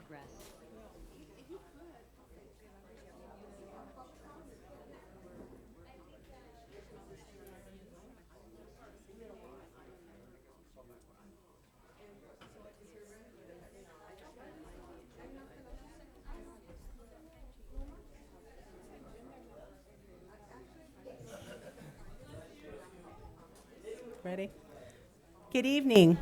progress. Ready? Good evening.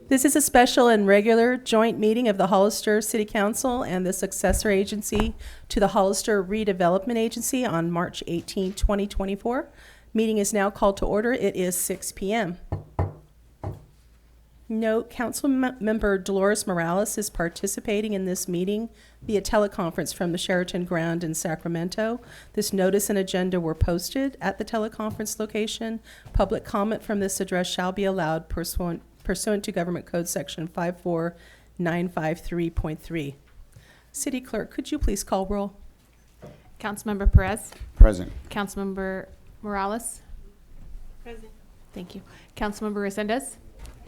This is a special and regular joint meeting of the Hollister City Council and the successor agency to the Hollister Redevelopment Agency on March 18, 2024. Meeting is now called to order. It is 6 p.m. Note, Council Member Dolores Morales is participating in this meeting via teleconference from the Sheraton Grand in Sacramento. This notice and agenda were posted at the teleconference location. Public comment from this address shall be allowed pursuant to Government Code Section 54953.3. City Clerk, could you please call roll? Councilmember Perez. Present. Councilmember Morales. Present. Thank you. Councilmember Resendez.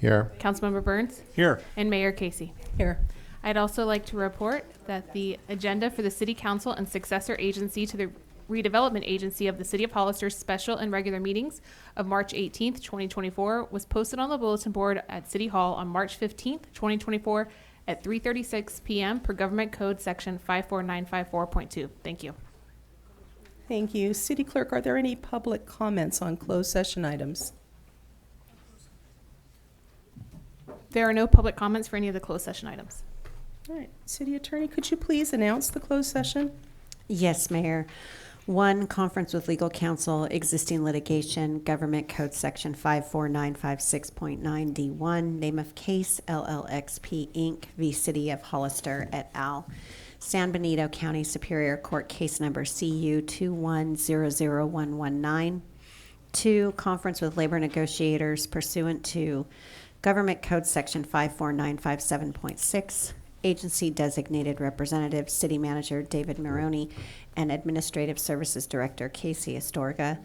Here. Councilmember Burns. Here. And Mayor Casey. Here. I'd also like to report that the agenda for the City Council and successor agency to the Redevelopment Agency of the City of Hollister's special and regular meetings of March 18th, 2024 was posted on the bulletin board at City Hall on March 15th, 2024 at 3:36 p.m. per Government Code Section 54954.2. Thank you. Thank you. City Clerk, are there any public comments on closed session items? There are no public comments for any of the closed session items. All right. City Attorney, could you please announce the closed session? Yes, Mayor. 1, conference with legal counsel, existing litigation, Government Code Section 54956.9D1, name of case, LLXP Inc. v. City of Hollister et al. San Benito County Superior Court case number CU 2100119. 2, conference with labor negotiators pursuant to Government Code Section 54957.6, Agency Designated Representative, City Manager David Maroney, and Administrative Services Director Casey Astorga.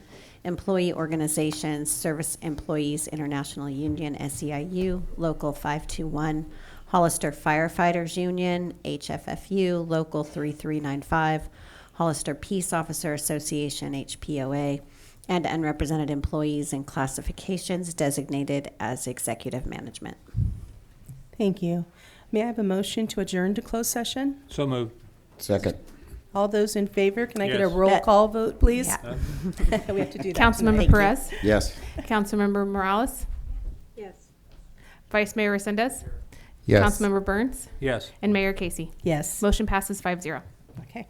Employee organizations, Service Employees International Union, SEIU, Local 521, Hollister Firefighters Union, HFFU, Local 3395, Hollister Peace Officer Association, HPOA, and unrepresented employees and classifications designated as executive management. Thank you. May I have a motion to adjourn to closed session? So moved. Second. All those in favor, can I get a Yes. roll call vote, please? Yeah. We have to do that. Councilmember Thank you. Perez. Yes. Councilmember Morales. Yes. Vice Mayor Resendez. Yes. Councilmember Burns. Yes. And Mayor Casey. Yes. Motion passes 5-0. Okay.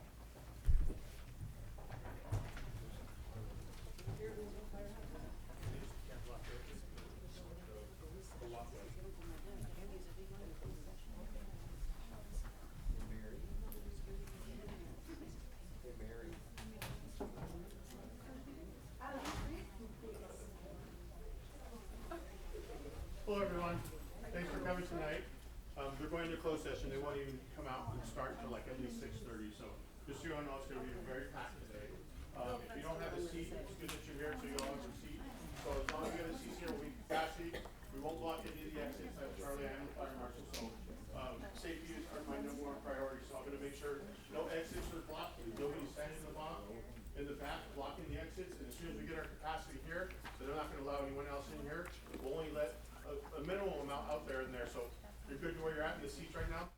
Hello, everyone. Thanks for coming tonight. They're going to closed session. They won't even come out and start until like at least 6:30. So just so you all know, it's going to be very packed today. If you don't have a seat, it's good that you're here so you all have a seat. So as long as you have a seat here, we'll be capacity. We won't block any of the exits. That's Charlie and the fire marshal. So safety is my number one priority. So I'm going to make sure no exits are blocked. Nobody's standing in the back blocking the exits. And as soon as we get our capacity here, so they're not going to allow anyone else in here. We'll only let a minimum amount out there and there. So you're good to where you're at in the seats right now?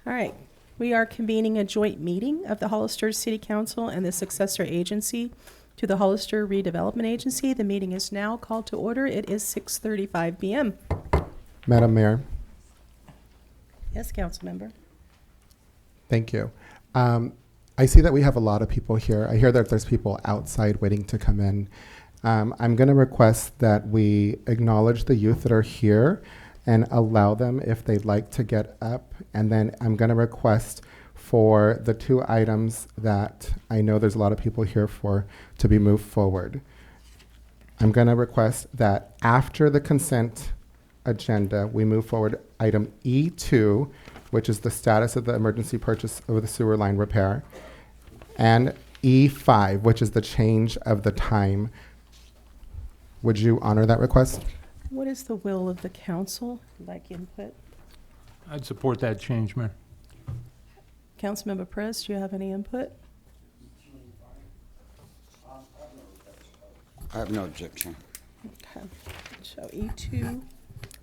All right, we are convening a joint meeting of the Hollister City Council and the successor agency to the Hollister Redevelopment Agency. The meeting is now called to order. It is 6:35 p.m. Madam Mayor, Yes, council member. thank you. I see that we have a lot of people here. I hear that there's people outside waiting to come in. I'm going to request that we acknowledge the youth that are here and allow them if they'd like to get up. And then I'm going to request for the two items that I know there's a lot of people here for to be moved forward. I'm going to request that after the consent agenda, we move forward item E2, which is the status of the emergency purchase of the sewer line repair, and E5, which is the change of the time. Would you honor that request? What is the will of the council? Like input? I'd support that change, Mayor. Councilmember Perez, do you have any input? I have no objection. Okay. So E2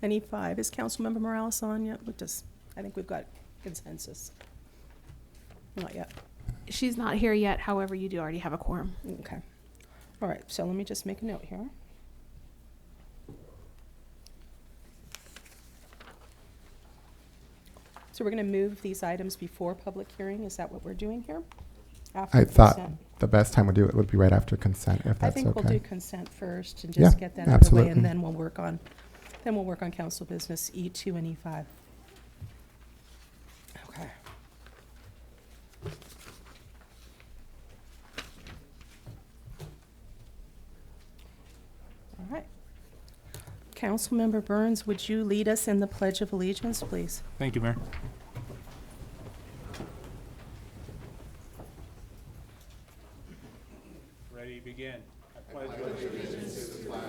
and E5. Is Councilmember Morales on yet? I think we've got consensus. Not yet. She's not here yet, however, you do already have a quorum. Okay. All right, so let me just make a note here. So we're going to move these items before public hearing. Is that what we're doing here? After I thought consent? the best time to do it would be right after consent, if I that's think we'll okay. do consent first and Yeah, just get that out of the way, absolutely. and then we'll work on council business E2 and E5. Okay. All right. Councilmember Burns, would you lead us in the Pledge of Allegiance, please? Thank you, Mayor. Ready, begin. I pledge allegiance to the flag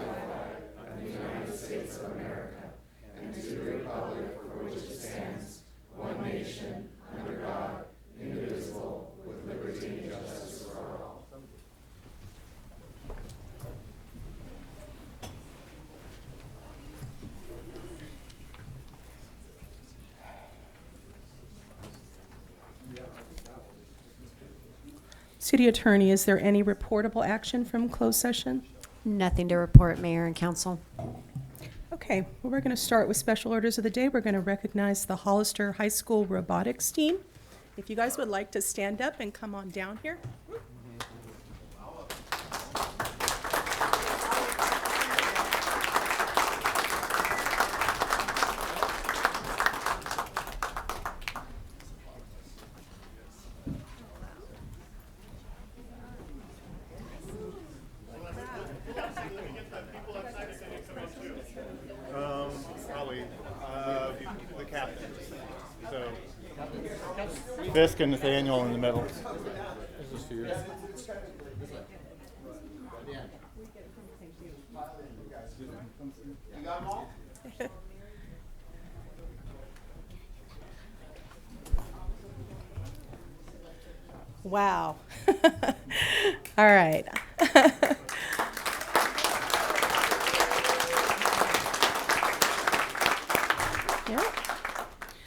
of the United States of America and to the republic for which it stands, one nation, under God, indivisible, with liberty and justice for all. City Attorney, is there any reportable action from closed session? Nothing to report, Mayor and Council. Okay, well, we're going to start with special orders of the day. We're going to recognize the Hollister High School robotics team. If you guys would like to stand up and come on down here. Probably the captain. So Fisk and Nathaniel in the middle. Wow. All right. Yeah.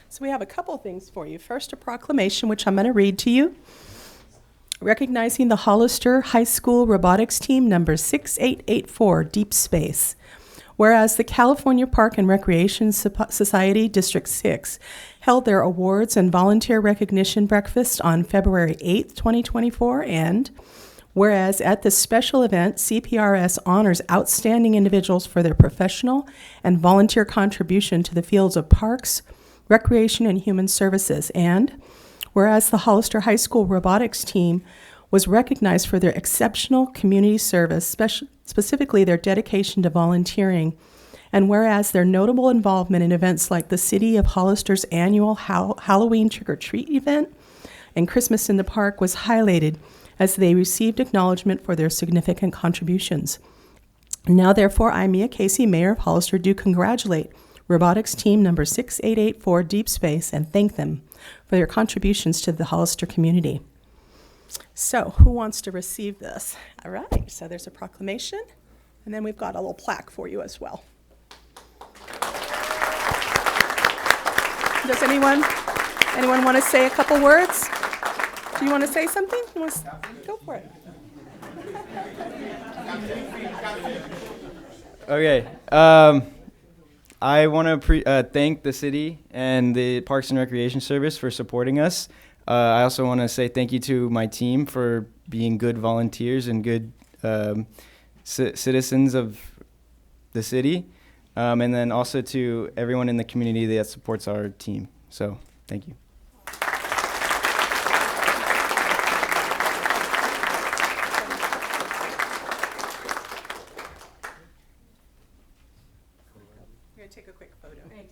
So we have a couple things for you. First, a proclamation, which I'm going to read to you. Recognizing the Hollister High School robotics team number 6884, Deep Space. Whereas the California Park and Recreation Society District 6 held their awards and volunteer recognition breakfast on February 8th, 2024, and whereas at this special event, CPRS honors outstanding individuals for their professional and volunteer contribution to the fields of parks, recreation, and human services, and whereas the Hollister High School robotics team was recognized for their exceptional community service, specifically their dedication to volunteering, and whereas their notable involvement in events like the City of Hollister's annual Halloween trick-or-treat event and Christmas in the Park was highlighted as they received acknowledgement for their significant contributions. Now, therefore, I, Mia Casey, Mayor of Hollister, do congratulate robotics team number 6884, Deep Space, and thank them for their contributions to the Hollister community. So, who wants to receive this? All right, so there's a proclamation, and then we've got a little plaque for you as well. Does anyone Anyone want to say a couple words? Do you want to say something? Go for it. Okay. I want to thank the city and the Parks and Recreation Service for supporting us. I also want to say thank you to my team for being good volunteers and good citizens of the city. And then also to everyone in the community that supports our team. So, thank you. We're going to take a quick photo. Thank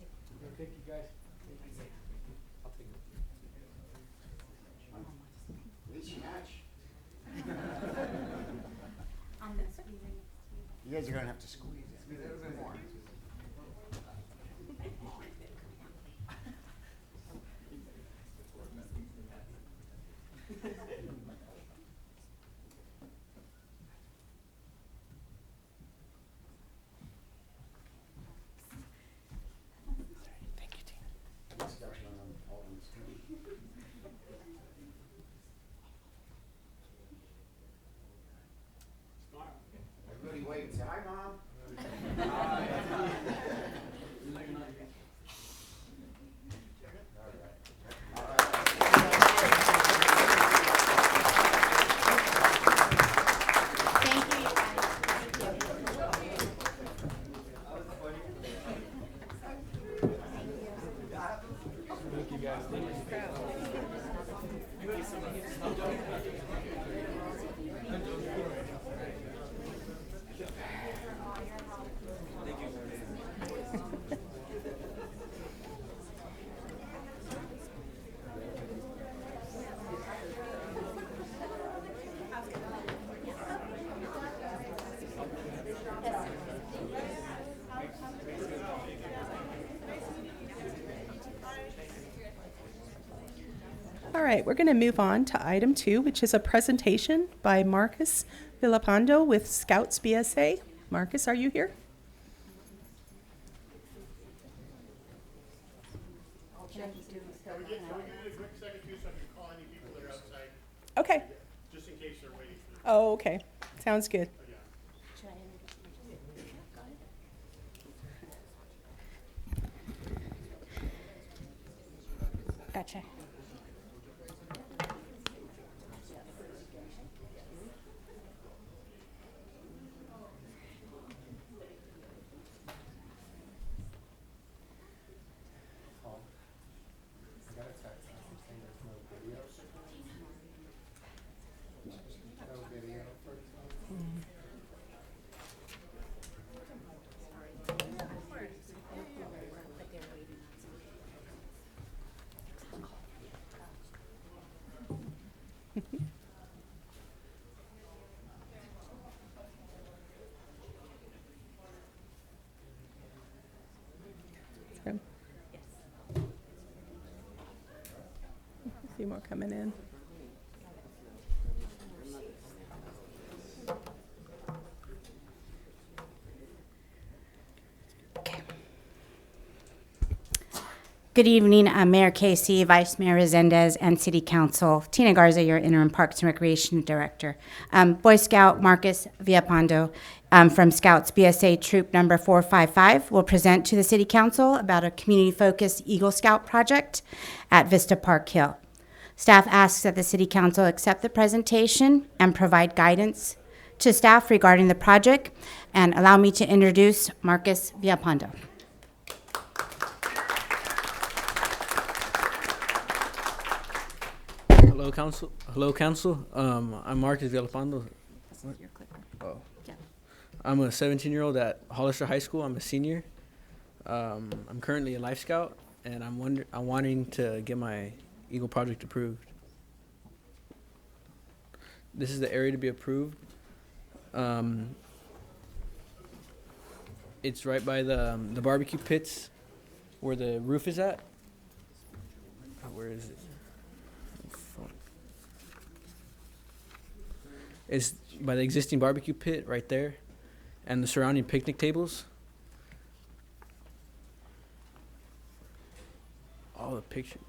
you, guys. I'll take You guys are gonna have to squeeze it. More. Thank you, Tina. Everybody wave and say, hi, Mom. All right, we're going to move on to item 2, which is a presentation by Marcus Villapando with Scouts BSA. Marcus, are you here? Can we give it a quick second too, so I can call any people that are outside, Okay. just in case they're waiting for the, Oh, okay. Sounds good. yeah. Gotcha. I got a text message saying there's no video. No video for A few more coming in. Good evening, Mayor Casey, Vice Mayor Resendez, and City Council. Tina Garza, your Interim Parks and Recreation Director. Boy Scout Marcus Villapando from Scouts BSA Troop Number 455 will present to the City Council about a community-focused Eagle Scout project at Vista Park Hill. Staff asks that the City Council accept the presentation and provide guidance to staff regarding the project, and allow me to introduce Marcus Villapando. Hello, council. Hello, council. I'm Marcus Villapando. Oh. I'm a 17-year-old at Hollister High School. I'm a senior. I'm currently a Life Scout, and I'm wanting to get my Eagle project approved. This is the area to be approved. It's right by the barbecue pits, where the roof is at. Where is it? It's by the existing barbecue pit right there, and the surrounding picnic tables. All the picture,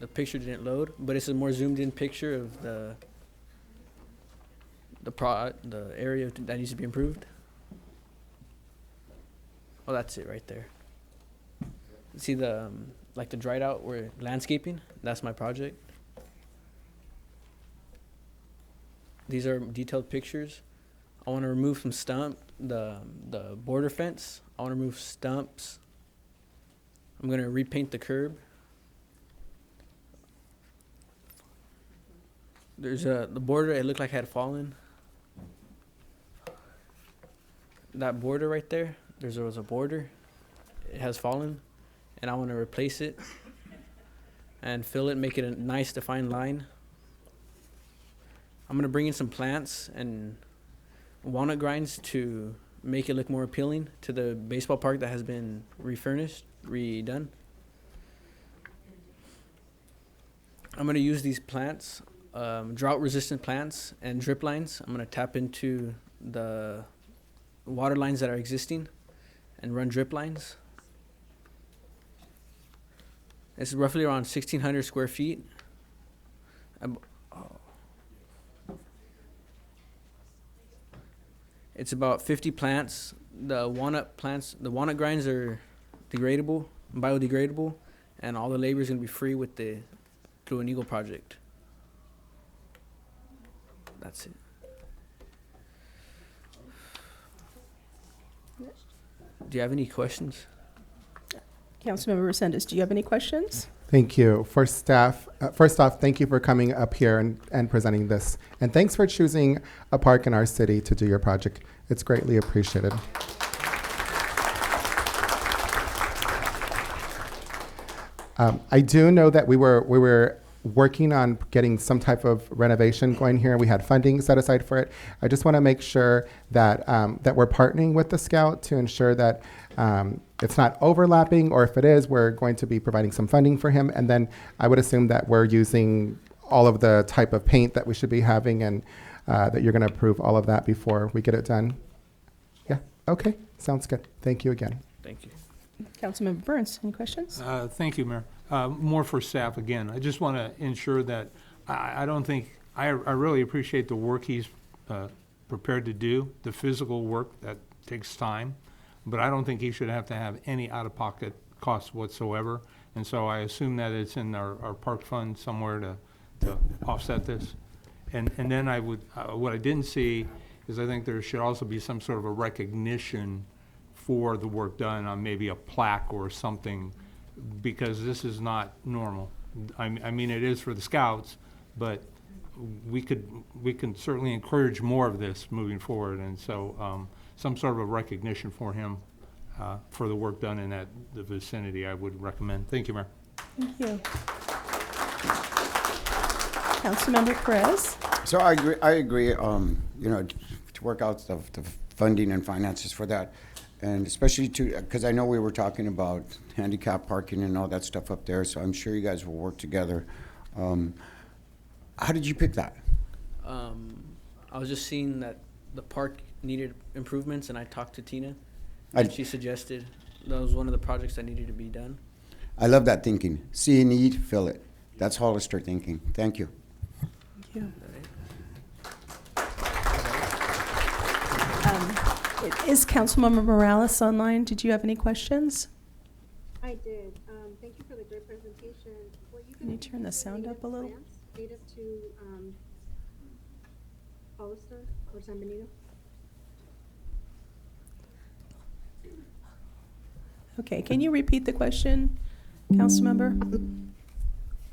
the picture didn't load, but it's a more zoomed in picture of the area that needs to be improved. Oh, that's it right there. See the like the dried out where landscaping? That's my project. These are detailed pictures. I want to remove some the border fence. I want to remove stumps. I'm gonna repaint the curb. There's the border. It looked like it had fallen. That border right there. There was a border. It has fallen, and I want to replace it and fill it, make it a nice defined line. I'm gonna bring in some plants and walnut grinds to make it look more appealing to the baseball park that has been redone. I'm gonna use these plants, drought-resistant plants and drip lines. I'm gonna tap into the water lines that are existing and run drip lines. It's roughly around 1,600 square feet. It's about 50 plants. The walnut grinds are biodegradable, and all the labor is going to be free with the Blue and Eagle project. That's it. Do you have any questions? Councilmember Resendez, do you have any questions? Thank you. For staff, first off, thank you for coming up here and presenting this. And thanks for choosing a park in our city to do your project. It's greatly appreciated. I do know that we were working on getting some type of renovation going here. We had funding set aside for it. I just want to make sure that that we're partnering with the Scout to ensure that it's not overlapping, or if it is, we're going to be providing some funding for him. And then I would assume that we're using all of the type of paint that we should be having, and that you're going to approve all of that before we get it done. Yeah, okay, sounds good. Thank you again. Thank you. Councilmember Burns, any questions? Thank you, Mayor. More for staff again. I just want to ensure that I really appreciate the work he's prepared to do, the physical work that takes time, but I don't think he should have to have any out-of-pocket costs whatsoever. And so I assume that it's in our park fund somewhere to offset this. And then I would, what I didn't see is I think there should also be some sort of a recognition for the work done on maybe a plaque or something, because this is not normal. I mean, it is for the Scouts, but we can certainly encourage more of this moving forward. And so some sort of a recognition for him for the work done in the vicinity, I would recommend. Thank you, Mayor. Thank you. Councilmember Perez? So I agree, you know, to work out the funding and finances for that. And especially because I know we were talking about handicap parking and all that stuff up there, so I'm sure you guys will work together. How did you pick that? I was just seeing that the park needed improvements, and I talked to Tina, and she suggested that was one of the projects that needed to be done. I love that thinking. See a need, fill it. That's Hollister thinking. Thank you. Thank you. Is Councilmember Morales online? Did you have any questions? I did. Thank you for the great presentation. Can you turn the sound up a little? Native to Hollister or San Benito? Okay, can you repeat the question, Councilmember?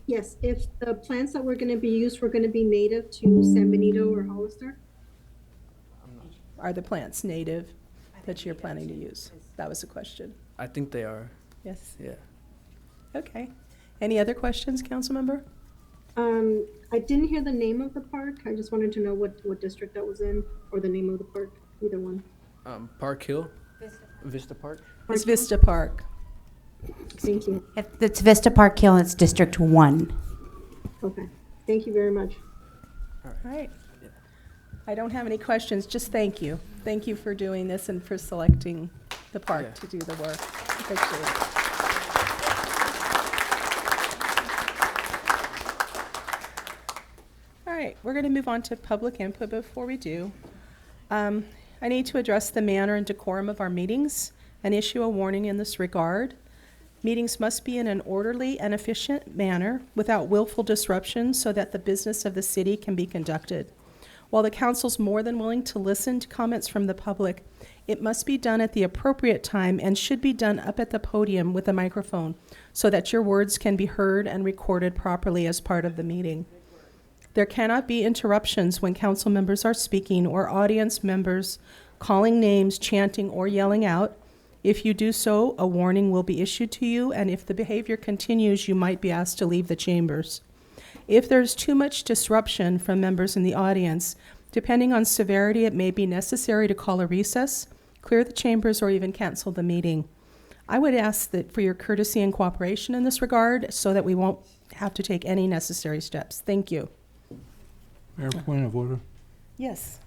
Yes, if the plants that were going to be used were going to be native to San Benito or Hollister? Are the plants native that you're planning to use? That was the question. I think they are. Yes. Yeah. Okay. Any other questions, Councilmember? I didn't hear the name of the park. I just wanted to know what district that was in, or the name of the park, either one. Park Hill? Vista Park? It's Vista Park. Thank you. It's Vista Park Hill, and it's District 1. Okay. Thank you very much. All right. I don't have any questions, just thank you. Thank you for doing this and for selecting the park to do the work. Appreciate it. we're going to move on to public input. Before we do, I need to address the manner and decorum of our meetings and issue a warning in this regard. Meetings must be in an orderly and efficient manner without willful disruption so that the business of the city can be conducted. While the council's more than willing to listen to comments from the public, it must be done at the appropriate time and should be done up at the podium with a microphone so that your words can be heard and recorded properly as part of the meeting. There cannot be interruptions when council members are speaking or audience members calling names, chanting, or yelling out. If you do so, a warning will be issued to you, and if the behavior continues, you might be asked to leave the chambers. If there's too much disruption from members in the audience, depending on severity, it may be necessary to call a recess, clear the chambers, or even cancel the meeting. I would ask that for your courtesy and cooperation in this regard so that we won't have to take any necessary steps. Thank you. Mayor, point of order. Yes.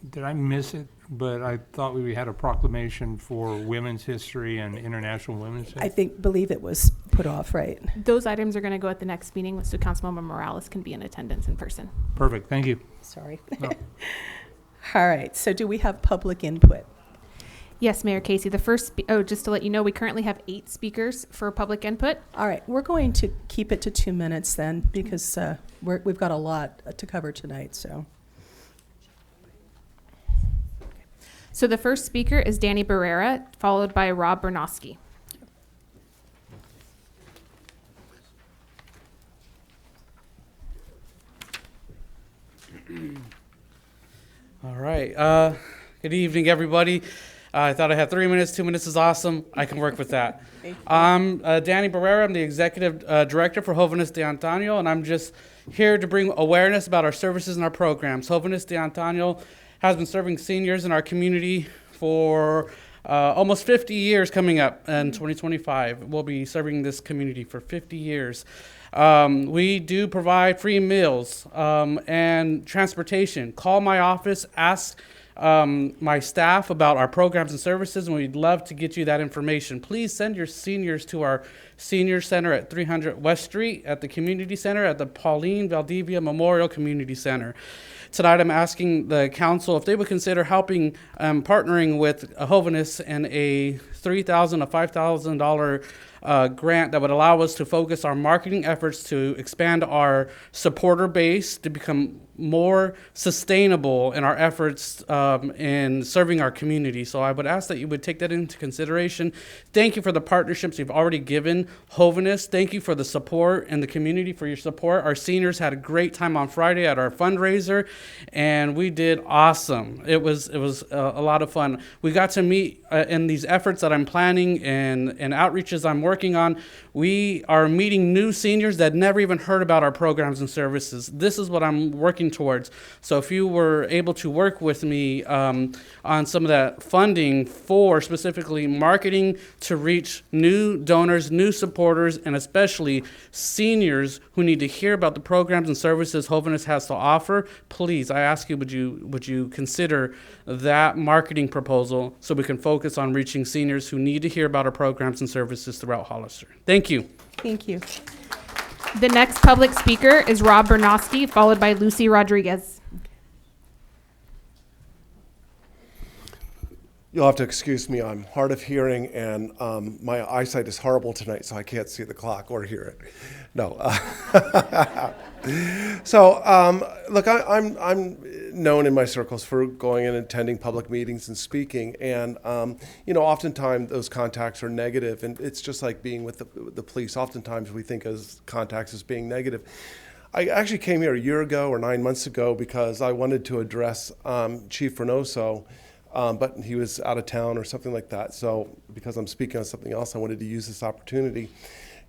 Did I miss it? But I thought we had a proclamation for Women's History and International Women's History. Believe it was put off, right? Those items are going to go at the next meeting, so Councilmember Morales can be in attendance in person. Perfect, thank you. Sorry. No. All right, so do we have public input? Yes, Mayor Casey. The first, just to let you know, we currently have 8 speakers for public input. All right, we're going to keep it to 2 minutes then because we've got a lot to cover tonight, so. So the first speaker is Danny Barrera, followed by Rob Bernowski. All right. Good evening, everybody. I thought I had 3 minutes. 2 minutes is awesome. I can work with that. I'm Danny Barrera. I'm the Executive Director for Jóvenes de Antaño, and I'm just here to bring awareness about our services and our programs. Jóvenes de Antaño has been serving seniors in our community for almost 50 years coming up in 2025. We'll be serving this community for 50 years. We do provide free meals and transportation. Call my office, ask my staff about our programs and services, and we'd love to get you that information. Please send your seniors to our senior center at 300 West Street, at the community center, at the Pauline Valdivia Memorial Community Center. Tonight I'm asking the council if they would consider helping, partnering with Jóvenes in a $3,000 to $5,000 grant that would allow us to focus our marketing efforts to expand our supporter base, to become more sustainable in our efforts in serving our community. So I would ask that you would take that into consideration. Thank you for the partnerships you've already given Jóvenes. Thank you for the support and the community for your support. Our seniors had a great time on Friday at our fundraiser, and we did awesome. It was a lot of fun. We got to meet in these efforts that I'm planning and outreaches I'm working on. We are meeting new seniors that never even heard about our programs and services. This is what I'm working towards. So if you were able to work with me on some of that funding for specifically marketing to reach new donors, new supporters, and especially seniors who need to hear about the programs and services Jóvenes has to offer, please, I ask you, would you consider that marketing proposal so we can focus on reaching seniors who need to hear about our programs and services throughout Hollister. Thank you. Thank you. The next public speaker is Rob Bernowski, followed by Lucy Rodriguez. You'll have to excuse me. I'm hard of hearing, and my eyesight is horrible tonight, so I can't see the clock or hear it. No. So, look, I'm known in my circles for going and attending public meetings and speaking, and oftentimes those contacts are negative, and it's just like being with the police. Oftentimes we think of contacts as being negative. I actually came here a year ago or 9 months ago because I wanted to address Chief Reynoso. But he was out of town or something like that. So because I'm speaking on something else, I wanted to use this opportunity.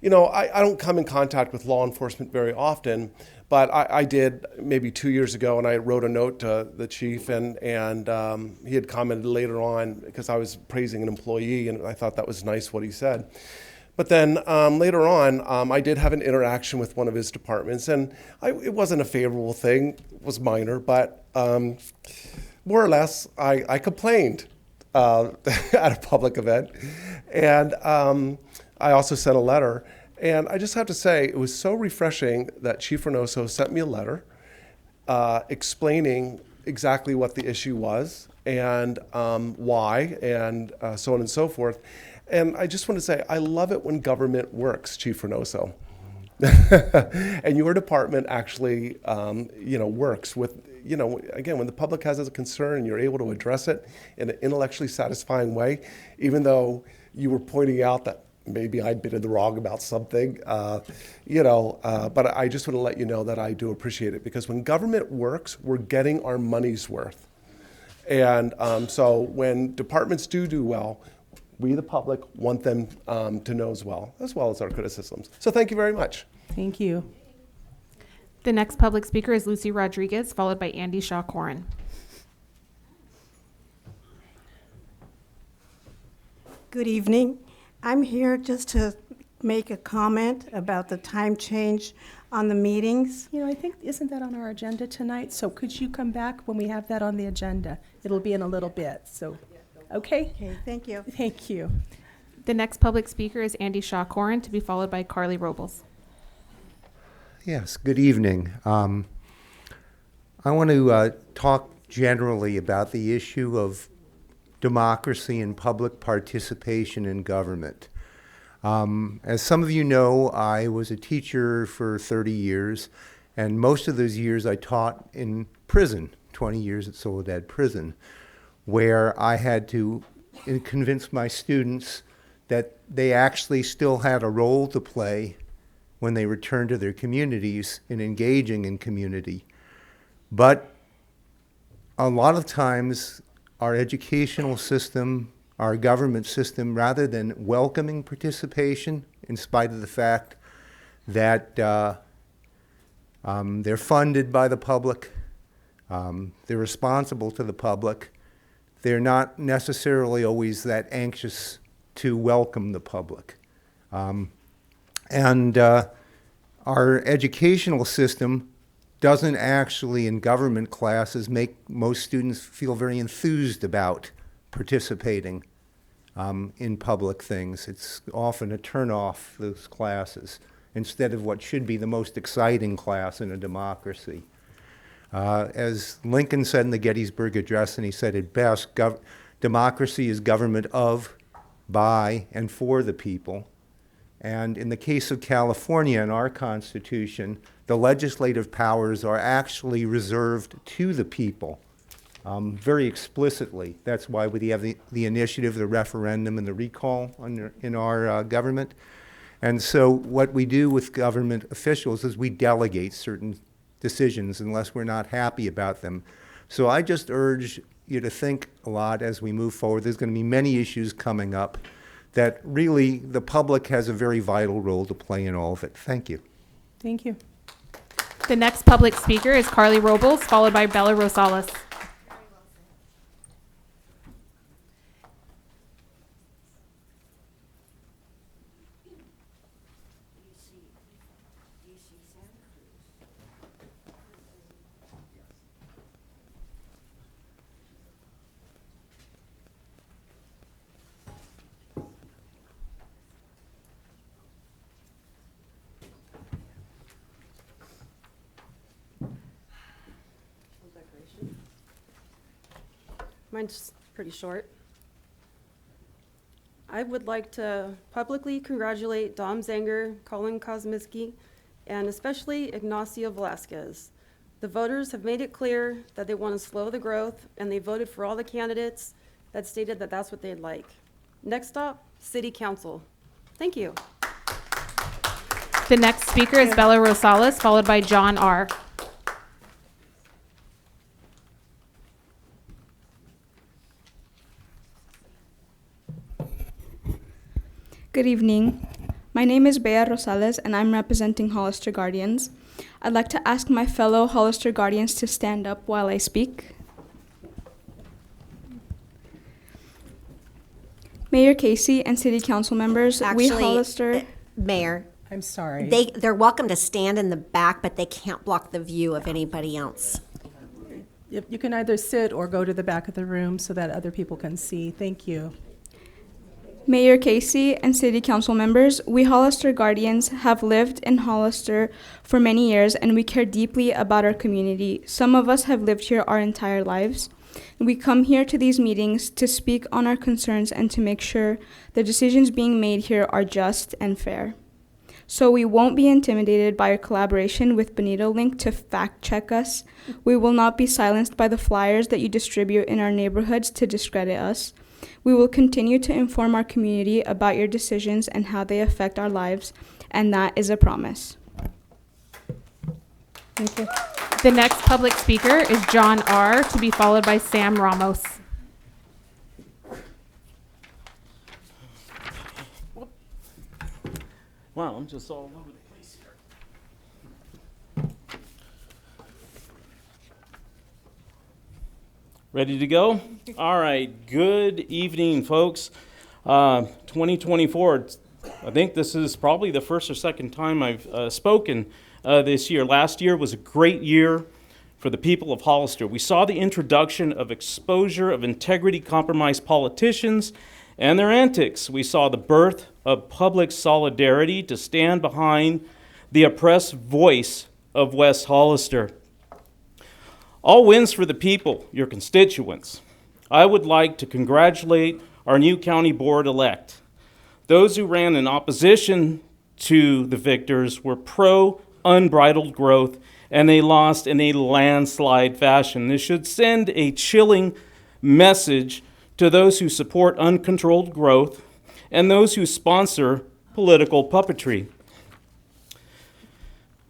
I don't come in contact with law enforcement very often, but I did maybe 2 years ago, and I wrote a note to the chief, and he had commented later on because I was praising an employee, and I thought that was nice what he said. But then later on, I did have an interaction with one of his departments, and it wasn't a favorable thing. It was minor, but more or less, I complained at a public event, and I also sent a letter. And I just have to say, it was so refreshing that Chief Reynoso sent me a letter, explaining exactly what the issue was and why, and so on and so forth. And I just want to say, I love it when government works, Chief Reynoso. And your department actually, works with, again, when the public has a concern, you're able to address it in an intellectually satisfying way, even though you were pointing out that maybe I'd been in the wrong about something, but I just want to let you know that I do appreciate it, because when government works, we're getting our money's worth. And so when departments do well, we, the public, want them to know as well as our criticisms. So thank you very much. Thank you. The next public speaker is Lucy Rodriguez, followed by Andy Shaw-Corin. Good evening. I'm here just to make a comment about the time change on the meetings. I think, isn't that on our agenda tonight? So could you come back when we have that on the agenda? It'll be in a little bit, so, okay? Okay, thank you. Thank you. The next public speaker is Andy Shaw-Corin, to be followed by Carly Robles. Yes, good evening. I want to talk generally about the issue of democracy and public participation in government. As some of you know, I was a teacher for 30 years, and most of those years I taught in prison, 20 years at Soledad Prison, where I had to convince my students that they actually still had a role to play when they returned to their communities in engaging in community. But a lot of times our educational system, our government system, rather than welcoming participation, in spite of the fact that they're funded by the public, they're responsible to the public, they're not necessarily always that anxious to welcome the public. Our educational system doesn't actually, in government classes, make most students feel very enthused about participating in public things. It's often a turn-off, those classes, instead of what should be the most exciting class in a democracy. As Lincoln said in the Gettysburg Address, and he said it best, democracy is government of, by, and for the people. And in the case of California, in our Constitution, the legislative powers are actually reserved to the people, very explicitly. That's why we have the initiative, the referendum, and the recall in our government. And so what we do with government officials is we delegate certain decisions unless we're not happy about them. So I just urge you to think a lot as we move forward. There's going to be many issues coming up that really the public has a very vital role to play in all of it. Thank you. Thank you. The next public speaker is Carly Robles, followed by Bella Rosales. Mine's pretty short. I would like to publicly congratulate Dom Zanger, Colin Kosmiski, and especially Ignacio Velasquez. The voters have made it clear that they want to slow the growth, and they voted for all the candidates that stated that that's what they'd like. Next stop, City Council. Thank you. The next speaker is Bella Rosales, followed by John R. Good evening. My name is Bea Rosales, and I'm representing Hollister Guardians. I'd like to ask my fellow Hollister Guardians to stand up while I speak. Mayor Casey and City Council members, we Hollister... Mayor, I'm sorry. they're welcome to stand in the back, but they can't block the view of anybody else. You can either sit or go to the back of the room so that other people can see. Thank you. Mayor Casey and City Council members, we Hollister Guardians have lived in Hollister for many years and we care deeply about our community. Some of us have lived here our entire lives. We come here to these meetings to speak on our concerns and to make sure the decisions being made here are just and fair. So we won't be intimidated by our collaboration with Bonito Link to fact check us. We will not be silenced by the flyers that you distribute in our neighborhoods to discredit us. We will continue to inform our community about your decisions and how they affect our lives, and that is a promise. Thank you. The next public speaker is John R., to be followed by Sam Ramos. Wow, I'm just all over the place here. Ready to go? All right, good evening, folks. 2024, I think this is probably the first or second time I've spoken this year. Last year was a great year for the people of Hollister. We saw the introduction of exposure of integrity-compromised politicians and their antics. We saw the birth of public solidarity to stand behind the oppressed voice of West Hollister. All wins for the people, your constituents. I would like to congratulate our new county board-elect. Those who ran in opposition to the victors were pro-unbridled growth, and they lost in a landslide fashion. This should send a chilling message to those who support uncontrolled growth and those who sponsor political puppetry.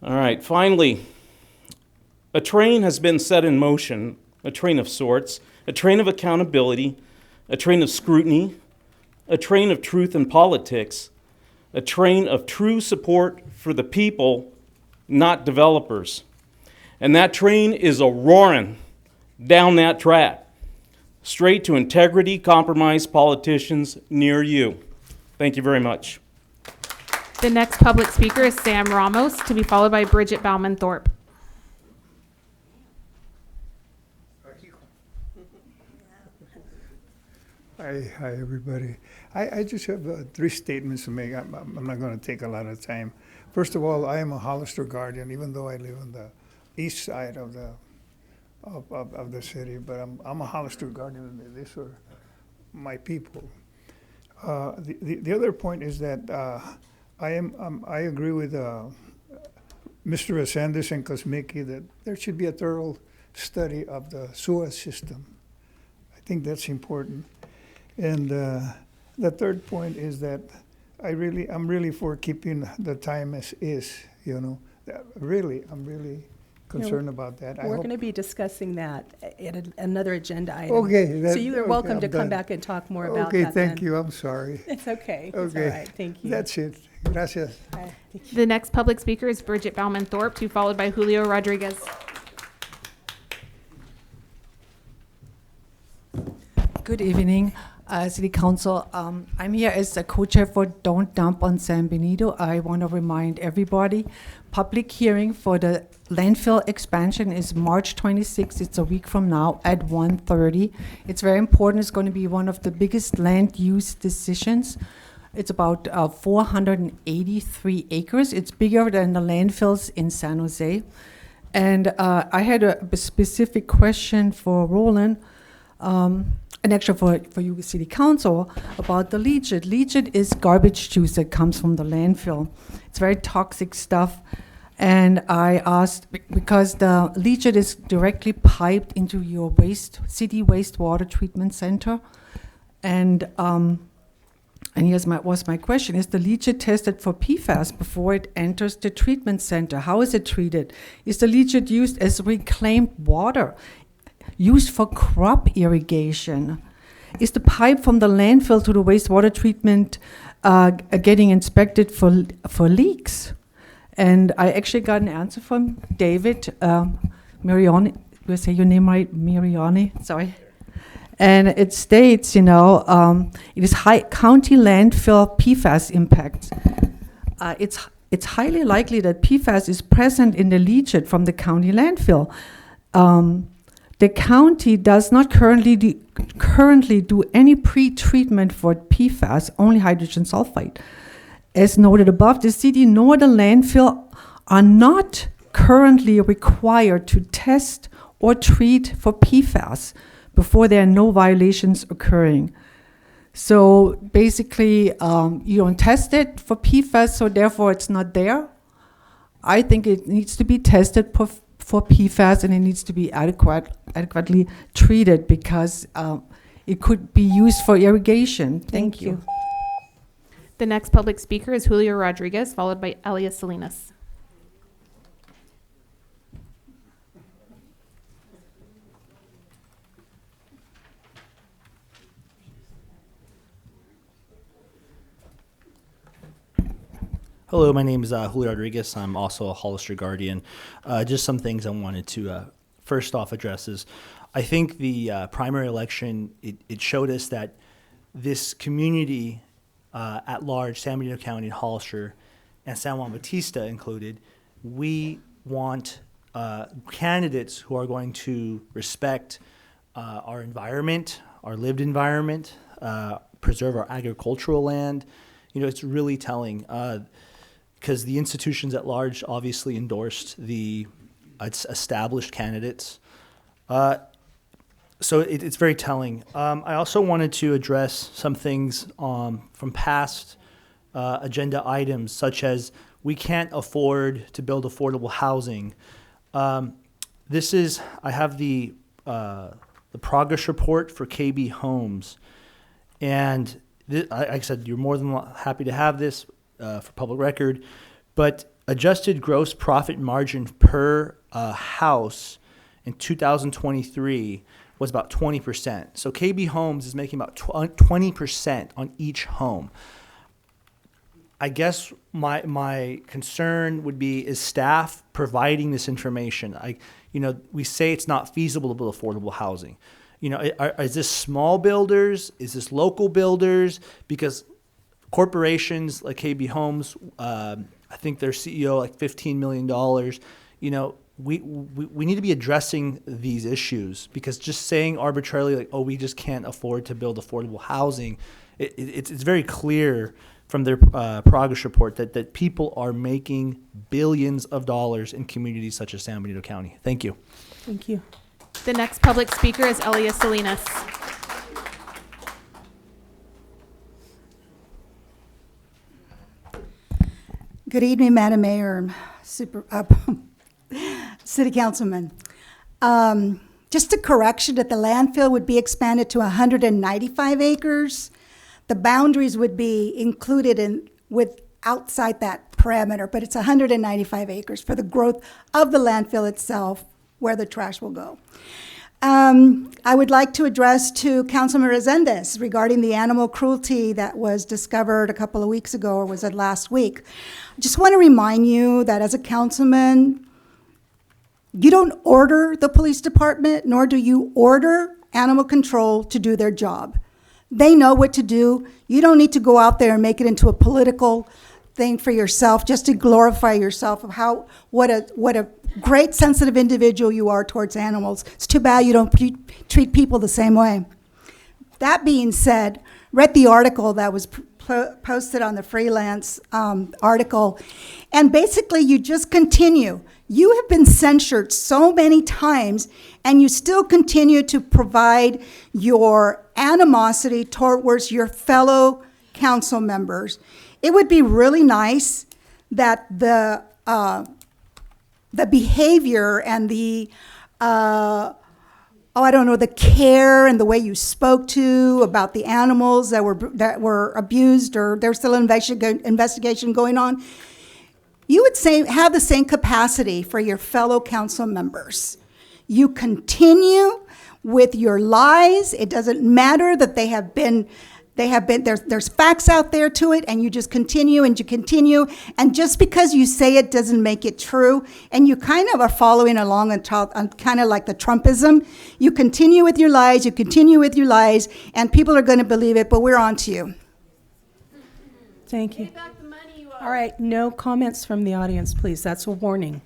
All right, finally, a train has been set in motion, a train of sorts, a train of accountability, a train of scrutiny, a train of truth in politics, a train of true support for the people, not developers. And that train is a-roaring down that track, straight to integrity-compromised politicians near you. Thank you very much. The next public speaker is Sam Ramos, to be followed by Bridget Bauman-Thorpe. Hi, everybody. I just have 3 statements to make. I'm not going to take a lot of time. First of all, I am a Hollister Guardian, even though I live on the east side of the city. But I'm a Hollister Guardian. These are my people. The other point is that I agree with Mr. Resendez and Kosmicki that there should be a thorough study of the sewer system. I think that's important. And the third point is that I'm really for keeping the time as is, you know. I'm really concerned about that. We're going to be discussing that at another agenda item. Okay. So you are welcome okay, to I'm come done. back and talk more about Okay, that. thank then. you. I'm sorry. It's okay. Okay. It's all right. Thank you. That's it. Gracias. Bye. Thank you. The next public speaker is Bridget Bauman-Thorpe, to be followed by Julio Rodriguez. Good evening, City Council. I'm here as a co-chair for Don't Dump on San Benito. I want to remind everybody, public hearing for the landfill expansion is March 26th. It's a week from now at 1:30. It's very important. It's going to be one of the biggest land use decisions. It's about 483 acres. It's bigger than the landfills in San Jose. And I had a specific question for Roland. And actually for you, City Council, about the leachate. Leachate is garbage juice that comes from the landfill. It's very toxic stuff. And I asked, because the leachate is directly piped into your city wastewater treatment center. And here's was my question. Is the leachate tested for PFAS before it enters the treatment center? How is it treated? Is the leachate used as reclaimed water? Used for crop irrigation? Is the pipe from the landfill to the wastewater treatment getting inspected for leaks? And I actually got an answer from David Mariani. Do I say your name right? Mariani, sorry. And it states, it is high county landfill PFAS impact. It's highly likely that PFAS is present in the leachate from the county landfill. The county does not currently currently do any pre-treatment for PFAS, only hydrogen sulfide. As noted above, the city nor the landfill are not currently required to test or treat for PFAS before there are no violations occurring. So basically, you don't test it for PFAS, so therefore it's not there. I think it needs to be tested for PFAS, and it needs to be adequately treated because it could be used for irrigation. Thank you. The next public speaker is Julio Rodriguez, followed by Elias Salinas. Hello, my name is Julio Rodriguez. I'm also a Hollister Guardian. Just some things I wanted to first off address is I think the primary election, it showed us that this community at large, San Bernardino County and Hollister, and San Juan Bautista included, we want candidates who are going to respect our environment, our lived environment, preserve our agricultural land. You know, it's really telling. Because the institutions at large obviously endorsed the established candidates. So it's very telling. I also wanted to address some things from past agenda items, such as we can't afford to build affordable housing. I have the progress report for KB Homes. And like I said, you're more than happy to have this. For public record, but adjusted gross profit margin per house in 2023 was about 20%. So KB Homes is making about 20% on each home. I guess my concern would be, is staff providing this information? We say it's not feasible to build affordable housing. Is this small builders? Is this local builders? Because corporations like KB Homes, I think their CEO like $15 million. We need to be addressing these issues, because just saying arbitrarily like, oh, we just can't afford to build affordable housing, it's very clear from their progress report that people are making billions of dollars in communities such as San Bernardino County. Thank you. Thank you. The next public speaker is Elias Salinas. Good evening, Madam Mayor and City Councilman. Just a correction that the landfill would be expanded to 195 acres. The boundaries would be included with outside that parameter, but it's 195 acres for the growth of the landfill itself, where the trash will go. I would like to address to Councilman Resendez regarding the animal cruelty that was discovered a couple of weeks ago, or was it last week? I just want to remind you that as a councilman, you don't order the police department, nor do you order animal control to do their job. They know what to do. You don't need to go out there and make it into a political thing for yourself, just to glorify yourself of what a great sensitive individual you are towards animals. It's too bad you don't treat people the same way. That being said, read the article that was posted on the freelance article, and basically you just continue. You have been censured so many times, and you still continue to provide your animosity towards your fellow council members. It would be really nice that the behavior and the the care and the way you spoke to about the animals that were abused, or there's still an investigation going on, you would have the same capacity for your fellow council members. You continue with your lies. It doesn't matter that there's facts out there to it, and you just continue and you continue. And just because you say it doesn't make it true, and you kind of are following along on kind of like the Trumpism. You continue with your lies, and people are going to believe it, but we're on to you. Thank you. All right, no comments from the audience, please. That's a warning.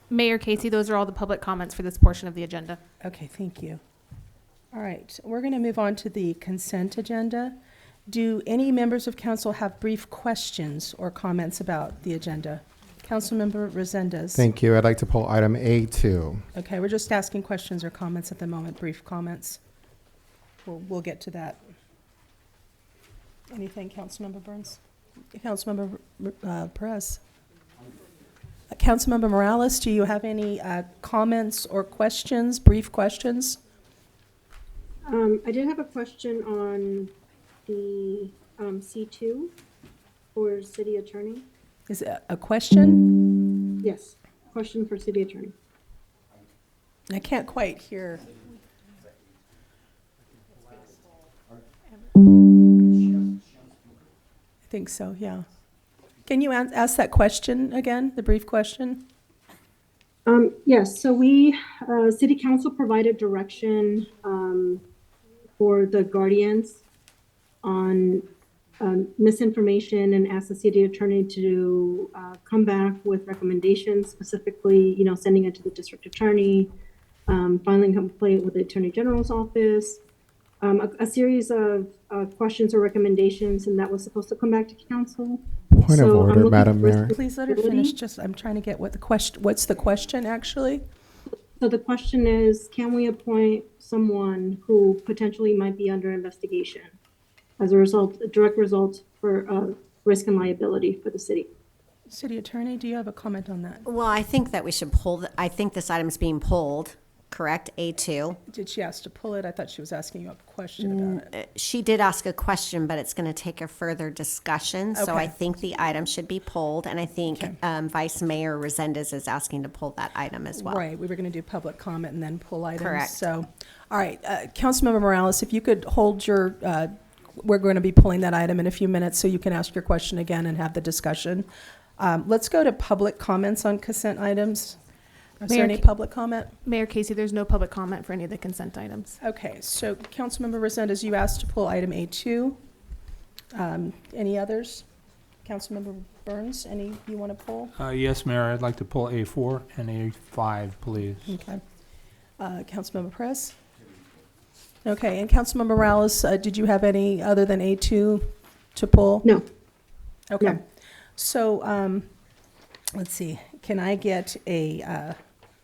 Mayor Casey, those are all the public comments for this portion of the agenda. Okay, thank you. All right, we're going to move on to the consent agenda. Do any members of council have brief questions or comments about the agenda? Councilmember Resendez. Thank you. I'd like to pull item A2. Okay, we're just asking questions or comments at the moment, brief comments. We'll get to that. Anything, Councilmember Burns? Councilmember Perez? Councilmember Morales, do you have any comments or questions, brief questions? I did have a question on the C2 for city attorney. Is it a question? Yes, question for city attorney. I can't quite hear. I think so, yeah. Can you ask that question again, the brief question? Yes, so we, city council provided direction for the guardians on misinformation and asked the city attorney to come back with recommendations, specifically, sending it to the district attorney, filing a complaint with the attorney general's office, a series of questions or recommendations, and that was supposed to come back to council. Point of order, Madam Mayor. Please let her finish. I'm trying to get what the question, what's the question actually? So the question is, can we appoint someone who potentially might be under investigation as a result, a direct result for risk and liability for the city? City attorney, do you have a comment on that? Well, I think that we should pull, I think this item is being pulled, correct, A2? Did she ask to pull it? I thought she was asking you a question about it. She did ask a question, but it's going to take a further discussion. So I Okay. think the item should be pulled, and I think Vice Mayor Resendez is asking to pull that item as well. Right, we were going to do public comment and then pull items. Correct. So, all right, Councilmember Morales, if you could hold your, we're going to be pulling that item in a few minutes so you can ask your question again and have the discussion. Let's go to public comments on consent items. Is there any public comment? Mayor Casey, there's no public comment for any of the consent items. Okay, so Councilmember Resendez, you asked to pull item A2. Any others? Councilmember Burns, any you want to pull? Yes, Mayor, I'd like to pull A4 and A5, please. Okay. Councilmember Press? Okay, and Councilmember Morales, did you have any other than A2 to pull? No. Okay. No. So, let's see, can I get a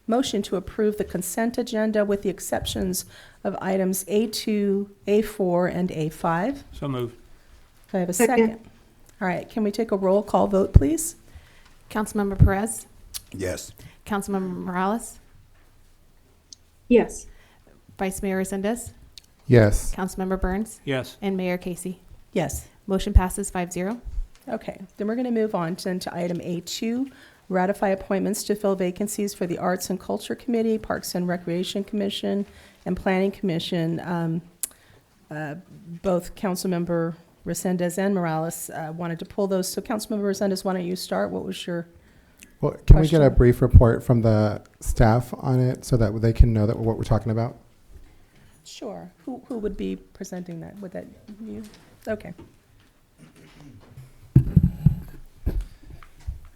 motion to approve the consent agenda with the exceptions of items A2, A4, and A5? So moved. Do I have a second? All right, can we take a roll call vote, please? Councilmember Perez? Yes. Councilmember Morales? Yes. Vice Mayor Resendez? Yes. Councilmember Burns? Yes. And Mayor Casey? Yes. Motion passes 5-0. Okay, then we're going to move on to item A2, ratify appointments to fill vacancies for the Arts and Culture Committee, Parks and Recreation Commission, and Planning Commission. Both Councilmember Resendez and Morales wanted to pull those. So Councilmember Resendez, why don't you start? What was your Well, can we get a question? brief report from the staff on it so that they can know that what we're talking about? Sure. Who would be presenting that? Would that you? Okay.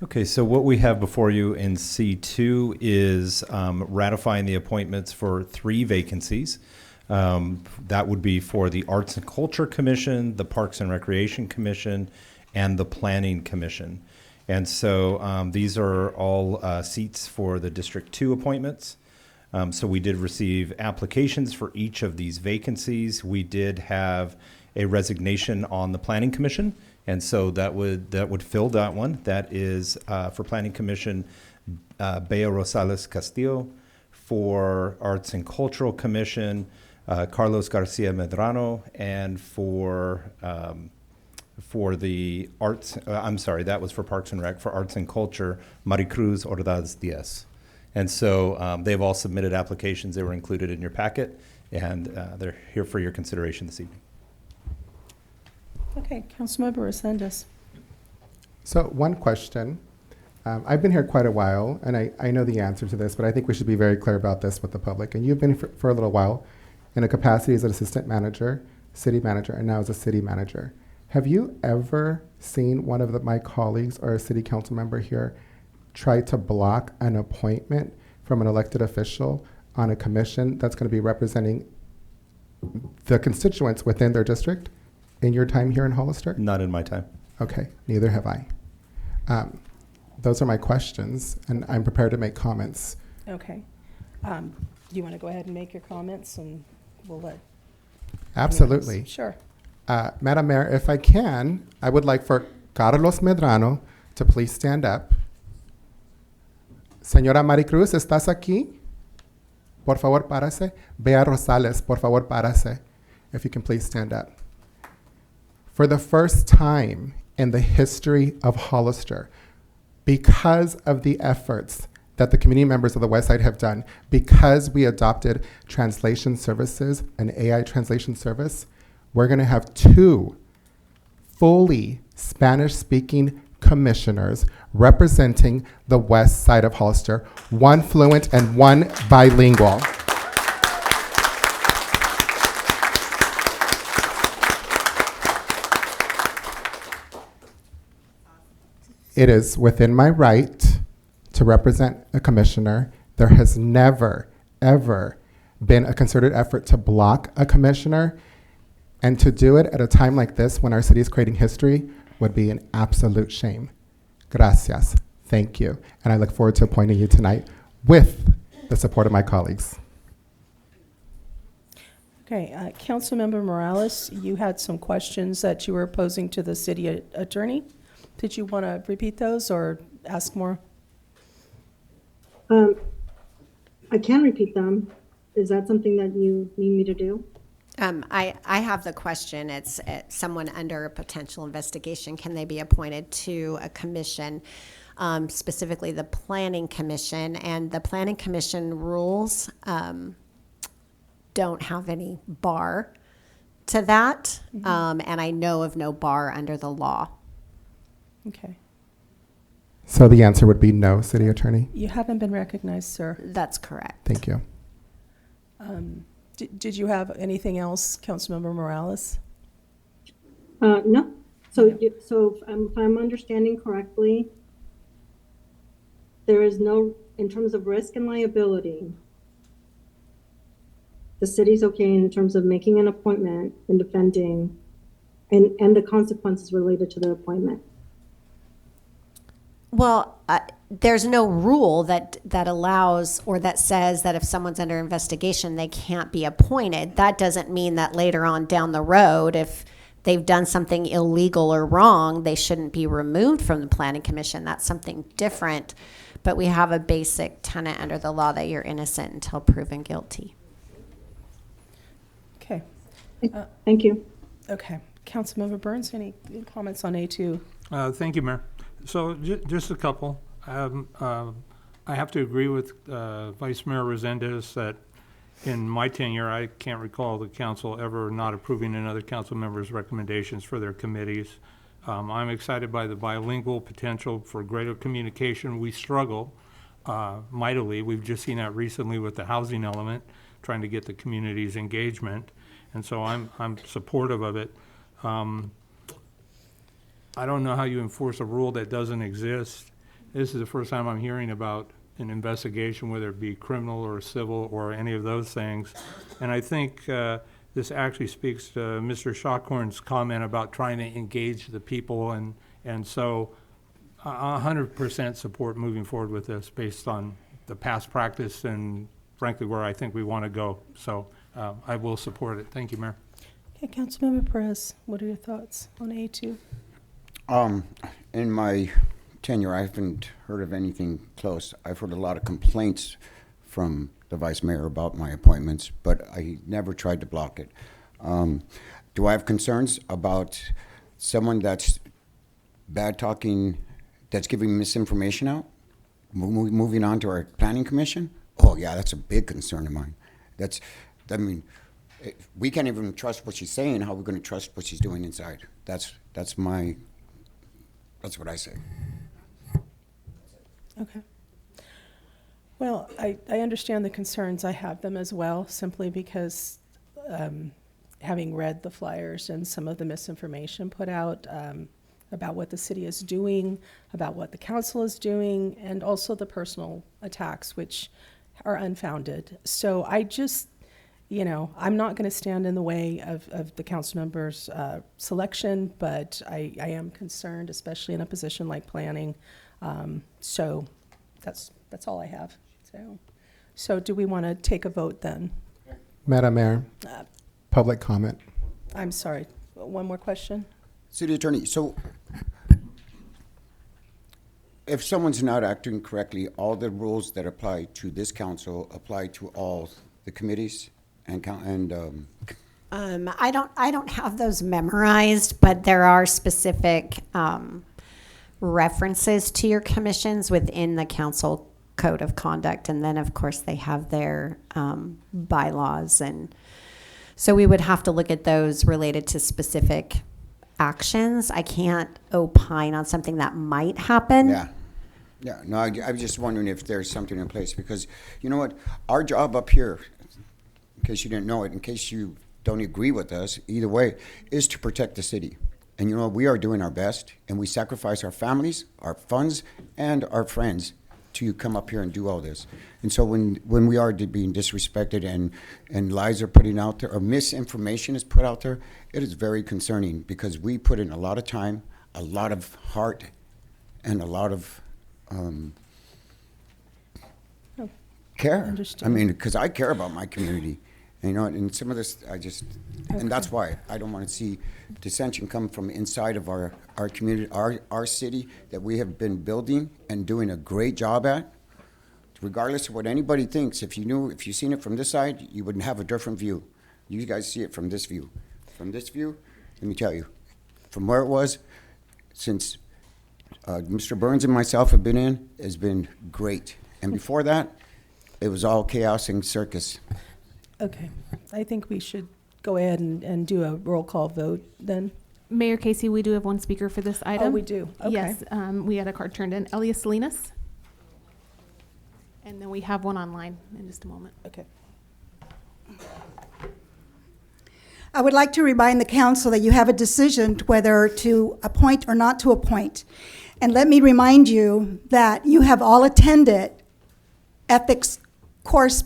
Okay, so what we have before you in C2 is ratifying the appointments for 3 vacancies. That would be for the Arts and Culture Commission, the Parks and Recreation Commission, and the Planning Commission. And so these are all seats for the District 2 appointments. So we did receive applications for each of these vacancies. We did have a resignation on the Planning Commission, and so that would fill that one. That is for Planning Commission, Bea Rosales Castillo. For Arts and Cultural Commission, Carlos Garcia Medrano, and for the arts, I'm sorry, that was for Parks and Rec. For Arts and Culture, Maricruz Ordaz Diaz. And so they've all submitted applications. They were included in your packet, and they're here for your consideration this evening. Okay, Councilmember Resendez. So one question. I've been here quite a while, and I know the answer to this, but I think we should be very clear about this with the public. And you've been for a little while in a capacity as an assistant manager, city manager, and now as a city manager. Have you ever seen one of my colleagues or a city council member here try to block an appointment from an elected official on a commission that's going to be representing the constituents within their district in your time here in Hollister? Not in my time. Okay, neither have I. Those are my questions, and I'm prepared to make comments. Okay. Do you want to go ahead and make your comments, and we'll let... Absolutely. Sure. Madam Mayor, if I can, I would like for Carlos Medrano to please stand up. Señora Maricruz, ¿estás aquí? Por favor, párase. Bea Rosales, por favor, párase. If you can please stand up. For the first time in the history of Hollister, because of the efforts that the community members of the West Side have done, because we adopted translation services, an AI translation service, we're going to have 2 fully Spanish-speaking commissioners representing the West Side of Hollister, 1 fluent and 1 bilingual. It is within my right to represent a commissioner. There has never, ever been a concerted effort to block a commissioner, and to do it at a time like this when our city is creating history would be an absolute shame. Gracias. Thank you. And I look forward to appointing you tonight with the support of my colleagues. Okay, Councilmember Morales, you had some questions that you were posing to the city attorney. Did you want to repeat those or ask more? I can repeat them. Is that something that you need me to do? I have the question. It's someone under a potential investigation. Can they be appointed to a commission, specifically the Planning Commission? And the Planning Commission rules don't have any bar to that. And I know of no bar under the law. Okay. So the answer would be no, City Attorney? You haven't been recognized, sir. That's correct. Thank you. Did you have anything else, Councilmember Morales? No. So, if I'm understanding correctly, there is no, in terms of risk and liability, the city's okay in terms of making an appointment and defending and the consequences related to the appointment. Well, there's no rule that allows or that says that if someone's under investigation, they can't be appointed. That doesn't mean that later on down the road, if they've done something illegal or wrong, they shouldn't be removed from the Planning Commission. That's something different. But we have a basic tenet under the law that you're innocent until proven guilty. Okay. Thank you. Okay. Councilmember Burns, any comments on A2? Thank you, Mayor. So just a couple. I have to agree with Vice Mayor Resendez that in my tenure, I can't recall the council ever not approving another council member's recommendations for their committees. I'm excited by the bilingual potential for greater communication. We struggle mightily. We've just seen that recently with the housing element, trying to get the community's engagement. And so I'm supportive of it. I don't know how you enforce a rule that doesn't exist. This is the first time I'm hearing about an investigation, whether it be criminal or civil or any of those things. And I think this actually speaks to Mr. Shockhorn's comment about trying to engage the people. And so 100% support moving forward with this based on the past practice and frankly where I think we want to go. So I will support it. Thank you, Mayor. Okay, Councilmember Perez, what are your thoughts on A2? In my tenure, I haven't heard of anything close. I've heard a lot of complaints from the vice mayor about my appointments, but I never tried to block it. Do I have concerns about someone that's bad talking, that's giving misinformation out? Moving on to our planning commission? Oh yeah, that's a big concern of mine. We can't even trust what she's saying. How are we going to trust what she's doing inside? That's what I say. Okay. Well, I understand the concerns. I have them as well, simply because having read the flyers and some of the misinformation put out about what the city is doing, about what the council is doing, and also the personal attacks, which are unfounded. So I just, you know, I'm not going to stand in the way of the council members' selection, but I am concerned, especially in a position like planning. So that's all I have. So do we want to take a vote then? Madam Mayor, public comment. I'm sorry, one more question? City Attorney, so if someone's not acting correctly, all the rules that apply to this council apply to all the committees and I don't have those memorized, but there are specific references to your commissions within the council code of conduct, and then of course they have their bylaws, and so we would have to look at those related to specific actions. I can't opine on something that might happen. Yeah, no, I was just wondering if there's something in place, because you know what, our job up here, in case you didn't know it, in case you don't agree with us, either way, is to protect the city. And you know, we are doing our best, and we sacrifice our families, our funds, and our friends to come up here and do all this. And so when we are being disrespected and lies are putting out there, or misinformation is put out there, it is very concerning, because we put in a lot of time, a lot of heart, and a lot of care. Understood. I mean, because I care about my community. And, you know, and some of this, and that's why I don't want to see dissension come from inside of our community, our city that we have been building and doing a great job at. Regardless of what anybody thinks, if you've seen it from this side, you wouldn't have a different view. You guys see it from this view. From this view, let me tell you, from where it was, since Mr. Burns and myself have been in, has been great. And before that, it was all chaos and circus. Okay, I think we should go ahead and do a roll call vote then. Mayor Casey, we do have one speaker for this item. Oh, we do? Okay. Yes, we had a card turned in. Elias Salinas. And then we have one online in just a moment. Okay. I would like to remind the council that you have a decision whether to appoint or not to appoint. And let me remind you that you have all attended ethics course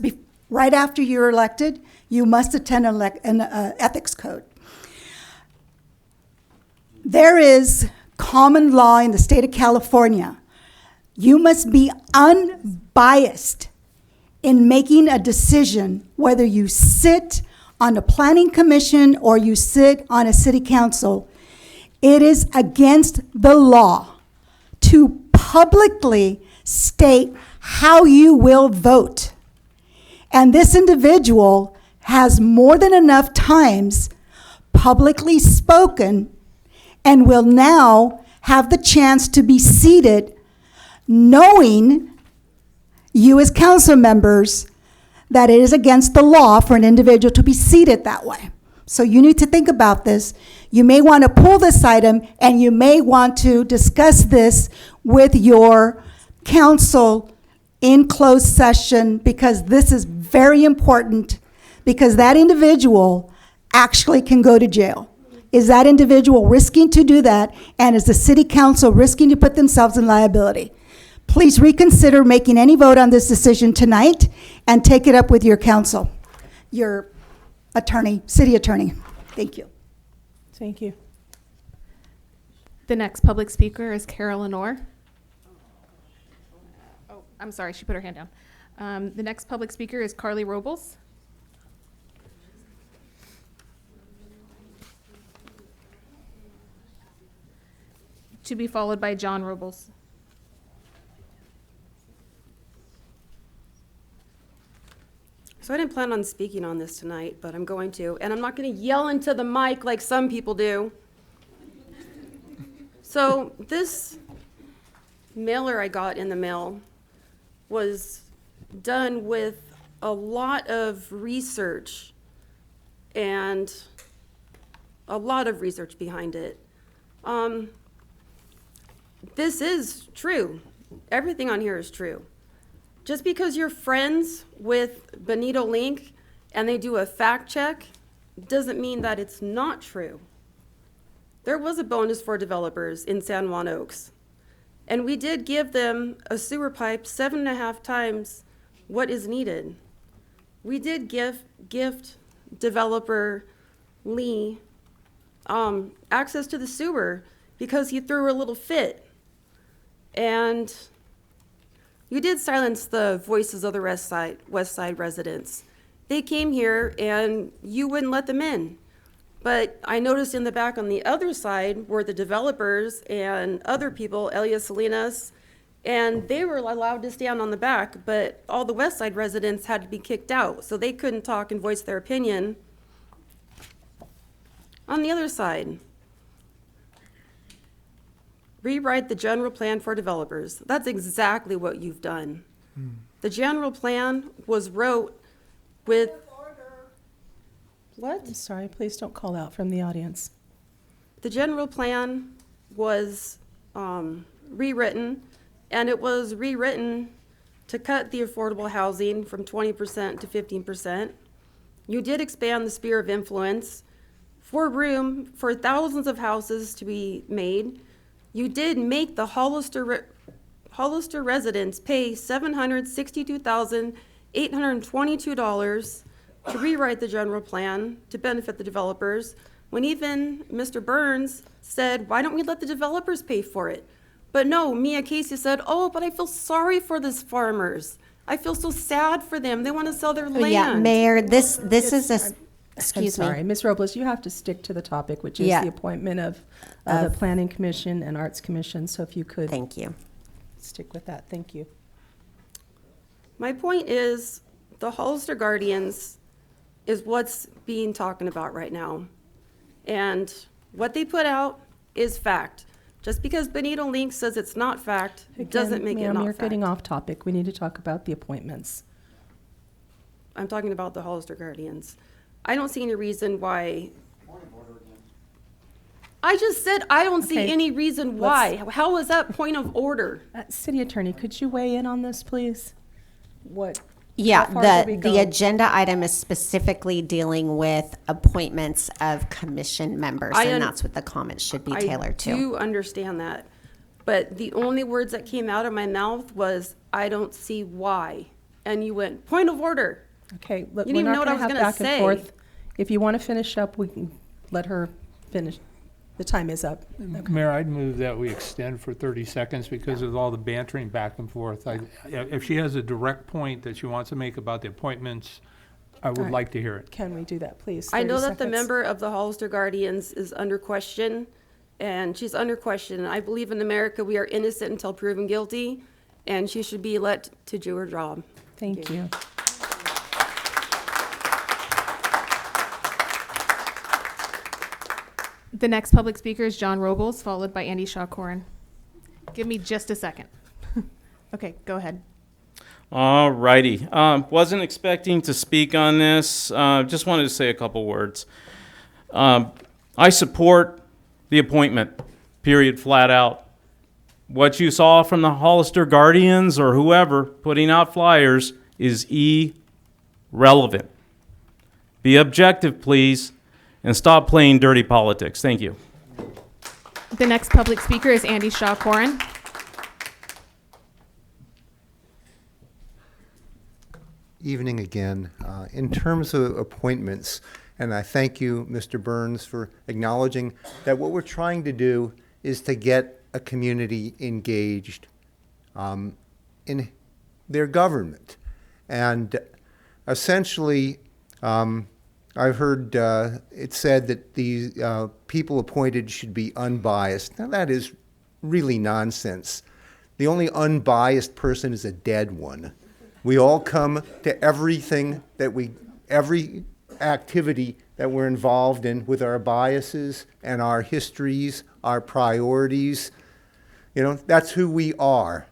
right after you're elected. You must attend an ethics code. There is common law in the state of California. You must be unbiased in making a decision whether you sit on a planning commission or you sit on a city council. It is against the law to publicly state how you will vote. And this individual has more than enough times publicly spoken and will now have the chance to be seated, knowing you as council members that it is against the law for an individual to be seated that way. So you need to think about this. You may want to pull this item, and you may want to discuss this with your council in closed session, because this is very important, because that individual actually can go to jail. Is that individual risking to do that, and is the city council risking to put themselves in liability? Please reconsider making any vote on this decision tonight and take it up with your council, your attorney, city attorney. Thank you. Thank you. The next public speaker is Carol Lenore. Oh, I'm sorry, she put her hand down. The next public speaker is Carly Robles. To be followed by John Robles. So I didn't plan on speaking on this tonight, but I'm going to. And I'm not going to yell into the mic like some people do. So this mailer I got in the mail was done with a lot of research and a lot of research behind it. This is true. Everything on here is true. Just because you're friends with Benito Link and they do a fact check doesn't mean that it's not true. There was a bonus for developers in San Juan Oaks, and we did give them a sewer pipe 7.5 times what is needed. we did gift developer Lee access to the sewer because he threw a little fit. And you did silence the voices of the West Side residents. They came here and you wouldn't let them in. But I noticed in the back on the other side were the developers and other people, Elias Salinas, and they were allowed to stand on the back, but all the West Side residents had to be kicked out, so they couldn't talk and voice their opinion. On the other side, rewrite the general plan for developers. That's exactly what you've done. The general plan was wrote with... What? I'm sorry, please don't call out from the audience. The general plan was rewritten, and it was rewritten to cut the affordable housing from 20% to 15%. You did expand the sphere of influence for room for thousands of houses to be made. You did make the Hollister residents pay $762,822 to rewrite the general plan to benefit the developers, when even Mr. Burns said, why don't we let the developers pay for it? But no, Mia Casey said, oh, but I feel sorry for these farmers. I feel so sad for them. They want to sell their land. Yeah, Mayor, this is a, excuse I'm me. sorry, Ms. Robles, you have to stick to the topic, which is Yeah. the appointment of the Planning Commission and Arts Commission, so if you could. Thank you. Stick with that, thank you. My point is, the Hollister Guardians is what's being talked about right now. And what they put out is fact. Just because Benito Link says it's not fact, doesn't make it Ma'am, not you're fact. getting off topic. We need to talk about the appointments. I'm talking about the Hollister Guardians. I don't see any reason why. I just said I don't see Okay, any reason why. How is that point of order? City Attorney, could you weigh in on this, please? What? Yeah, how far did we the go? agenda item is specifically dealing with appointments of commission members, and that's what the comments should be tailored to. I do understand that. But the only words that came out of my mouth was, I don't see why. And you went, point of order. Okay, look, You we're didn't even know not what I going to was have gonna back and say. forth. If you want to finish up, we can let her finish. The time is up. Okay. Mayor, I'd move that we extend for 30 seconds because of all the bantering back and forth. If she has a direct point that she wants to make about the appointments, I would All right. like to hear it. Can we do that, please? I know 30 that the seconds. member of the Hollister Guardians is under question, and she's under question. I believe in America we are innocent until proven guilty, and she should be let to do her job. Thank you. The next public speaker is John Robles, followed by Andy Shaw-Corin. Give me just a second. Okay, go ahead. All righty. Wasn't expecting to speak on this. Just wanted to say a couple words. I support the appointment, period, flat out. What you saw from the Hollister Guardians or whoever putting out flyers is irrelevant. Be objective, please, and stop playing dirty politics. Thank you. The next public speaker is Andy Shaw-Corin. Evening again. In terms of appointments, and I thank you, Mr. Burns, for acknowledging that what we're trying to do is to get a community engaged in their government. And essentially, I've heard it said that these people appointed should be unbiased. Now, that is really nonsense. The only unbiased person is a dead one. We all come to everything that every activity that we're involved in with our biases and our histories, our priorities. You know, that's who we are.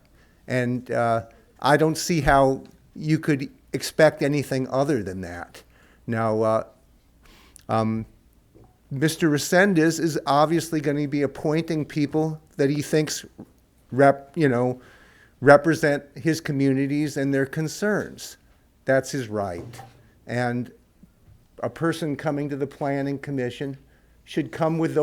And I don't see how you could expect anything other than that. Now, Mr. Resendez is obviously going to be appointing people that he thinks represent his communities and their concerns. That's his right. And a person coming to the Planning Commission should come with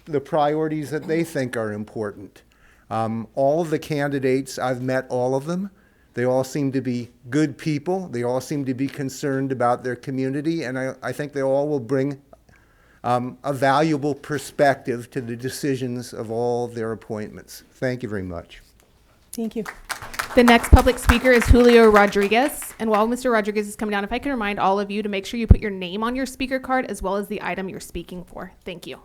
the priorities that they think are important. All of the candidates, I've met all of them. They all seem to be good people. They all seem to be concerned about their community, and I think they all will bring a valuable perspective to the decisions of all of their appointments. Thank you very much. Thank you. The next public speaker is Julio Rodriguez. And while Mr. Rodriguez is coming down, if I can remind all of you to make sure you put your name on your speaker card as well as the item you're speaking for. Thank you.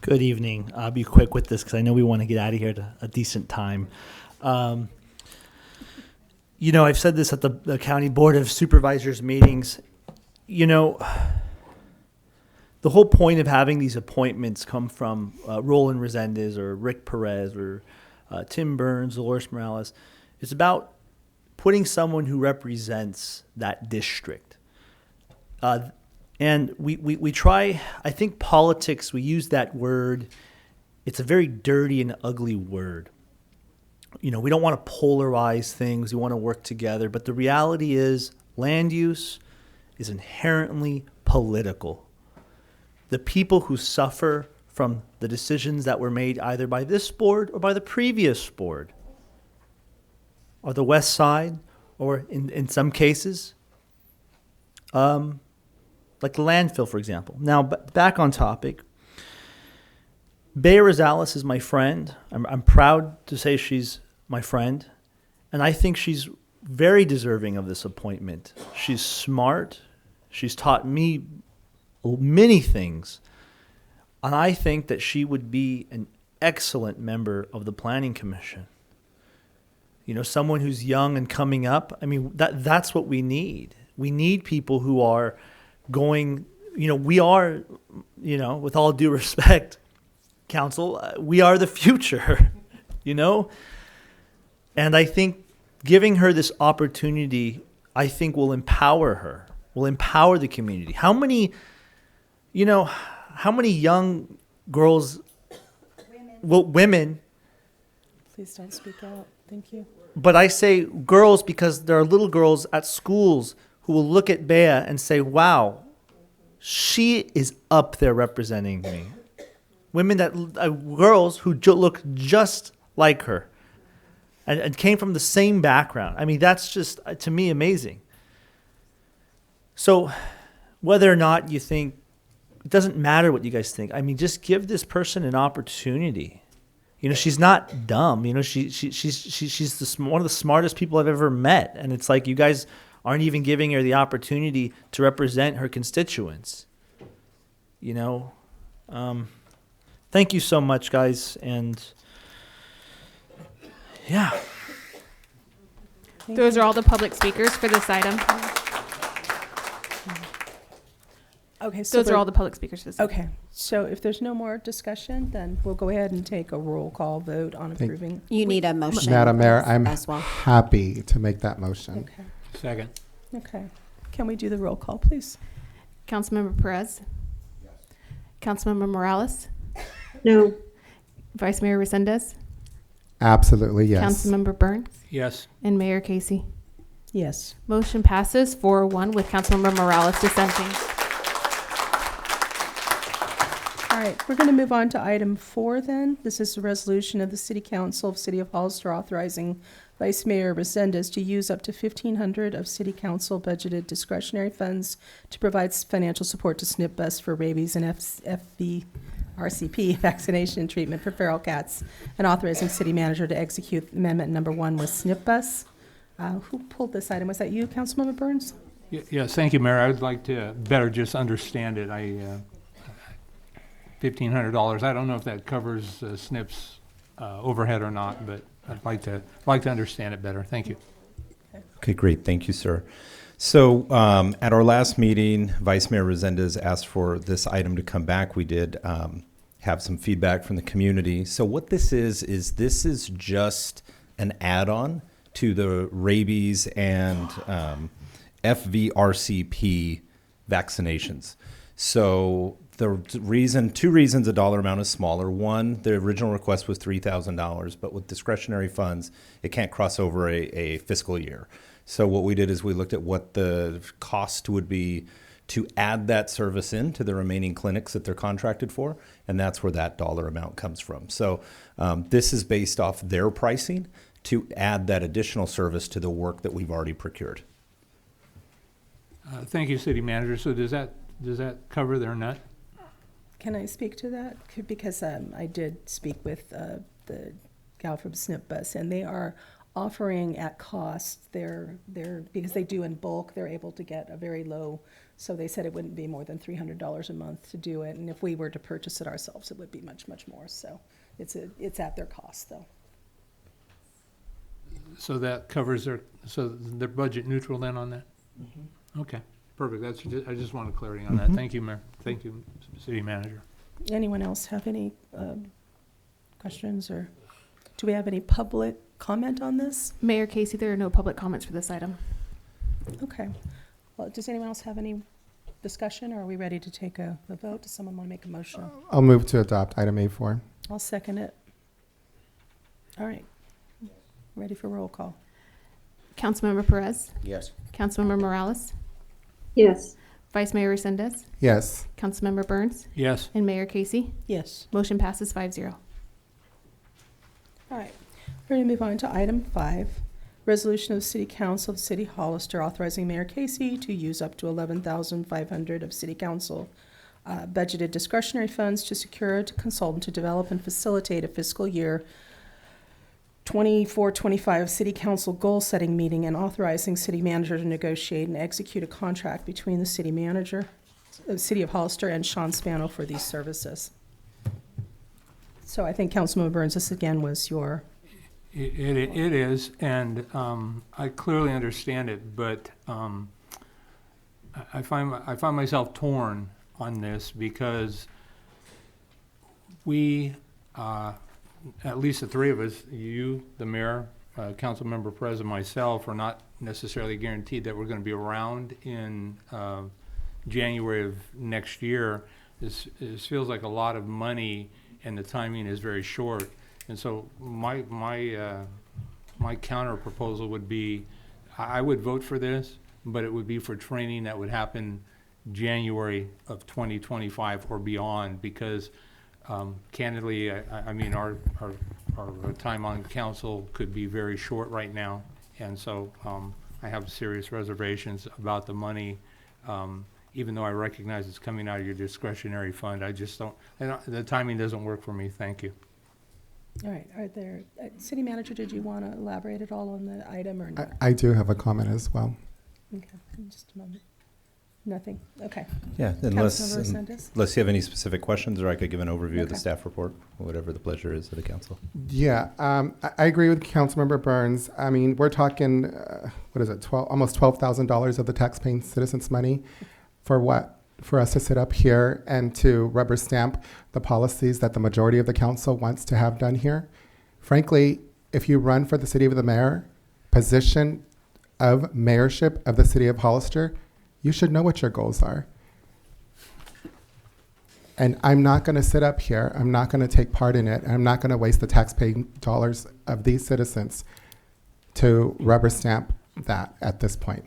Good evening. I'll be quick with this because I know we want to get out of here at a decent time. You know, I've said this at the County Board of Supervisors meetings. You know, the whole point of having these appointments come from Roland Resendez or Rick Perez or Tim Burns, Dolores Morales. It's about putting someone who represents that district. And we try, I think politics, we use that word. It's a very dirty and ugly word. You know, we don't want to polarize things. We want to work together. But the reality is land use is inherently political. The people who suffer from the decisions that were made either by this board or by the previous board are the West Side, or in some cases, like the landfill, for example. Now, back on topic, Bea Rosales is my friend. I'm proud to say she's my friend, and I think she's very deserving of this appointment. She's smart. She's taught me many things, and I think that she would be an excellent member of the Planning Commission. You know, someone who's young and coming up. I mean, that's what we need. We need people who are going, you know, we are, you know, with all due respect, council, we are the future, you know? And I think giving her this opportunity, I think will empower her, will empower the community. How many young girls, women. Please don't speak out. Thank you. But I say girls because there are little girls at schools who will look at Bea and say, wow, she is up there representing me. Women girls who look just like her and came from the same background. I mean, that's just, to me, amazing. So whether or not you think, it doesn't matter what you guys think. I mean, just give this person an opportunity. You know, she's not dumb. You know, she's one of the smartest people I've ever met. And it's like you guys aren't even giving her the opportunity to represent her constituents. You know, thank you so much, guys. And yeah. Those are all the public speakers for this item. Okay, so those are all the public speakers for this item. Okay, so if there's no more discussion, then we'll go ahead and take a roll call vote on approving. You need a motion. Madam Mayor, I'm as well. happy to make that motion. Okay. Second. Okay. Can we do the roll call, please? Councilmember Perez? Yes. Councilmember Morales? No. Vice Mayor Resendez? Absolutely, yes. Councilmember Burns? Yes. And Mayor Casey? Yes. Motion passes 4-1 with Councilmember Morales dissenting. All right, we're going to move on to item 4 then. This is a resolution of the City Council of City of Hollister authorizing Vice Mayor Resendez to use up to $1,500 of City Council budgeted discretionary funds to provide financial support to SNP Bus for rabies and RCP vaccination and treatment for feral cats, and authorizing City Manager to execute Amendment Number 1 with SNP Bus. Who pulled this item? Was that you, Councilmember Burns? Yes, thank you, Mayor. I would like to better just understand it. $1,500. I don't know if that covers SNP's overhead or not, but I'd like to understand it better. Thank you. Okay, great. Thank you, sir. So at our last meeting, Vice Mayor Resendez asked for this item to come back. We did have some feedback from the community. So what this is just an add-on to the rabies and FVRCP vaccinations. So two reasons the dollar amount is smaller. One, the original request was $3,000, but with discretionary funds, it can't cross over a fiscal year. So what we did is we looked at what the cost would be to add that service in to the remaining clinics that they're contracted for, and that's where that dollar amount comes from. So this is based off their pricing to add that additional service to the work that we've already procured. Thank you, City Manager. So does that cover their nut? Can I speak to that? Because I did speak with the gal from SNP Bus, and they are offering at cost. They're because they do in bulk, they're able to get a very low. So they said it wouldn't be more than $300 a month to do it, and if we were to purchase it ourselves, it would be much more. So it's at their cost, though. So that covers so they're budget neutral then on that? Mm-hmm. Okay, perfect. I just wanted clarity on that. Thank you, Mayor. Thank you, City Manager. Anyone else have any questions, or do we have any public comment on this? Mayor Casey, there are no public comments for this item. Okay. Well, does anyone else have any discussion, or are we ready to take a vote? Does someone want to make a motion? I'll move to adopt item A4. I'll second it. All right. Ready for roll call. Councilmember Perez? Yes. Councilmember Morales? Yes. Vice Mayor Resendez? Yes. Councilmember Burns? Yes. And Mayor Casey? Yes. Motion passes 5-0. All right. We're going to move on to item 5. Resolution of City Council of City Hollister authorizing Mayor Casey to use up to $11,500 of City Council budgeted discretionary funds to secure a consultant to develop and facilitate a fiscal year 24-25 City Council goal-setting meeting, and authorizing City Manager to negotiate and execute a contract between the City Manager, City of Hollister, and Sean Spano for these services. So I think Councilman Burns, this again was your... It is, and I clearly understand it, but I find myself torn on this because we, at least the three of us, you, the mayor, Councilmember Perez, and myself, are not necessarily guaranteed that we're going to be around in January of next year. This feels like a lot of money, and the timing is very short. And so my counter proposal would be, I would vote for this, but it would be for training that would happen January of 2025 or beyond, because candidly, I mean, our time on council could be very short right now. And so I have serious reservations about the money, even though I recognize it's coming out of your discretionary fund. I just don't, the timing doesn't work for me. Thank you. All right. Are there, City Manager, did you want to elaborate at all on the item or not? I do have a comment as well. Okay, just a moment. Nothing? Okay. Yeah, unless you have any specific questions, or I could give an overview of the staff report, whatever the pleasure is of the council. Yeah, I agree with Councilmember Burns. I mean, we're talking, what is it, almost $12,000 of the taxpaying citizens' money for what? For us to sit up here and to rubber stamp the policies that the majority of the council wants to have done here. Frankly, if you run for the city of the mayor, position of mayorship of the city of Hollister, you should know what your goals are. And I'm not going to sit up here. I'm not going to take part in it. I'm not going to waste the taxpaying dollars of these citizens to rubber stamp that at this point.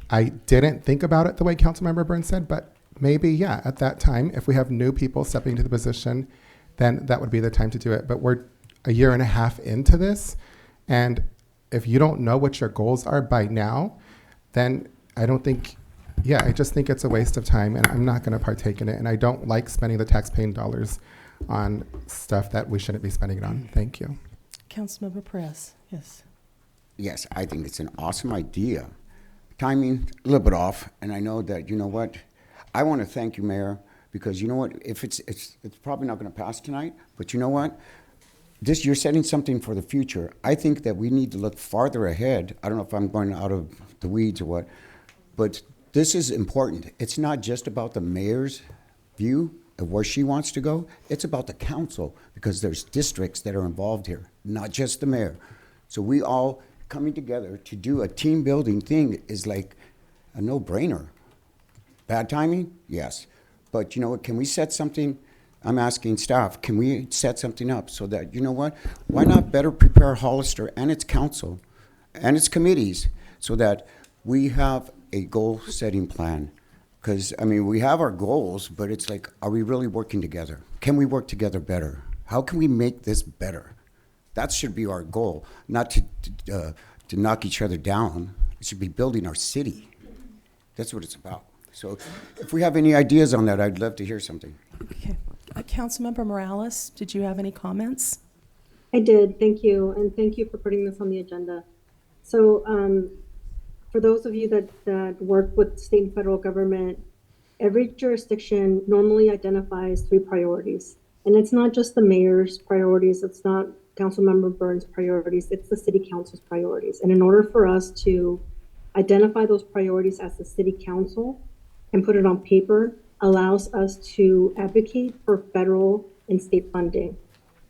I didn't think about it the way Councilmember Burns said, but maybe, yeah, at that time, if we have new people stepping into the position, then that would be the time to do it. But we're a year and a half into this, and if you don't know what your goals are by now, then I don't think, yeah, I just think it's a waste of time, and I'm not going to partake in it. And I don't like spending the taxpaying dollars on stuff that we shouldn't be spending it on. Thank you. Councilmember Perez, yes. Yes, I think it's an awesome idea. Timing, a little bit off, and I know that, you know what, I want to thank you, Mayor, because you know what, if it's probably not going to pass tonight, but you know what, you're setting something for the future. I think that we need to look farther ahead. I don't know if I'm going out of the weeds or what, but this is important. It's not just about the mayor's view of where she wants to go. It's about the council, because there's districts that are involved here, not just the mayor. So we all coming together to do a team building thing is like a no-brainer. Bad timing? Yes. But you know what, can we set something, I'm asking staff, can we set something up so that, you know what, why not better prepare Hollister and its council and its committees so that we have a goal-setting plan Because, I mean, we have our goals, but it's like, are we really working together? Can we work together better? How can we make this better? That should be our goal, not to knock each other down. It should be building our city. That's what it's about. So if we have any ideas on that, I'd love to hear something. Okay. Councilmember Morales, did you have any comments? I did, thank you, and thank you for putting this on the agenda. So for those of you that work with state and federal government, every jurisdiction normally identifies 3 priorities. And it's not just the mayor's priorities, it's not Councilmember Burns' priorities, it's the city council's priorities. And in order for us to identify those priorities as the city council and put it on paper allows us to advocate for federal and state funding.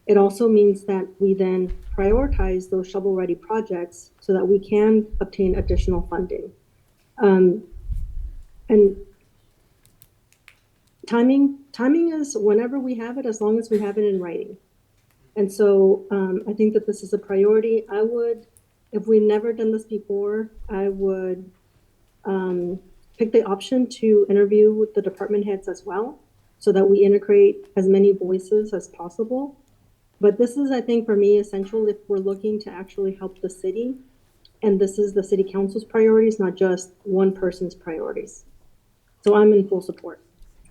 It also means that we then prioritize those shovel-ready projects so that we can obtain additional funding. And timing is whenever we have it, as long as we have it in writing. And so I think that this is a priority. I would, if we've never done this before, I would pick the option to interview with the department heads as well, so that we integrate as many voices as possible. But this is, I think, for me, essential if we're looking to actually help the city. And this is the city council's priorities, not just one person's priorities. So I'm in full support.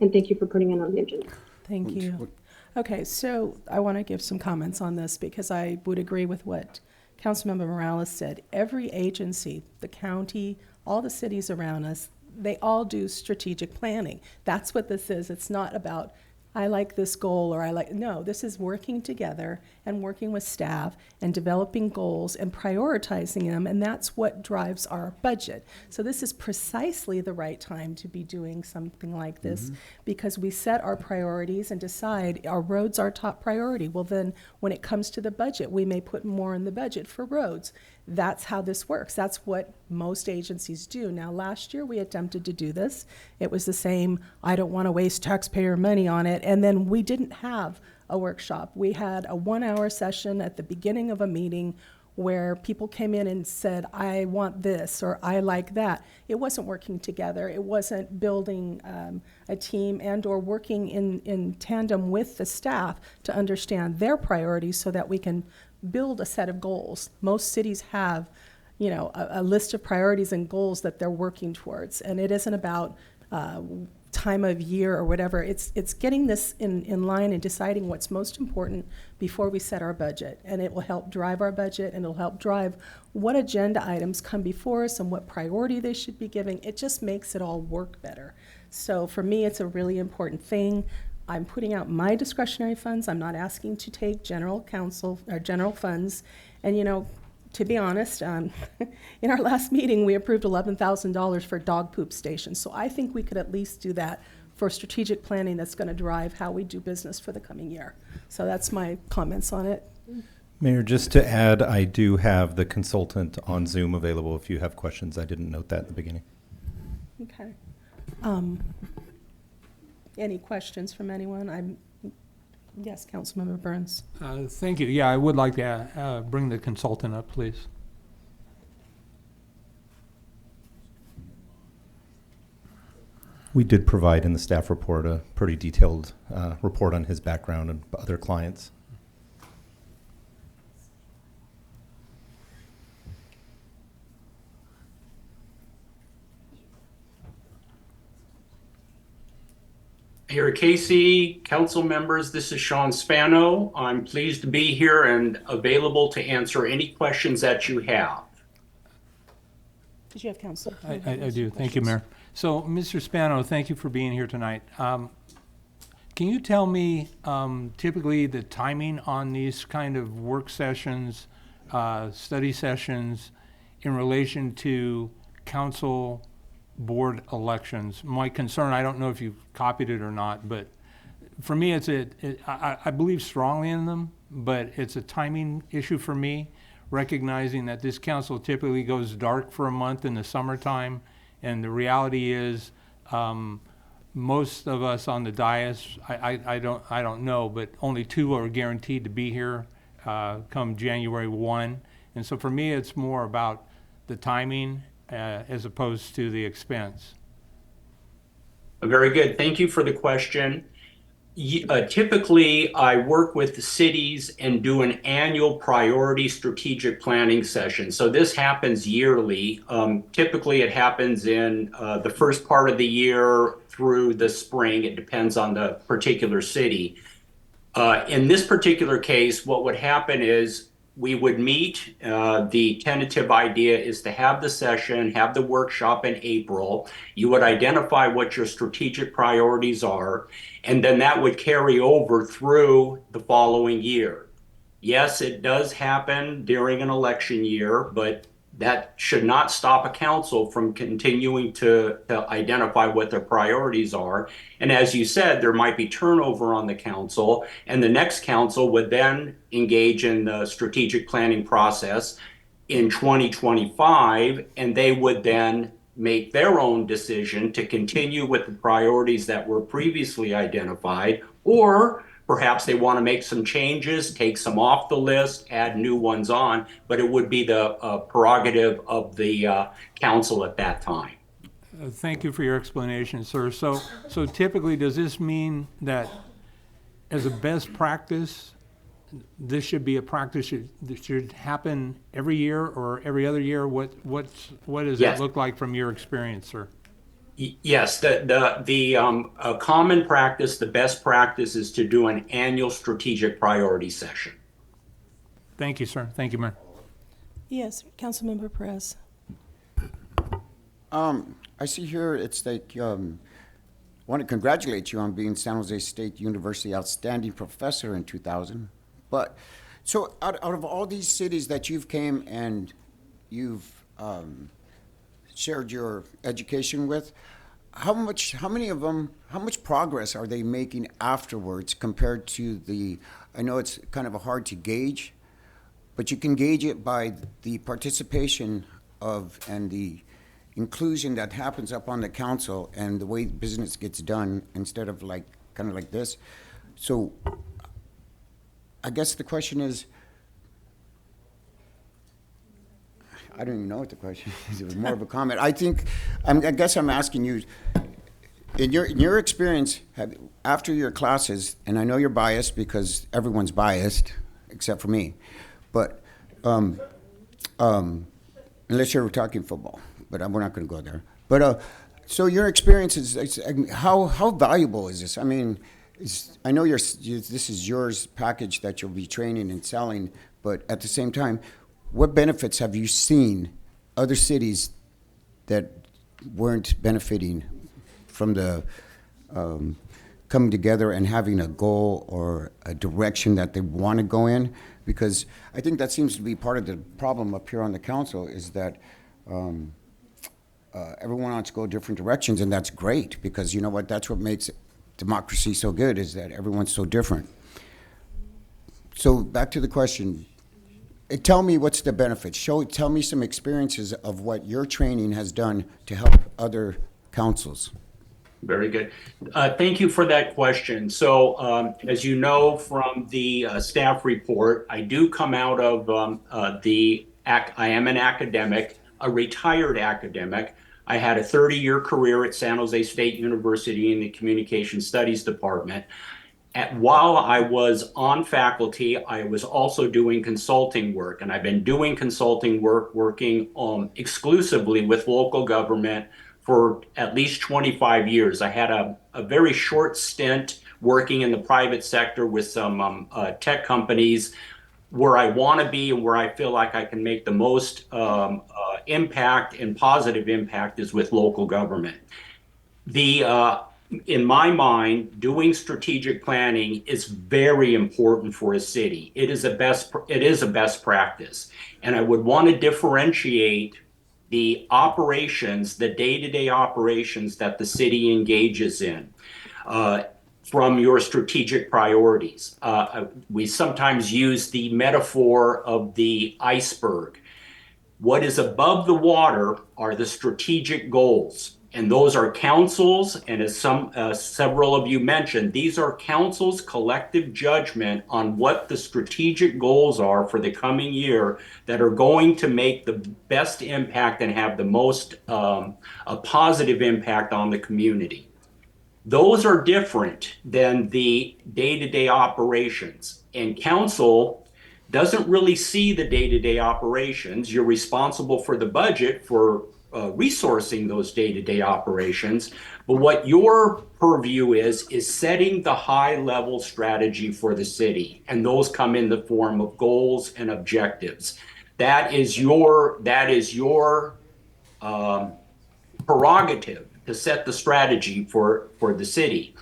And thank you for putting it on the agenda. Thank you. Okay, so I want to give some comments on this because I would agree with what Councilmember Morales said. Every agency, the county, all the cities around us, they all do strategic planning. That's what this is. It's not about, I like this goal or no, this is working together and working with staff and developing goals and prioritizing them, and that's what drives our budget. So this is precisely the right time to be doing something like this because we set our priorities and decide our roads are top priority. Well, then when it comes to the budget, we may put more in the budget for roads. That's how this works. That's what most agencies do. Now, last year we attempted to do this. It was the same, I don't want to waste taxpayer money on it. And then we didn't have a workshop. We had a 1-hour session at the beginning of a meeting where people came in and said, I want this or I like that. It wasn't working together. It wasn't building a team and or working in tandem with the staff to understand their priorities so that we can build a set of goals. Most cities have, a list of priorities and goals that they're working towards. And it isn't about time of year or whatever. It's getting this in line and deciding what's most important before we set our budget. And it will help drive our budget and it'll help drive what agenda items come before us and what priority they should be giving. It just makes it all work better. So for me, it's a really important thing. I'm putting out my discretionary funds. I'm not asking to take general council or general funds. And to be honest, in our last meeting, we approved $11,000 for dog poop stations. So I think we could at least do that for strategic planning that's going to drive how we do business for the coming year. So that's my comments on it. Mayor, just to add, I do have the consultant on Zoom available if you have questions. I didn't note that at the beginning. Okay. Any questions from anyone? Yes, Councilmember Burns. Thank you. Yeah, I would like to bring the consultant up, please. We did provide in the staff report a pretty detailed report on his background and other clients. Mayor Casey, council members, this is Sean Spano. I'm pleased to be here and available to answer any questions that you have. Did you have counsel? I do. Thank you, Mayor. So, Mr. Spano, thank you for being here tonight. Can you tell me typically the timing on these kind of work sessions, study sessions in relation to council board elections? My concern, I don't know if you've copied it or not, but for me, I believe strongly in them, but it's a timing issue for me, recognizing that this council typically goes dark for a month in the summertime, and the reality is most of us on the dais, I don't know, but only 2 are guaranteed to be here come January 1. And so for me, it's more about the timing as opposed to the expense. Very good. Thank you for the question. Typically, I work with the cities and do an annual priority strategic planning session. So this happens yearly. Typically, it happens in the first part of the year through the spring. It depends on the particular city. In this particular case, what would happen is we would meet. The tentative idea is to have the session, have the workshop in April. You would identify what your strategic priorities are, and then that would carry over through the following year. Yes, it does happen during an election year, but that should not stop a council from continuing to identify what their priorities are. And as you said, there might be turnover on the council, and the next council would then engage in the strategic planning process in 2025, and they would then make their own decision to continue with the priorities that were previously identified, or perhaps they want to make some changes, take some off the list, add new ones on, but it would be the prerogative of the council at that time. Thank you for your explanation, sir. So typically, does this mean that as a best practice, this should be a practice that should happen every year or every other year? What does Yes. that look like from your experience, sir? Yes, the common practice, the best practice is to do an annual strategic priority session. Thank you, sir. Thank you, Mayor. Yes, Councilmember Perez. I see here it's like, want to congratulate you on being San Jose State University Outstanding Professor in 2000. But, so out of all these cities that you've came and you've shared your education with, how much progress are they making afterwards compared to I know it's kind of hard to gauge, but you can gauge it by the participation of and the inclusion that happens up on the council and the way business gets done instead of kind of like this. So I guess the question is, I don't even know what the question is. It was more of a comment. I guess I'm asking you, in your experience, after your classes, and I know you're biased because everyone's biased except for me, but unless you're talking football, but we're not going to go there. But so your experience is how valuable is this? I mean, I know this is yours package that you'll be training and selling, but at the same time, what benefits have you seen other cities that weren't benefiting from the coming together and having a goal or a direction that they want to go in? Because I think that seems to be part of the problem up here on the council is that everyone wants to go different directions, and that's great because you know what? That's what makes democracy so good is that everyone's so different. So back to the question. Tell me what's the benefit. Tell me some experiences of what your training has done to help other councils. Very good. Thank you for that question. So as you know from the staff report, I do come out of I am an academic, a retired academic. I had a 30-year career at San Jose State University in the Communication Studies Department. While I was on faculty, I was also doing consulting work, and I've been doing consulting work working exclusively with local government for at least 25 years. I had a very short stint working in the private sector with some tech companies. Where I want to be and where I feel like I can make the most impact and positive impact is with local government. In my mind, doing strategic planning is very important for a city. It is a best practice. And I would want to differentiate the operations, the day-to-day operations that the city engages in from your strategic priorities. We sometimes use the metaphor of the iceberg. What is above the water are the strategic goals. And those are councils, and as several of you mentioned, these are councils' collective judgment on what the strategic goals are for the coming year that are going to make the best impact and have the most a positive impact on the community. Those are different than the day-to-day operations. And council doesn't really see the day-to-day operations. You're responsible for the budget for resourcing those day-to-day operations. But what your purview is setting the high-level strategy for the city. And those come in the form of goals and objectives. That is your prerogative to set the strategy for the city.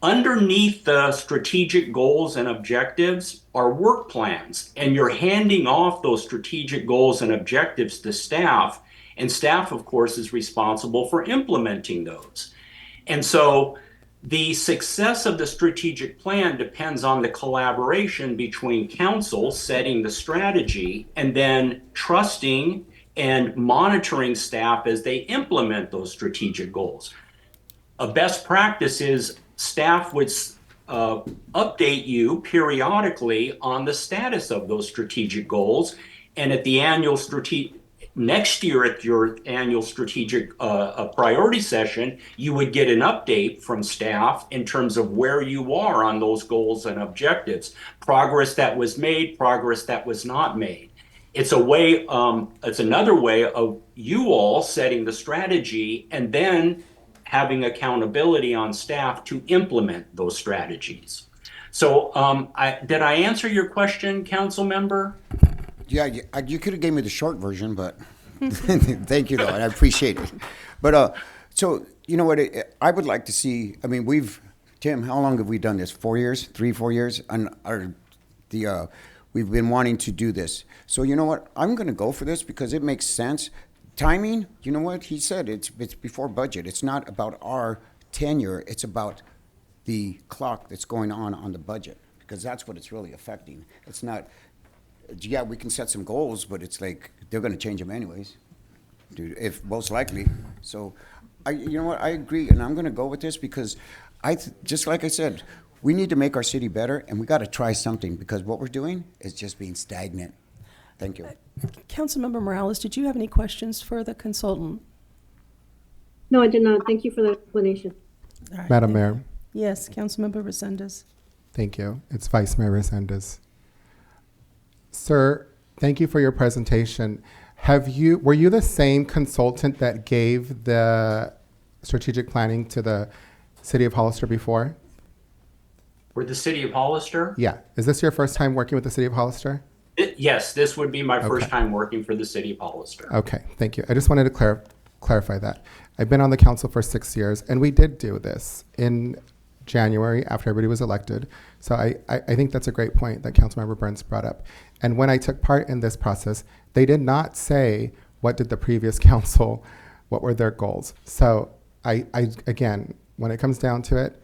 Underneath the strategic goals and objectives are work plans, and you're handing off those strategic goals and objectives to staff, and staff, of course, is responsible for implementing those. And so the success of the strategic plan depends on the collaboration between council setting the strategy and then trusting and monitoring staff as they implement those strategic goals. A best practice is staff would update you periodically on the status of those strategic goals. And at the next year at your annual strategic priority session, you would get an update from staff in terms of where you are on those goals and objectives, progress that was made, progress that was not made. It's another way of you all setting the strategy and then having accountability on staff to implement those strategies. So did I answer your question, council member? Yeah, you could have gave me the short version, but thank you, though, and I appreciate it. But so, you know what, I would like to see, I mean, Tim, how long have we done this? 4 years? 4 years? And we've been wanting to do this. So you know what, I'm gonna go for this because it makes sense. Timing, you know what, he said, it's before budget. It's not about our tenure, it's about the clock that's going on the budget, because that's what it's really affecting. It's not, yeah, we can set some goals, but it's like, they're gonna change them anyways, dude, if most likely. So, you know what, I agree, and I'm gonna go with this because just like I said, we need to make our city better, and we gotta try something, because what we're doing is just being stagnant. Thank you. Councilmember Morales, did you have any questions for the consultant? No, I did not. Thank you for the explanation. All right, Madam Mayor. Yes, Councilmember Resendez. Thank you. It's Vice Mayor Resendez. Sir, thank you for your presentation. Were you the same consultant that gave the strategic planning to the City of Hollister before? For the City of Hollister? Yeah. Is this your first time working with the City of Hollister? Yes, this would be my first time working for the City of Hollister. Okay, thank you. I just wanted to clarify that. I've been on the council for 6 years, and we did do this in January after everybody was elected. So I think that's a great point that Councilmember Burns brought up. And when I took part in this process, they did not say what did the previous council, what were their goals. So I again, when it comes down to it,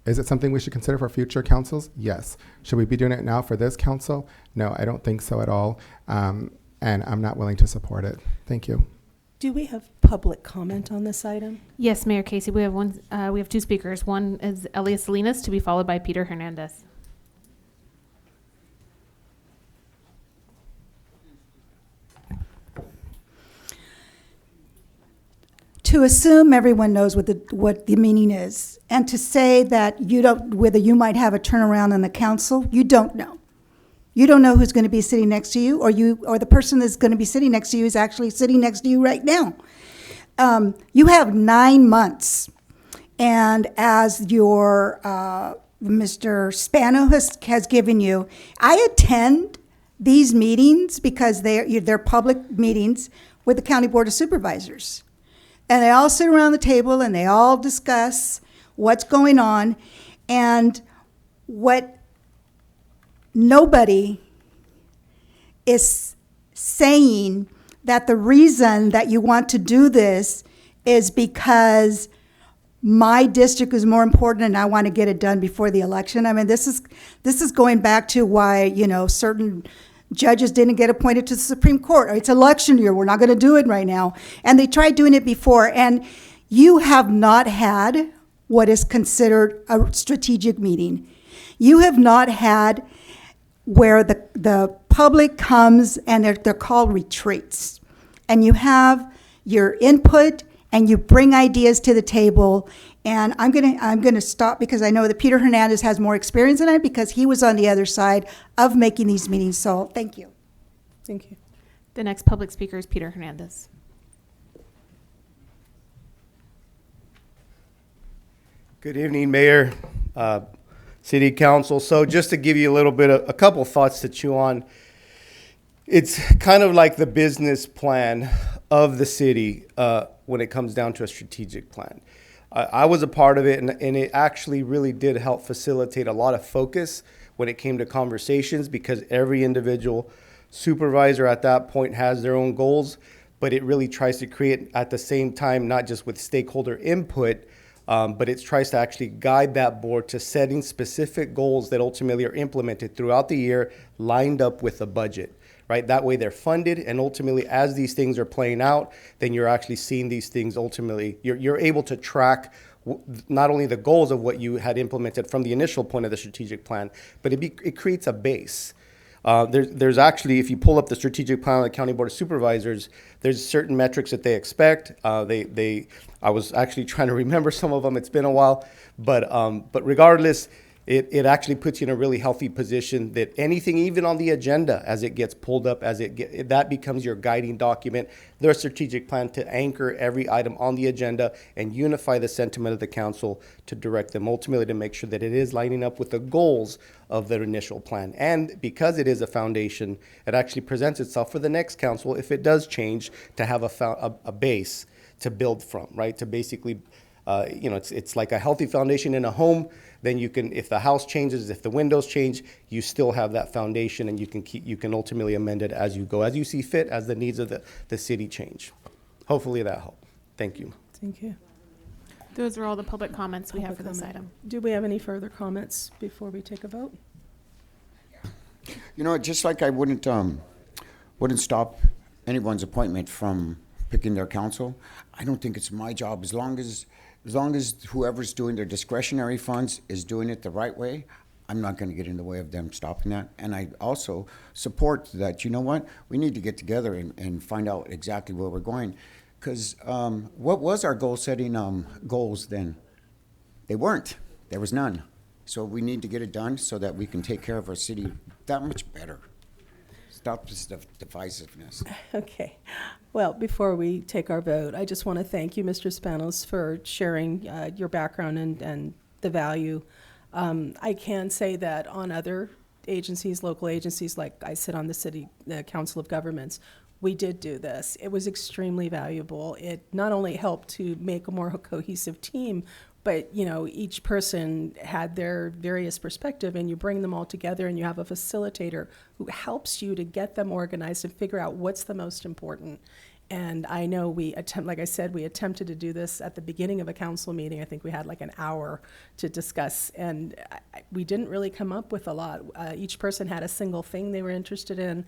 is it something we should consider for future councils? Yes. Should we be doing it now for this council? No, I don't think so at all. And I'm not willing to support it. Thank you. Do we have public comment on this item? Yes, Mayor Casey, we have two speakers. One is Elias Salinas, to be followed by Peter Hernandez. To assume everyone knows what the meaning is, and to say that you don't, whether you might have a turnaround on the council, you don't know. You don't know who's going to be sitting next to you, or the person that's going to be sitting next to you is actually sitting next to you right now. You have 9 months, and as your Mr. Spano has given you, I attend these meetings because they're public meetings with the County Board of Supervisors. And they all sit around the table and they all discuss what's going on, and what nobody is saying that the reason that you want to do this is because my district is more important and I want to get it done before the election. I mean, this is going back to why, certain judges didn't get appointed to the Supreme Court. It's election year. We're not going to do it right now. And they tried doing it before. And you have not had what is considered a strategic meeting. You have not had where the public comes, and they're called retreats. And you have your input and you bring ideas to the table, And I'm gonna stop because I know that Peter Hernandez has more experience than I, because he was on the other side of making these meetings. So thank you. Thank you. The next public speaker is Peter Hernandez. Good evening, Mayor, City Council. So just to give you a little bit of a couple thoughts to chew on, it's kind of like the business plan of the city when it comes down to a strategic plan. I was a part of it, and it actually really did help facilitate a lot of focus when it came to conversations, because every individual supervisor at that point has their own goals, but it really tries to create at the same time, not just with stakeholder input, but it tries to actually guide that board to setting specific goals that ultimately are implemented throughout the year, lined up with a budget, right? That way they're funded, and ultimately as these things are playing out, then you're actually seeing these things ultimately, you're able to track not only the goals of what you had implemented from the initial point of the strategic plan, but it creates a base. There's actually, if you pull up the strategic plan of the County Board of Supervisors, there's certain metrics that they expect. I was actually trying to remember some of them. It's been a while, but regardless, it actually puts you in a really healthy position that anything, even on the agenda, as it gets pulled up, that becomes your guiding document, their strategic plan to anchor every item on the agenda and unify the sentiment of the council to direct them ultimately to make sure that it is lining up with the goals of their initial plan. And because it is a foundation, it actually presents itself for the next council, if it does change, to have a base to build from, right? To basically, it's like a healthy foundation in a home. Then you can, if the house changes, if the windows change, you still have that foundation, and you can ultimately amend it as you go, as you see fit, as the needs of the city change. Hopefully that helped. Thank you. Thank you. Those are all the public comments we have for this item. Do we have any further comments before we take a vote? You know, just like I wouldn't stop anyone's appointment from picking their council, I don't think it's my job, as long as whoever's doing their discretionary funds is doing it the right way, I'm not going to get in the way of them stopping that. And I also support that, you know what, we need to get together and find out exactly where we're going. Because what was our goal-setting goals then? They weren't. There was none. So we need to get it done so that we can take care of our city that much better. Stop this divisiveness. Okay. Well, before we take our vote, I just want to thank you, Mr. Spanos, for sharing your background and the value. I can say that on other agencies, local agencies, like I sit on the Council of Governments, we did do this. It was extremely valuable. It not only helped to make a more cohesive team, but each person had their various perspective, and you bring them all together, and you have a facilitator who helps you to get them organized and figure out what's the most important. And I know like I said, we attempted to do this at the beginning of a council meeting. I think we had like an hour to discuss, and we didn't really come up with a lot. Each person had a single thing they were interested in.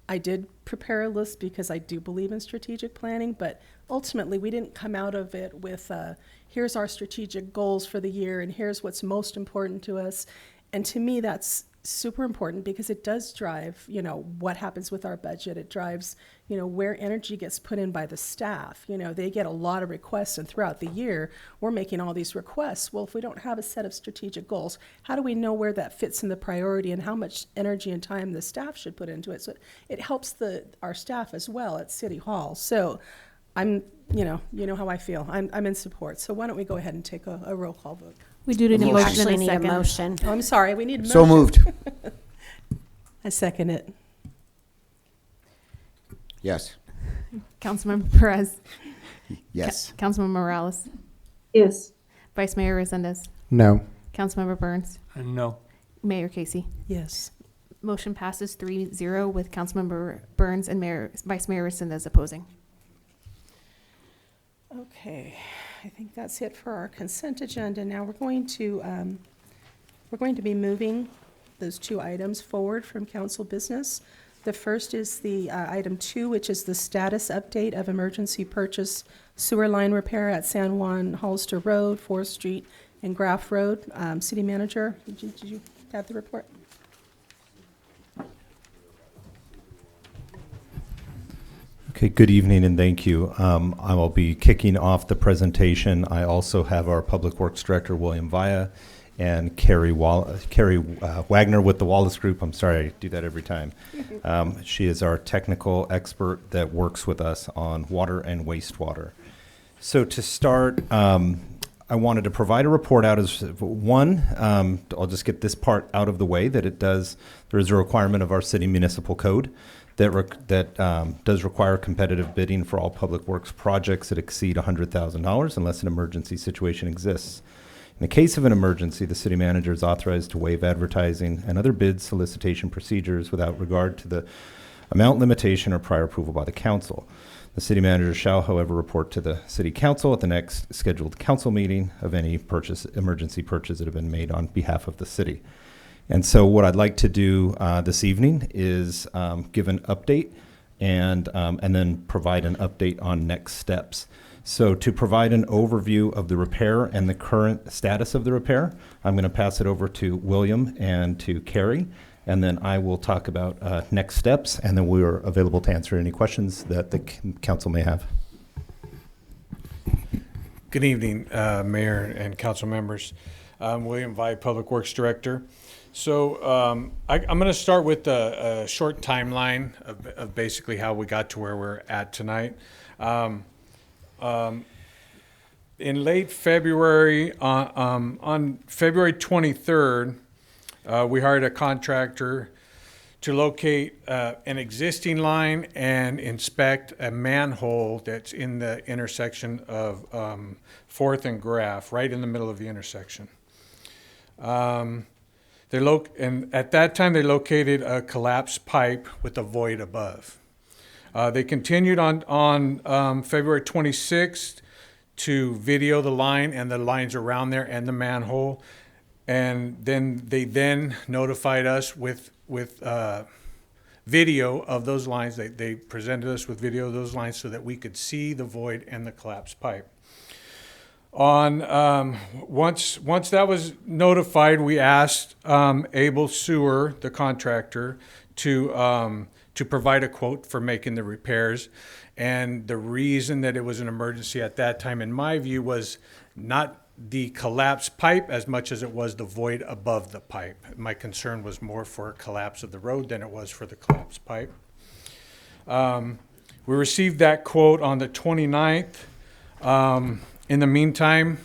I did prepare a list because I do believe in strategic planning, but ultimately we didn't come out of it with here's our strategic goals for the year and here's what's most important to us. And to me, that's super important because it does drive, what happens with our budget. It drives, where energy gets put in by the staff. They get a lot of requests, and throughout the year, we're making all these requests. Well, if we don't have a set of strategic goals, how do we know where that fits in the priority and how much energy and time the staff should put into it? So it helps our staff as well at City Hall. So I'm, you know how I feel. I'm in support. So why don't we go ahead and take a roll call vote? We do need a motion in a need second. a motion. Oh, I'm sorry. We need a motion. So moved. I second it. Yes. Councilmember Perez. Yes. Councilmember Morales. Yes. Vice Mayor Resendez. No. Councilmember Burns. No. Mayor Casey. Yes. Motion passes 3-0 with Councilmember Burns and Vice Mayor Resendez opposing. Okay, I think that's it for our consent agenda. Now we're going to be moving those two items forward from council business. The first is the item 2, which is the status update of emergency purchase sewer line repair at San Juan Hollister Road, 4th Street, and Graff Road. City Manager, did you have the report? Okay, Okay, good evening and thank you. I will be kicking off the presentation. I also have our Public Works Director, William Villa, and Carrie Wagner with the Wallace Group. I'm sorry, I do that every time. She is our technical expert that works with us on water and wastewater. So to start, I wanted to provide a report out as one. I'll just get this part out of the way that there is a requirement of our city municipal code that does require competitive bidding for all public works projects that exceed $100,000 unless an emergency situation exists. In the case of an emergency, the city manager is authorized to waive advertising and other bid solicitation procedures without regard to the amount limitation or prior approval by the council. The city manager shall, however, report to the city council at the next scheduled council meeting of any emergency purchase that have been made on behalf of the city. And so what I'd like to do this evening is give an update and then provide an update on next steps. So to provide an overview of the repair and the current status of the repair, I'm going to pass it over to William and to Carrie, and then I will talk about next steps, and then we are available to answer any questions that the council may have. Good evening, Mayor and council members. I'm William Villa, Public Works Director. So I'm going to start with a short timeline of basically how we got to where we're at tonight. In late February, on February 23rd, we hired a contractor to locate an existing line and inspect a manhole that's in the intersection of 4th and Graph, right in the middle of the intersection. And at that time, they located a collapsed pipe with a void above. They continued on February 26th to video the line and the lines around there and the manhole. And then they notified us with video of those lines. They presented us with video of those lines so that we could see the void and the collapsed pipe. Once that was notified, we asked Able Sewer, the contractor, to provide a quote for making the repairs. And the reason that it was an emergency at that time, in my view, was not the collapsed pipe as much as it was the void above the pipe. My concern was more for a collapse of the road than it was for the collapsed pipe. We received that quote on the 29th. In the meantime,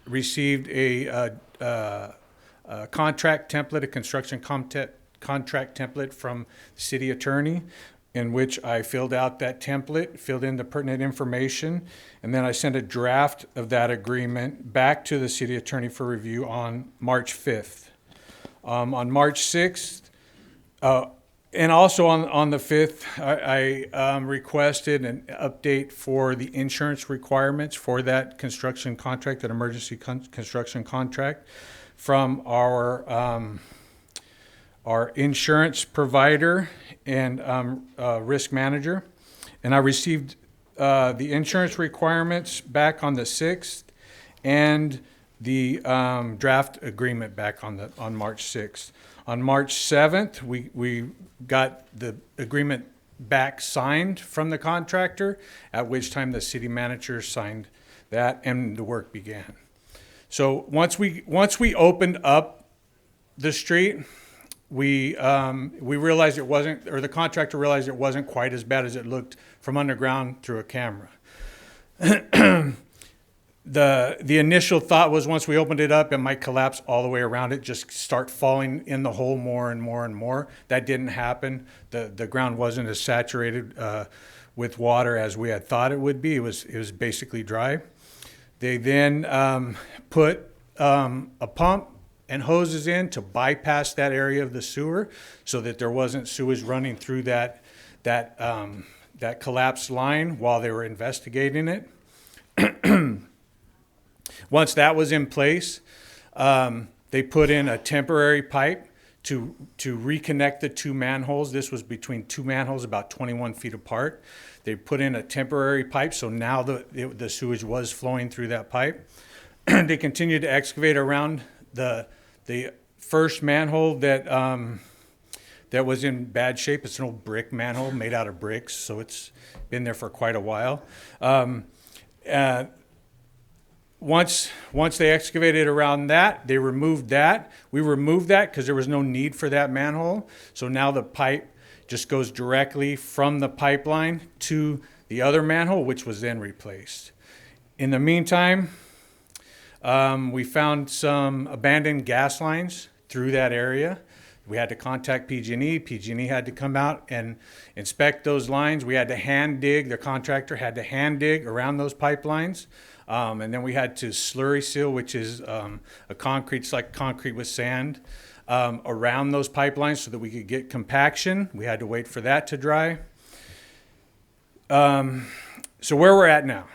received a contract template, a construction contract template from the city attorney, in which I filled out that template, filled in the pertinent information, and then I sent a draft of that agreement back to the city attorney for review on March 5th. On March 6th, and also on the 5th, I requested an update for the insurance requirements for that construction contract, that emergency construction contract, from our insurance provider and risk manager. And I received the insurance requirements back on the 6th and the draft agreement back on March 6th. On March 7th, we got the agreement back signed from the contractor, at which time the city manager signed that and the work began. So once we opened up the street, we realized it wasn't, or the contractor realized it wasn't quite as bad as it looked from underground through a camera. The initial thought was once we opened it up, it might collapse all the way around it, just start falling in the hole more and more and more. That didn't happen. The ground wasn't as saturated with water as we had thought it would be. It was basically dry. They then put a pump and hoses in to bypass that area of the sewer so that there wasn't sewage running through that collapsed line while they were investigating it. Once that was in place, they put in a temporary pipe to reconnect the two manholes. This was between two manholes about 21 feet apart. They put in a temporary pipe, so now the sewage was flowing through that pipe. They continued to excavate around the first manhole that that was in bad shape. It's an old brick manhole made out of bricks, so it's been there for quite a while. Once they excavated around that, they removed that. We removed that because there was no need for that manhole. So now the pipe just goes directly from the pipeline to the other manhole, which was then replaced. In the meantime, we found some abandoned gas lines through that area. We had to contact PG&E. PG&E had to come out and inspect those lines. We had to hand dig. The contractor had to hand dig around those pipelines. And then we had to slurry seal, which is a concrete, it's like concrete with sand, around those pipelines so that we could get compaction. We had to wait for that to dry. So where we're at now.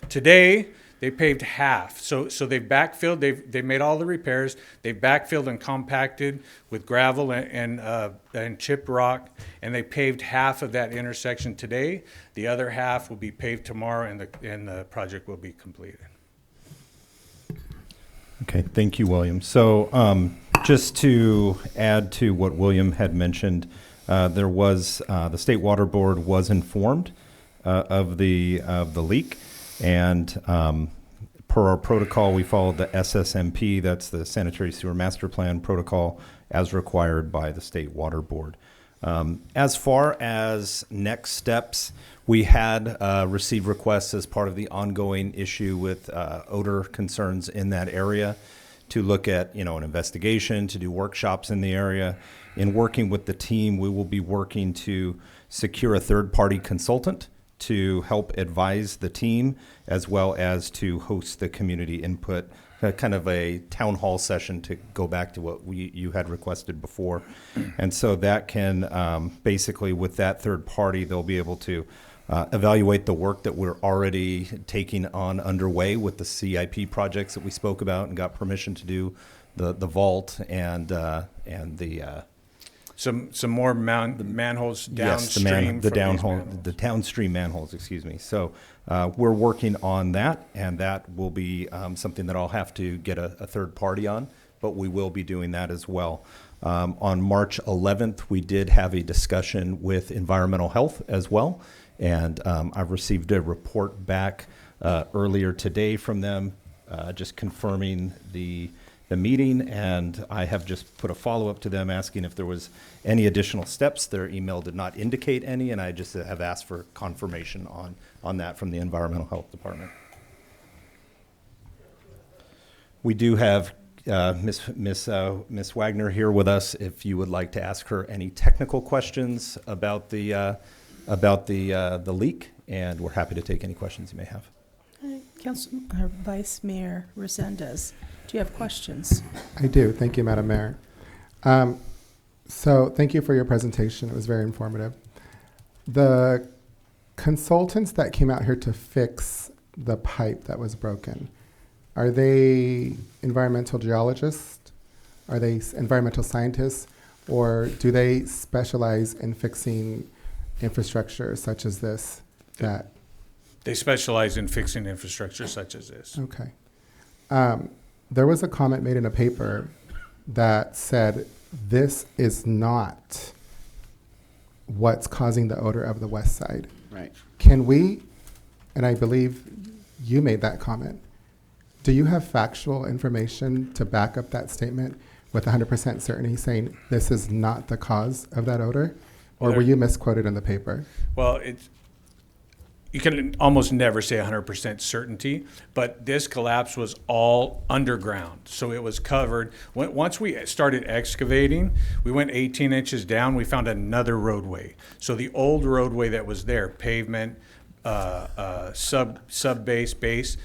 Today, they paved half. So they've backfilled, they've made all the repairs. They've backfilled and compacted with gravel and chipped rock, and they paved half of that intersection today. The other half will be paved tomorrow, and the project will be completed. Okay, thank you, William. So just to add to what William had mentioned, there was the State Water Board was informed of the leak, and per our protocol, we followed the SSMP, that's the Sanitary Sewer Master Plan protocol, as required by the State Water Board. As far as next steps, we had received requests as part of the ongoing issue with odor concerns in that area to look at, an investigation, to do workshops in the area. In working with the team, we will be working to secure a third-party consultant to help advise the team, as well as to host the community input, kind of a town hall session to go back to what you had requested before. And so that can basically, with that third party, they'll be able to evaluate the work that we're already taking on underway with the CIP projects that we spoke about and got permission to do, the vault and the some more manholes downstream. Yes, the downstream manholes, excuse me. So we're working on that, and that will be something that I'll have to get a third party on, but we will be doing that as well. On March 11th, we did have a discussion with environmental health as well, and I've received a report back earlier today from them, just confirming the meeting, and I have just put a follow-up to them asking if there was any additional steps. Their email did not indicate any, and I just have asked for confirmation on that from the Environmental Health Department. We do have Miss Wagner here with us if you would like to ask her any technical questions about the leak, and we're happy to take any questions you may have. Vice Mayor Resendez, do you have questions? I do. Thank you, Madam Mayor. So thank you for your presentation. It was very informative. The consultants that came out here to fix the pipe that was broken, are they environmental geologists? Are they environmental scientists? Or do they specialize in fixing infrastructure such as this? They specialize in fixing infrastructure such as this. Okay. There was a comment made in a paper that said this is not what's causing the odor of the west side. Right. Can we, and I believe you made that comment, do you have factual information to back up that statement with 100% certainty saying this is not the cause of that odor? Or were you misquoted in the paper? Well, you can almost never say 100% certainty, but this collapse was all underground. So it was covered. Once we started excavating, we went 18 inches down, we found another roadway. So the old roadway that was there, pavement, sub-base, base,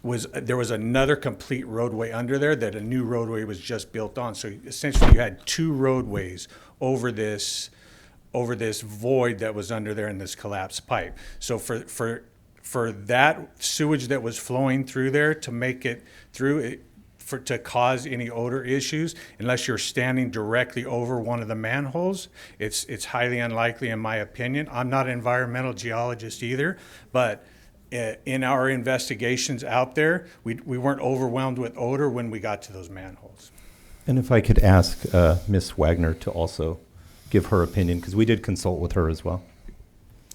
there was another complete roadway under there that a new roadway was just built on. So essentially you had two roadways over this void that was under there in this collapsed pipe. So for that sewage that was flowing through there to make it through, to cause any odor issues, unless you're standing directly over one of the manholes, it's highly unlikely in my opinion. I'm not an environmental geologist either, but in our investigations out there, we weren't overwhelmed with odor when we got to those manholes. And if I could ask Ms. Wagner to also give her opinion, because we did consult with her as well.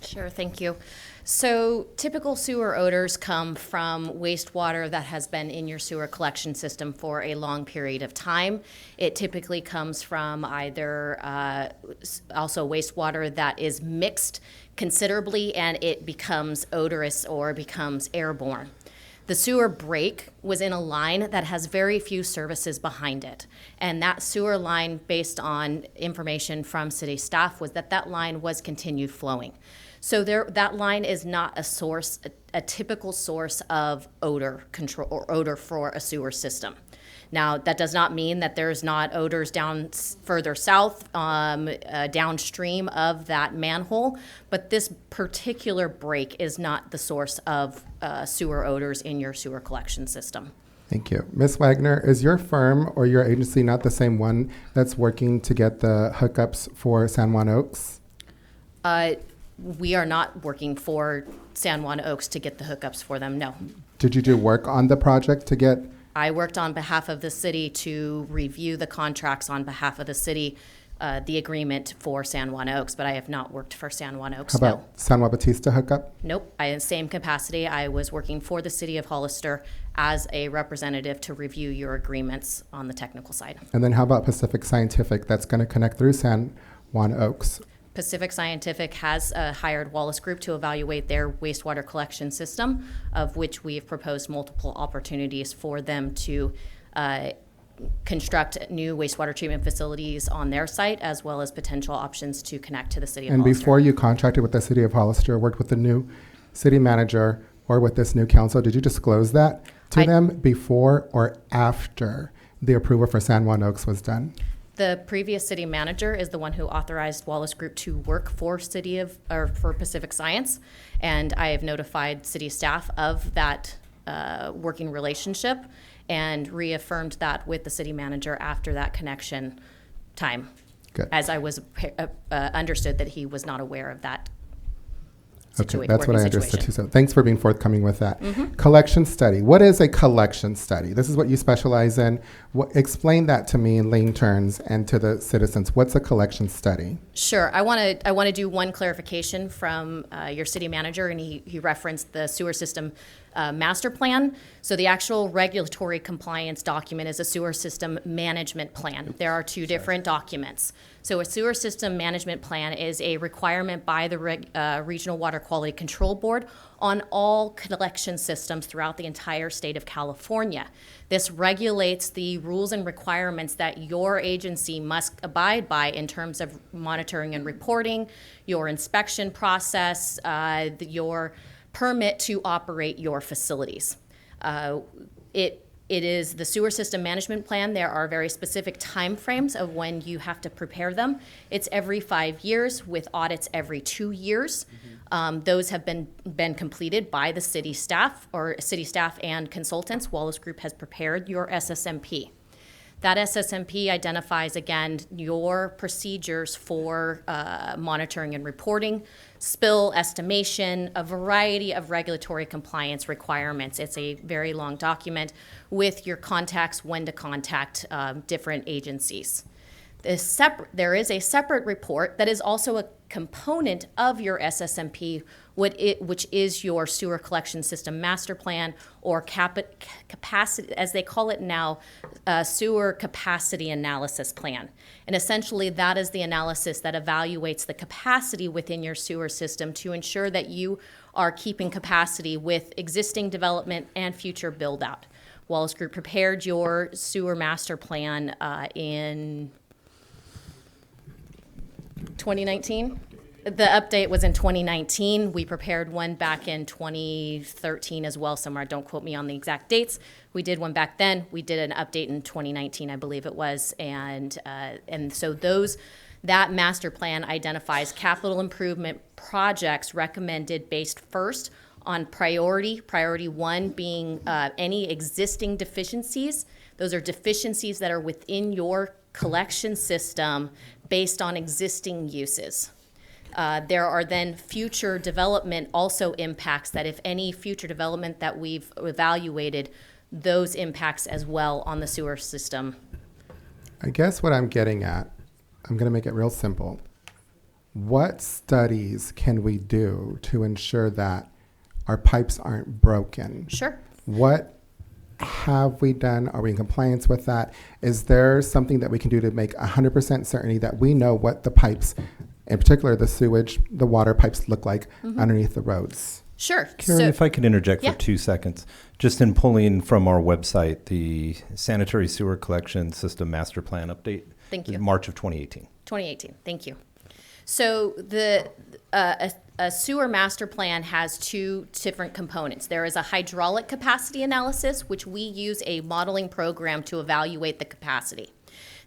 Sure, thank you. So typical sewer odors come from wastewater that has been in your sewer collection system for a long period of time. It typically comes from either also wastewater that is mixed considerably and it becomes odorous or becomes airborne. The sewer break was in a line that has very few services behind it. And that sewer line, based on information from city staff, was that that line was continued flowing. So that line is not a source, a typical source of odor control or odor for a sewer system. Now, that does not mean that there's not odors down further south, downstream of that manhole, but this particular break is not the source of sewer odors in your sewer collection system. Thank you. Ms. Wagner, is your firm or your agency not the same one that's working to get the hookups for San Juan Oaks? We are not working for San Juan Oaks to get the hookups for them, no. Did you do work on the project to get? I worked on behalf of the city to review the contracts on behalf of the city, the agreement for San Juan Oaks, but I have not worked for San Juan Oaks, How about San Juan Bautista hookup? Nope, in the same capacity, I was working for the city of Hollister as a representative to review your agreements on the technical side. And then how about Pacific Scientific that's going to connect through San Juan Oaks? Pacific Scientific has hired Wallace Group to evaluate their wastewater collection system, of which we have proposed multiple opportunities for them to construct new wastewater treatment facilities on their site, as well as potential options to connect to the city of And Hollister. before you contracted with the city of Hollister, worked with the new city manager or with this new council, did you disclose that to them before or after the approval for San Juan Oaks was done? The previous city manager is the one who authorized Wallace Group to work for for Pacific Science, and I have notified city staff of that working relationship and reaffirmed that with the city manager after that connection time. Good. As I was understood that he was not aware of that. Okay, that's what I understood too. So thanks for being forthcoming with that. Mm-hmm. Collection study. What is a collection study? This is what you specialize in. Explain that to me in layman terms and to the citizens. What's a collection study? Sure. I want to do one clarification from your city manager, and he referenced the sewer system master plan. So the actual regulatory compliance document is a sewer system management plan. There are two different documents. So a sewer system management plan is a requirement by the Regional Water Quality Control Board on all collection systems throughout the entire state of California. This regulates the rules and requirements that your agency must abide by in terms of monitoring and reporting, your inspection process, your permit to operate your facilities. It is the sewer system management plan. There are very specific timeframes of when you have to prepare them. It's every 5 years with audits every 2 years. Those have been completed by the city staff and consultants. Wallace Group has prepared your SSMP. That SSMP identifies, again, your procedures for monitoring and reporting, spill estimation, a variety of regulatory compliance requirements. It's a very long document with your contacts, when to contact different agencies. There is a separate report that is also a component of your SSMP, which is your sewer collection system master plan, or capacity, as they call it now, sewer capacity analysis plan. And essentially that is the analysis that evaluates the capacity within your sewer system to ensure that you are keeping capacity with existing development and future build out. Wallace Group prepared your sewer master plan in 2019. The update was in 2019. We prepared one back in 2013 as well somewhere. Don't quote me on the exact dates. We did one back then. We did an update in 2019, I believe it was. And so that master plan identifies capital improvement projects recommended based first on priority 1 being any existing deficiencies. Those are deficiencies that are within your collection system based on existing uses. There are then future development also impacts that if any future development that we've evaluated, those impacts as well on the sewer system. I guess what I'm getting at I'm going to make it real simple. What studies can we do to ensure that our pipes aren't broken? Sure. What have we done? Are we in compliance with that? Is there something that we can do to make 100% certainty that we know what the pipes, in particular the sewage, the water pipes look like underneath the roads? Sure. Karen, if I could interject Yeah. for 2 seconds. Just in pulling from our website, the Sanitary Sewer Collection System Master Plan update. Thank you. March of 2018. 2018, thank you. So a sewer master plan has two different components. There is a hydraulic capacity analysis, which we use a modeling program to evaluate the capacity.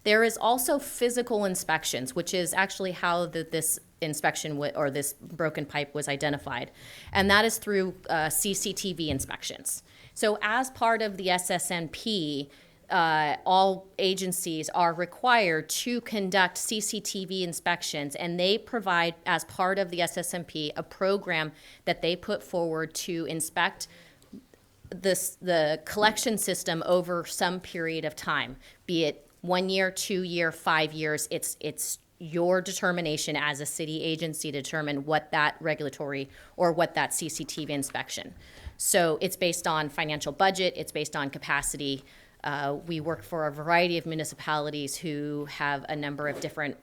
There is also physical inspections, which is actually how this inspection or this broken pipe was identified. And that is through CCTV inspections. So as part of the SSNP, all agencies are required to conduct CCTV inspections, and they provide, as part of the SSNP, a program that they put forward to inspect the collection system over some period of time, be it 1 year, 2 year, 5 years. It's your determination as a city agency to determine what that regulatory or what that CCTV inspection. So it's based on financial budget, it's based on capacity. We work for a variety of municipalities who have a number of different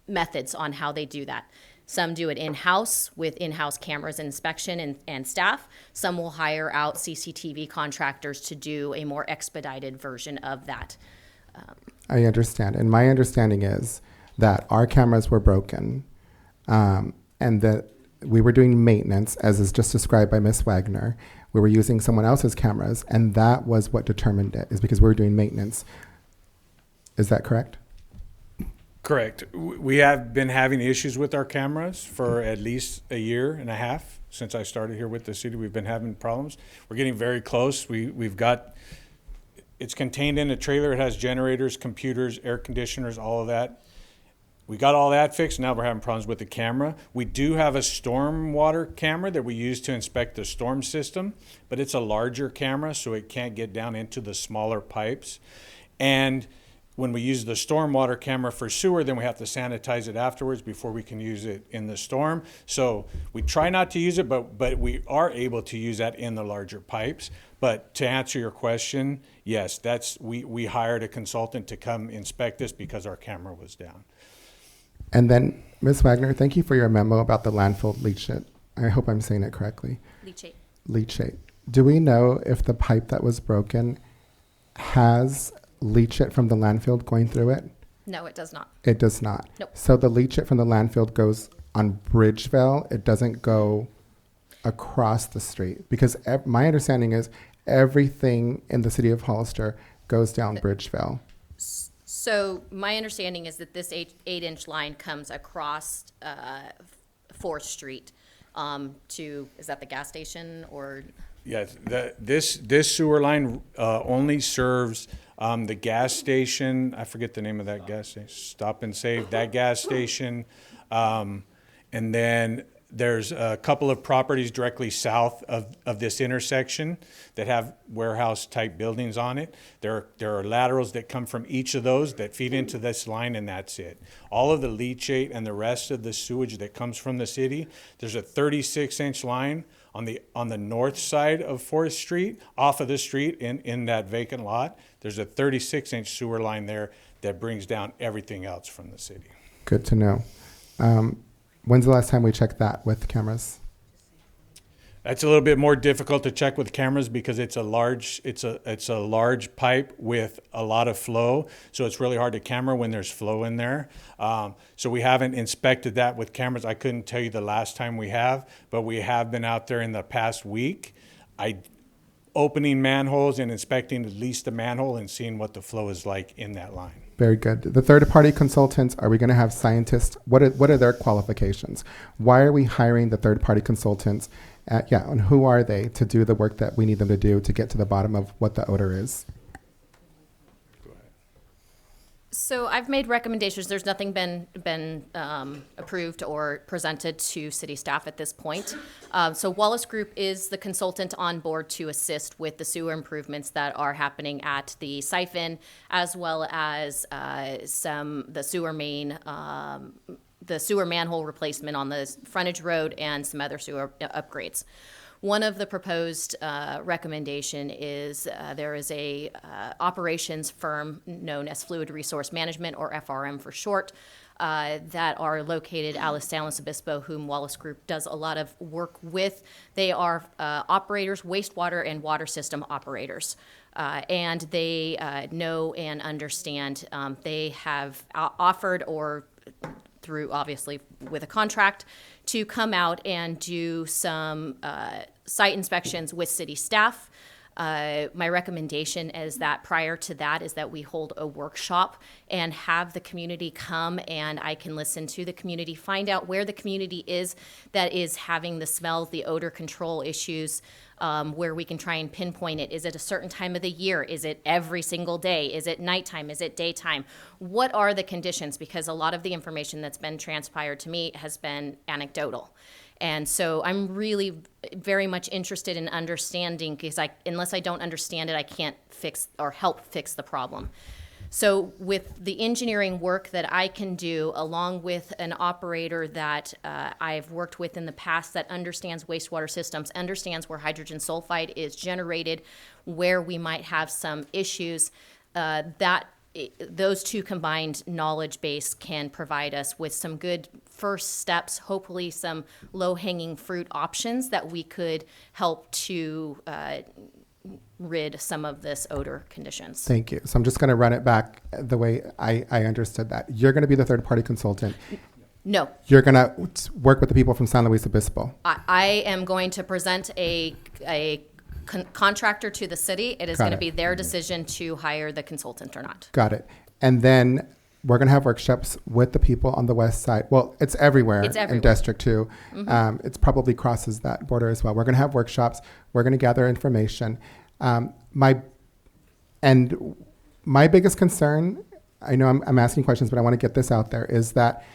methods on how they do that. Some do it in-house with in-house cameras and inspection and staff. Some will hire out CCTV contractors to do a more expedited version of that. I understand. And my understanding is that our cameras were broken and that we were doing maintenance, as is just described by Ms. Wagner. We were using someone else's cameras, and that was what determined it, is because we were doing maintenance. Is that correct? Correct. We have been having issues with our cameras for at least a year and a half since I started here with the city. We've been having problems. We're getting very close. We've got, it's contained in a trailer. It has generators, computers, air conditioners, all of that. We got all that fixed. Now we're having problems with the camera. We do have a stormwater camera that we use to inspect the storm system, but it's a larger camera, so it can't get down into the smaller pipes. And when we use the stormwater camera for sewer, then we have to sanitize it afterwards before we can use it in the storm. So we try not to use it, but we are able to use that in the larger pipes. But to answer your question, yes, we hired a consultant to come inspect this because our camera was down. And then, Ms. Wagner, thank you for your memo about the landfill leachate. I hope I'm saying it correctly. Leachate. Leachate. Do we know if the pipe that was broken has leachate from the landfill going through it? No, it does not. It does not. Nope. So the leachate from the landfill goes on Bridgeville. It doesn't go across the street, because my understanding is everything in the city of Hollister goes down Bridgeville. So my understanding is that this 8-inch line comes across 4th Street to, is that the gas station or? Yes, this sewer line only serves the gas station. I forget the name of that gas station. Stop and Save, that gas station. And then there's a couple of properties directly south of this intersection that have warehouse-type buildings on it. There are laterals that come from each of those that feed into this line, and that's it. All of the leachate and the rest of the sewage that comes from the city, there's a 36-inch line on the north side of 4th Street, off of the street in that vacant lot. There's a 36-inch sewer line there that brings down everything else from the city. Good to know. When's the last time we checked that with cameras? That's a little bit more difficult to check with cameras because it's a large pipe with a lot of flow, so it's really hard to camera when there's flow in there. So we haven't inspected that with cameras. I couldn't tell you the last time we have, but we have been out there in the past week, opening manholes and inspecting at least the manhole and seeing what the flow is like in that line. Very good. The third-party consultants, are we going to have scientists? What are their qualifications? Why are we hiring the third-party consultants? And who are they to do the work that we need them to do to get to the bottom of what the odor is? So I've made recommendations. There's nothing been approved or presented to city staff at this point. So Wallace Group is the consultant on board to assist with the sewer improvements that are happening at the siphon, as well as the sewer main, the sewer manhole replacement on the frontage road, and some other sewer upgrades. One of the proposed recommendation is there is a operations firm known as Fluid Resource Management, or FRM for short, that are located out of San Luis Obispo, whom Wallace Group does a lot of work with. They are operators, wastewater and water system operators. And they know and understand. They have offered, or through obviously with a contract, to come out and do some site inspections with city staff. My recommendation is that prior to that is that we hold a workshop and have the community come, and I can listen to the community, find out where the community is that is having the smells, the odor control issues, where we can try and pinpoint it. Is it a certain time of the year? Is it every single day? Is it nighttime? Is it daytime? What are the conditions? Because a lot of the information that's been transpired to me has been anecdotal. And so I'm really very much interested in understanding, because unless I don't understand it, I can't fix or help fix the problem. So with the engineering work that I can do, along with an operator that I've worked with in the past that understands wastewater systems, understands where hydrogen sulfide is generated, where we might have some issues, those two combined knowledge base can provide us with some good first steps, hopefully some low-hanging fruit options that we could help to rid some of this odor conditions. Thank you. So I'm just going to run it back the way I understood that. You're going to be the third-party consultant. No. You're going to work with the people from San Luis Obispo. I am going to present a contractor to the city. It is going to be their decision to hire the consultant or not. Got it. And then we're going to have workshops with the people on the west side. Well, it's everywhere, in District 2. Mm-hmm. It probably crosses that border as well. We're going to have workshops. We're going to gather information. My biggest concern, I know I'm asking questions, but I want to get this out there, is that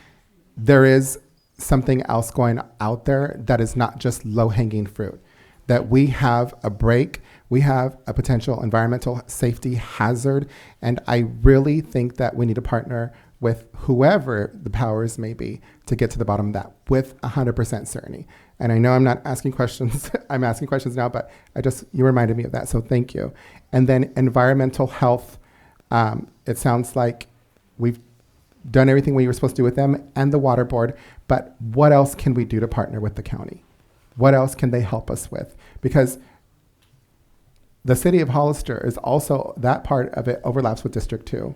there is something else going out there that is not just low-hanging fruit. That we have a break, we have a potential environmental safety hazard, and I really think that we need to partner with whoever the powers may be to get to the bottom of that with 100% certainty. And I know I'm not asking questions, I'm asking questions now, but you reminded me of that, so thank you. And then environmental health, it sounds like we've done everything we were supposed to do with them and the water board, but what else can we do to partner with the county? What else can they help us with? Because the city of Hollister is also, that part of it overlaps with District 2.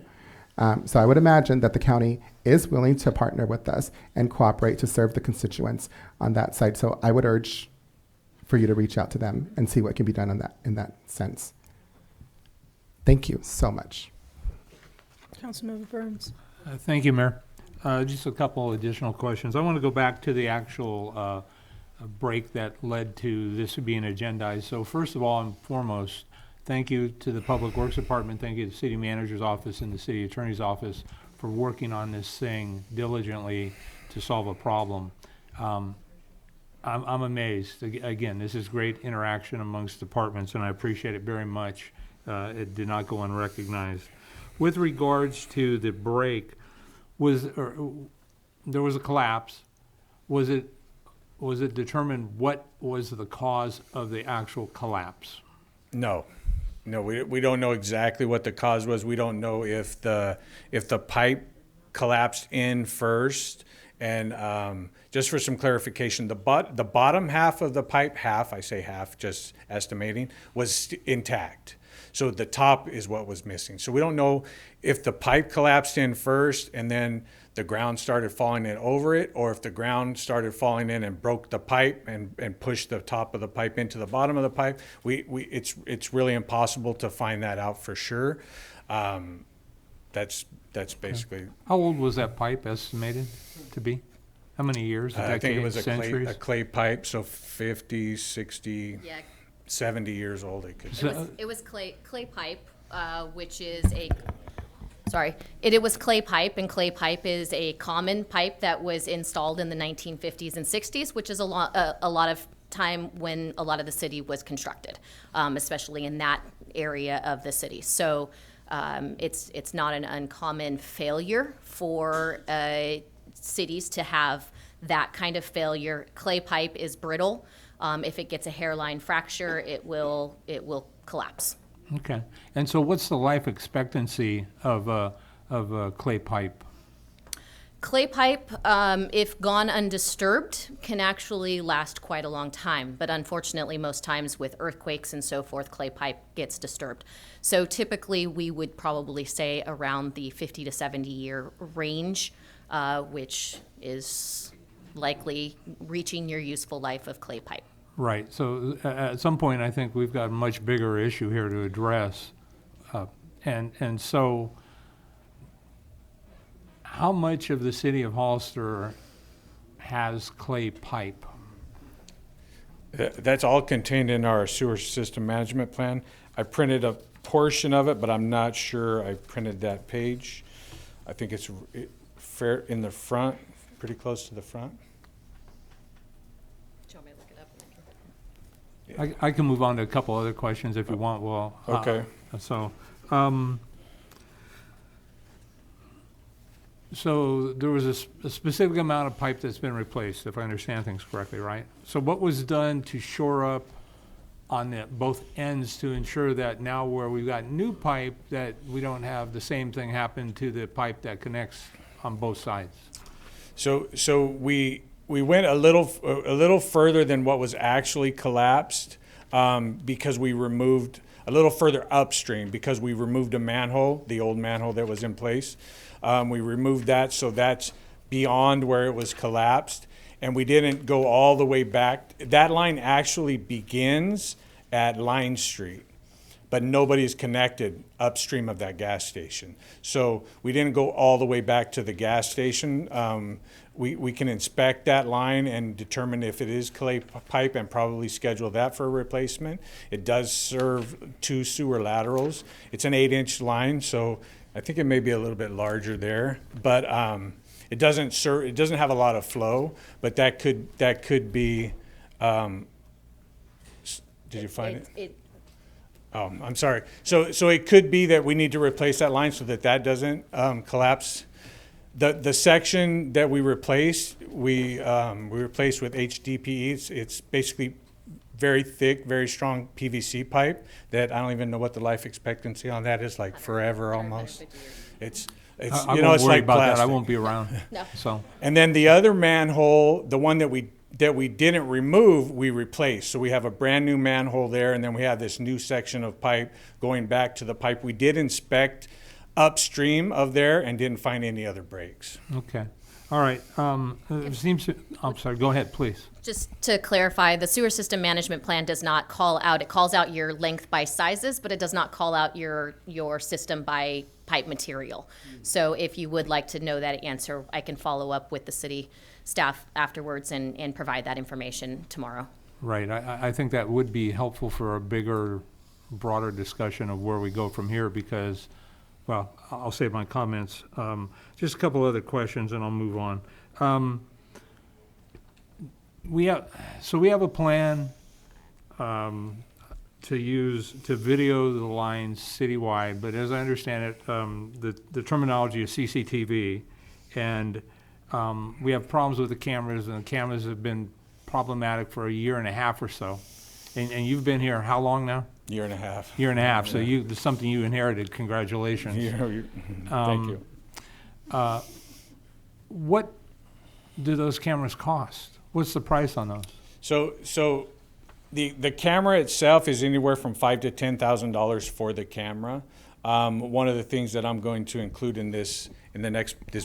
So I would imagine that the county is willing to partner with us and cooperate to serve the constituents on that side. So I would urge for you to reach out to them and see what can be done in that sense. Thank you so much. Councilmember Burns. Thank you, Mayor. Just a couple additional questions. I want to go back to the actual break that led to this being agendized. So first of all and foremost, thank you to the Public Works Department, thank you to the City Manager's Office and the City Attorney's Office for working on this thing diligently to solve a problem. I'm amazed. Again, this is great interaction amongst departments, and I appreciate it very much. It did not go unrecognized. With regards to the break, there was a collapse. Was it determined what was the cause of the actual collapse? No, we don't know exactly what the cause was. We don't know if the pipe collapsed in first. And just for some clarification, the bottom half of the pipe, I say half, just estimating, was intact. So the top is what was missing. So we don't know if the pipe collapsed in first and then the ground started falling in over it, or if the ground started falling in and broke the pipe and pushed the top of the pipe into the bottom of the pipe. It's really impossible to find that out for sure. That's basically. How old was that pipe estimated to be? How many years? I think it was a clay pipe, so 50, 60, 70 years old. It was clay pipe, which is sorry, it was clay pipe, and clay pipe is a common pipe that was installed in the 1950s and 60s, which is a lot of time when a lot of the city was constructed, especially in that area of the city. So it's not an uncommon failure for cities to have that kind of failure. Clay pipe is brittle. If it gets a hairline fracture, it will collapse. Okay. And so what's the life expectancy of a clay pipe? Clay pipe, if gone undisturbed, can actually last quite a long time. But unfortunately, most times with earthquakes and so forth, clay pipe gets disturbed. So typically, we would probably say around the 50 to 70 year range, which is likely reaching your useful life of clay pipe. Right. So at some point, I think we've got a much bigger issue here to address. And so how much of the city of Hollister has clay pipe? That's all contained in our sewer system management plan. I printed a portion of it, but I'm not sure I printed that page. I think it's fair in the front, pretty close to the front. I can move on to a couple other questions if you want. Well, okay. So there was a specific amount of pipe that's been replaced, if I understand things correctly, right? So what was done to shore up on both ends to ensure that now where we've got new pipe, that we don't have the same thing happen to the pipe that connects on both sides? So we went a little further than what was actually collapsed, because we removed a little further upstream, because we removed a manhole, the old manhole that was in place. We removed that, so that's beyond where it was collapsed, and we didn't go all the way back. That line actually begins at Line Street, but nobody's connected upstream of that gas station. So we didn't go all the way back to the gas station. We can inspect that line and determine if it is clay pipe and probably schedule that for a replacement. It does serve 2 sewer laterals. It's an 8-inch line, so I think it may be a little bit larger there, but it doesn't have a lot of flow. But that could be. Did you find it? Oh, I'm sorry. So it could be that we need to replace that line so that doesn't collapse. The section that we replaced, we replaced with HDPE. It's basically very thick, very strong PVC pipe that I don't even know what the life expectancy on that is, like forever almost. It's I you know, won't it's worry like about plastic. that. I won't be around. No. So. And then the other manhole, the one that we didn't remove, we replaced. So we have a brand new manhole there, and then we have this new section of pipe going back to the pipe. We did inspect upstream of there and didn't find any other breaks. Okay. All right. It seems to, I'm sorry. Go ahead, please. Just to clarify, the sewer system management plan does not call out, it calls out your length by sizes, but it does not call out your system by pipe material. So if you would like to know that answer, I can follow up with the city staff afterwards and provide that information tomorrow. Right. I think that would be helpful for a bigger, broader discussion of where we go from here because, well, I'll save my comments. Just a couple other questions and I'll move on. We have a plan to video the lines citywide, but as I understand it, the terminology is CCTV, and we have problems with the cameras, and the cameras have been problematic for a year and a half or so. And you've been here how long now? Year and a half. Year and a half. So there's something you inherited. Congratulations. Thank you. What do those cameras cost? What's the price on those? So the camera itself is anywhere from $5,000 to $10,000 for the camera. One of the things that I'm going to include in this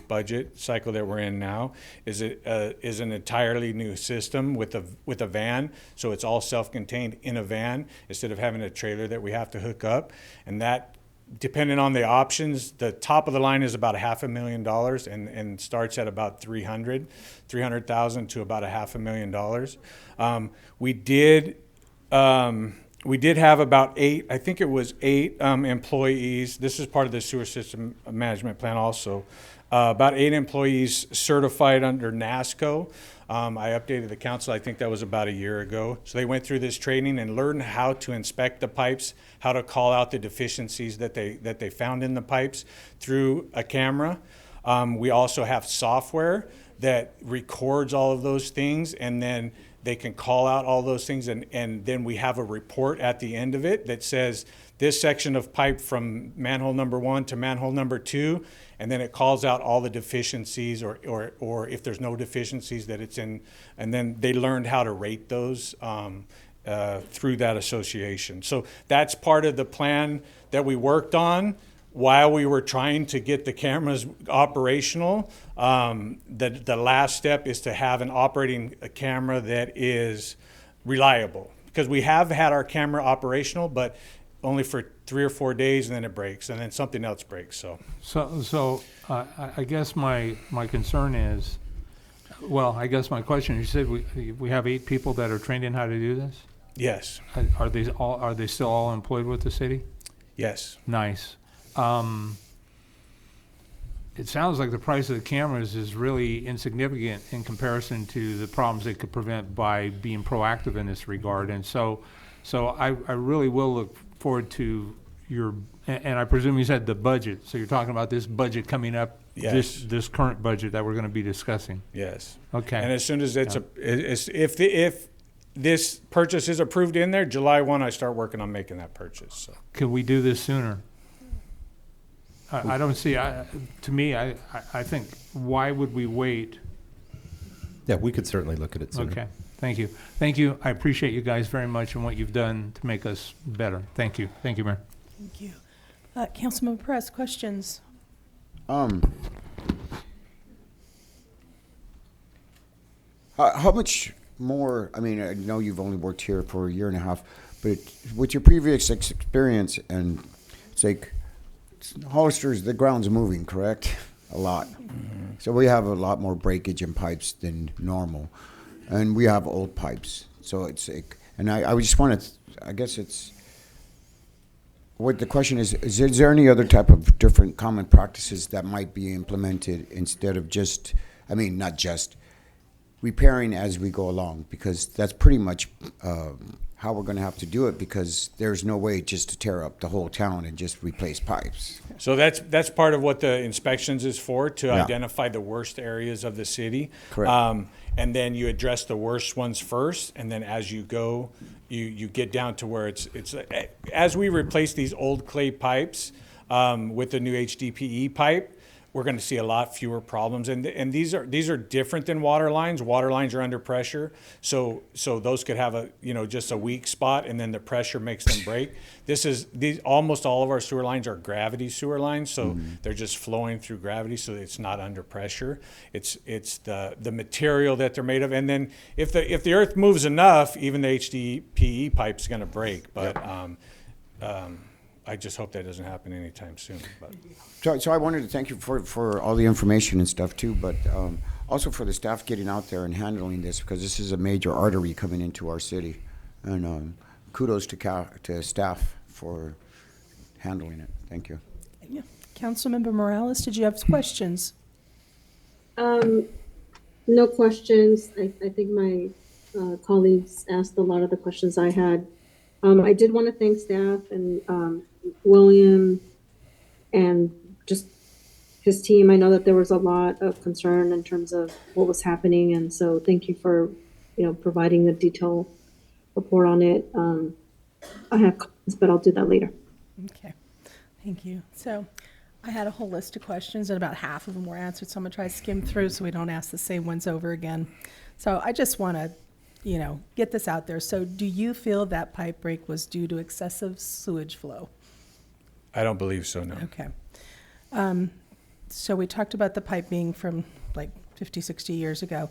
budget cycle that we're in now is an entirely new system with a van. So it's all self-contained in a van instead of having a trailer that we have to hook up. And that, depending on the options, the top of the line is about $500,000 and starts at about $300,000 to about $500,000. We did We did have about 8, I think it was 8 employees. This is part of the sewer system management plan also. About 8 employees certified under NASCO. I updated the council, I think that was about a year ago. So they went through this training and learned how to inspect the pipes, how to call out the deficiencies that they found in the pipes through a camera. We also have software that records all of those things, and then they can call out all those things, and then we have a report at the end of it that says this section of pipe from manhole number 1 to manhole number 2, and then it calls out all the deficiencies, or if there's no deficiencies that it's in, and then they learned how to rate those through that association. So that's part of the plan that we worked on while we were trying to get the cameras operational. The last step is to have an operating camera that is reliable, because we have had our camera operational, but only for 3 or 4 days, and then it breaks, and then something else breaks. So I guess my concern is, well, I guess my question, you said we have 8 people that are trained in how to do this? Yes. Are they still all employed with the city? Yes. Nice. It sounds like the price of the cameras is really insignificant in comparison to the problems they could prevent by being proactive in this regard. And so I really will look forward to your, and I presume you said the budget. So you're talking about this budget coming up, yes. this current budget that we're going to be discussing. Yes. Okay. And as soon as if this purchase is approved in there, July 1, I start working on making that purchase. So. Could we do this sooner? I don't see, to me, I think, why would we wait? Yeah, we could certainly look at it sooner. Okay, thank you. Thank you. I appreciate you guys very much and what you've done to make us better. Thank you. Thank you, Mayor. Thank you. Councilman Press, questions? How much more, I mean, I know you've only worked here for a year and a half, but with your previous experience, and it's like, Hollister's, the ground's moving, correct? A lot. Mm-hmm. So we have a lot more breakage in pipes than normal. And we have old pipes. So it's like, and I just want to, I guess it's, what the question is there any other type of different common practices that might be implemented instead of just, I mean, not just repairing as we go along? Because that's pretty much how we're going to have to do it, because there's no way just to tear up the whole town and just replace pipes. So that's part of what the inspections is for, to Yeah. identify the worst areas of the city. Correct. And then you address the worst ones first, and then as you go, you get down to where it's as we replace these old clay pipes with the new HDPE pipe, we're going to see a lot fewer problems, and these are different than water lines. Water lines are under pressure, so those could have just a weak spot, and then the pressure makes them break. Almost all of our sewer lines are gravity sewer lines, so they're just flowing through gravity, so it's not under pressure. It's the material that they're made of, and then if the earth moves enough, even the HDPE pipe's going to break, but. I just hope that doesn't happen anytime soon. But. So I wanted to thank you for all the information and stuff too, but also for the staff getting out there and handling this, because this is a major artery coming into our city. And kudos to staff for handling it. Thank you. Yeah. Councilmember Morales, did you have questions? No questions. I think my colleagues asked a lot of the questions I had. I did want to thank staff and William and just his team. I know that there was a lot of concern in terms of what was happening, and so thank you for providing the detailed report on it. I have comments, but I'll do that later. Okay, thank you. So I had a whole list of questions, and about half of them were answered, so I'm going to try to skim through so we don't ask the same ones over again. So I just want to get this out there. So do you feel that pipe break was due to excessive sewage flow? I don't believe so, no. Okay. So we talked about the pipe being from like 50, 60 years ago,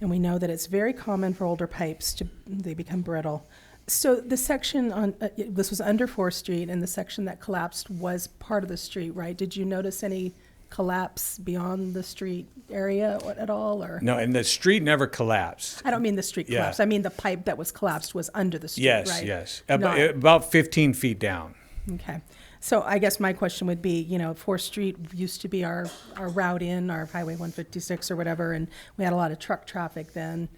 and we know that it's very common for older pipes they become brittle. So the section on, this was under 4th Street, and the section that collapsed was part of the street, right? Did you notice any collapse beyond the street area at all, or? No, and the street never collapsed. I don't mean the street Yeah. collapse. I mean the pipe that was collapsed was under the street, Yes, right? yes. Not- About 15 feet down. Okay. So I guess my question would be, 4th Street used to be our route in, our Highway 156 or whatever, and we had a lot of truck traffic then.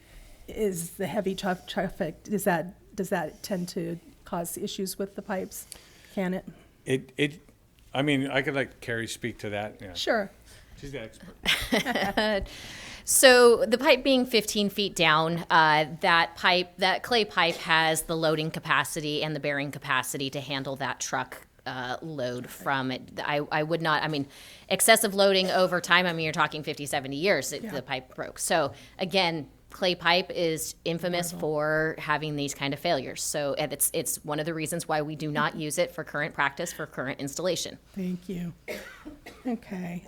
Is the heavy truck traffic, does that tend to cause issues with the pipes? Can it? I mean, I could let Carrie speak to that. Yeah. Sure. She's the expert. So the pipe being 15 feet down, that clay pipe has the loading capacity and the bearing capacity to handle that truck load from it. I would not, I mean, excessive loading over time, I mean, you're talking 50, 70 years, the pipe broke. So again, clay pipe is infamous for having these kind of failures. So and it's one of the reasons why we do not use it for current practice, for current installation. Thank you. Okay.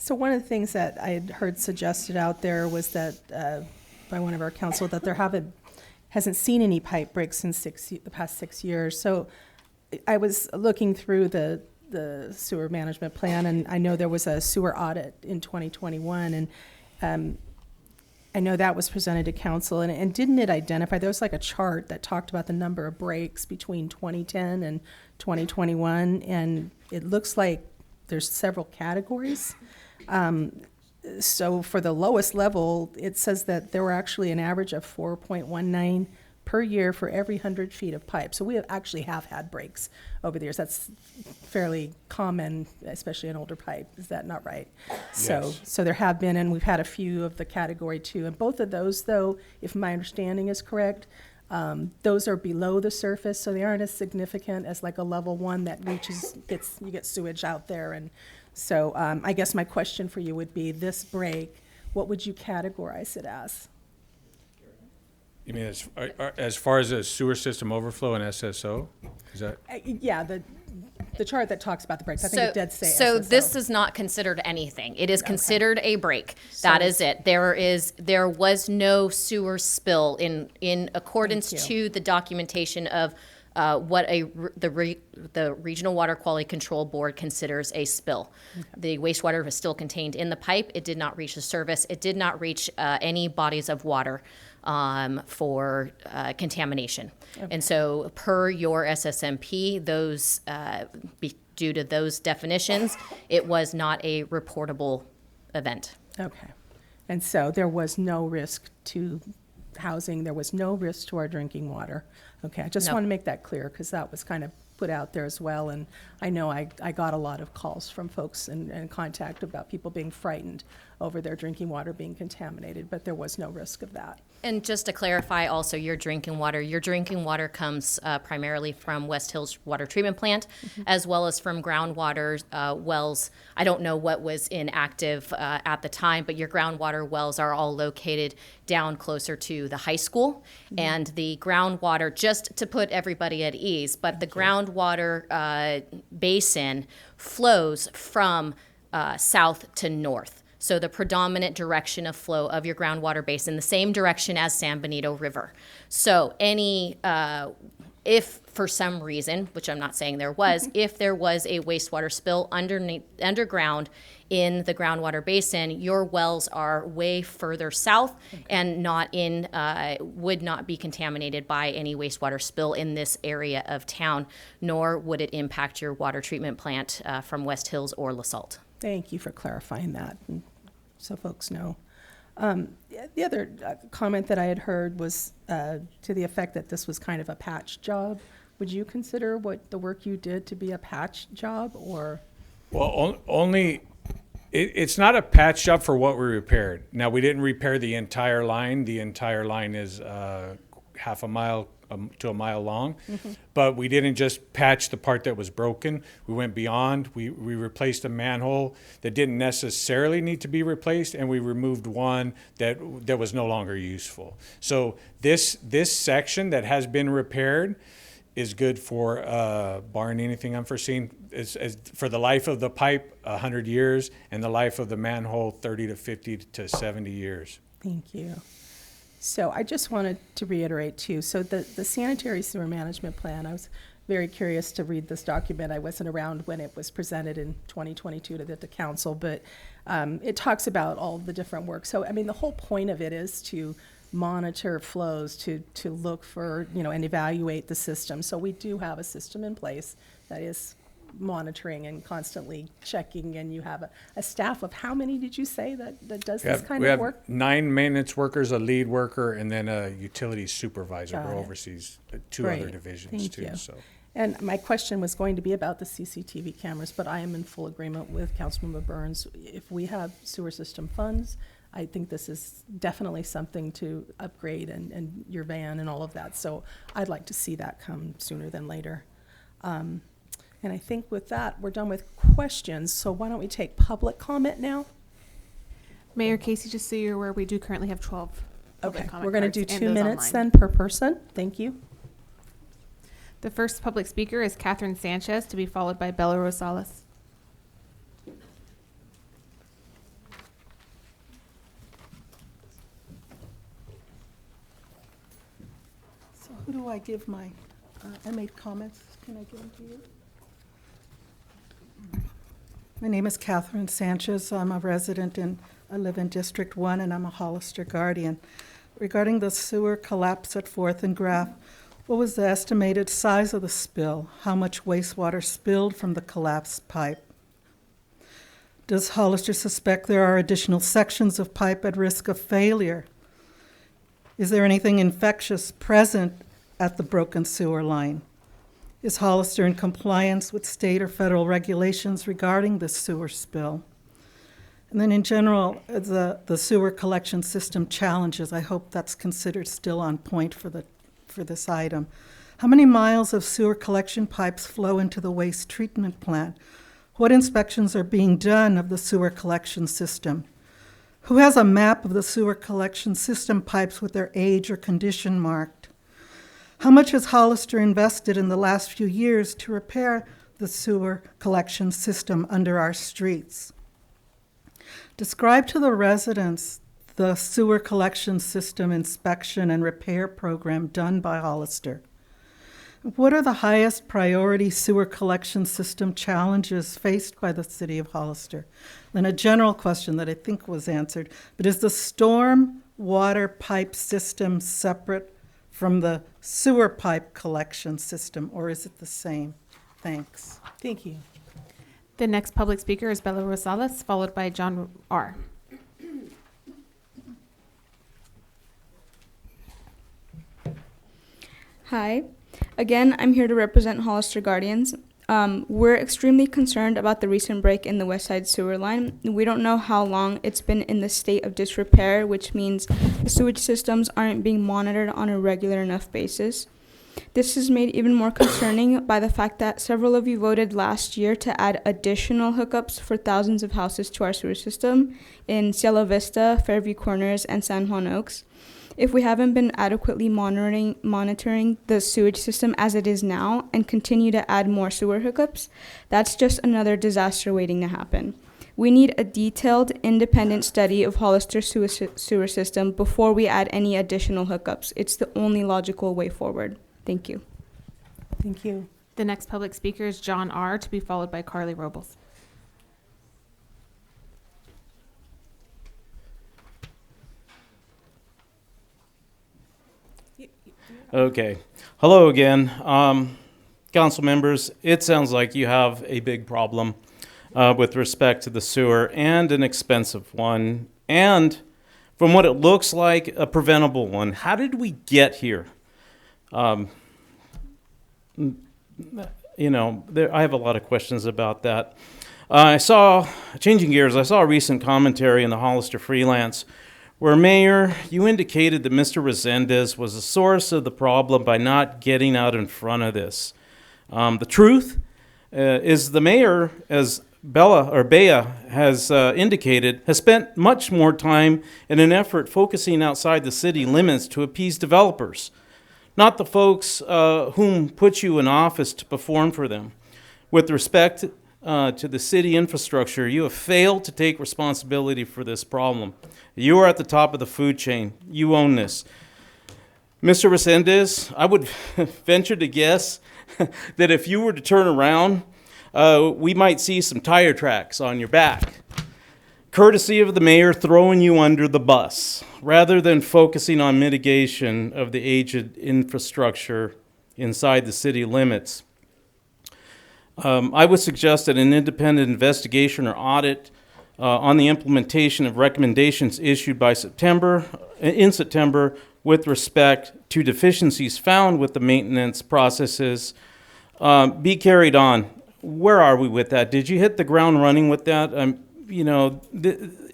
So one of the things that I had heard suggested out there was that by one of our council that there hasn't seen any pipe breaks in the past 6 years. So I was looking through the sewer management plan, and I know there was a sewer audit in 2021, and I know that was presented to council, and didn't it identify, there was like a chart that talked about the number of breaks between 2010 and 2021, and it looks like there's several categories. So for the lowest level, it says that there were actually an average of 4.19 per year for every 100 feet of pipe. So we actually have had breaks over the years. That's fairly common, especially in older pipe. Is that not right? Yes. So there have been, and we've had a few of the category 2. And both of those, though, if my understanding is correct, those are below the surface, so they aren't as significant as like a level 1 that you get sewage out there. And so I guess my question for you would be, this break, what would you categorize it as? You mean as far as a sewer system overflow and SSO? Is that? Yeah, the chart that talks about the breaks. I think it did say So SSO. this is not considered anything. It is considered a break. That is it. There was no sewer spill in accordance to the documentation of what the Regional Water Quality Control Board considers a spill. Okay. The wastewater was still contained in the pipe. It did not reach the surface. It did not reach any bodies of water for contamination. Okay. And so per your SSMP, those due to those definitions, it was not a reportable event. Okay. And so there was no risk to housing, there was no risk to our drinking water. Okay, I just want to make that clear because that was kind of put out there as well. And I know I got a lot of calls from folks and contact about people being frightened over their drinking water being contaminated, but there was no risk of that. And just to clarify also, your drinking water comes primarily from West Hills Water Treatment Plant, as well as from groundwater wells. I don't know what was inactive at the time, but your groundwater wells are all located down closer to the high school. And the groundwater, just to put everybody at ease, but the groundwater basin flows from south to north. So the predominant direction of flow of your groundwater basin, the same direction as San Benito River. So if for some reason, which I'm not saying there was, if there was a wastewater spill underground in the groundwater basin, your wells are way further south and would not be contaminated by any wastewater spill in this area of town, nor would it impact your water treatment plant from West Hills or LaSalle. Thank you for clarifying that, so folks know. The other comment that I had heard was to the effect that this was kind of a patch job. Would you consider what the work you did to be a patch job, or? Well, it's not a patch job for what we repaired. Now, we didn't repair the entire line. The entire line is half a mile to a mile long, but we didn't just patch the part that was broken. We went beyond. We replaced a manhole that didn't necessarily need to be replaced, and we removed one that was no longer useful. So this section that has been repaired is good for, barring anything unforeseen, as for the life of the pipe, 100 years, and the life of the manhole, 30 to 50 to 70 years. Thank you. So I just wanted to reiterate too, so the sanitary sewer management plan, I was very curious to read this document. I wasn't around when it was presented in 2022 to the council, but it talks about all the different work. So, I mean, the whole point of it is to monitor flows, to look for, and evaluate the system. So we do have a system in place that is monitoring and constantly checking, and you have a staff of how many did you say that does this kind we of have work? 9 maintenance workers, a lead worker, and then a utility supervisor Got who it. oversees 2 other Great. divisions Thank too. you. So And my question was going to be about the CCTV cameras, but I am in full agreement with Councilmember Burns. If we have sewer system funds, I think this is definitely something to upgrade and your van and all of that. So I'd like to see that come sooner than later. And I think with that, we're done with questions. So why don't we take public comment now? Mayor Casey, just so you're aware, we do currently have 12 public Okay, comment we're going to cards do and 2 those minutes online. then per person. Thank you. The first public speaker is Catherine Sanchez, to be followed by Bella Rosales. So who do I give my, I made comments, can I give them to you? My name is Catherine Sanchez. I'm a resident I live in District 1, and I'm a Hollister guardian. Regarding the sewer collapse at 4th and Graff, what was the estimated size of the spill? How much wastewater spilled from the collapsed pipe? Does Hollister suspect there are additional sections of pipe at risk of failure? Is there anything infectious present at the broken sewer line? Is Hollister in compliance with state or federal regulations regarding this sewer spill? And then in general, the sewer collection system challenges, I hope that's considered still on point for this item. How many miles of sewer collection pipes flow into the waste treatment plant? What inspections are being done of the sewer collection system? Who has a map of the sewer collection system pipes with their age or condition marked? How much has Hollister invested in the last few years to repair the sewer collection system under our streets? Describe to the residents the sewer collection system inspection and repair program done by Hollister. What are the highest priority sewer collection system challenges faced by the city of Hollister? Then a general question that I think was answered, but is the storm water pipe system separate from the sewer pipe collection system, or is it the same? Thanks. Thank you. The next public speaker is Bella Rosales, followed by John R. Hi. Again, I'm here to represent Hollister Guardians. We're extremely concerned about the recent break in the West Side sewer line. We don't know how long it's been in the state of disrepair, which means the sewage systems aren't being monitored on a regular enough basis. This is made even more concerning by the fact that several of you voted last year to add additional hookups for thousands of houses to our sewer system in Cielo Vista, Fairview Corners, and San Juan Oaks. If we haven't been adequately monitoring the sewage system as it is now and continue to add more sewer hookups, that's just another disaster waiting to happen. We need a detailed, independent study of Hollister's sewer system before we add any additional hookups. It's the only logical way forward. Thank you. Thank you. The next public speaker is John R., to be followed by Carly Robles. Okay. Hello again. Council members, it sounds like you have a big problem with respect to the sewer, and an expensive one, and from what it looks like, a preventable one. How did we get here? I have a lot of questions about that. Changing gears, I saw a recent commentary in the Hollister Freelance where, Mayor, you indicated that Mr. Resendez was the source of the problem by not getting out in front of this. The truth is the mayor, as Bea has indicated, has spent much more time in an effort focusing outside the city limits to appease developers, not the folks whom put you in office to perform for them. With respect to the city infrastructure, you have failed to take responsibility for this problem. You are at the top of the food chain. You own this. Mr. Resendez, I would venture to guess that if you were to turn around, we might see some tire tracks on your back. Courtesy of the mayor throwing you under the bus, rather than focusing on mitigation of the aged infrastructure inside the city limits. I would suggest that an independent investigation or audit on the implementation of recommendations issued in September with respect to deficiencies found with the maintenance processes be carried on. Where are we with that? Did you hit the ground running with that?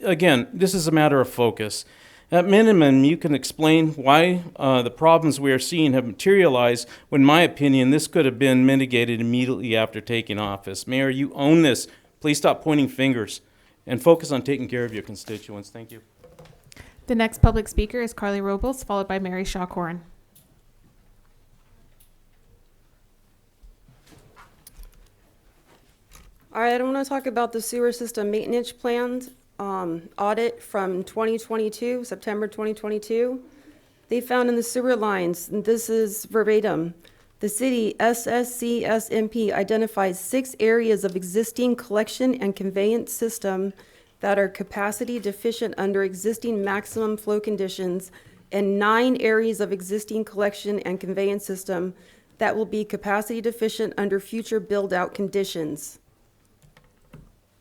Again, this is a matter of focus. At minimum, you can explain why the problems we are seeing have materialized when, in my opinion, this could have been mitigated immediately after taking office. Mayor, you own this. Please stop pointing fingers and focus on taking care of your constituents. Thank you. The next public speaker is Carly Robles, followed by Mary Shaw Corrin. All right, I want to talk about the sewer system maintenance plans audit from 2022, September 2022. They found in the sewer lines, and this is verbatim, the city SSCSMP identifies 6 areas of existing collection and conveyance system that are capacity deficient under existing maximum flow conditions, and 9 areas of existing collection and conveyance system that will be capacity deficient under future build-out conditions.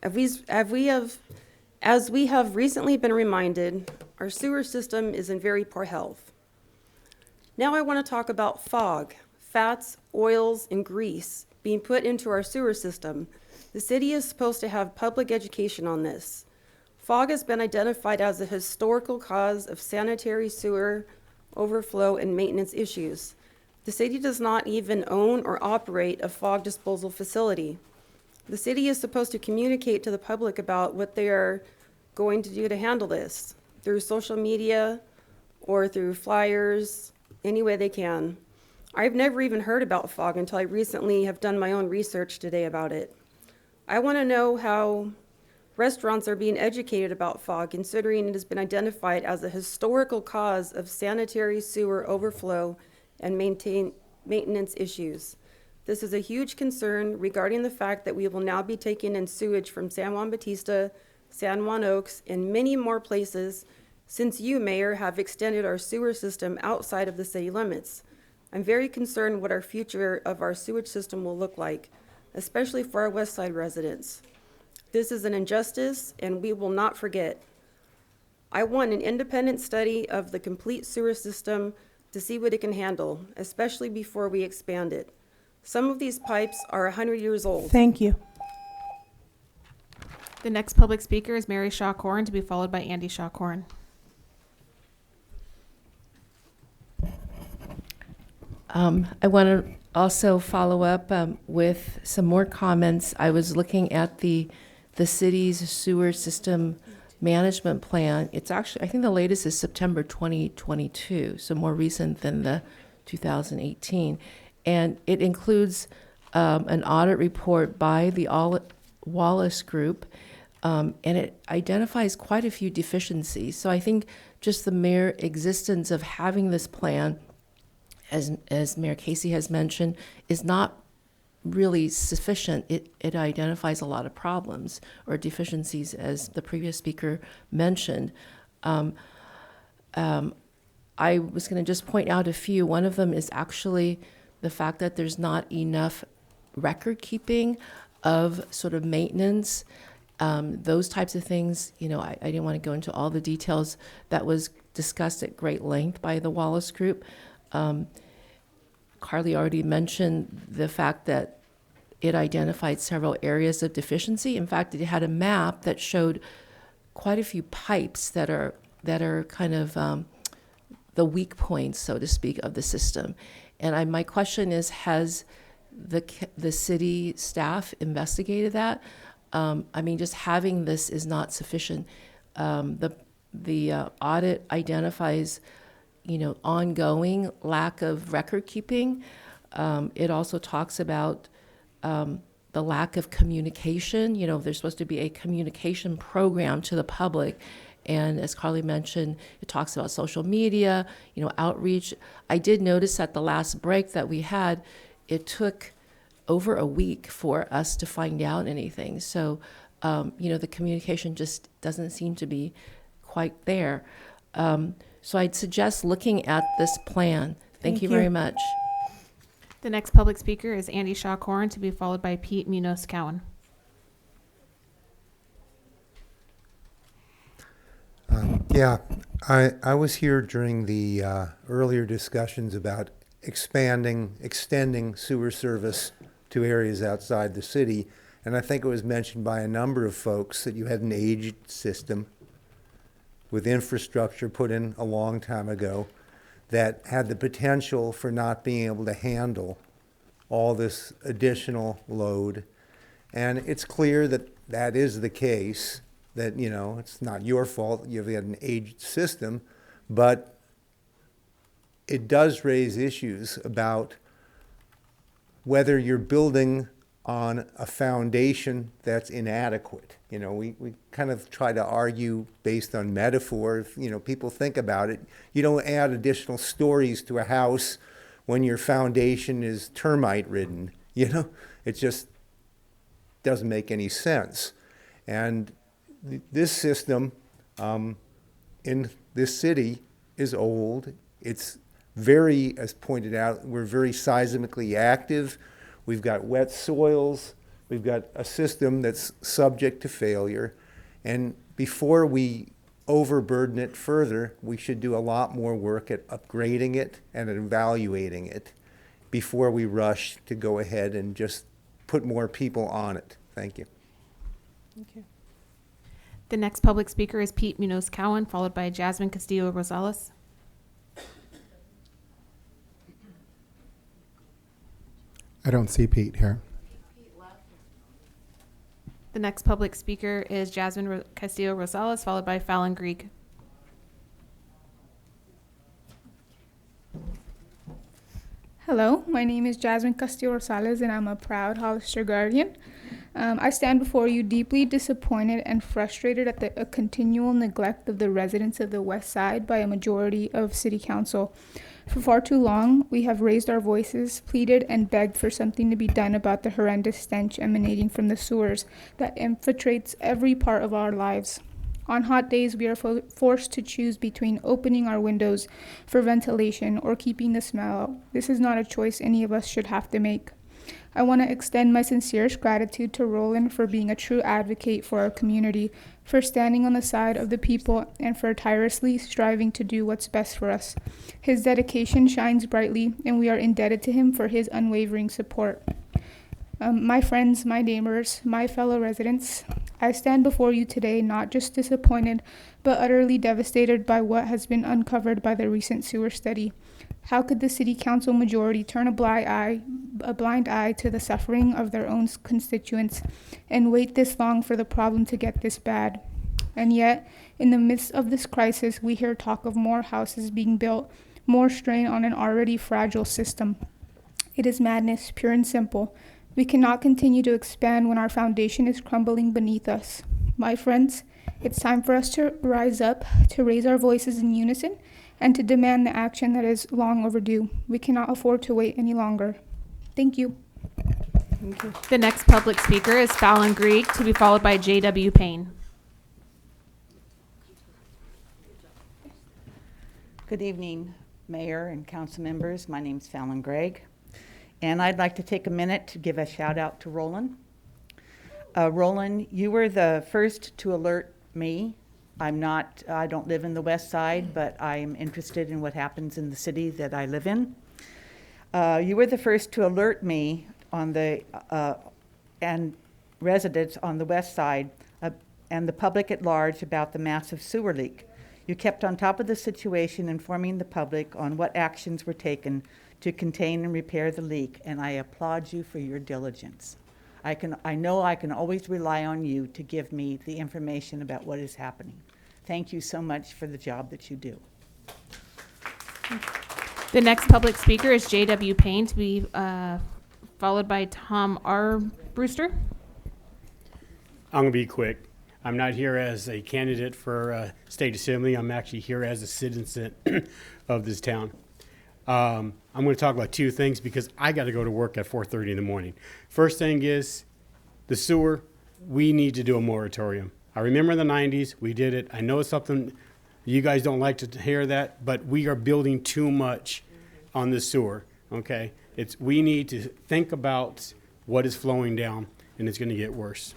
As we have recently been reminded, our sewer system is in very poor health. Now I want to talk about fog, fats, oils, and grease being put into our sewer system. The city is supposed to have public education on this. Fog has been identified as a historical cause of sanitary sewer overflow and maintenance issues. The city does not even own or operate a fog disposal facility. The city is supposed to communicate to the public about what they are going to do to handle this through social media or through flyers, any way they can. I've never even heard about fog until I recently have done my own research today about it. I want to know how restaurants are being educated about fog, considering it has been identified as a historical cause of sanitary sewer overflow and maintenance issues. This is a huge concern regarding the fact that we will now be taking in sewage from San Juan Bautista, San Juan Oaks, and many more places since you, Mayor, have extended our sewer system outside of the city limits. I'm very concerned what our future of our sewage system will look like, especially for our West Side residents. This is an injustice, and we will not forget. I want an independent study of the complete sewer system to see what it can handle, especially before we expand it. Some of these pipes are 100 years old. Thank you. The next public speaker is Mary Shaw Corrin, to be followed by Andy Shaw Corrin. I want to also follow up with some more comments. I was looking at the city's sewer system management plan. It's actually, I think the latest is September 2022, so more recent than the 2018. And it includes an audit report by the Wallace Group, and it identifies quite a few deficiencies. So I think just the mere existence of having this plan, as Mayor Casey has mentioned, is not really sufficient. It identifies a lot of problems or deficiencies, as the previous speaker mentioned. I was going to just point out a few. One of them is actually the fact that there's not enough record keeping of sort of maintenance, those types of things. You know, I didn't want to go into all the details. That was discussed at great length by the Wallace Group. Carly already mentioned the fact that it identified several areas of deficiency. In fact, it had a map that showed quite a few pipes that are kind of the weak points, so to speak, of the system. And my question is, has the city staff investigated that? I mean, just having this is not sufficient. The audit identifies, ongoing lack of record keeping. It also talks about the lack of communication. There's supposed to be a communication program to the public. And as Carly mentioned, it talks about social media, outreach. I did notice at the last break that we had, it took over a week for us to find out anything. So, the communication just doesn't seem to be quite there. So I'd suggest looking at this plan. Thank you very much. The next public speaker is Andy Shaw-Corin, to be followed by Pete Munoz-Cowan. I was here during the earlier discussions about extending sewer service to areas outside the city, and I think it was mentioned by a number of folks that you had an aged system with infrastructure put in a long time ago that had the potential for not being able to handle all this additional load. And it's clear that that is the case, that, it's not your fault you've got an aged system, but it does raise issues about whether you're building on a foundation that's inadequate. We kind of try to argue based on metaphor. If, people think about it, you don't add additional stories to a house when your foundation is termite ridden. It just doesn't make any sense. And this system in this city is old. It's very, as pointed out, we're very seismically active. We've got wet soils. We've got a system that's subject to failure. And before we overburden it further, we should do a lot more work at upgrading it and at evaluating it before we rush to go ahead and just put more people on it. Thank you. Thank you. The next public speaker is Pete Munoz-Cowan, followed by Jasmine Castillo-Rosales. I don't see Pete here. The next public speaker is Jasmine Castillo-Rosales, followed by Fallon Grieg. Hello, my name is Jasmine Castillo-Rosales, and I'm a proud Hollister Guardian. I stand before you deeply disappointed and frustrated at the continual neglect of the residents of the West Side by a majority of City Council. For far too long, we have raised our voices, pleaded, and begged for something to be done about the horrendous stench emanating from the sewers that infiltrates every part of our lives. On hot days, we are forced to choose between opening our windows for ventilation or keeping the smell out. This is not a choice any of us should have to make. I want to extend my sincerest gratitude to Roland for being a true advocate for our community, for standing on the side of the people, and for tirelessly striving to do what's best for us. His dedication shines brightly, and we are indebted to him for his unwavering support. My friends, my neighbors, my fellow residents, I stand before you today not just disappointed, but utterly devastated by what has been uncovered by the recent sewer study. How could the City Council majority turn a blind eye to the suffering of their own constituents and wait this long for the problem to get this bad? And yet, in the midst of this crisis, we hear talk of more houses being built, more strain on an already fragile system. It is madness, pure and simple. We cannot continue to expand when our foundation is crumbling beneath us. My friends, it's time for us to rise up, to raise our voices in unison, and to demand the action that is long overdue. We cannot afford to wait any longer. Thank you. Thank you. The next public speaker is Fallon Grieg, to be followed by J.W. Payne. Good evening, Mayor and council members. My name's Fallon Grieg, and I'd like to take a minute to give a shout out to Roland. Roland, you were the first to alert me. I don't live in the West Side, but I am interested in what happens in the city that I live in. You were the first to alert me on and residents on the West Side and the public at large about the massive sewer leak. You kept on top of the situation, informing the public on what actions were taken to contain and repair the leak, and I applaud you for your diligence. I know I can always rely on you to give me the information about what is happening. Thank you so much for the job that you do. The next public speaker is J.W. Payne, to be followed by Tom R. Brewster. I'm going to be quick. I'm not here as a candidate for state assembly. I'm actually here as a citizen of this town. I'm going to talk about two things because I got to go to work at 4:30 in the morning. First thing is the sewer. We need to do a moratorium. I remember in the 90s, we did it. I know it's something you guys don't like to hear that, but we are building too much on the sewer, okay? We need to think about what is flowing down, and it's going to get worse.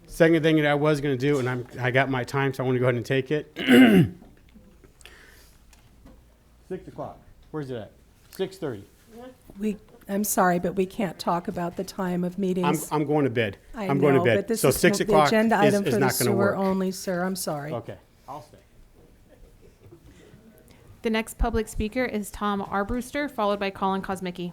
Second thing that I was going to do, and I got my time, so I want to go ahead and take it. 6 o'clock. Where's it at? 6:30. I'm sorry, but we can't talk about the time of meetings. I'm going to bed. I I'm going to know, bed. but this So is 6 the o'clock agenda item is for the not going to sewer work. only, sir. I'm sorry. Okay, I'll stay. The next public speaker is Tom Arbruster, followed by Colin Kosmicki.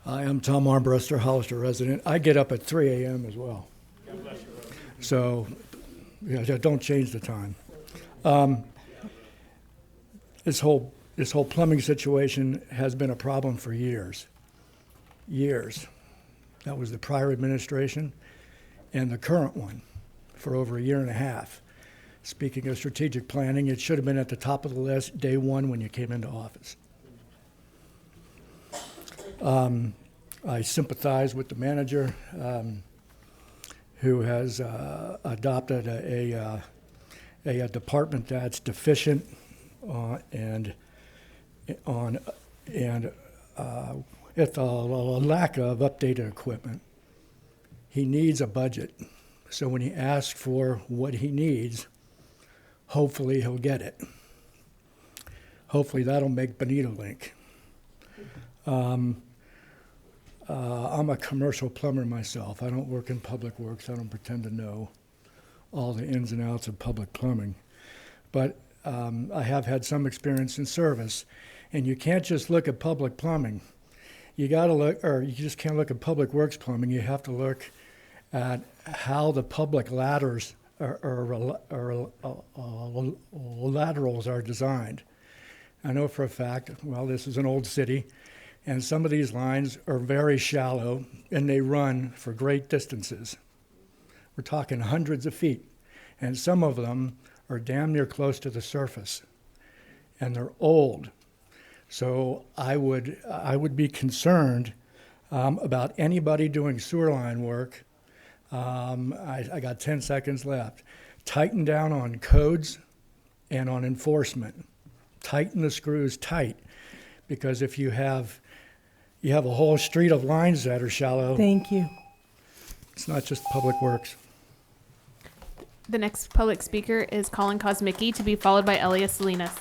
Hi, I'm Tom Armbruster, Hollister resident. I get up at 3 a.m. as well. So, yeah, don't change the time. This whole plumbing situation has been a problem for years. Years. That was the prior administration and the current one for over a year and a half. Speaking of strategic planning, it should have been at the top of the list day one when you came into office. I sympathize with the manager who has adopted a department that's deficient and with a lack of updated equipment. He needs a budget. So when he asks for what he needs, hopefully he'll get it. Hopefully that'll make Bonito Link. I'm a commercial plumber myself. I don't work in public works. I don't pretend to know all the ins and outs of public plumbing. But I have had some experience in service. And you can't just look at public plumbing. You got to look, or you just can't look at public works plumbing. You have to look at how the public laterals are designed. I know for a fact, well, this is an old city, and some of these lines are very shallow, and they run for great distances. We're talking hundreds of feet, and some of them are damn near close to the surface, and they're old. So I would be concerned about anybody doing sewer line work. I got 10 seconds left. Tighten down on codes and on enforcement. Tighten the screws tight, because if you have a whole street of lines that are shallow. Thank you. It's not just public works. The next public speaker is Colin Kosmicki, to be followed by Elias Salinas.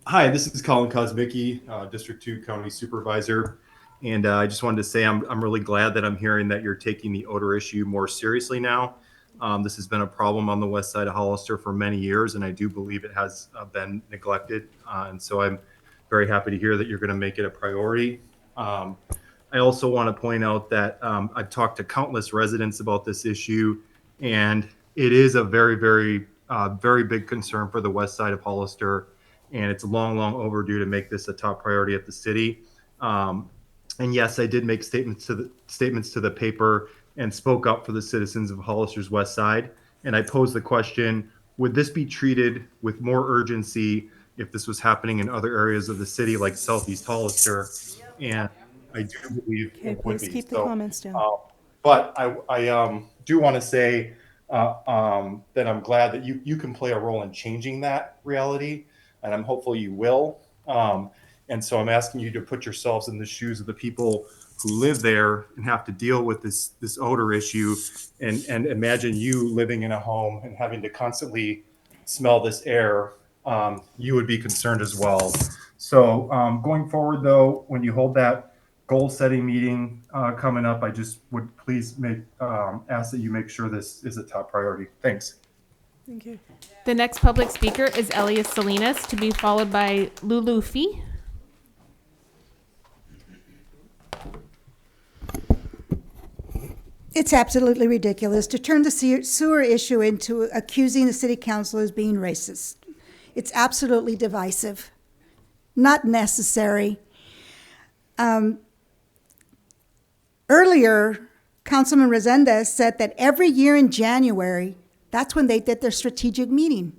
Hi, this is Colin Kosmicki, District 2 County Supervisor. And I just wanted to say I'm really glad that I'm hearing that you're taking the odor issue more seriously now. This has been a problem on the west side of Hollister for many years, and I do believe it has been neglected. And so I'm very happy to hear that you're going to make it a priority. I also want to point out that I've talked to countless residents about this issue, and it is a very, very, very big concern for the west side of Hollister. And it's long, long overdue to make this a top priority at the city. And yes, I did make statements to the paper and spoke up for the citizens of Hollister's west side. And I posed the question, would this be treated with more urgency if this was happening in other areas of the city like Southeast Hollister? And I do believe it would Please be. keep the comments down. But I do want to say that I'm glad that you can play a role in changing that reality, and I'm hopeful you will. And so I'm asking you to put yourselves in the shoes of the people who live there and have to deal with this odor issue, and imagine you living in a home and having to constantly smell this air. You would be concerned as well. So going forward, though, when you hold that goal setting meeting coming up, I just would please ask that you make sure this is a top priority. Thanks. Thank you. The next public speaker is Elias Salinas, to be followed by Lulu Fee. It's absolutely ridiculous to turn the sewer issue into accusing the city council as being racist. It's absolutely divisive, not necessary. Earlier, Councilman Resendez said that every year in January, that's when they did their strategic meeting.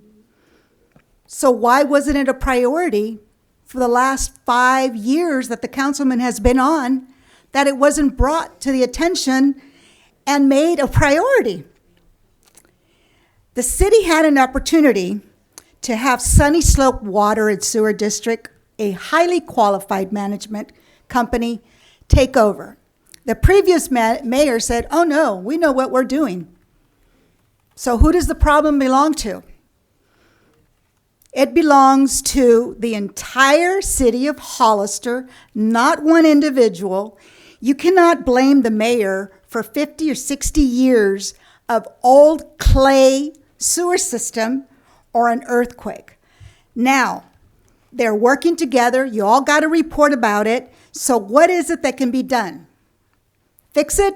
So why wasn't it a priority for the last 5 years that the councilman has been on, that it wasn't brought to the attention and made a priority? The city had an opportunity to have Sunny Slope Water and Sewer District, a highly qualified management company, take over. The previous mayor said, oh no, we know what we're doing. So who does the problem belong to? It belongs to the entire city of Hollister, not one individual. You cannot blame the mayor for 50 or 60 years of old clay sewer system or an earthquake. Now, they're working together. You all got a report about it. So what is it that can be done? Fix it?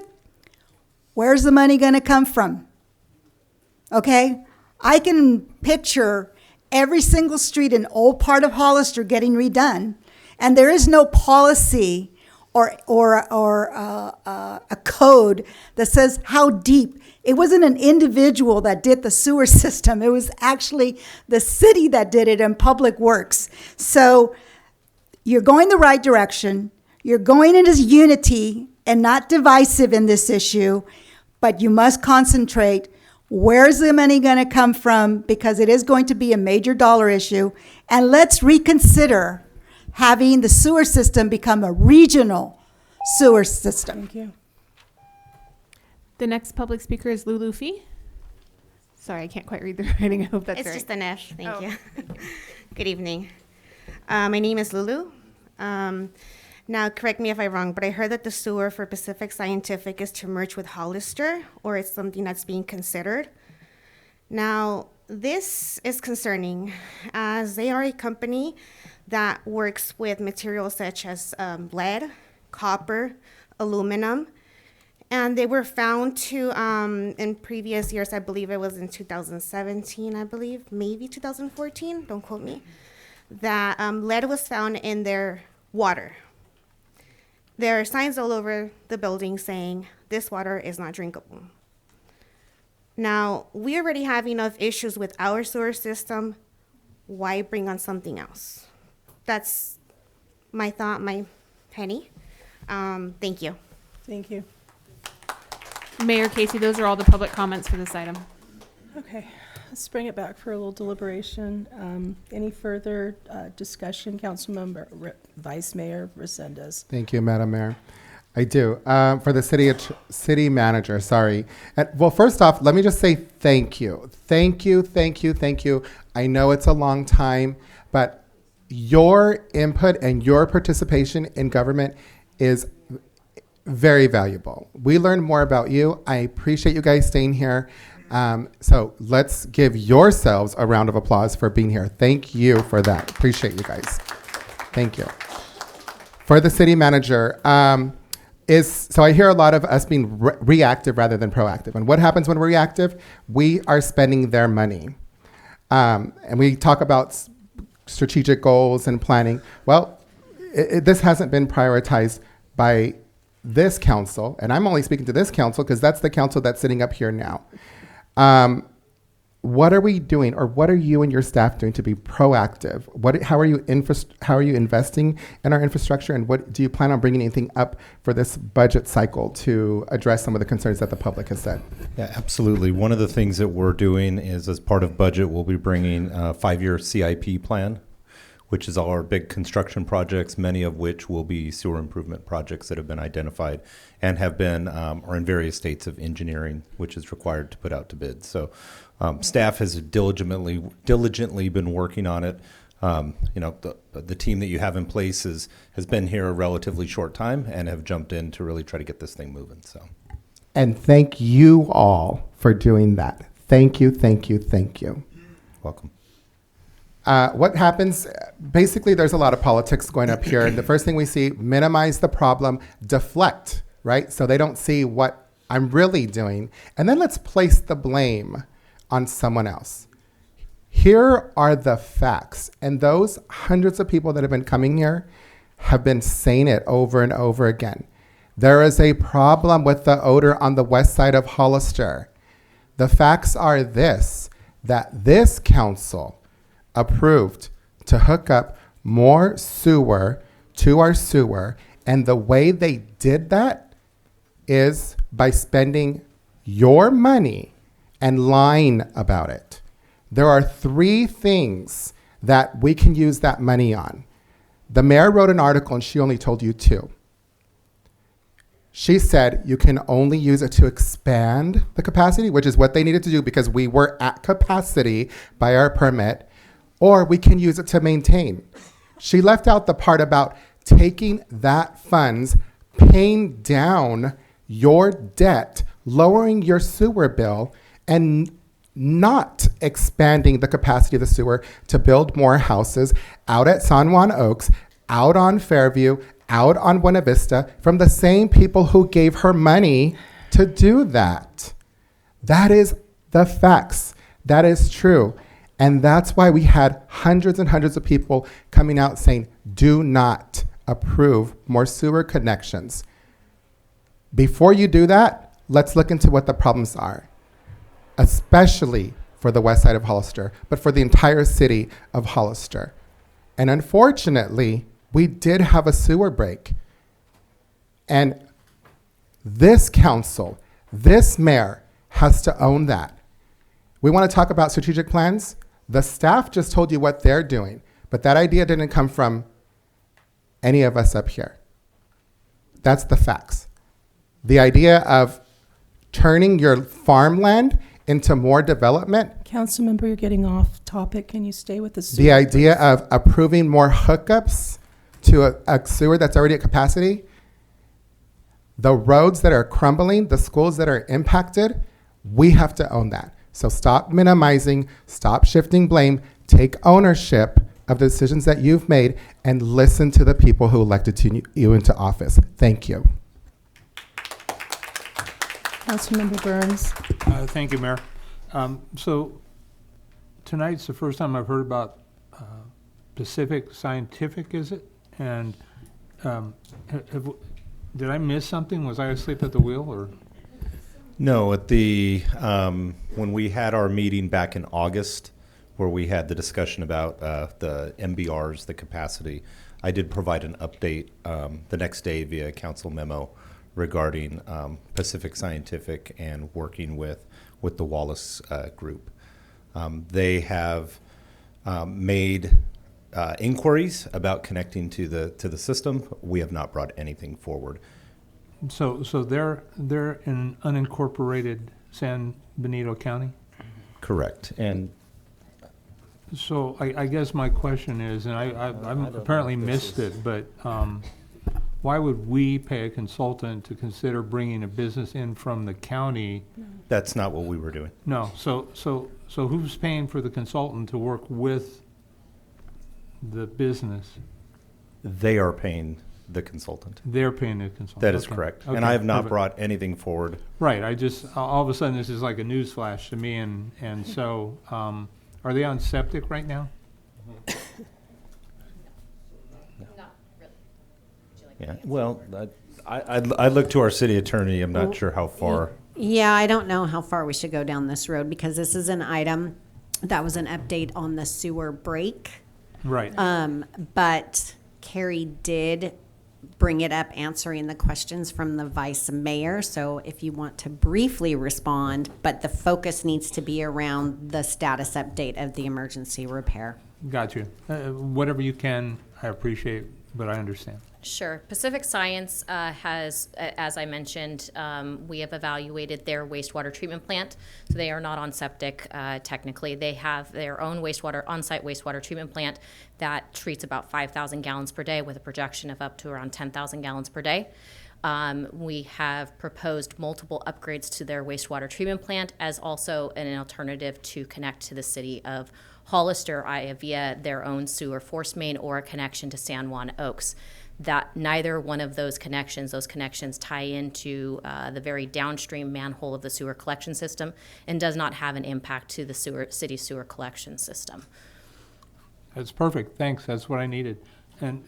Where's the money going to come from? Okay? I can picture every single street in old part of Hollister getting redone, and there is no policy or a code that says how deep. It wasn't an individual that did the sewer system. It was actually the city that did it in Public Works. So you're going the right direction. You're going into unity and not divisive in this issue, but you must concentrate. Where's the money going to come from? Because it is going to be a major dollar issue. And let's reconsider having the sewer system become a regional sewer system. Thank you. The next public speaker is Lulu Fee. Sorry, I can't quite read the writing. I hope that's It's right. just an F. Thank Oh. you. Good evening. My name is Lulu. Now, correct me if I'm wrong, but I heard that the sewer for Pacific Scientific is to merge with Hollister, or it's something that's being considered. Now, this is concerning, as they are a company that works with materials such as lead, copper, aluminum, and they were found to, in previous years, I believe it was in 2017, I believe, maybe 2014, don't quote me, that lead was found in their water. There are signs all over the building saying this water is not drinkable. Now, we already have enough issues with our sewer system. Why bring on something else? That's my thought, my penny. Thank you. Thank you. Mayor Casey, those are all the public comments for this item. Okay, let's bring it back for a little deliberation. Any further discussion? Councilmember Vice Mayor Resendez. Thank you, Madam Mayor. I do. For the city manager, sorry. Well, first off, let me just say thank you. Thank you, thank you, thank you. I know it's a long time, but your input and your participation in government is very valuable. We learned more about you. I appreciate you guys staying here. So let's give yourselves a round of applause for being here. Thank you for that. Appreciate you guys. Thank you. For the city manager, so I hear a lot of us being reactive rather than proactive. And what happens when we're reactive? We are spending their money. And we talk about strategic goals and planning. Well, this hasn't been prioritized by this council, and I'm only speaking to this council because that's the council that's sitting up here now. What are we doing, or what are you and your staff doing to be proactive? How are you investing in our infrastructure, and what do you plan on bringing anything up for this budget cycle to address some of the concerns that the public has said? Yeah, absolutely. One of the things that we're doing is, as part of budget, we'll be bringing a 5-year CIP plan, which is all our big construction projects, many of which will be sewer improvement projects that have been identified and have been, or in various states of engineering, which is required to put out to bid. So staff has diligently been working on it. The team that you have in place has been here a relatively short time and have jumped in to really try to get this thing moving. So, and thank you all for doing that. Thank you, thank you, thank you. Welcome. What happens, basically there's a lot of politics going up here, and the first thing we see, minimize the problem, deflect, right? So they don't see what I'm really doing. And then let's place the blame on someone else. Here are the facts. And those hundreds of people that have been coming here have been saying it over and over again. There is a problem with the odor on the west side of Hollister. The facts are that this council approved to hook up more sewer to our sewer, and the way they did that is by spending your money and lying about it. There are 3 things that we can use that money on. The mayor wrote an article and she only told you 2. She said you can only use it to expand the capacity, which is what they needed to do because we were at capacity by our permit, or we can use it to maintain. She left out the part about taking that funds, paying down your debt, lowering your sewer bill, and not expanding the capacity of the sewer to build more houses out at San Juan Oaks, out on Fairview, out on Buena Vista, from the same people who gave her money to do that. That is the facts. That is true. And that's why we had hundreds and hundreds of people coming out saying, do not approve more sewer connections. Before you do that, let's look into what the problems are, especially for the west side of Hollister, but for the entire city of Hollister. And unfortunately, we did have a sewer break. And this council, this mayor, has to own that. We want to talk about strategic plans. The staff just told you what they're doing, but that idea didn't come from any of us up here. That's the facts. The idea of turning your farmland into more development. Councilmember, you're getting off topic. Can you stay with the sewer? The idea of approving more hookups to a sewer that's already at capacity. The roads that are crumbling, the schools that are impacted, we have to own that. So stop minimizing, stop shifting blame, take ownership of the decisions that you've made, and listen to the people who elected you into office. Thank you. Councilmember Burns. Thank you, Mayor. So tonight's the first time I've heard about Pacific Scientific, is it? And did I miss something? Was I asleep at the wheel, or? No, at the when we had our meeting back in August, where we had the discussion about the MBRs, the capacity, I did provide an update the next day via council memo regarding Pacific Scientific and working with the Wallace group. They have made inquiries about connecting to the system. We have not brought anything forward. So they're in unincorporated San Benito County? Correct. And so I guess my question is, and I've apparently missed it, but why would we pay a consultant to consider bringing a business in from the county? That's not what we were doing. No. So who's paying for the consultant to work with the business? They are paying the consultant. They're paying the consultant. That is Okay. correct. Okay, And I have not perfect. brought anything forward. Right. I just, all of a sudden, this is like a news flash to me. And so, are they on septic right now? Yeah. Well, I look to our city attorney. I'm not sure how far. Yeah, I don't know how far we should go down this road because this is an item that was an update on the sewer break. Right. But Carrie did bring it up answering the questions from the vice mayor. So if you want to briefly respond, but the focus needs to be around the status update of the emergency repair. Got you. Whatever you can, I appreciate, but I understand. Sure. Pacific Science has, as I mentioned, we have evaluated their wastewater treatment plant. So they are not on septic technically. They have their own on-site wastewater treatment plant that treats about 5,000 gallons per day with a projection of up to around 10,000 gallons per day. We have proposed multiple upgrades to their wastewater treatment plant as also an alternative to connect to the city of Hollister via their own sewer force main or a connection to San Juan Oaks. That neither one of those connections tie into the very downstream manhole of the sewer collection system and does not have an impact to the city sewer collection system. That's perfect. Thanks. That's what I needed. And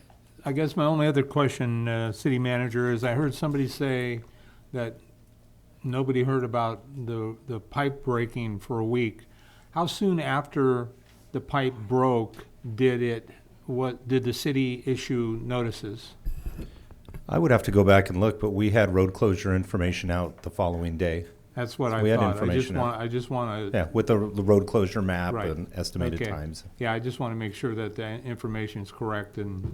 I guess my only other question, city manager, is I heard somebody say that nobody heard about the pipe breaking for a week. How soon after the pipe broke did the city issue notices? I would have to go back and look, but we had road closure information out the following day. That's what So I we had thought. information out. I just want to. Yeah, with the road closure map Right. and estimated Okay. times. Yeah, I just want to make sure that the information is correct and,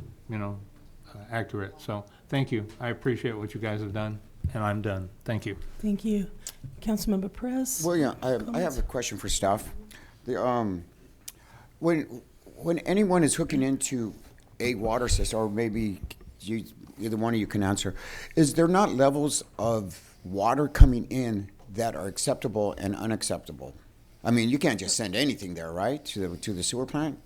accurate. So, thank you. I appreciate what you guys have done, and I'm done. Thank you. Thank you. Councilmember Perez? Well, yeah, I have a question for staff. When anyone is hooking into a water system, or maybe either one of you can answer, is there not levels of water coming in that are acceptable and unacceptable? I mean, you can't just send anything there, right, to the sewer plant?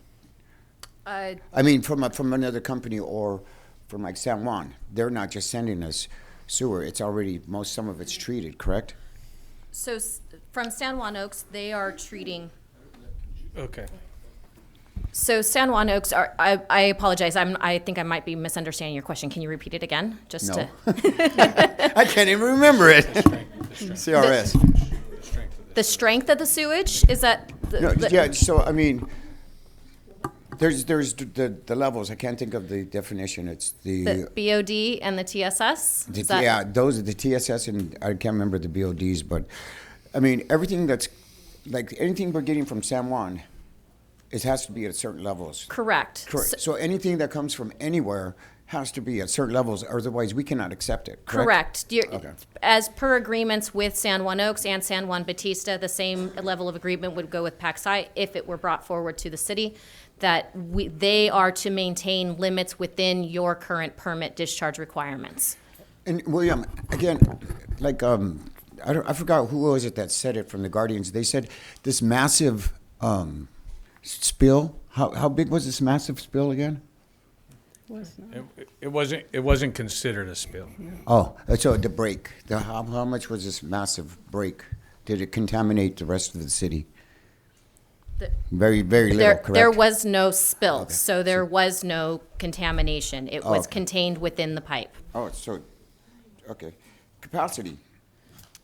I mean, from another company or from like San Juan, they're not just sending us sewer. It's already some of it's treated, correct? So from San Juan Oaks, they are treating. Okay. So San Juan Oaks are. I apologize. I think I might be misunderstanding your question. Can you repeat it again? No. I can't even remember it. CRS. The strength of the sewage is that. Yeah. So I mean, there's the levels. I can't think of the definition. It's the BOD and the TSS. Those are the TSS, and I can't remember the BODs. But I mean, everything that's like anything we're getting from San Juan, it has to be at certain levels. Correct. So anything that comes from anywhere has to be at certain levels, otherwise we cannot accept it. Correct. Okay. As per agreements with San Juan Oaks and San Juan Bautista, the same level of agreement would go with Paxi if it were brought forward to the city, that they are to maintain limits within your current permit discharge requirements. And William, again, like I forgot who was it that said it from the Guardians. They said this massive spill. How big was this massive spill again? It wasn't considered a spill. Oh, so the break. How much was this massive break? Did it contaminate the rest of the city? Very, very little, correct? There was no spill, so there was no contamination. It was contained within the pipe. Oh, so, okay. Capacity.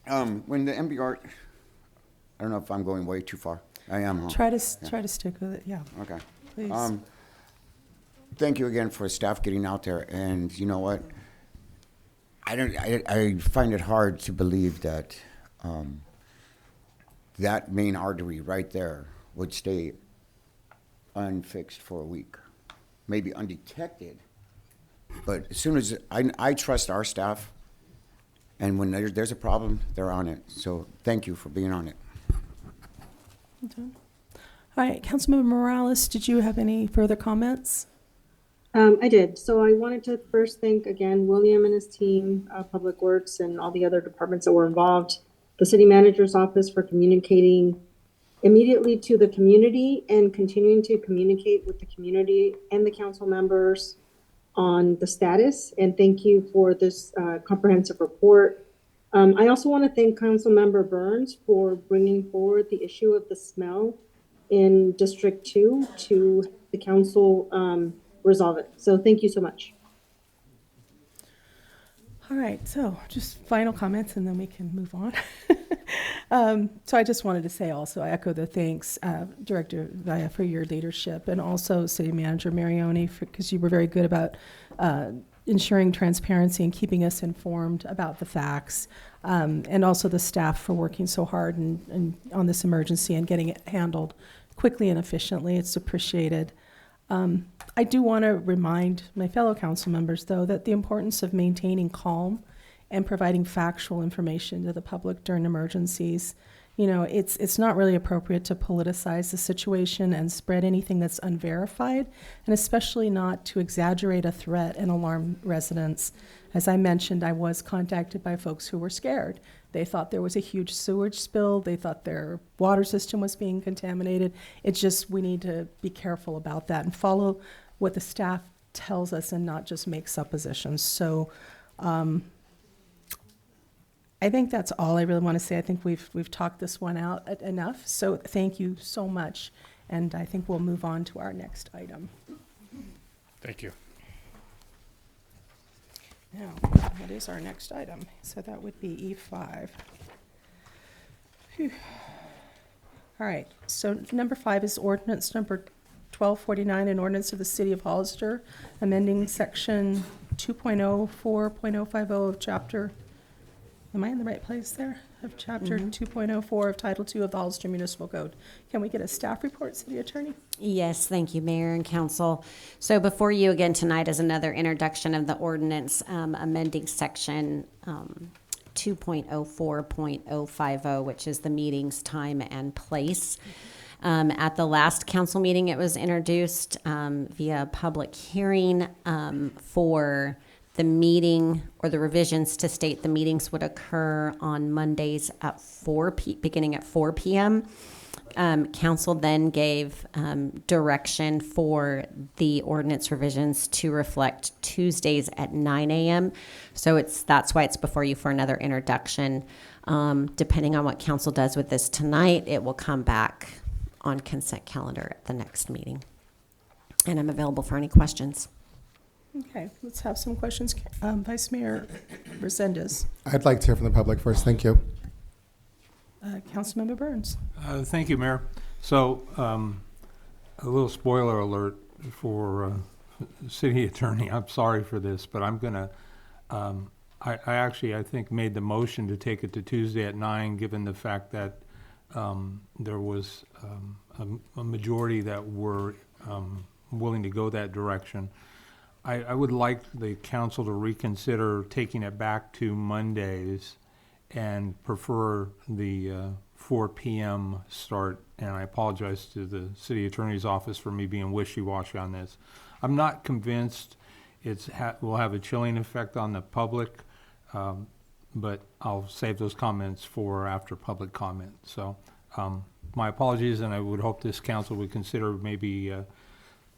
When the MBR, I don't know if I'm going way too far. I am, huh? Try to stick with it, yeah. Okay. Please. Thank you again for staff getting out there, and you know what? I find it hard to believe that that main artery right there would stay unfixed for a week, maybe undetected. But as soon as I trust our staff, and when there's a problem, they're on it. So thank you for being on it. Okay. All right, Councilmember Morales, did you have any further comments? I did. So I wanted to first thank again William and his team, Public Works, and all the other departments that were involved, the city manager's office for communicating immediately to the community and continuing to communicate with the community and the council members on the status. And thank you for this comprehensive report. I also want to thank Councilmember Burns for bringing forward the issue of the smell in District 2 to the council resolve it. So thank you so much. All right, so just final comments and then we can move on. So I just wanted to say also, I echo the thanks, Director Vaya, for your leadership, and also City Manager Marioni, because you were very good about ensuring transparency and keeping us informed about the facts, and also the staff for working so hard and on this emergency and getting it handled quickly and efficiently. It's appreciated. I do want to remind my fellow council members, though, that the importance of maintaining calm and providing factual information to the public during emergencies. You know, it's not really appropriate to politicize the situation and spread anything that's unverified, and especially not to exaggerate a threat and alarm residents. As I mentioned, I was contacted by folks who were scared. They thought there was a huge sewage spill. They thought their water system was being contaminated. It's just, we need to be careful about that and follow what the staff tells us and not just make suppositions. So I think that's all I really want to say. I think we've talked this one out enough. So thank you so much. And I think we'll move on to our next item. Thank you. that is our next item. So that would be E5. Phew. All right, so number 5 is ordinance number 1249, an ordinance of the City of Hollister, amending section 2.04.050 of chapter, am I in the right place there? Of chapter 2.04 of Title II of the Hollister Municipal Code. Can we get a staff report, City Attorney? Yes, thank you, Mayor and Council. So before you again tonight is another introduction of the ordinance amending section 2.04.050, which is the meeting's time and place. At the last council meeting, it was introduced via public hearing for the meeting, or the revisions to state the meetings would occur on Mondays at beginning at 4 p.m. Council then gave direction for the ordinance revisions to reflect Tuesdays at 9 a.m. So that's why it's before you for another introduction. Depending on what council does with this tonight, it will come back on consent calendar at the next meeting. And I'm available for any questions. Okay, let's have some questions. Vice Mayor Resendez. I'd like to hear from the public first. Thank you. Councilmember Burns. Thank you, Mayor. So, a little spoiler alert for City Attorney. I'm sorry for this, but I'm gonna, I actually, I think, made the motion to take it to Tuesday at 9, given the fact that there was a majority that were willing to go that direction. I would like the council to reconsider taking it back to Mondays and prefer the 4 p.m. start. And I apologize to the city attorney's office for me being wishy-washy on this. I'm not convinced will have a chilling effect on the public, but I'll save those comments for after public comment. So my apologies, and I would hope this council would consider maybe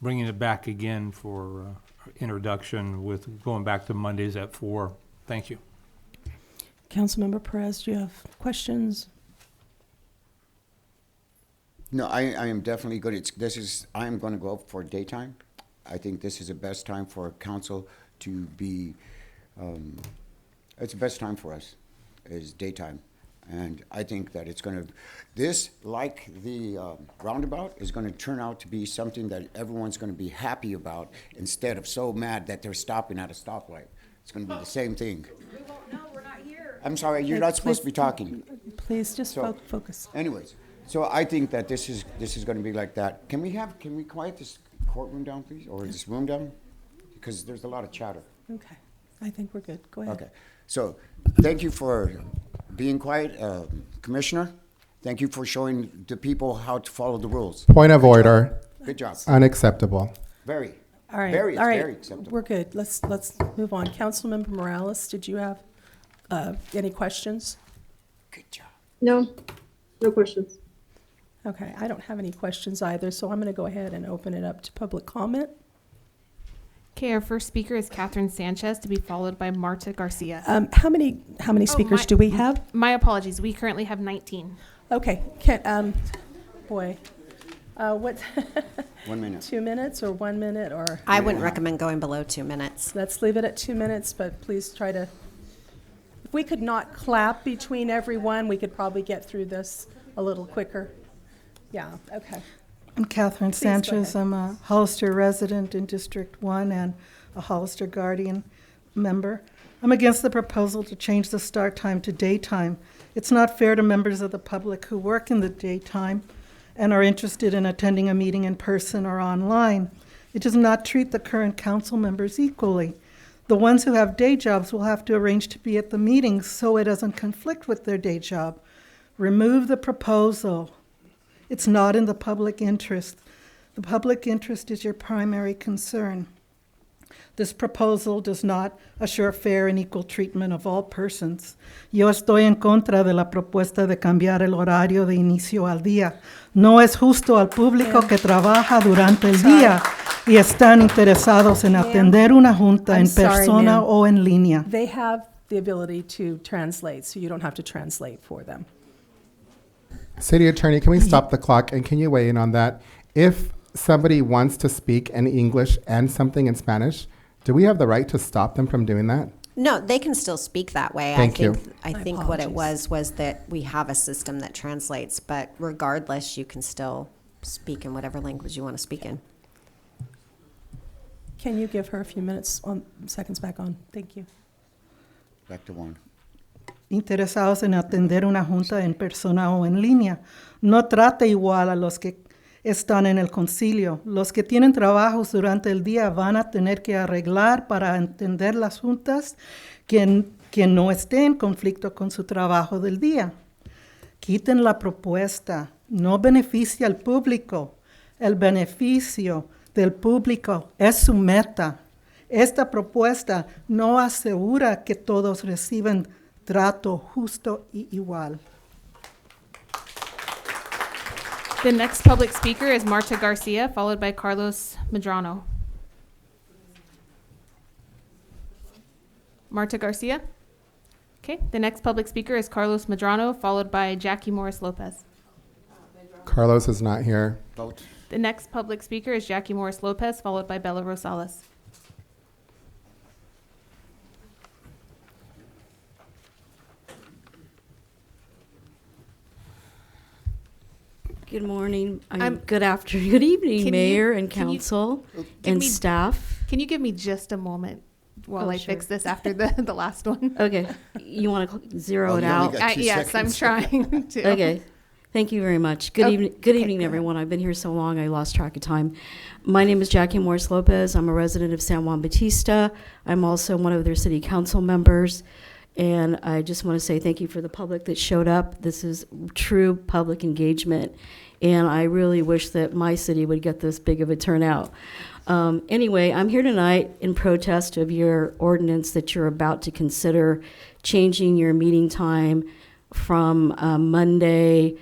bringing it back again for introduction with going back to Mondays at 4. Thank you. Councilmember Perez, do you have questions? No, I am definitely good. I am going to go for daytime. I think this is the best time for council to be, it's the best time for us, is daytime. And I think that it's going to, this, like the roundabout, is going to turn out to be something that everyone's going to be happy about instead of so mad that they're stopping at a stoplight. It's going to be the same thing. We won't know, we're not here. I'm sorry, you're not supposed to be talking. Please just focus. Anyways, so I think that this is going to be like that. Can we quiet this courtroom down, please, or this room down? Because there's a lot of chatter. Okay, I think we're good. Go ahead. Okay, so thank you for being quiet, Commissioner. Thank you for showing the people how to follow the rules. Point of order. Good job. Unacceptable. Very. All right. Very, all right. very acceptable. We're good. Let's move on. Councilmember Morales, did you have any questions? Good job. No questions. Okay, I don't have any questions either, so I'm going to go ahead and open it up to public comment. Okay, our first speaker is Catherine Sanchez, to be followed by Marta Garcia. How many speakers do we have? My apologies. We currently have 19. Okay. What? 1 minute. 2 minutes or 1 minute or? I wouldn't recommend going below 2 minutes. Let's leave it at 2 minutes, but please try to, if we could not clap between everyone, we could probably get through this a little quicker. Yeah, okay. I'm Catherine Please go Sanchez. ahead. I'm a Hollister resident in District 1 and a Hollister Guardian member. I'm against the proposal to change the start time to daytime. It's not fair to members of the public who work in the daytime and are interested in attending a meeting in person or online. It does not treat the current council members equally. The ones who have day jobs will have to arrange to be at the meetings so it doesn't conflict with their day job. Remove the proposal. It's not in the public interest. The public interest is your primary concern. This proposal does not assure fair and equal treatment of all persons. Yo estoy en contra de la propuesta de cambiar el horario de inicio al día. No es justo al público que trabaja durante el día y están interesados en atender una junta en persona o en línea. They have the ability to translate, so you don't have to translate for them. City Attorney, can we stop the clock and can you weigh in on that? If somebody wants to speak in English and something in Spanish, do we have the right to stop them from doing that? No, they can still speak that way. Thank you. I think what it was that we have a system that translates, but regardless, you can still speak in whatever language you want to speak in. Can you give her a few seconds back on? Thank you. Back to one. Interesados en atender una junta en persona o en línea. No trate igual a los que están en el concilio. Los que tienen trabajos durante el día van a tener que arreglar para entender las juntas que no esté en conflicto con su trabajo del día. Quiten la propuesta. No beneficia al público. El beneficio del público es su meta. Esta propuesta no asegura que todos reciben trato justo y igual. The next public speaker is Marta Garcia, followed by Carlos Medrano. Marta Garcia? Okay, the next public speaker is Carlos Medrano, followed by Jackie Morris Lopez. Carlos is not here. Vote. The next public speaker is Jackie Morris Lopez, followed by Bella Rosales. Good morning, good afternoon, good evening, Mayor and Council and staff. Can you give me just a moment while I sure. fix this after the last one? Okay, you want to zero it you only out? got 2 Yes, I'm seconds. trying to. Okay, thank you very much. Good evening, Okay, evening, go everyone. I've been here so long, I lost track of time. My name is Jackie Morris Lopez. I'm a resident of San Juan Bautista. I'm also one of their city council members. And I just want to say thank you for the public that showed up. This is true public engagement. And I really wish that my city would get this big of a turnout. Anyway, I'm here tonight in protest of your ordinance that you're about to consider changing your meeting time from Monday,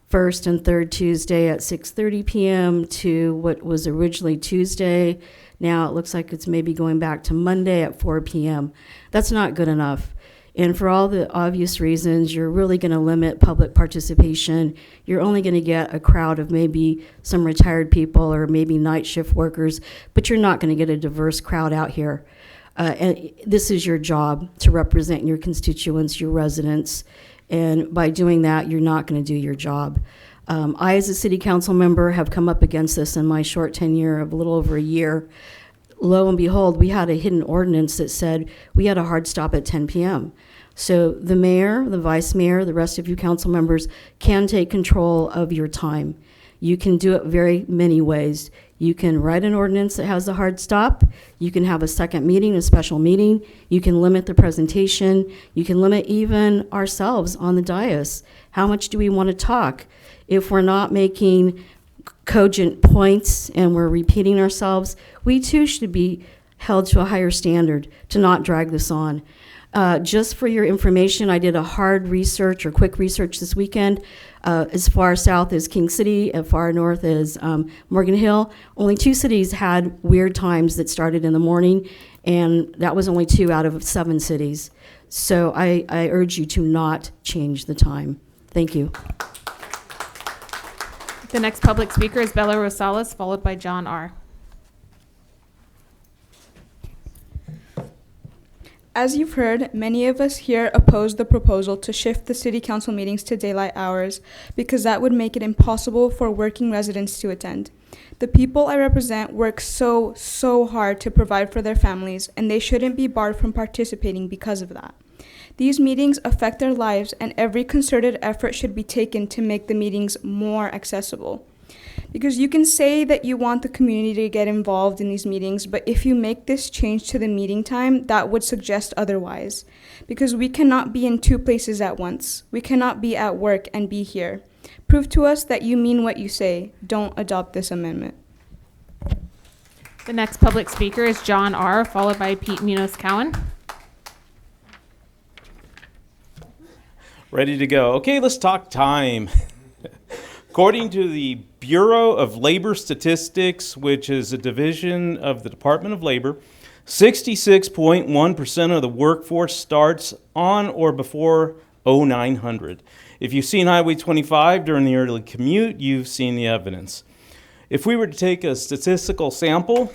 first and third Tuesday at 6:30 p.m. to what was originally Tuesday. Now it looks like it's maybe going back to Monday at 4 p.m. That's not good enough. And for all the obvious reasons, you're really going to limit public participation. You're only going to get a crowd of maybe some retired people or maybe night shift workers, but you're not going to get a diverse crowd out here. And this is your job to represent your constituents, your residents. And by doing that, you're not going to do your job. I, as a city council member, have come up against this in my short tenure of a little over a year. Lo and behold, we had a hidden ordinance that said we had a hard stop at 10 p.m. So the mayor, the vice mayor, the rest of you council members can take control of your time. You can do it very many ways. You can write an ordinance that has a hard stop. You can have a second meeting, a special meeting. You can limit the presentation. You can limit even ourselves on the dais. How much do we want to talk? If we're not making cogent points and we're repeating ourselves, we too should be held to a higher standard to not drag this on. Just for your information, I did a hard research or quick research this weekend. As far south as King City, as far north as Morgan Hill, only 2 cities had weird times that started in the morning, and that was only 2 out of 7 cities. So I urge you to not change the time. Thank you. The next public speaker is Bella Rosales, followed by John R. As you've heard, many of us here oppose the proposal to shift the city council meetings to daylight hours because that would make it impossible for working residents to attend. The people I represent work so hard to provide for their families, and they shouldn't be barred from participating because of that. These meetings affect their lives, and every concerted effort should be taken to make the meetings more accessible. Because you can say that you want the community to get involved in these meetings, but if you make this change to the meeting time, that would suggest otherwise. Because we cannot be in 2 places at once. We cannot be at work and be here. Prove to us that you mean what you say. Don't adopt this amendment. The next public speaker is John R., followed by Pete Munoz-Cowan. Ready to go. Okay, let's talk time. According to the Bureau of Labor Statistics, which is a division of the Department of Labor, 66.1% of the workforce starts on or before 0900. If you've seen Highway 25 during the early commute, you've seen the evidence. If we were to take a statistical sample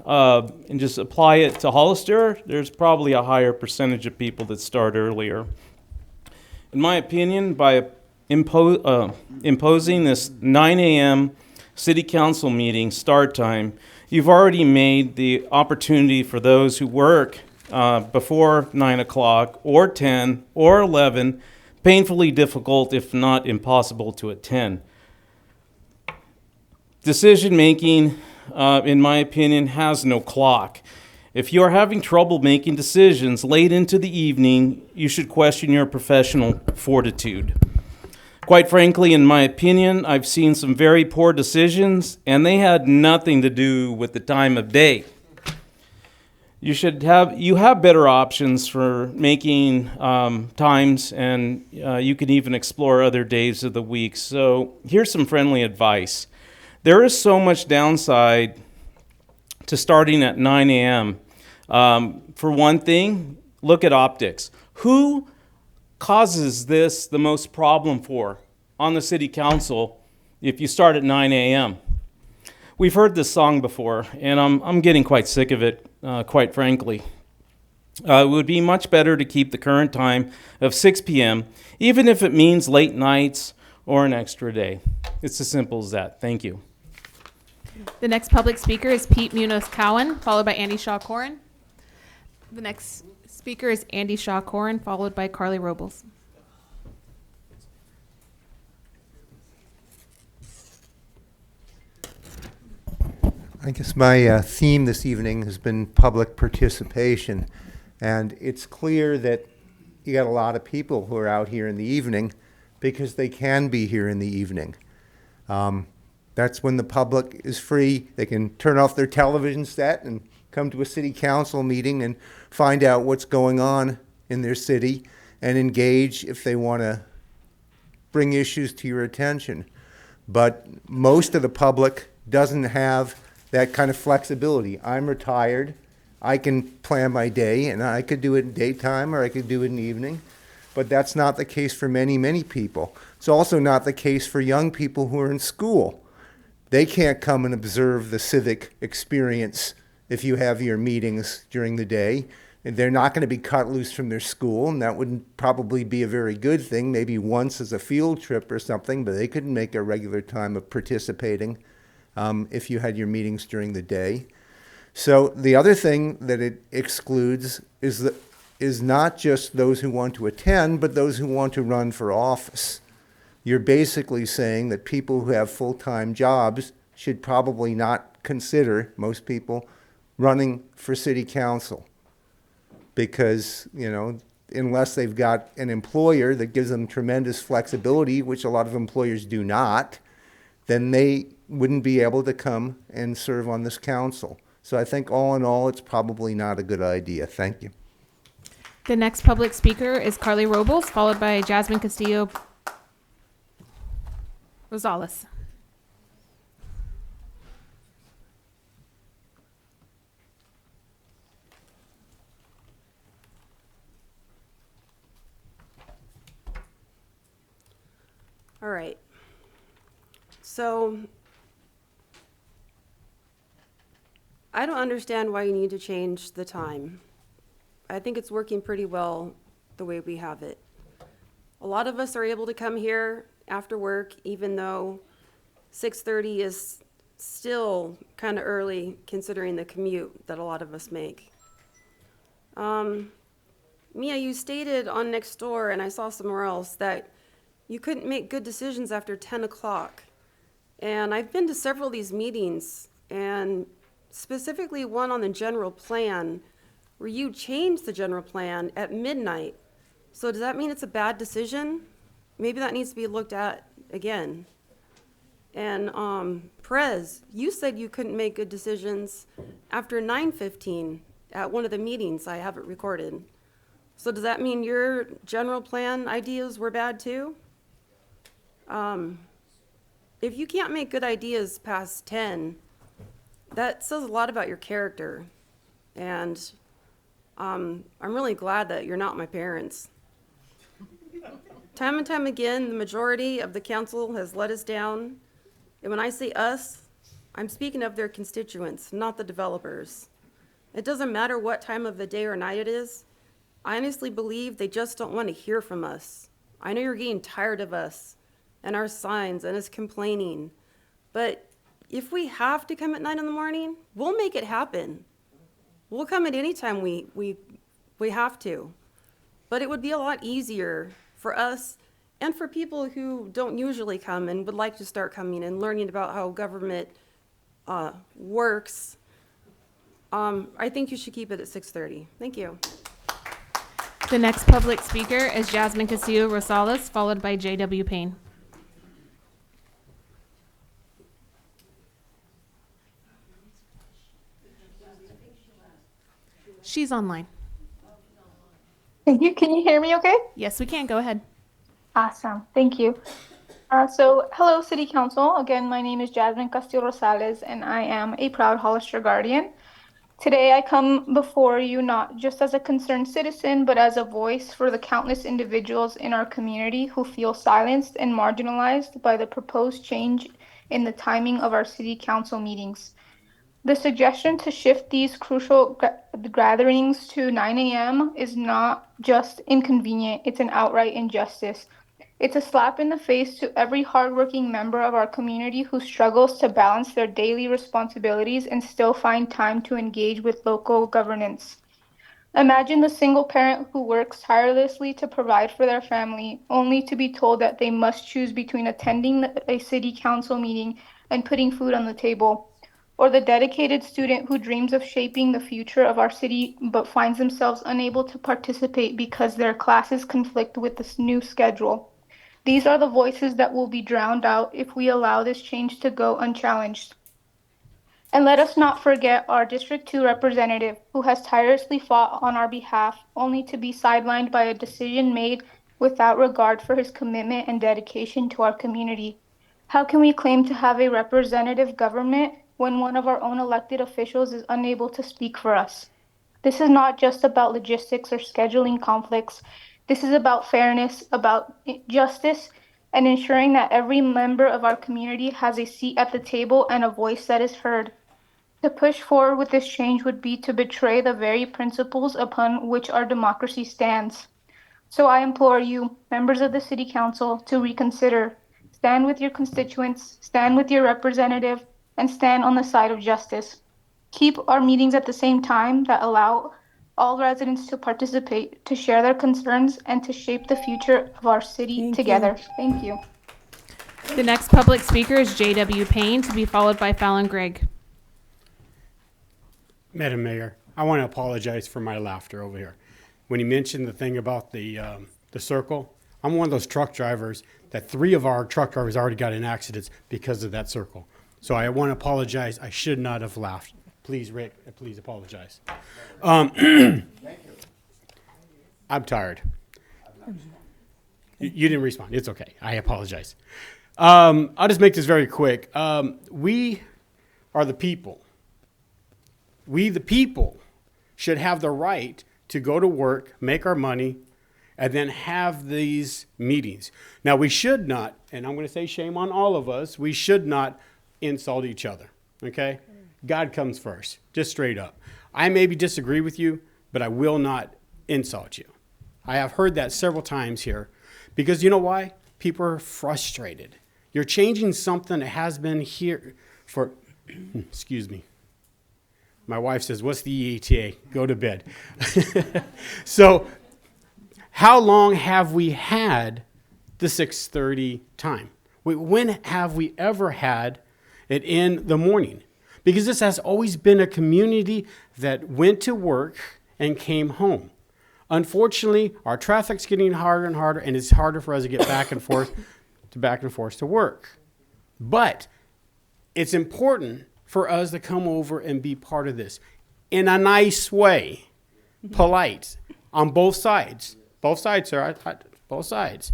and just apply it to Hollister, there's probably a higher percentage of people that start earlier. In my opinion, by imposing this 9 a.m. city council meeting start time, you've already made the opportunity for those who work before 9 o'clock or 10 or 11 painfully difficult, if not impossible, to attend. Decision making, in my opinion, has no clock. If you are having trouble making decisions late into the evening, you should question your professional fortitude. Quite frankly, in my opinion, I've seen some very poor decisions, and they had nothing to do with the time of day. You have better options for making times, and you can even explore other days of the week. So here's some friendly advice. There is so much downside to starting at 9 a.m. For one thing, look at optics. Who causes this the most problem for on the city council if you start at 9 a.m.? We've heard this song before, and I'm getting quite sick of it, quite frankly. It would be much better to keep the current time of 6 p.m., even if it means late nights or an extra day. It's as simple as that. Thank you. The next public speaker is Pete Munoz-Cowan, followed by Andy Shaw-Corin. The next speaker is Andy Shaw-Corin, followed by Carly Robles. I guess my theme this evening has been public participation, and it's clear that you got a lot of people who are out here in the evening because they can be here in the evening. That's when the public is free. They can turn off their television set and come to a city council meeting and find out what's going on in their city and engage if they want to bring issues to your attention. But most of the public doesn't have that kind of flexibility. I'm retired. I can plan my day, and I could do it in daytime or I could do it in the evening. But that's not the case for many, many people. It's also not the case for young people who are in school. They can't come and observe the civic experience if you have your meetings during the day. And they're not going to be cut loose from their school, and that wouldn't probably be a very good thing, maybe once as a field trip or something, but they couldn't make a regular time of participating if you had your meetings during the day. So the other thing that it excludes is not just those who want to attend, but those who want to run for office. You're basically saying that people who have full-time jobs should probably not consider, most people, running for city council. Because, unless they've got an employer that gives them tremendous flexibility, which a lot of employers do not, then they wouldn't be able to come and serve on this council. So I think all in all, it's probably not a good idea. Thank you. The next public speaker is Carly Robles, followed by Jasmine Castillo Rosales. All right. So I don't understand why you need to change the time. I think it's working pretty well the way we have it. A lot of us are able to come here after work, even though 6:30 is still kind of early considering the commute that a lot of us make. Mia, you stated on Nextdoor, and I saw somewhere else, that you couldn't make good decisions after 10 o'clock. And I've been to several of these meetings, and specifically one on the general plan, where you changed the general plan at midnight. So does that mean it's a bad decision? Maybe that needs to be looked at again. And Perez, you said you couldn't make good decisions after 9:15 at one of the meetings. I have it recorded. So does that mean your general plan ideas were bad too? If you can't make good ideas past 10, that says a lot about your character. And I'm really glad that you're not my parents. Time and time again, the majority of the council has let us down. And when I say us, I'm speaking of their constituents, not the developers. It doesn't matter what time of the day or night it is. I honestly believe they just don't want to hear from us. I know you're getting tired of us and our signs and us complaining, but if we have to come at 9 in the morning, we'll make it happen. We'll come at any time we have to. But it would be a lot easier for us and for people who don't usually come and would like to start coming and learning about how government works. I think you should keep it at 6:30. Thank you. The next public speaker is Jasmine Castillo Rosales, followed by J.W. Payne. She's online. Thank you. Can you hear me okay? Yes, we can. Go ahead. Awesome. Thank you. Hello, City Council. Again, my name is Jasmine Castillo Rosales, and I am a proud Hollister Guardian. Today, I come before you not just as a concerned citizen, but as a voice for the countless individuals in our community who feel silenced and marginalized by the proposed change in the timing of our City Council meetings. The suggestion to shift these crucial gatherings to 9 a.m. is not just inconvenient, it's an outright injustice. It's a slap in the face to every hardworking member of our community who struggles to balance their daily responsibilities and still find time to engage with local governance. Imagine the single parent who works tirelessly to provide for their family, only to be told that they must choose between attending a city council meeting and putting food on the table. Or the dedicated student who dreams of shaping the future of our city but finds themselves unable to participate because their classes conflict with this new schedule. These are the voices that will be drowned out if we allow this change to go unchallenged. And let us not forget our District 2 representative who has tirelessly fought on our behalf, only to be sidelined by a decision made without regard for his commitment and dedication to our community. How can we claim to have a representative government when one of our own elected officials is unable to speak for us? This is not just about logistics or scheduling conflicts. This is about fairness, about justice, and ensuring that every member of our community has a seat at the table and a voice that is heard. To push forward with this change would be to betray the very principles upon which our democracy stands. So I implore you, members of the City Council, to reconsider. Stand with your constituents, stand with your representative, and stand on the side of justice. Keep our meetings at the same time that allow all residents to participate, to share their concerns, and to shape the future of our city together. Thank you. The next public speaker is J.W. Payne, to be followed by Fallon Gregg. Madam Mayor, I want to apologize for my laughter over here. When you mentioned the thing about the circle, I'm one of those truck drivers that 3 of our truck drivers already got in accidents because of that circle. So I want to apologize. I should not have laughed. Please, Rick, please apologize. I'm tired. You didn't respond. It's okay. I apologize. I'll just make this very quick. We are the people. We, the people, should have the right to go to work, make our money, and then have these meetings. Now, we should not, and I'm going to say shame on all of us, we should not insult each other, okay? God comes first, just straight up. I maybe disagree with you, but I will not insult you. I have heard that several times here because you know why? People are frustrated. You're changing something that has been here for, excuse me. My wife says, what's the EETA? Go to bed. So how long have we had the 6:30 time? When have we ever had it in the morning? Because this has always been a community that went to work and came home. Unfortunately, our traffic's getting harder and harder, and it's harder for us to get back and forth to work. But it's important for us to come over and be part of this in a nice way, polite, on both sides. Both sides, sir, both sides.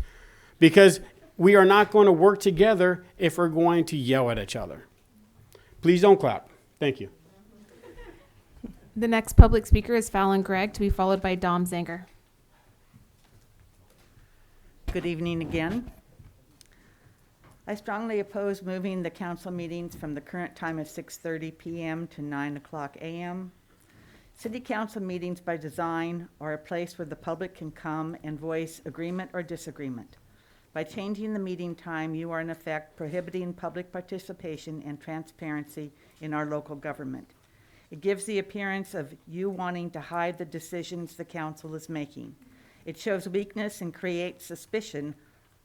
Because we are not going to work together if we're going to yell at each other. Please don't clap. Thank you. The next public speaker is Fallon Gregg, to be followed by Dom Zanger. Good evening again. I strongly oppose moving the council meetings from the current time of 6:30 p.m. to 9 o'clock a.m. City council meetings by design are a place where the public can come and voice agreement or disagreement. By changing the meeting time, you are in effect prohibiting public participation and transparency in our local government. It gives the appearance of you wanting to hide the decisions the council is making. It shows weakness and creates suspicion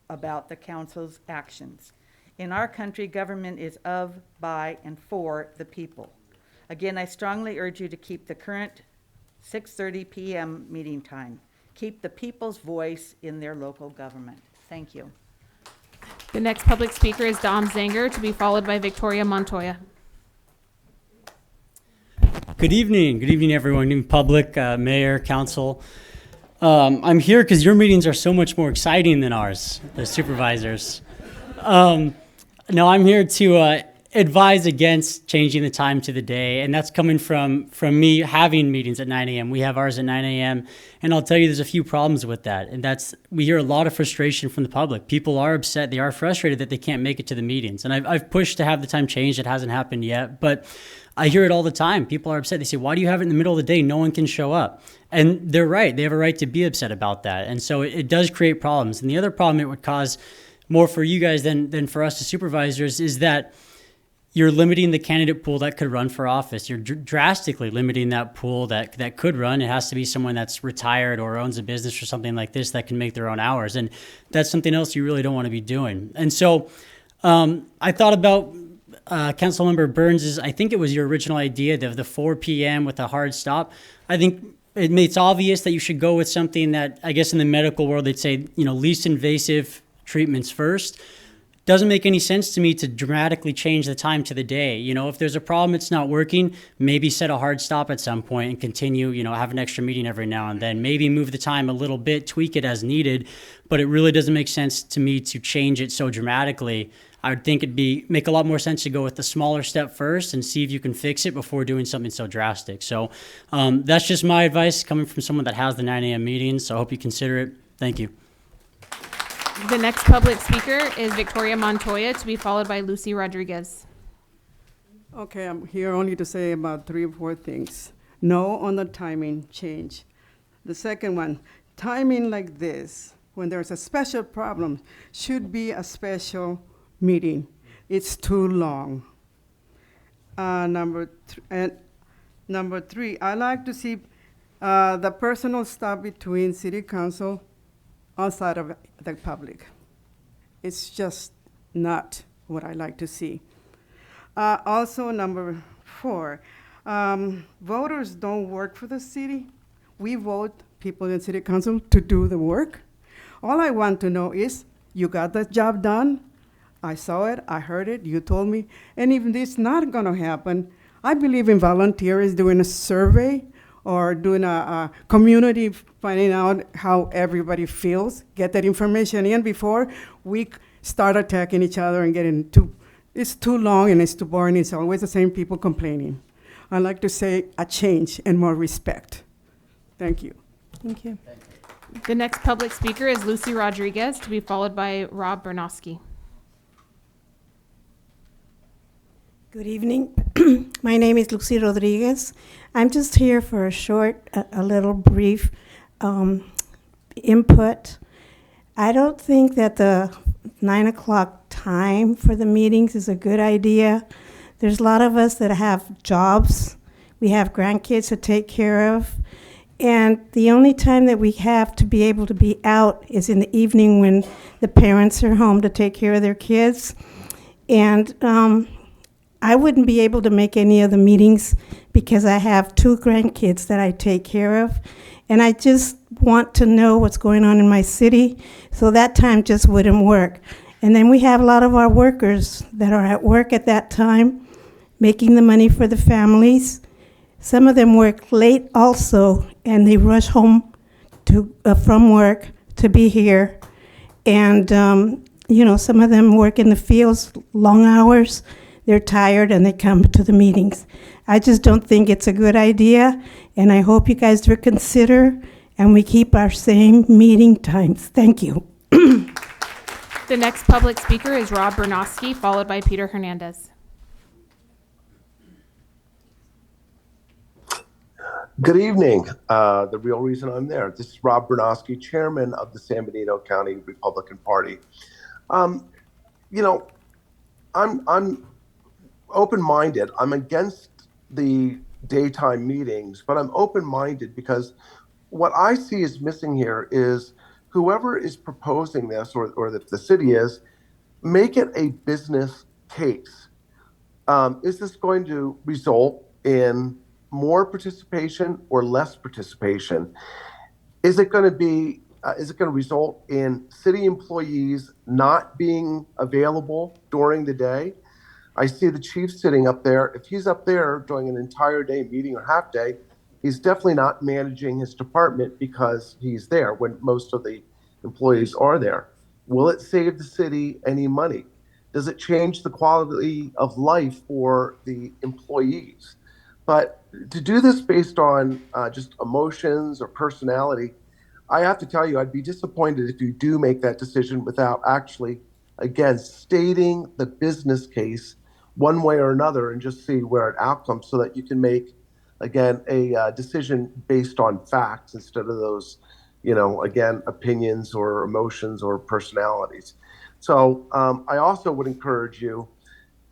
about the council's actions. In our country, government is of, by, and for the people. Again, I strongly urge you to keep the current 6:30 p.m. meeting time. Keep the people's voice in their local government. Thank you. The next public speaker is Dom Zanger, to be followed by Victoria Montoya. Good evening everyone, good evening, public, mayor, council. I'm here because your meetings are so much more exciting than ours, the supervisors. No, I'm here to advise against changing the time to the day, and that's coming from me having meetings at 9 a.m. We have ours at 9 a.m., and I'll tell you there's a few problems with that, and we hear a lot of frustration from the public. People are upset, they are frustrated that they can't make it to the meetings, and I've pushed to have the time changed. It hasn't happened yet, but I hear it all the time. People are upset. They say, why do you have it in the middle of the day? No one can show up. And they're right. They have a right to be upset about that. And so it does create problems. And the other problem it would cause more for you guys than for us as supervisors is that you're limiting the candidate pool that could run for office. You're drastically limiting that pool that could run. It has to be someone that's retired or owns a business or something like this that can make their own hours. And that's something else you really don't want to be doing. And so I thought about Councilmember Burns' I think it was your original idea of the 4 p.m. with a hard stop. I think it's obvious that you should go with something that, I guess in the medical world, they'd say, least invasive treatments first. Doesn't make any sense to me to dramatically change the time to the day. If there's a problem, it's not working, maybe set a hard stop at some point and continue, have an extra meeting every now and then. Maybe move the time a little bit, tweak it as needed, but it really doesn't make sense to me to change it so dramatically. I would think make a lot more sense to go with the smaller step first and see if you can fix it before doing something so drastic. So that's just my advice coming from someone that has the 9 a.m. meetings. So I hope you consider it. Thank you. The next public speaker is Victoria Montoya, to be followed by Lucy Rodriguez. Okay, I'm here only to say about 3 or 4 things. No on the timing change. The second one, timing like this, when there's a special problem, should be a special meeting. It's too long. Number 3, I like to see the personal stuff between city council outside of the public. It's just not what I like to see. Also, number 4, voters don't work for the city. We vote people in city council to do the work. All I want to know is, you got the job done? I saw it, I heard it, you told me. And if this is not gonna happen, I believe in volunteers doing a survey or doing a community, finding out how everybody feels, get that information in before we start attacking each other and getting it's too long and it's too boring. It's always the same people complaining. I like to say a change and more respect. Thank you. Thank you. The next public speaker is Lucy Rodriguez, to be followed by Rob Bernowski. Good evening. My name is Lucy Rodriguez. I'm just here for a short, a little brief input. I don't think that the 9 o'clock time for the meetings is a good idea. There's a lot of us that have jobs. We have grandkids to take care of. And the only time that we have to be able to be out is in the evening when the parents are home to take care of their kids. And I wouldn't be able to make any of the meetings because I have 2 grandkids that I take care of. And I just want to know what's going on in my city, so that time just wouldn't work. And then we have a lot of our workers that are at work at that time, making the money for the families. Some of them work late also, and they rush home from work to be here. And, some of them work in the fields, long hours. They're tired and they come to the meetings. I just don't think it's a good idea, and I hope you guys reconsider and we keep our same meeting times. Thank you. The next public speaker is Rob Bernowski, followed by Peter Hernandez. Good evening. The real reason I'm there. This is Rob Bernowski, chairman of the San Benito County Republican Party. You know, I'm open-minded. I'm against the daytime meetings, but I'm open-minded because what I see is missing here is whoever is proposing this, or the city is, make it a business case. Is this going to result in more participation or less participation? Is it going to result in city employees not being available during the day? I see the chief sitting up there. If he's up there during an entire day meeting or half day, he's definitely not managing his department because he's there when most of the employees are there. Will it save the city any money? Does it change the quality of life for the employees? But to do this based on just emotions or personality, I have to tell you, I'd be disappointed if you do make that decision without actually, again, stating the business case one way or another and just see where it outcomes so that you can make, again, a decision based on facts instead of those, again, opinions or emotions or personalities. So I also would encourage you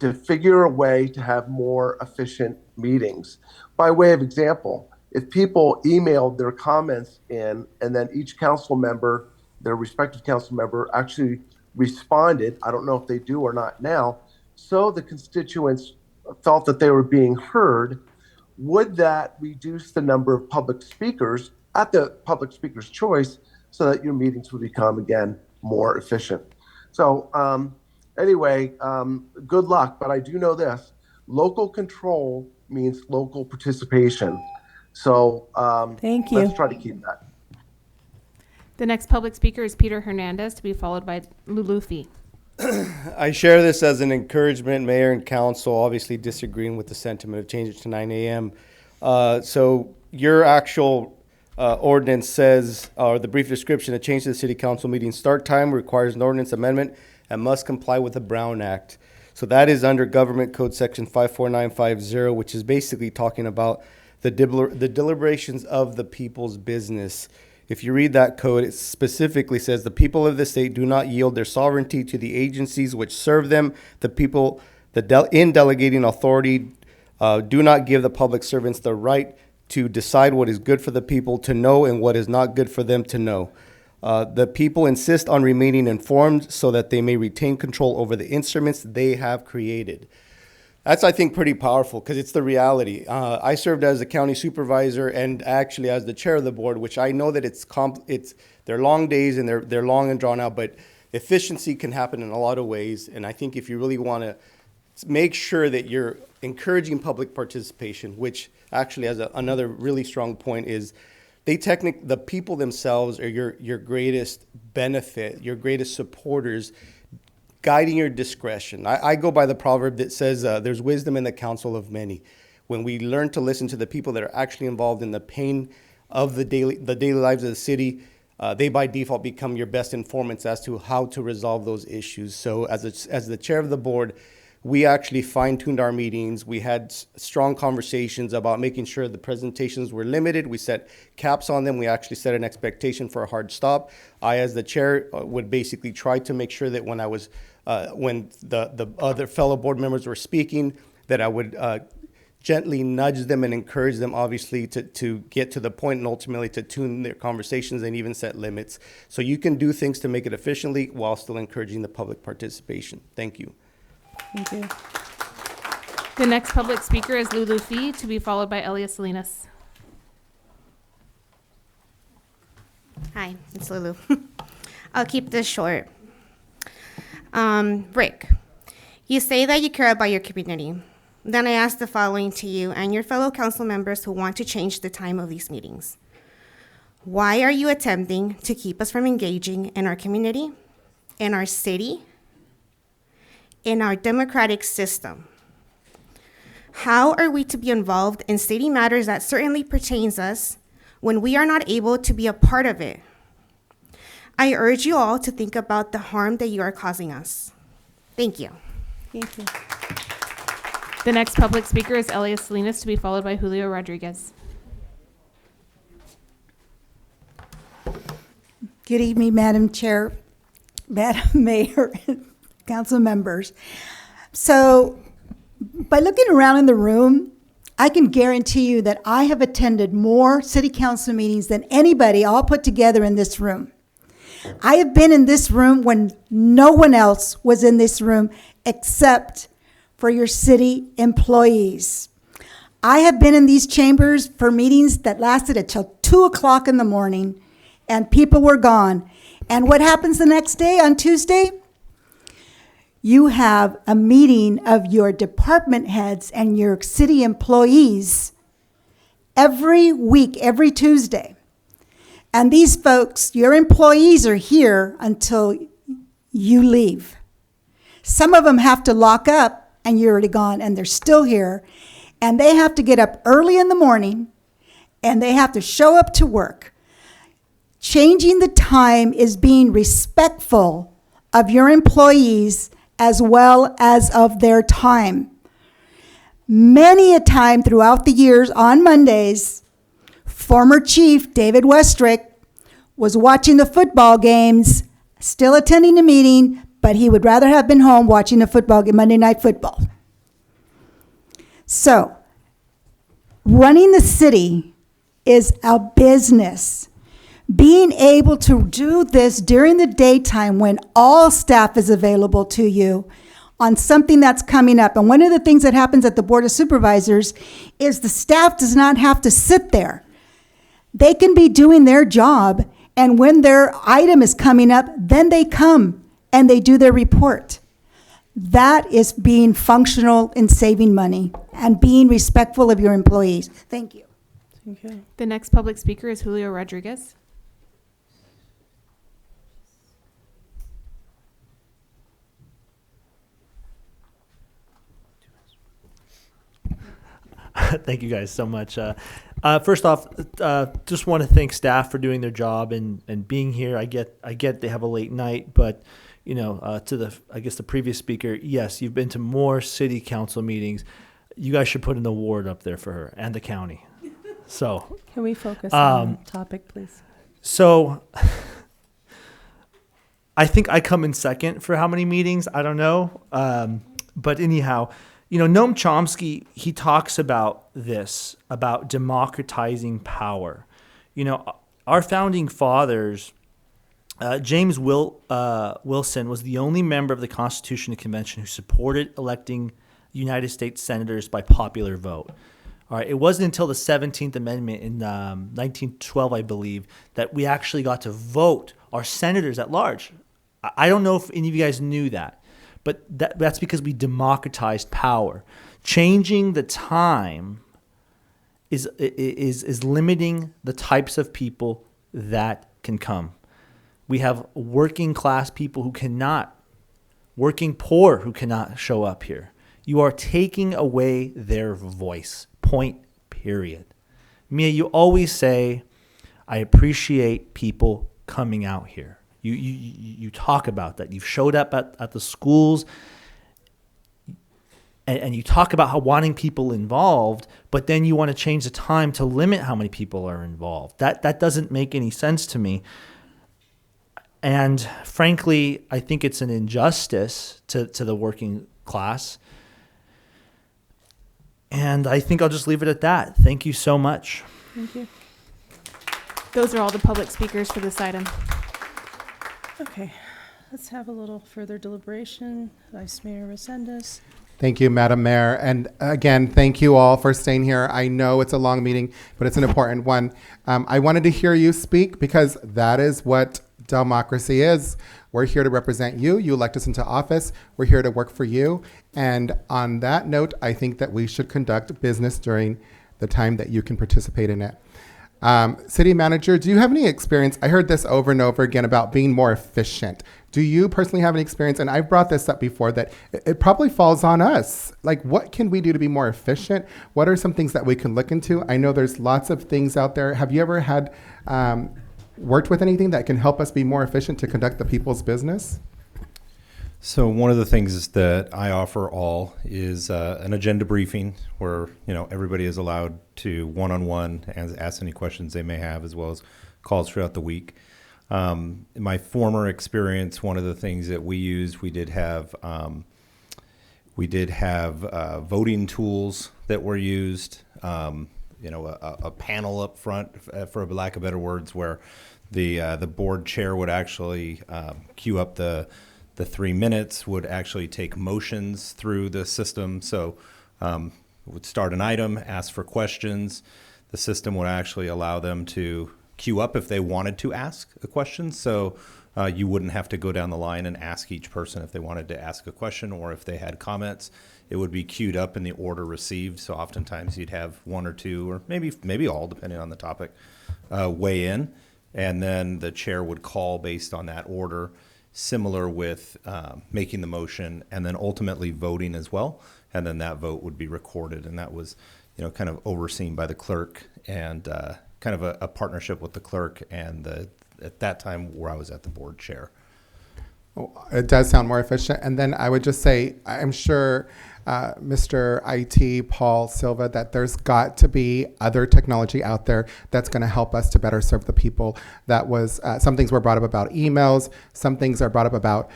to figure a way to have more efficient meetings. By way of example, if people emailed their comments in and then each council member, their respective council member, actually responded, I don't know if they do or not now, so the constituents felt that they were being heard, would that reduce the number of public speakers at the public speaker's choice so that your meetings would become, again, more efficient? So anyway, good luck, but I do know this: local control means local participation. So Thank you. Let's try to keep that. The next public speaker is Peter Hernandez, to be followed by Lulu Fee. I share this as an encouragement, Mayor and Council, obviously disagreeing with the sentiment of change it to 9 a.m. So your actual ordinance says, or the brief description, a change to the City Council meeting start time requires an ordinance amendment and must comply with the Brown Act. So that is under Government Code Section 54950, which is basically talking about the deliberations of the people's business. If you read that code, it specifically says the people of the state do not yield their sovereignty to the agencies which serve them. The people, in delegating authority, do not give the public servants the right to decide what is good for the people to know and what is not good for them to know. The people insist on remaining informed so that they may retain control over the instruments they have created. That's, I think, pretty powerful because it's the reality. I served as a county supervisor and actually as the chair of the board, which I know that they're long days and they're long and drawn out, but efficiency can happen in a lot of ways. And I think if you really want to make sure that you're encouraging public participation, which actually has another really strong point is the people themselves are your greatest benefit, your greatest supporters, guiding your discretion. I go by the proverb that says there's wisdom in the counsel of many. When we learn to listen to the people that are actually involved in the pain of the daily lives of the city, they by default become your best informants as to how to resolve those issues. So as the chair of the board, we actually fine-tuned our meetings. We had strong conversations about making sure the presentations were limited. We set caps on them. We actually set an expectation for a hard stop. I, as the chair, would basically try to make sure that when the other fellow board members were speaking, that I would gently nudge them and encourage them, obviously, to get to the point and ultimately to tune their conversations and even set limits. So you can do things to make it efficiently while still encouraging the public participation. Thank you. Thank you. The next public speaker is Lulu Fee, to be followed by Elias Salinas. Hi, it's Lulu. I'll keep this short. Rick, you say that you care about your community. Then I ask the following to you and your fellow council members who want to change the time of these meetings. Why are you attempting to keep us from engaging in our community, in our city, in our democratic system? How are we to be involved in city matters that certainly pertains us when we are not able to be a part of it? I urge you all to think about the harm that you are causing us. Thank you. Thank you. The next public speaker is Elias Salinas, to be followed by Julio Rodriguez. Good evening, Madam Chair, Madam Mayor, and council members. So, by looking around in the room, I can guarantee you that I have attended more city council meetings than anybody all put together in this room. I have been in this room when no one else was in this room except for your city employees. I have been in these chambers for meetings that lasted until 2 o'clock in the morning, and people were gone. And what happens the next day on Tuesday? You have a meeting of your department heads and your city employees every week, every Tuesday. And these folks, your employees, are here until you leave. Some of them have to lock up and you're already gone, and they're still here. And they have to get up early in the morning and they have to show up to work. Changing the time is being respectful of your employees as well as of their time. Many a time throughout the years on Mondays, former Chief David Westrick was watching the football games, still attending the meeting, but he would rather have been home watching the football game, Monday Night Football. So, running the city is a business. Being able to do this during the daytime when all staff is available to you on something that's coming up. And one of the things that happens at the Board of Supervisors is the staff does not have to sit there. They can be doing their job, and when their item is coming up, then they come and they do their report. That is being functional in saving money and being respectful of your employees. Thank you. Thank you. The next public speaker is Julio Rodriguez. Thank you guys so much. First off, just want to thank staff for doing their job and being here. I get they have a late night, but to the previous speaker, yes, you've been to more city council meetings. You guys should put an award up there for her and the county. So can we focus on the topic, please? So I think I come in second for how many meetings. I don't know, but anyhow. Noam Chomsky, he talks about this, about democratizing power. Our founding fathers, James Wilson was the only member of the Constitutional Convention who supported electing United States senators by popular vote. All right, it wasn't until the 17th Amendment in 1912, I believe, that we actually got to vote our senators at large. I don't know if any of you guys knew that. But that's because we democratized power. Changing the time is limiting the types of people that can come. We have working class people who cannot, working poor who cannot show up here. You are taking away their voice. Point, period. Mia, you always say, I appreciate people coming out here. You talk about that. You've showed up at the schools and you talk about how wanting people involved, but then you want to change the time to limit how many people are involved. That doesn't make any sense to me. And frankly, I think it's an injustice to the working class. And I think I'll just leave it at that. Thank you so much. Thank you. Those are all the public speakers for this item. Okay, let's have a little further deliberation. Vice Mayor Resendez. Thank you, Madam Mayor. And again, thank you all for staying here. I know it's a long meeting, but it's an important one. I wanted to hear you speak because that is what democracy is. We're here to represent you. You elect us into office. We're here to work for you. And on that note, I think that we should conduct business during the time that you can participate in it. City manager, do you have any experience? I heard this over and over again about being more efficient. Do you personally have any experience? And I've brought this up before that it probably falls on us. Like, what can we do to be more efficient? What are some things that we can look into? I know there's lots of things out there. Have you ever had worked with anything that can help us be more efficient to conduct the people's business? So one of the things that I offer all is an agenda briefing where, you know, everybody is allowed to one-on-one and ask any questions they may have, as well as calls throughout the week. In my former experience, one of the things that we used, we did have voting tools that were used. You know, a panel up front, for lack of better words, where the board chair would actually queue up the 3 minutes, would actually take motions through the system. So would start an item, ask for questions. The system would actually allow them to queue up if they wanted to ask a question. So you wouldn't have to go down the line and ask each person if they wanted to ask a question or if they had comments. It would be queued up in the order received. So oftentimes you'd have one or two, or maybe all, depending on the topic, weigh in. And then the chair would call based on that order, similar with making the motion and then ultimately voting as well. And then that vote would be recorded. And that was, you know, kind of overseen by the clerk and kind of a partnership with the clerk and at that time where I was at the board chair. It does sound more efficient. And then I would just say, I'm sure Mr. IT, Paul Silva, that there's got to be other technology out there that's going to help us to better serve the people. That was, some things were brought up about emails. Some things are brought up about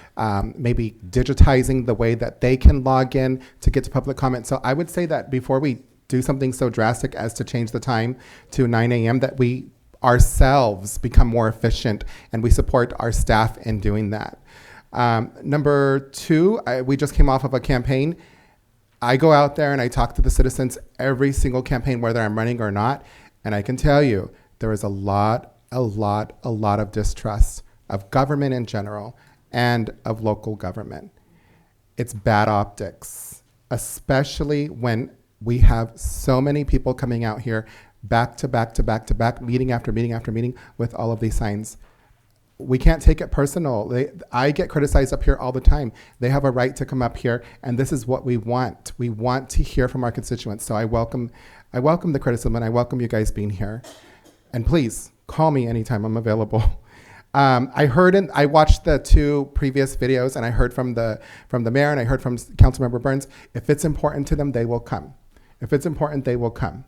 maybe digitizing the way that they can log in to get to public comment. So I would say that before we do something so drastic as to change the time to 9 a.m., that we ourselves become more efficient and we support our staff in doing that. Number two, we just came off of a campaign. I go out there and I talk to the citizens every single campaign, whether I'm running or not. And I can tell you, there is a lot of distrust of government in general and of local government. It's bad optics, especially when we have so many people coming out here back to back to back to back, meeting after meeting after meeting with all of these signs. We can't take it personal. I get criticized up here all the time. They have a right to come up here, and this is what we want. We want to hear from our constituents. So I welcome the criticism, and I welcome you guys being here. And please call me anytime. I'm available. I watched the two previous videos, and I heard from the mayor, and I heard from Councilmember Burns. If it's important to them, they will come. If it's important, they will come.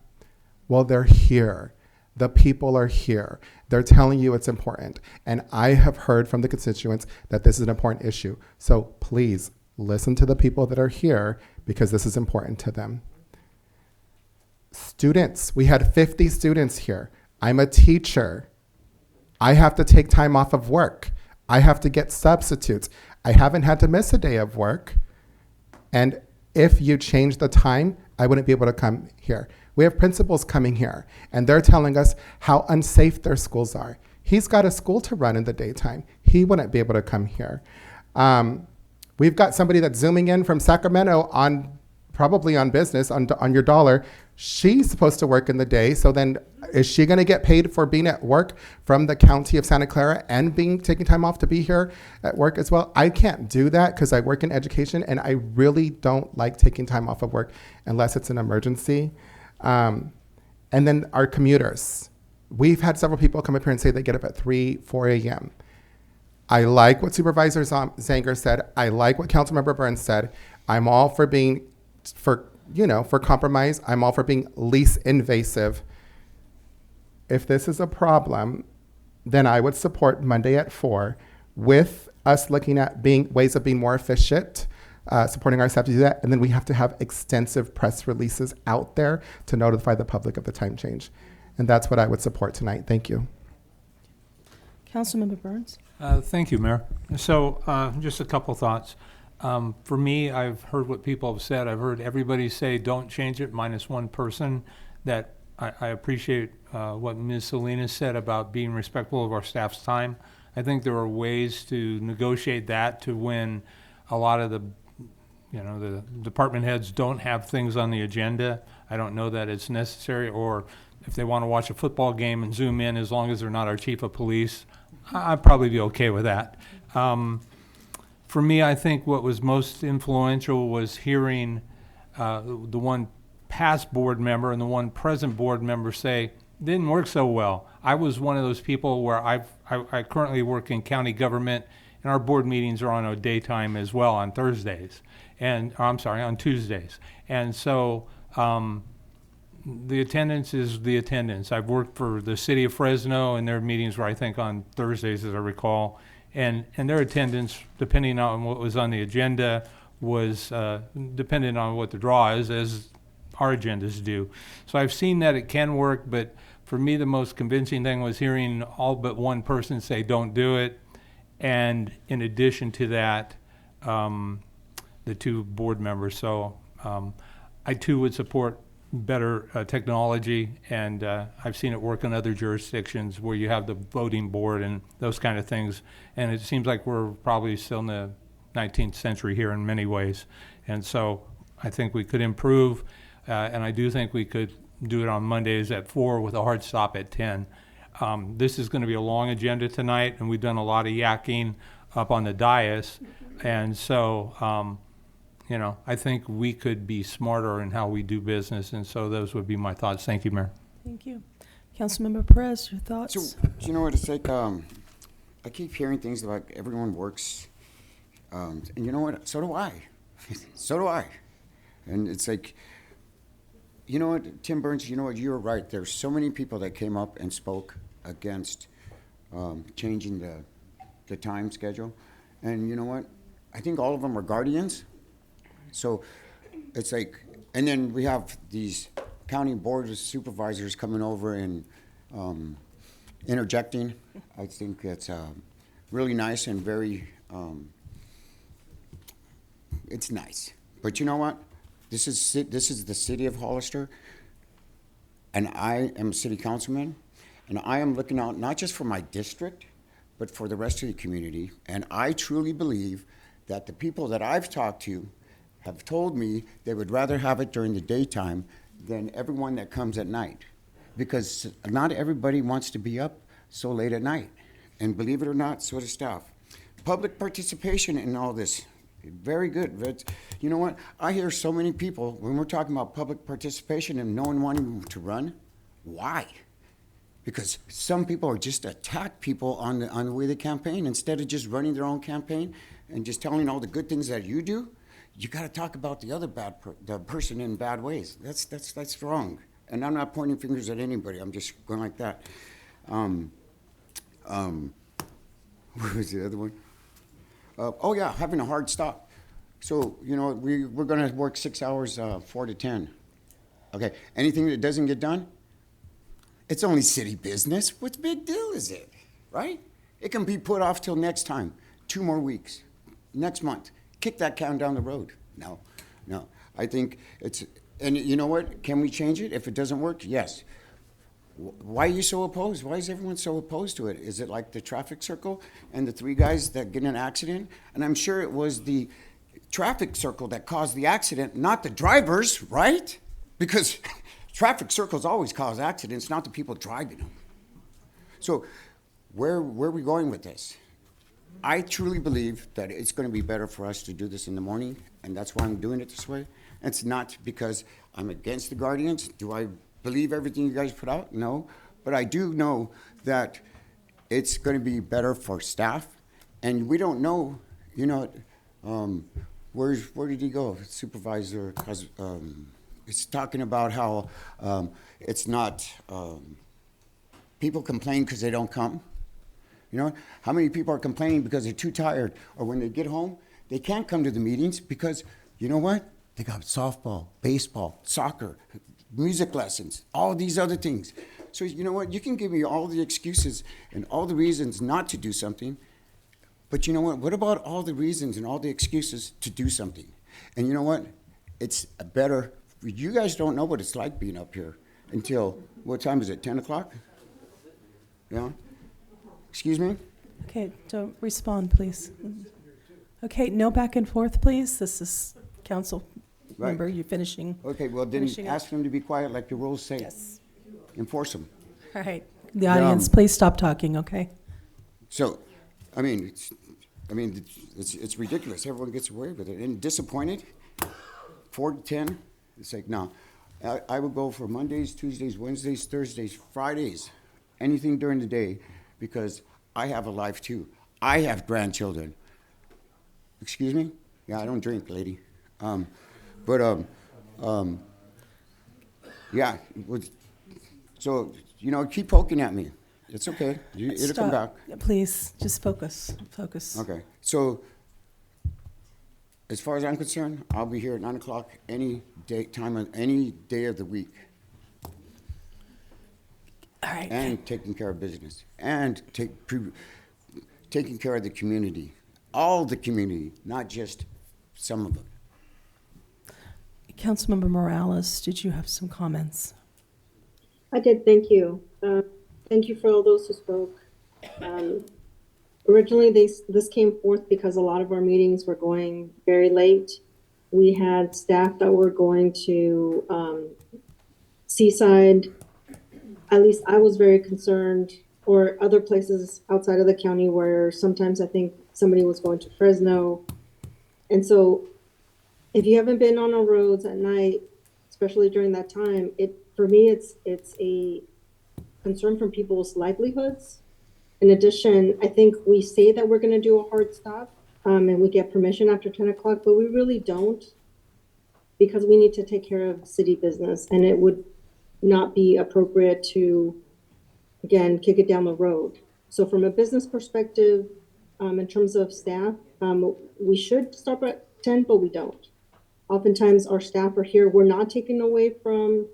Well, they're here. The people are here. They're telling you it's important. And I have heard from the constituents that this is an important issue. So please listen to the people that are here because this is important to them. Students, we had 50 students here. I'm a teacher. I have to take time off of work. I have to get substitutes. I haven't had to miss a day of work. And if you change the time, I wouldn't be able to come here. We have principals coming here, and they're telling us how unsafe their schools are. He's got a school to run in the daytime. He wouldn't be able to come here. We've got somebody that's Zooming in from Sacramento probably on business, on your dollar. She's supposed to work in the day, so then is she gonna get paid for being at work from the county of Santa Clara and taking time off to be here at work as well? I can't do that because I work in education, and I really don't like taking time off of work unless it's an emergency. And then our commuters. We've had several people come up here and say they get up at 3, 4 a.m. I like what Supervisor Zanger said. I like what Councilmember Burns said. I'm all for for compromise. I'm all for being least invasive. If this is a problem, then I would support Monday at 4 with us looking at ways of being more efficient, supporting our staff to do that. And then we have to have extensive press releases out there to notify the public of the time change. And that's what I would support tonight. Thank you. Councilmember Burns. Thank you, Mayor. So just a couple thoughts. For me, I've heard what people have said. I've heard everybody say don't change it, minus one person. That I appreciate what Ms. Salinas said about being respectful of our staff's time. I think there are ways to negotiate that to when a lot of the department heads don't have things on the agenda. I don't know that it's necessary, or if they want to watch a football game and Zoom in, as long as they're not our chief of police, I'd probably be okay with that. For me, I think what was most influential was hearing the one past board member and the one present board member say, didn't work so well. I was one of those people where I currently work in county government, and our board meetings are on a daytime as well on Thursdays, and I'm sorry, on Tuesdays. And so the attendance is the attendance. I've worked for the city of Fresno, and their meetings were, I think, on Thursdays, as I recall, and their attendance, depending on what was on the agenda, was dependent on what the draw is, as our agendas do. So I've seen that it can work, but for me, the most convincing thing was hearing all but one person say, don't do it. And in addition to that, the two board members. So I too would support better technology, and I've seen it work in other jurisdictions where you have the voting board and those kind of things. And it seems like we're probably still in the 19th century here in many ways. And so I think we could improve, and I do think we could do it on Mondays at 4 with a hard stop at 10. This is going to be a long agenda tonight, and we've done a lot of yakking up on the dais. And so, you know, I think we could be smarter in how we do business. And so those would be my thoughts. Thank you, Mayor. Thank you. Councilmember Perez, your thoughts? So, you know what, it's like, I keep hearing things like everyone works, and you know what, so do I. So do I. And it's like, you know what, Tim Burns, you know what, you're right. There's so many people that came up and spoke against changing the time schedule. And you know what, I think all of them are guardians. So it's like, and then we have these county board of supervisors coming over and interjecting. I think it's really nice and very, it's nice. But you know what? This is the city of Hollister, and I am a city councilman, and I am looking out not just for my district, but for the rest of the community. And I truly believe that the people that I've talked to have told me they would rather have it during the daytime than everyone that comes at night, because not everybody wants to be up so late at night. And believe it or not, so does staff. Public participation in all this, very good. But you know what? I hear so many people, when we're talking about public participation and no one wanting to run, why? Because some people are just attack people on the way they campaign. Instead of just running their own campaign and just telling all the good things that you do, you got to talk about the other the person in bad ways. That's wrong. And I'm not pointing fingers at anybody. I'm just going like that. What was the other one? Oh yeah, having a hard stop. So, you know, we're going to work 6 hours, 4 to 10. Okay, anything that doesn't get done, it's only city business. What big deal is it, right? It can be put off till next time, 2 more weeks, next month. Kick that can down the road. No. I think it's, and you know what? Can we change it if it doesn't work? Yes. Why are you so opposed? Why is everyone so opposed to it? Is it like the traffic circle and the 3 guys that get in an accident? And I'm sure it was the traffic circle that caused the accident, not the drivers, right? Because traffic circles always cause accidents, not the people driving them. So where are we going with this? I truly believe that it's going to be better for us to do this in the morning, and that's why I'm doing it this way. It's not because I'm against the Guardians. Do I believe everything you guys put out? No. But I do know that it's going to be better for staff, and we don't know, you know, where did he go? Supervisor, it's talking about how it's not, people complain because they don't come. You know, how many people are complaining because they're too tired, or when they get home, they can't come to the meetings because, you know what? They got softball, baseball, soccer, music lessons, all these other things. So you know what? You can give me all the excuses and all the reasons not to do something, but you know what? What about all the reasons and all the excuses to do something? And you know what? It's better. You guys don't know what it's like being up here until, what time is it, 10 o'clock? Yeah? Excuse me? Okay, don't respond, please. Okay, no back and forth, please. This is council member, you're finishing. Okay, well then finishing ask up. them to be quiet like the rules say. Yes. Enforce them. All right, the audience, please stop talking, okay? So, I mean, it's ridiculous. Everyone gets away with it. And disappointed, 4 to 10, it's like, no. I would go for Mondays, Tuesdays, Wednesdays, Thursdays, Fridays, anything during the day, because I have a life too. I have grandchildren. Excuse me? Yeah, I don't drink, lady. Yeah. So, keep poking at me. It's okay. It'll come back. Please, just focus. Focus. Okay. So, as far as I'm concerned, I'll be here at 9 o'clock any day of the week. All right. And taking care of business. And taking care of the community. All the community, not just some of it. Councilmember Morales, did you have some comments? I did, thank you. Thank you for all those who spoke. Originally, this came forth because a lot of our meetings were going very late. We had staff that were going to Seaside. At least I was very concerned, or other places outside of the county where sometimes I think somebody was going to Fresno. And so if you haven't been on our roads at night, especially during that time, for me, it's a concern from people's livelihoods. In addition, I think we say that we're going to do a hard stop and we get permission after 10 o'clock, but we really don't, because we need to take care of city business, and it would not be appropriate to, again, kick it down the road. So from a business perspective, in terms of staff, we should stop at 10, but we don't. Oftentimes our staff are here. We're not taking away from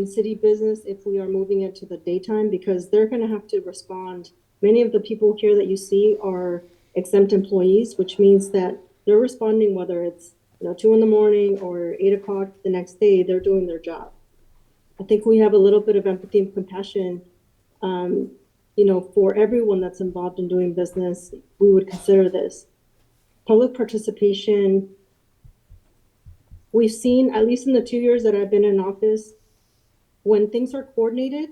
city business if we are moving it to the daytime, because they're going to have to respond. Many of the people here that you see are exempt employees, which means that they're responding whether it's 2 in the morning or 8 o'clock the next day. They're doing their job. I think we have a little bit of empathy and compassion, for everyone that's involved in doing business. We would consider this public participation. We've seen, at least in the 2 years that I've been in office, when things are coordinated,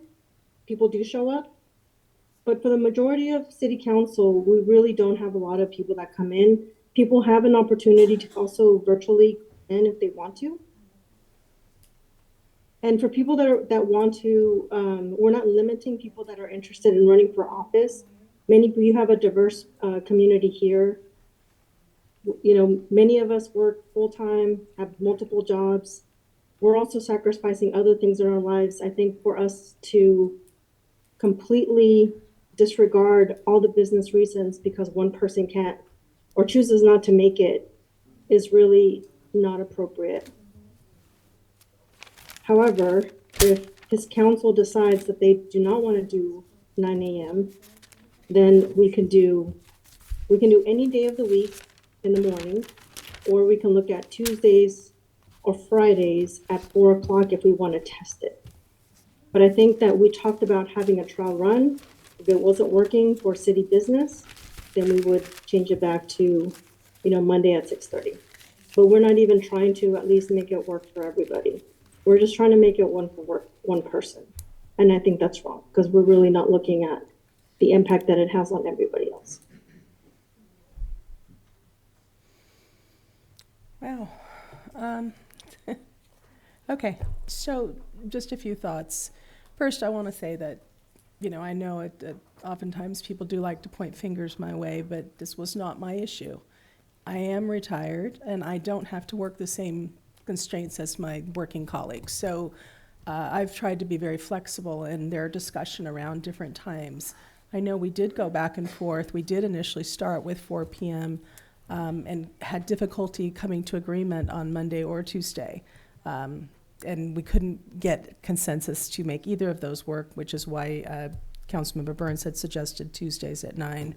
people do show up. But for the majority of city council, we really don't have a lot of people that come in. People have an opportunity to also virtually come in if they want to. And for people that want to, we're not limiting people that are interested in running for office. We have a diverse community here. Many of us work full-time, have multiple jobs. We're also sacrificing other things in our lives. I think for us to completely disregard all the business reasons because one person can't or chooses not to make it is really not appropriate. However, if this council decides that they do not want to do 9 a.m., then we can do any day of the week in the morning, or we can look at Tuesdays or Fridays at 4 o'clock if we want to test it. But I think that we talked about having a trial run. If it wasn't working for city business, then we would change it back to, Monday at 6:30. But we're not even trying to at least make it work for everybody. We're just trying to make it one person. And I think that's wrong, because we're really not looking at the impact that it has on everybody else. Wow. Okay, so just a few thoughts. First, I want to say that, I know oftentimes people do like to point fingers my way, but this was not my issue. I am retired, and I don't have to work the same constraints as my working colleagues. So I've tried to be very flexible in their discussion around different times. I know we did go back and forth. We did initially start with 4 p.m. And had difficulty coming to agreement on Monday or Tuesday. And we couldn't get consensus to make either of those work, which is why Councilmember Burns had suggested Tuesdays at 9.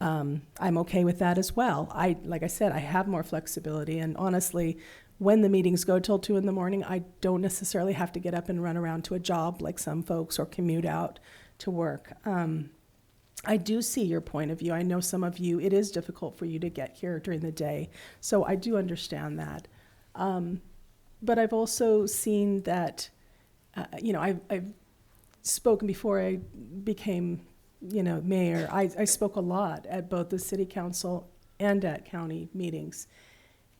I'm okay with that as well. Like I said, I have more flexibility, and honestly, when the meetings go till 2 in the morning, I don't necessarily have to get up and run around to a job like some folks or commute out to work. I do see your point of view. I know some of you, it is difficult for you to get here during the day, so I do understand that. But I've also seen that, I've spoken before I became, mayor. I spoke a lot at both the city council and at county meetings.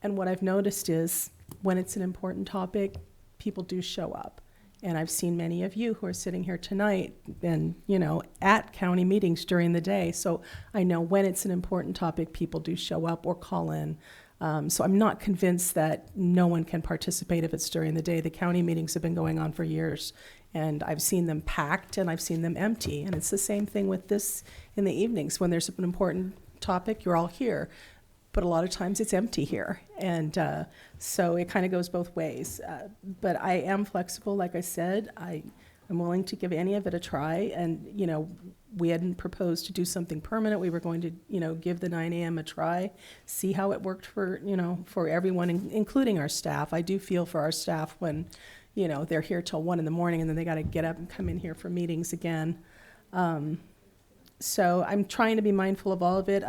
And what I've noticed is when it's an important topic, people do show up. And I've seen many of you who are sitting here tonight and, you know, at county meetings during the day. So I know when it's an important topic, people do show up or call in. So I'm not convinced that no one can participate if it's during the day. The county meetings have been going on for years, and I've seen them packed and I've seen them empty. And it's the same thing with this in the evenings. When there's an important topic, you're all here. But a lot of times it's empty here. And so it kind of goes both ways. But I am flexible, like I said. I'm willing to give any of it a try. And, you know, we hadn't proposed to do something permanent. We were going to, you know, give the 9 a.m. a try, see how it worked for, you know, for everyone, including our staff. I do feel for our staff when, you know, they're here till 1 in the morning and then they got to get up and come in here for meetings again. So I'm trying to be mindful of all of it.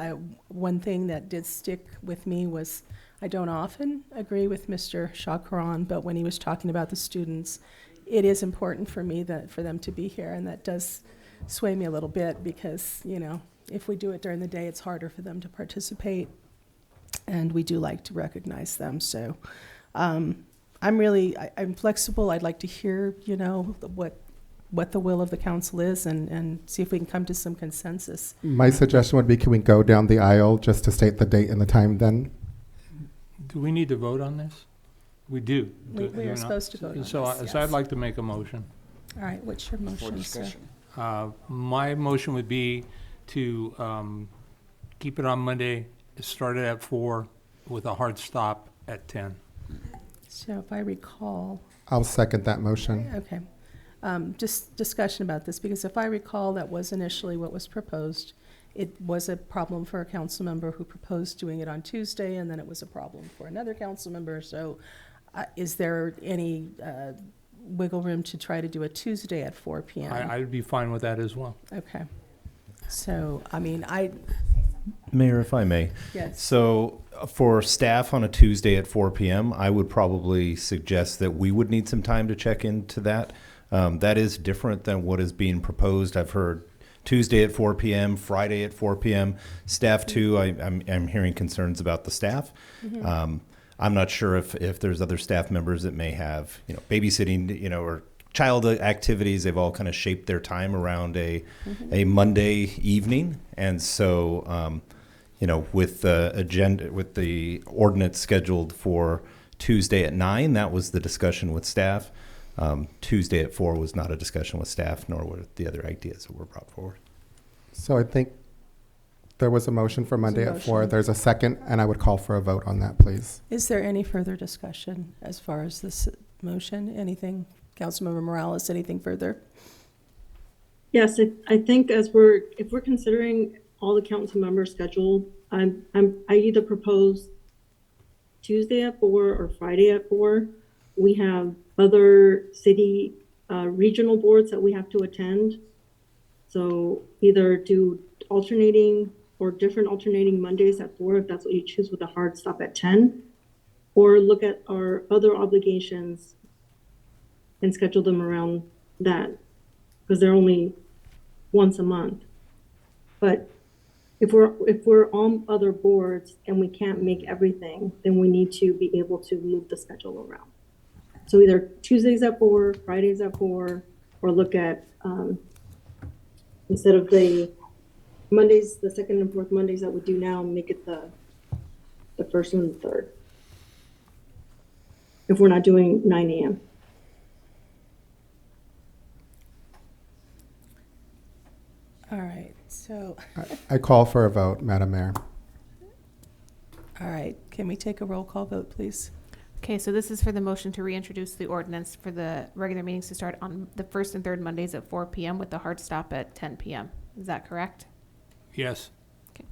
One thing that did stick with me was I don't often agree with Mr. Shakaran, but when he was talking about the students, it is important for me for them to be here, and that does sway me a little bit because, you know, if we do it during the day, it's harder for them to participate, and we do like to recognize them. So I'm flexible. I'd like to hear, you know, what the will of the council is and see if we can come to some consensus. My suggestion would be, can we go down the aisle just to state the date and the time then? Do we need to vote on this? We do. We are supposed to vote on so this, So I'd yes. like to make a motion. All right, what's your motion, sir? My motion would be to keep it on Monday, start it at 4 with a hard stop at 10. So if I recall, I'll second that motion. okay. Just discussion about this, because if I recall, that was initially what was proposed. It was a problem for a council member who proposed doing it on Tuesday, and then it was a problem for another council member. So is there any wiggle room to try to do a Tuesday at 4 p.m.? I'd be fine with that as well. Okay. So, I mean, Mayor, if I may. Yes. So for staff on a Tuesday at 4 p.m., I would probably suggest that we would need some time to check into that. That is different than what is being proposed. I've heard Tuesday at 4 p.m., Friday at 4 p.m. Staff too, I'm hearing concerns about the staff. Mm-hmm. I'm not sure if there's other staff members that may have, you know, babysitting, you know, or child activities. They've all kind of shaped their time around a Monday evening. And so, you know, with the ordinance scheduled for Tuesday at 9, that was the discussion with staff. Tuesday at 4 was not a discussion with staff, nor were the other ideas that were brought forward. So I think there was a motion for Monday at 4. There's a second, and I would call for a vote on that, please. is there any further discussion as far as this motion? Anything, Councilmember Morales, anything further? Yes, I think if we're considering all the council member schedule, I either propose Tuesday at 4 or Friday at 4. We have other city regional boards that we have to attend. So either do alternating or different alternating Mondays at 4, if that's what you choose, with a hard stop at 10, or look at our other obligations and schedule them around that, because they're only once a month. But if we're on other boards and we can't make everything, then we need to be able to move the schedule around. So either Tuesdays at 4, Fridays at 4, or look at, instead of the Mondays, the second and fourth Mondays that we do now, make it the first and the third. If we're not doing 9 a.m. All right, so, I call for a vote, Madam Mayor. all right, can we take a roll call vote, please? Okay, so this is for the motion to reintroduce the ordinance for the regular meetings to start on the first and third Mondays at 4 p.m. with the hard stop at 10 p.m. Is that correct? Yes. Okay.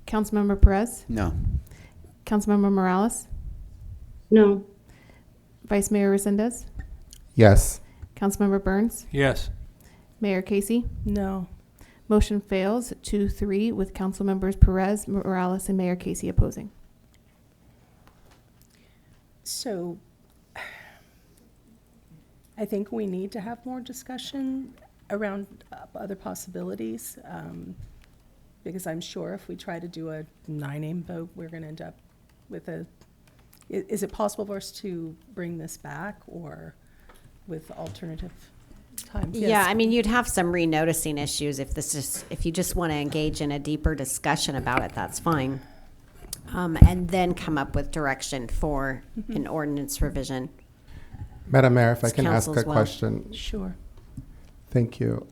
Councilmember Perez? No. Councilmember Morales? No. Vice Mayor Resendez? Yes. Councilmember Burns? Yes. Mayor Casey? No. Motion fails 2-3 with Councilmembers Perez, Morales, and Mayor Casey opposing. So I think we need to have more discussion around other possibilities, because I'm sure if we try to do a 9 a.m. vote, we're going to end up with a Is it possible for us to bring this back or with alternative times? Yeah, Yes. I mean, you'd have some renoticing issues if you just want to engage in a deeper discussion about it, that's fine. And then come up with direction for an ordinance revision. Madam Mayor, if I It's can ask council a as well. question. Sure. Thank you.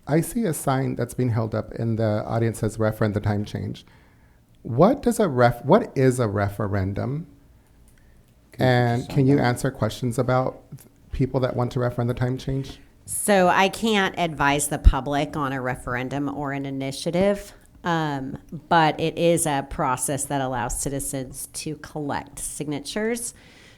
I see a sign that's being held up in the audience says referendum time change. What is a referendum? And can you answer questions about people that want to referendum time change? So I can't advise the public on a referendum or an initiative, but it is a process that allows citizens to collect signatures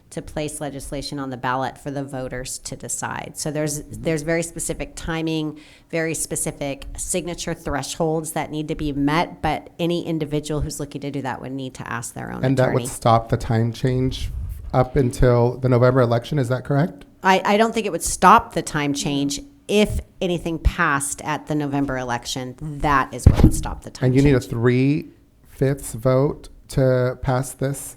to place legislation on the ballot for the voters to decide. So there's very specific timing, very specific signature thresholds that need to be met, but any individual who's looking to do that would need to ask their own And that attorney. would stop the time change up until the November election, is that correct? I don't think it would stop the time change. If anything passed at the November election, that is what would stop the time And you change. need a 3/5 vote to pass this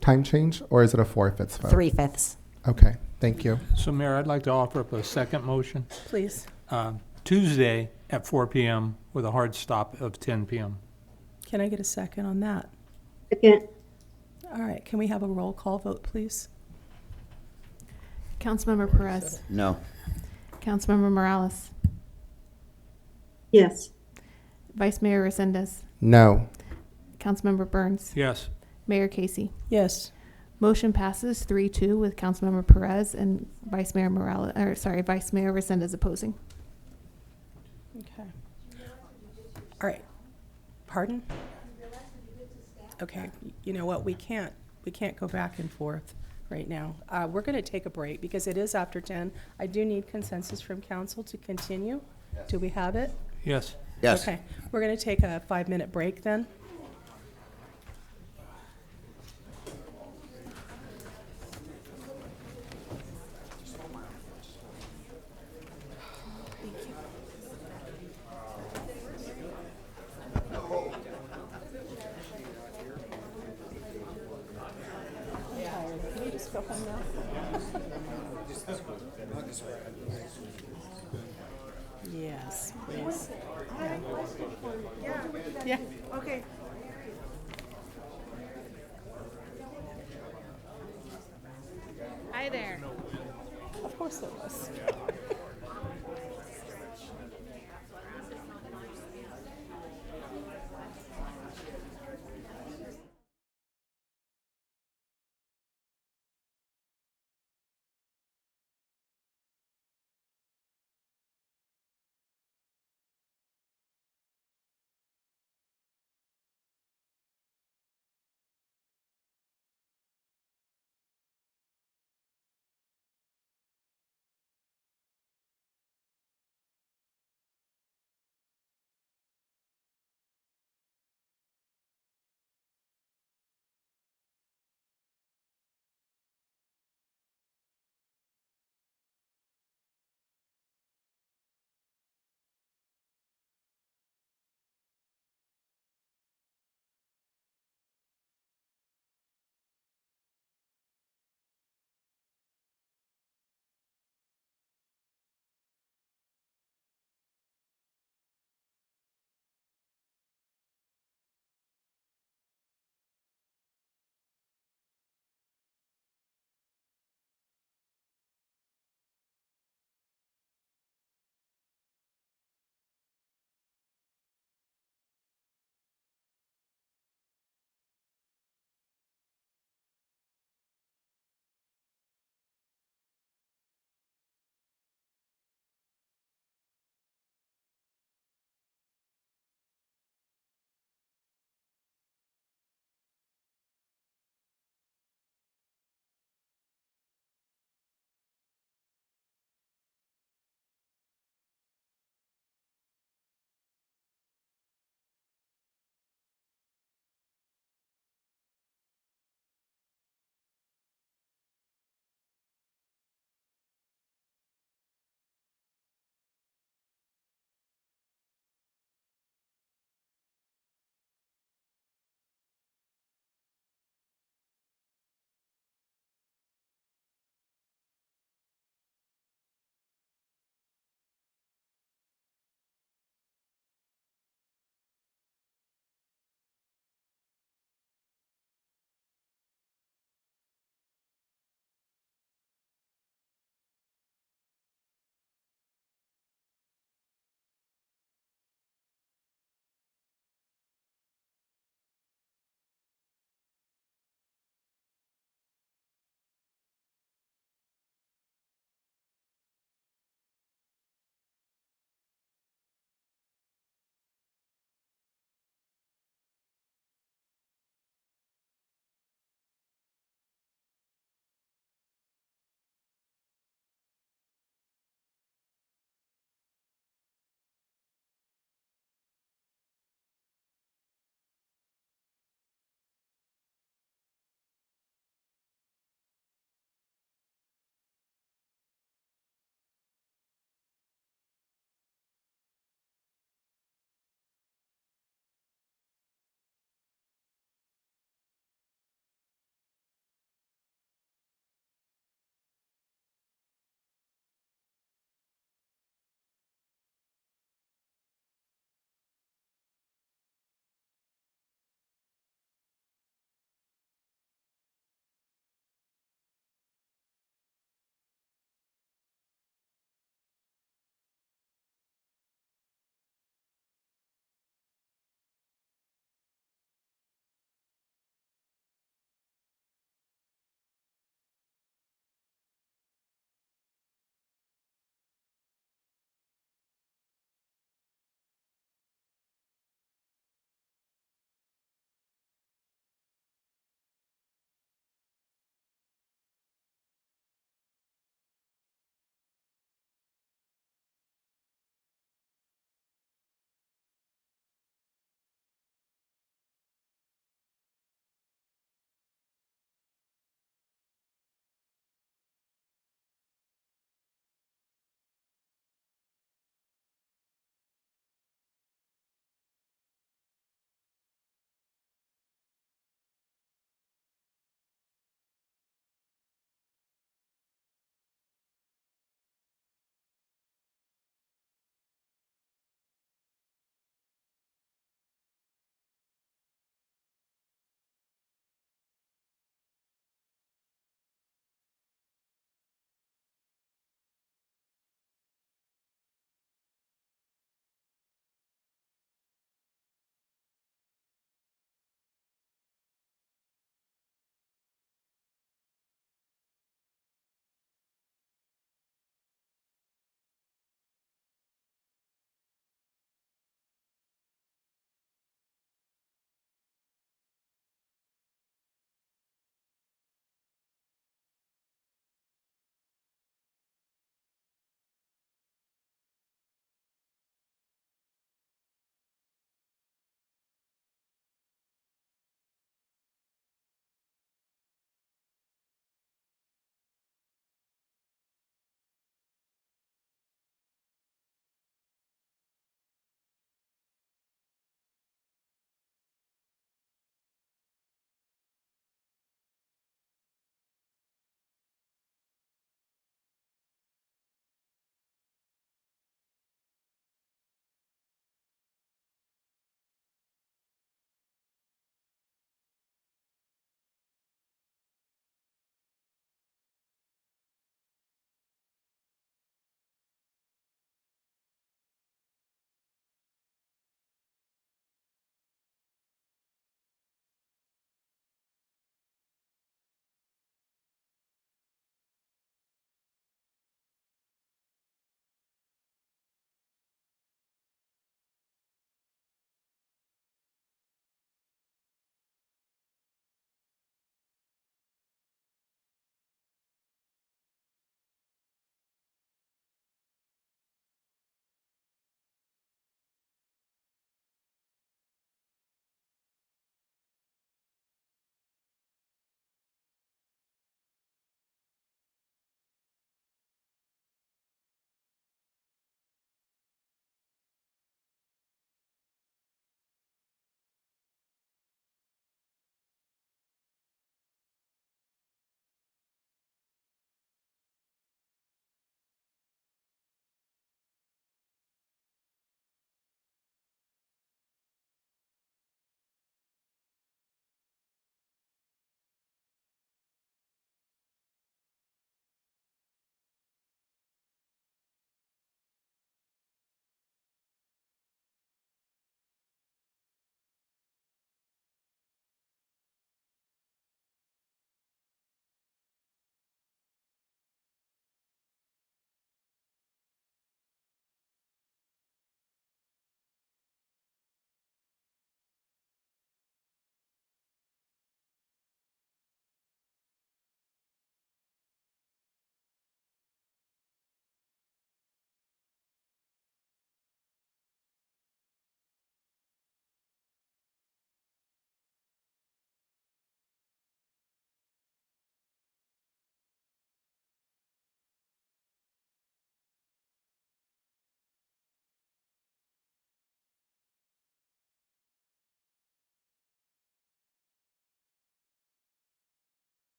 time change, or is it a 4/5 vote? 3/5. Okay, thank you. So Mayor, I'd like to offer up a second motion. Please. Tuesday at 4 p.m. with a hard stop of 10 p.m. Can I get a second on that? Second. All right, can we have a roll call vote, please? Councilmember Perez. No. Councilmember Morales. Yes. Vice Mayor Resendez. No. Councilmember Burns. Yes. Mayor Casey. Yes. Motion passes 3-2 with Councilmember Perez and Vice Mayor Vice Mayor Resendez opposing. Okay. All right. Pardon? Okay, you know what, we can't go back and forth right now. We're gonna take a break because it is after 10. I do need consensus from council to continue. Do we have it? Yes. Yes. Okay, we're gonna take a 5-minute break then. Can you just go home now? Yes, please. Yeah. Okay. Hi there. Of course there was.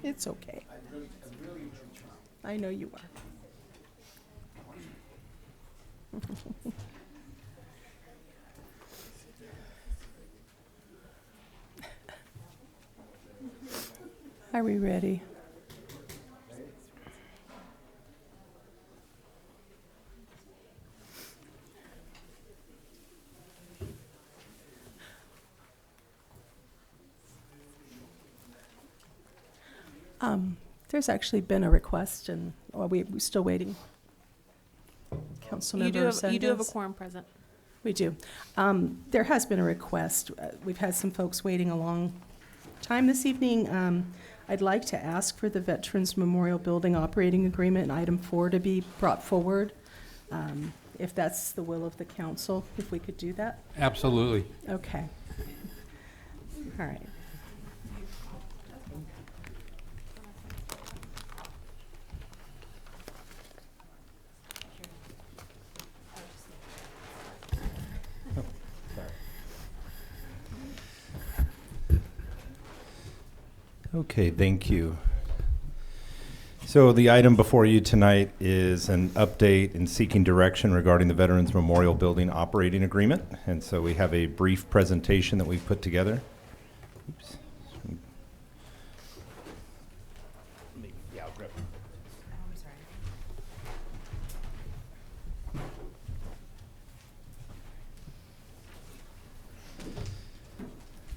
It's okay. I know you are. Are we ready? There's actually been a request, and we're still waiting. Councilmember You do have a Resendez? quorum present. We do. There has been a request. We've had some folks waiting a long time this evening. I'd like to ask for the Veterans Memorial Building Operating Agreement, item 4, to be brought forward. If that's the will of the council, if we could do that? Absolutely. Okay. All right. Okay, thank you. So the item before you tonight is an update in seeking direction regarding the Veterans Memorial Building Operating Agreement. And so we have a brief presentation that we've put together. Oops. Yeah, I'll grab it.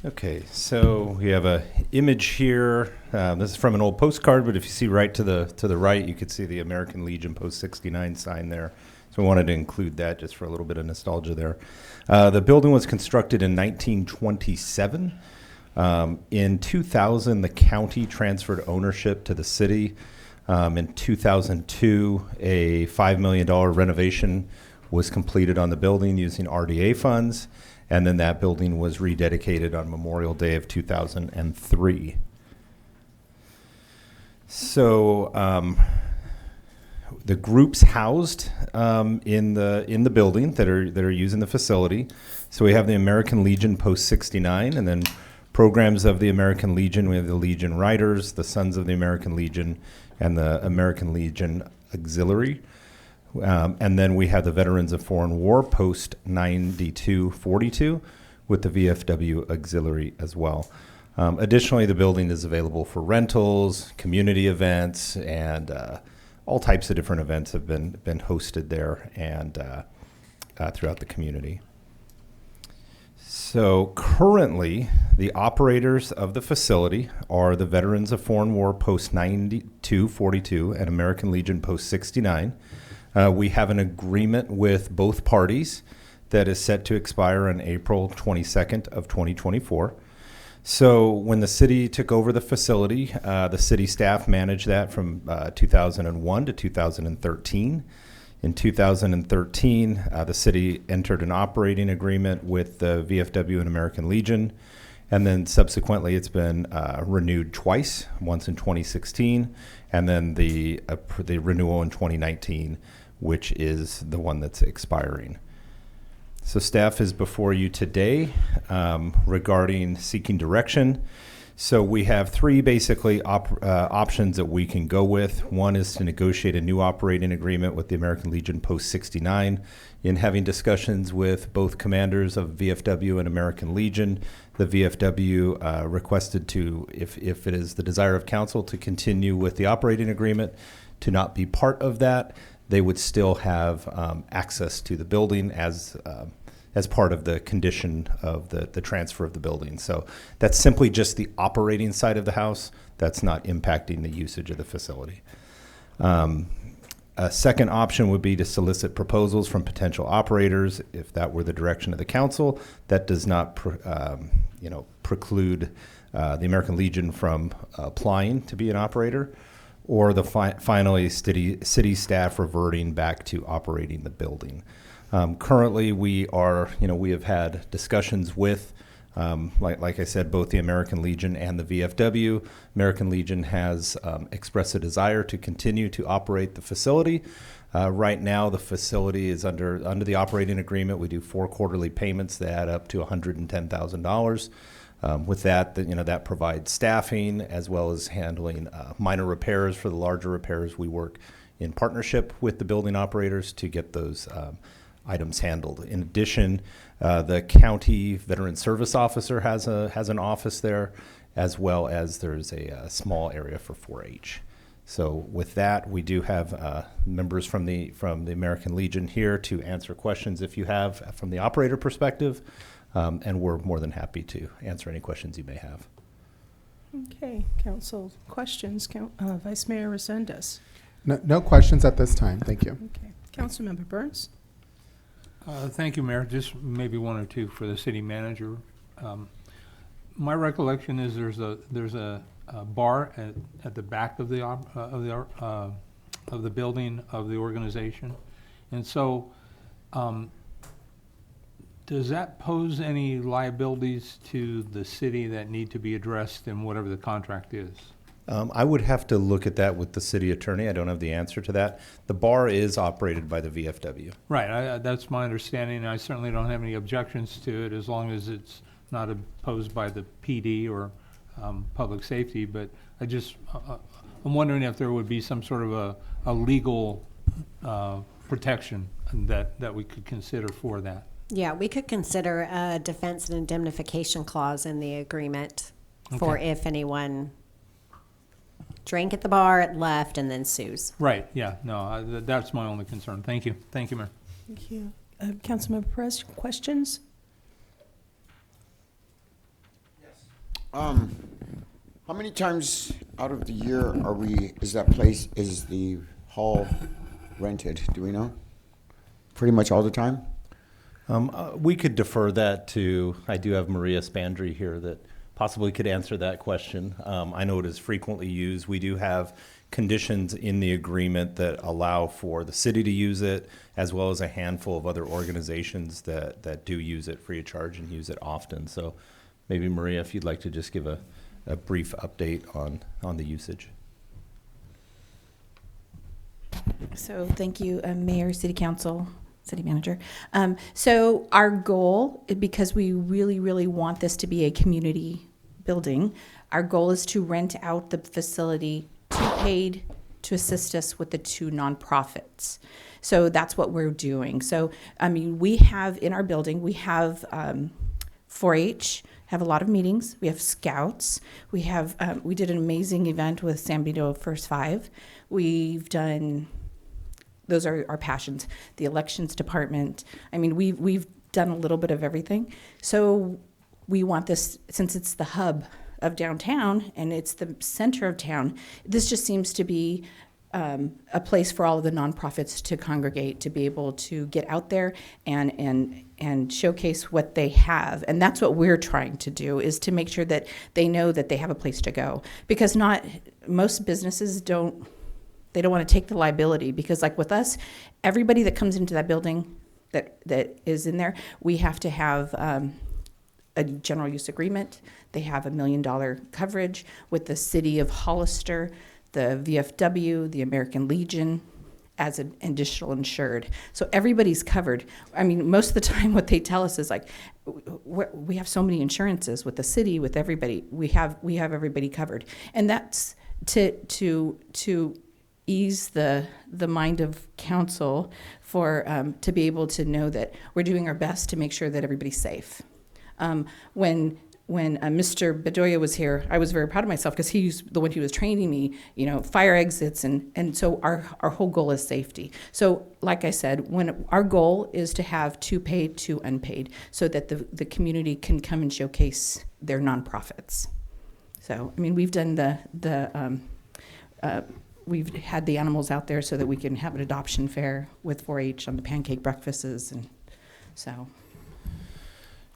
Okay, so we have a image here. This is from an old postcard, but if you see right to the right, you could see the American Legion Post 69 sign there. So we wanted to include that just for a little bit of nostalgia there. The building was constructed in 1927. In 2000, the county transferred ownership to the city. In 2002, a $5 million renovation was completed on the building using RDA funds. And then that building was rededicated on Memorial Day of 2003. So the groups housed in the building that are using the facility. So we have the American Legion Post 69, and then programs of the American Legion. We have the Legion Riders, the Sons of the American Legion, and the American Legion Auxiliary. And then we have the Veterans of Foreign War Post 9242 with the VFW Auxiliary as well. Additionally, the building is available for rentals, community events, and all types of different events have been hosted there and throughout the community. So currently, the operators of the facility are the Veterans of Foreign War Post 9242 and American Legion Post 69. We have an agreement with both parties that is set to expire on April 22nd of 2024. So when the city took over the facility, the city staff managed that from 2001 to 2013. In 2013, the city entered an operating agreement with the VFW and American Legion, and then subsequently it's been renewed twice, once in 2016, and then the renewal in 2019, which is the one that's expiring. So staff is before you today regarding seeking direction. So we have three basically options that we can go with. One is to negotiate a new operating agreement with the American Legion Post 69. In having discussions with both commanders of VFW and American Legion, the VFW requested to, if it is the desire of council, to continue with the operating agreement, to not be part of that. They would still have access to the building as part of the condition of the transfer of the building. So that's simply just the operating side of the house. That's not impacting the usage of the facility. A second option would be to solicit proposals from potential operators. If that were the direction of the council, that does not preclude the American Legion from applying to be an operator, or finally city staff reverting back to operating the building. Currently, we have had discussions with, like I said, both the American Legion and the VFW. American Legion has expressed a desire to continue to operate the facility. Right now, the facility is under the operating agreement. We do 4 quarterly payments that add up to $110,000. With that, that provides staffing as well as handling minor repairs. For the larger repairs, we work in partnership with the building operators to get those items handled. In addition, the county veteran service officer has an office there, as well as there's a small area for 4-H. So with that, we do have members from the American Legion here to answer questions if you have from the operator perspective, and we're more than happy to answer any questions you may have. Okay, council questions. Vice Mayor Resendez. No questions at this time. Thank you. Okay, Councilmember Burns. Thank you, Mayor. Just maybe one or two for the city manager. My recollection is there's a bar at the back of the building of the organization, and so does that pose any liabilities to the city that need to be addressed in whatever the contract is? I would have to look at that with the city attorney. I don't have the answer to that. The bar is operated by the VFW. Right, that's my understanding. I certainly don't have any objections to it as long as it's not opposed by the PD or public safety. But I'm wondering if there would be some sort of a legal protection that we could consider for that. Yeah, we could consider a defense and indemnification clause in the agreement for if anyone drank at the bar, left, and then sues. Right, yeah, no, that's my only concern. Thank you, Mayor. Thank you. Councilmember Perez, questions? How many times out of the year is the hall rented? Do we know? Pretty much all the time? We could defer that to, I do have Maria Spandry here that possibly could answer that question. I know it is frequently used. We do have conditions in the agreement that allow for the city to use it, as well as a handful of other organizations that do use it free of charge and use it often. So maybe Maria, if you'd like to just give a brief update on the usage. So thank you, Mayor, City Council, City Manager. So our goal, because we really, really want this to be a community building, our goal is to rent out the facility to paid to assist us with the two nonprofits. So that's what we're doing. So, I mean, we have in our building, we have 4-H, have a lot of meetings. We have scouts. We have, we did an amazing event with San Benito First Five. We've done, those are our passions. The elections department. I mean, we've done a little bit of everything. So we want this, since it's the hub of downtown and it's the center of town, this just seems to be a place for all of the nonprofits to congregate, to be able to get out there and showcase what they have. And that's what we're trying to do, is to make sure that they know that they have a place to go. Because most businesses don't want to take the liability, because like with us, everybody that comes into that building that is in there, we have to have a general use agreement. They have $1 million coverage with the city of Hollister, the VFW, the American Legion, as an additional insured. So everybody's covered. I mean, most of the time what they tell us is like, we have so many insurances with the city, with everybody. We have everybody covered. And that's to ease the mind of council for to be able to know that we're doing our best to make sure that everybody's safe. When Mr. Bedoya was here, I was very proud of myself because he's the one who was training me, fire exits, and so our whole goal is safety. So like I said, when our goal is to have two paid, two unpaid, so that the community can come and showcase their nonprofits. So, I mean, we've done we've had the animals out there so that we can have an adoption fair with 4-H on the pancake breakfasts, and so.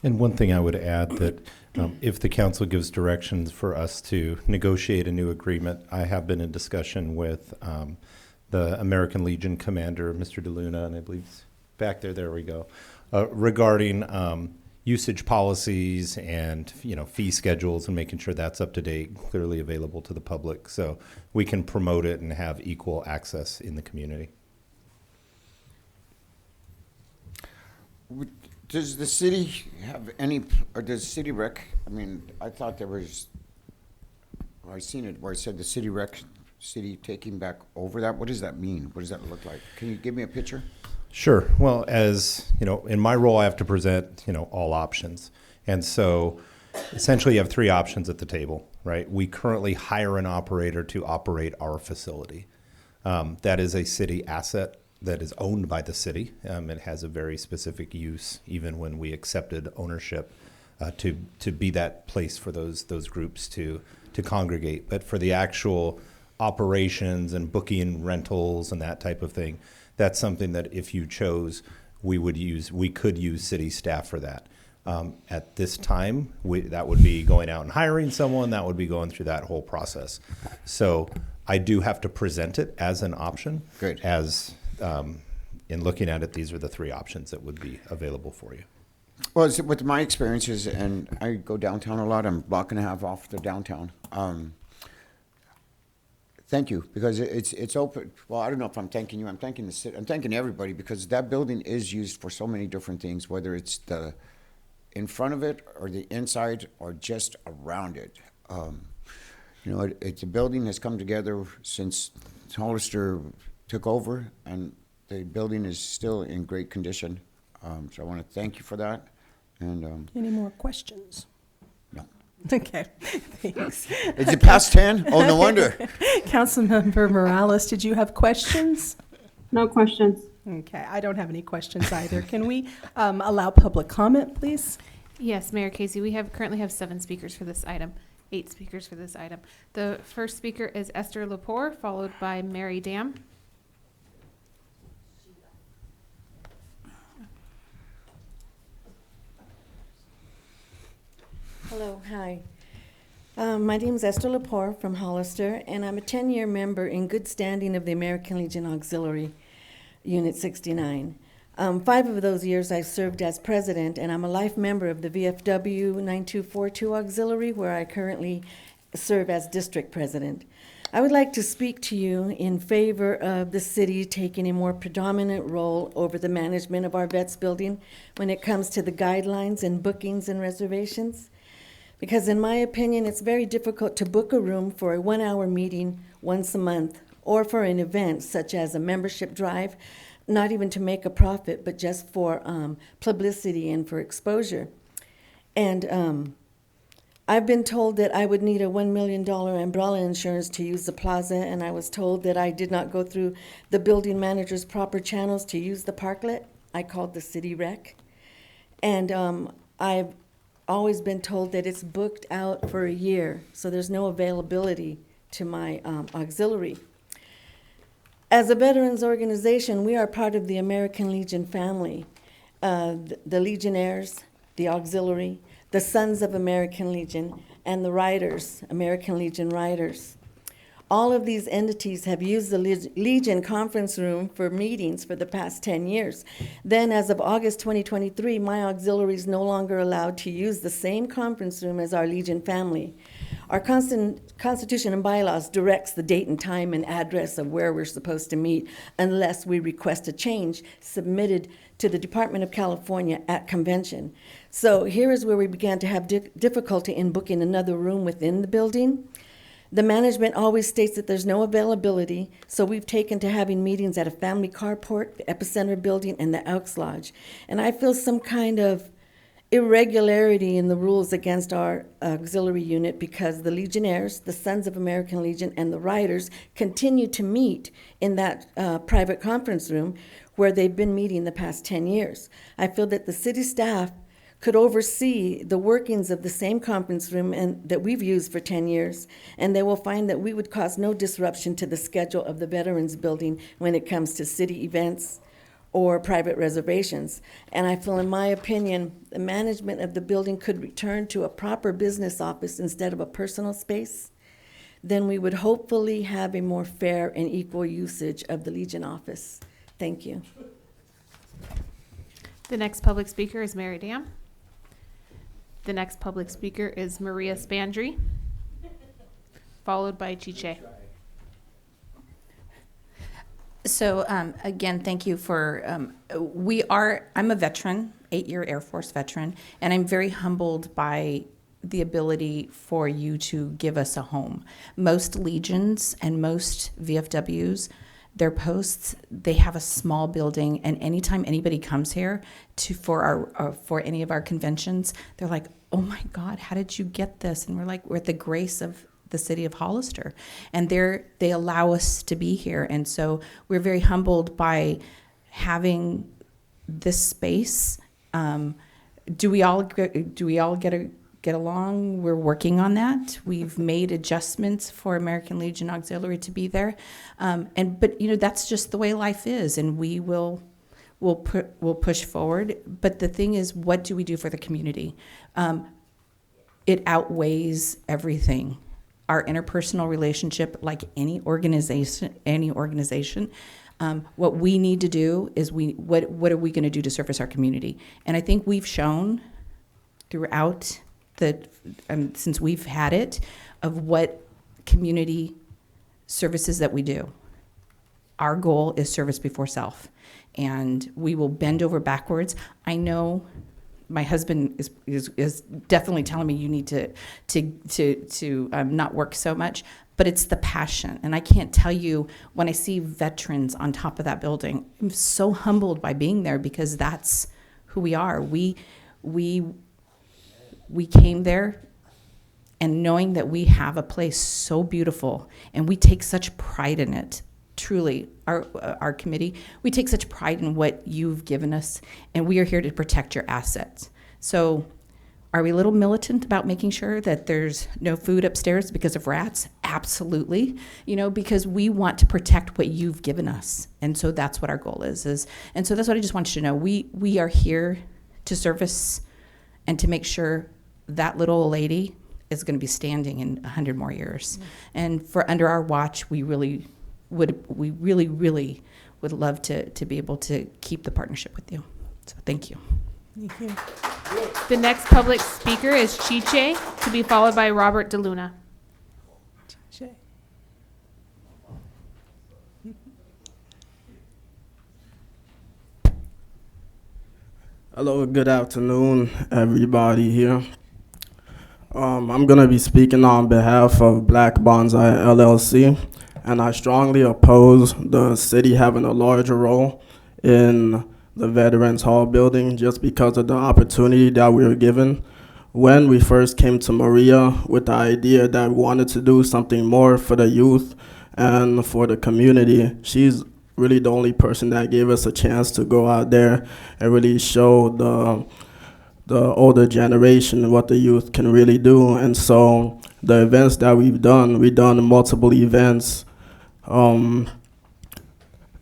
And one thing I would add that if the council gives directions for us to negotiate a new agreement, I have been in discussion with the American Legion commander, Mr. DeLuna, and I believe he's back there we go, regarding usage policies and fee schedules, and making sure that's up to date, clearly available to the public, so we can promote it and have equal access in the community. Does the city have any, or does city rec, I mean, I thought there was, well, I seen it where it said the city taking back over that. What does that mean? What does that look like? Can you give me a picture? Sure. Well, as you know, in my role, I have to present, all options. And so essentially you have three options at the table, right? We currently hire an operator to operate our facility. That is a city asset that is owned by the city. It has a very specific use, even when we accepted ownership to be that place for those groups to congregate. But for the actual operations and booking rentals and that type of thing, that's something that if you chose, we could use city staff for that. At this time, that would be going out and hiring someone, that would be going through that whole process. So I do have to present it as an option. Good. As in looking at it, these are the three options that would be available for you. Well, with my experiences, and I go downtown a lot, I'm a block and a half off the downtown. Thank you, because it's open. Well, I don't know if I'm thanking you. I'm thanking the city. I'm thanking everybody, because that building is used for so many different things, whether it's the in front of it or the inside or just around it. It's a building that's come together since Hollister took over, and the building is still in great condition. So I want to thank you for that. And Any more questions? No. Okay, thanks. Is it past 10? Oh, no wonder. Councilmember Morales, did you have questions? No questions. Okay, I don't have any questions either. Can we allow public comment, please? Yes, Mayor Casey, we currently have 7 speakers for this item, 8 speakers for this item. The first speaker is Esther Lepore, followed by Mary Dam. Hello, hi. My name is Esther Lepore from Hollister, and I'm a 10-year member in good standing of the American Legion Auxiliary, Unit 69. 5 of those years I served as president, and I'm a life member of the VFW 9242 Auxiliary, where I currently serve as district president. I would like to speak to you in favor of the city taking a more predominant role over the management of our vets building when it comes to the guidelines and bookings and reservations. Because in my opinion, it's very difficult to book a room for a 1-hour meeting once a month, or for an event such as a membership drive, not even to make a profit, but just for publicity and for exposure. And I've been told that I would need a $1 million umbrella insurance to use the plaza, and I was told that I did not go through the building manager's proper channels to use the parklet. I called the city rec. And I've always been told that it's booked out for a year, so there's no availability to my auxiliary. As a veterans organization, we are part of the American Legion family. The Legionnaires, the auxiliary, the Sons of American Legion, and the Riders, American Legion Riders. All of these entities have used the Legion conference room for meetings for the past 10 years. Then, as of August 2023, my auxiliary is no longer allowed to use the same conference room as our Legion family. Our Constitution and bylaws directs the date and time and address of where we're supposed to meet unless we request a change submitted to the Department of California at convention. So here is where we began to have difficulty in booking another room within the building. The management always states that there's no availability, so we've taken to having meetings at a family carport, the Epicenter building, and the Elks Lodge. And I feel some kind of irregularity in the rules against our auxiliary unit because the Legionnaires, the Sons of American Legion, and the Riders continue to meet in that private conference room where they've been meeting the past 10 years. I feel that the city staff could oversee the workings of the same conference room and that we've used for 10 years, and they will find that we would cause no disruption to the schedule of the Veterans Building when it comes to city events or private reservations. And I feel, in my opinion, the management of the building could return to a proper business office instead of a personal space. Then we would hopefully have a more fair and equal usage of the Legion office. Thank you. The next public speaker is Mary Dam. The next public speaker is Maria Spandry, followed by Chiche. So again, thank you for, I'm a veteran, 8-year Air Force veteran, and I'm very humbled by the ability for you to give us a home. Most Legions and most VFWs, their posts, they have a small building, and anytime anybody comes here for any of our conventions, they're like, "Oh my God, how did you get this?" And we're like, "We're at the grace of the city of Hollister," and they allow us to be here, and so we're very humbled by having this space. Do we all get along? We're working on that. We've made adjustments for American Legion Auxiliary to be there, but that's just the way life is, and we'll push forward. But the thing is, what do we do for the community? It outweighs everything. Our interpersonal relationship, like any organization, what we need to do is what are we going to do to service our community? And I think we've shown throughout since we've had it, of what community services that we do. Our goal is service before self, and we will bend over backwards. I know my husband is definitely telling me you need to not work so much, but it's the passion. And I can't tell you, when I see veterans on top of that building, I'm so humbled by being there, because that's who we are. We came there, and knowing that we have a place so beautiful, and we take such pride in it. Truly, our committee, we take such pride in what you've given us, and we are here to protect your assets. So, are we a little militant about making sure that there's no food upstairs because of rats? Absolutely, because we want to protect what you've given us, and so that's what our goal is. And so that's what I just want you to know. We are here to service and to make sure that little old lady is going to be standing in 100 more years. And for under our watch, we really would love to be able to keep the partnership with you. So thank you. Thank you. The next public speaker is Chiche, to be followed by Robert DeLuna. Hello, good afternoon, everybody here. I'm going to be speaking on behalf of Black Bonsai LLC, and I strongly oppose the city having a larger role in the Veterans Hall building just because of the opportunity that we were given. When we first came to Maria with the idea that we wanted to do something more for the youth and for the community, she's really the only person that gave us a chance to go out there and really show the older generation what the youth can really do. And so the events that we've done multiple events. The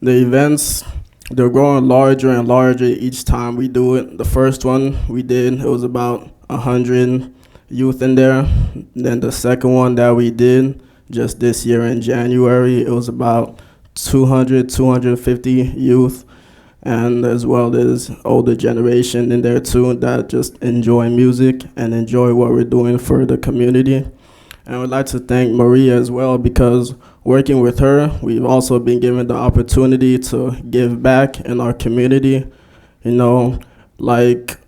events, they're growing larger and larger each time we do it. The first one we did, it was about 100 youth in there. Then the second one that we did just this year in January, it was about 250 youth, and as well as older generation in there too that just enjoy music and enjoy what we're doing for the community. And I would like to thank Maria as well, because working with her, we've also been given the opportunity to give back in our community, like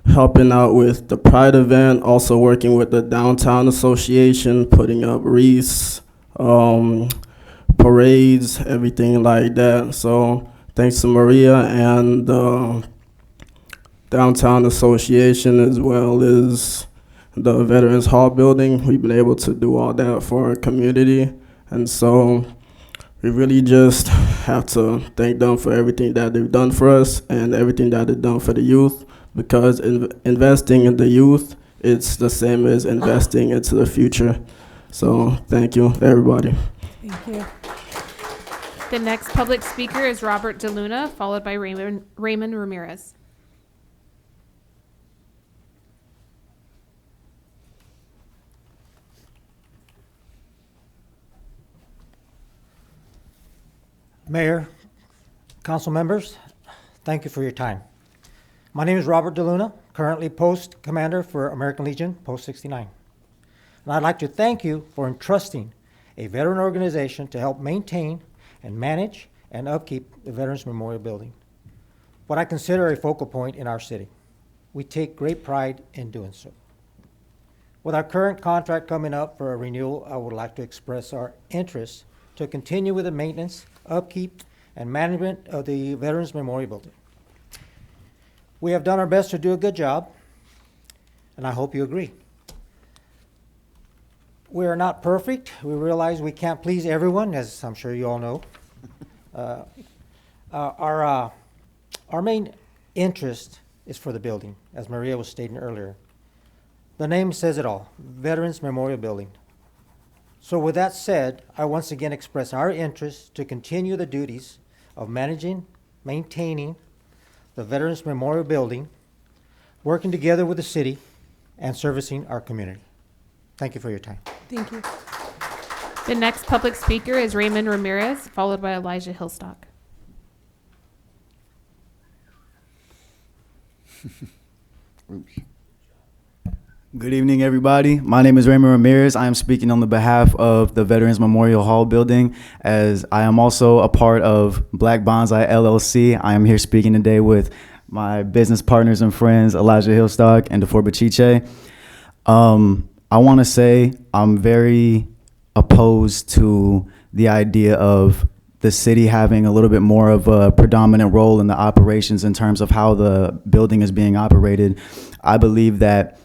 helping out with the Pride event, also working with the Downtown Association, putting up wreaths, parades, everything like that. So thanks to Maria and the Downtown Association, as well as the Veterans Hall building, we've been able to do all that for our community. And so we really just have to thank them for everything that they've done for us and everything that they've done for the youth, because investing in the youth, it's the same as investing into the future. So thank you, everybody. Thank you. The next public speaker is Robert DeLuna, followed by Raymond Ramirez. Mayor, council members, thank you for your time. My name is Robert DeLuna, currently Post Commander for American Legion, Post 69. And I'd like to thank you for entrusting a veteran organization to help maintain and manage and upkeep the Veterans Memorial Building. what I consider a focal point in our city. We take great pride in doing so. With our current contract coming up for a renewal, I would like to express our interest to continue with the maintenance, upkeep, and management of the Veterans Memorial Building. We have done our best to do a good job, and I hope you agree. We are not perfect. We realize we can't please everyone, as I'm sure you all know. Our main interest is for the building, as Maria was stating earlier. The name says it all, Veterans Memorial Building. So with that said, I once again express our interest to continue the duties of managing, maintaining the Veterans Memorial Building, working together with the city, and servicing our community. Thank you for your time. Thank you. The next public speaker is Raymond Ramirez, followed by Elijah Hillstock. Oops. Good evening, everybody. My name is Raymond Ramirez. I am speaking on the behalf of the Veterans Memorial Hall building, as I am also a part of Black Bonsai LLC. I am here speaking today with my business partners and friends, Elijah Hillstock and DeFor Bachiche. I want to say I'm very opposed to the idea of the city having a little bit more of a predominant role in the operations in terms of how the building is being operated. I believe that,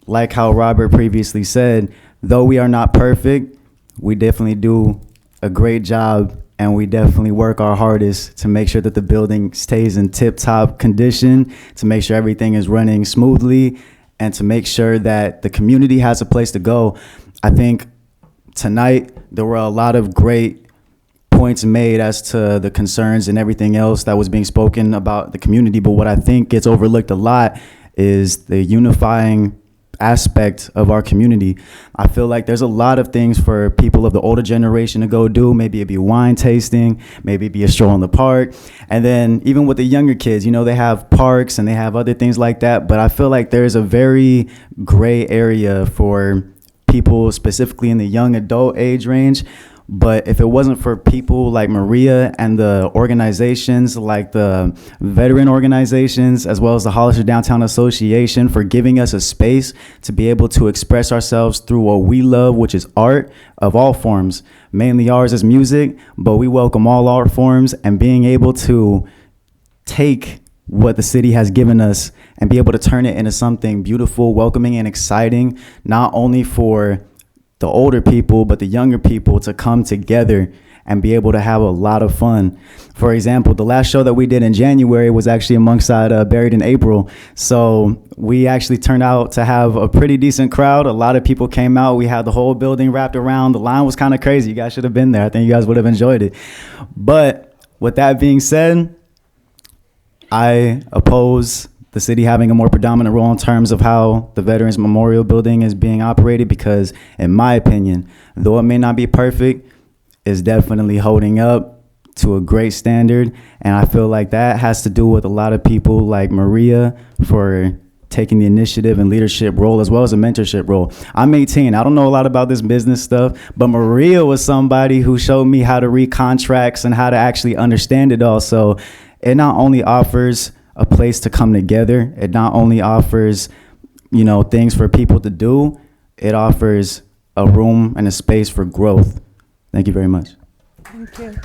like how Robert previously said, though we are not perfect, we definitely do a great job, and we definitely work our hardest to make sure that the building stays in tip-top condition, to make sure everything is running smoothly, and to make sure that the community has a place to go. I think tonight there were a lot of great points made as to the concerns and everything else that was being spoken about the community, but what I think gets overlooked a lot is the unifying aspect of our community. I feel like there's a lot of things for people of the older generation to go do. Maybe it be wine tasting, maybe it be a stroll in the park. And then even with the younger kids, you know, they have parks and they have other things like that. But I feel like there's a very gray area for people specifically in the young adult age range. But if it wasn't for people like Maria and the organizations like the veteran organizations, as well as the Hollister Downtown Association, for giving us a space to be able to express ourselves through what we love, which is art of all forms. Mainly ours is music, but we welcome all art forms, and being able to take what the city has given us and be able to turn it into something beautiful, welcoming, and exciting, not only for the older people, but the younger people to come together and be able to have a lot of fun. For example, the last show that we did in January was actually alongside Buried in April. So we actually turned out to have a pretty decent crowd. A lot of people came out. We had the whole building wrapped around. The line was kind of crazy. You guys should have been there. I think you guys would have enjoyed it. But with that being said, I oppose the city having a more predominant role in terms of how the Veterans Memorial Building is being operated, because in my opinion, though it may not be perfect, it's definitely holding up to a great standard. And I feel like that has to do with a lot of people like Maria for taking the initiative and leadership role, as well as a mentorship role. I'm 18. I don't know a lot about this business stuff, but Maria was somebody who showed me how to read contracts and how to actually understand it all. So it not only offers a place to come together, it not only offers, you know, things for people to do, it offers a room and a space for growth. Thank you very much. Thank you.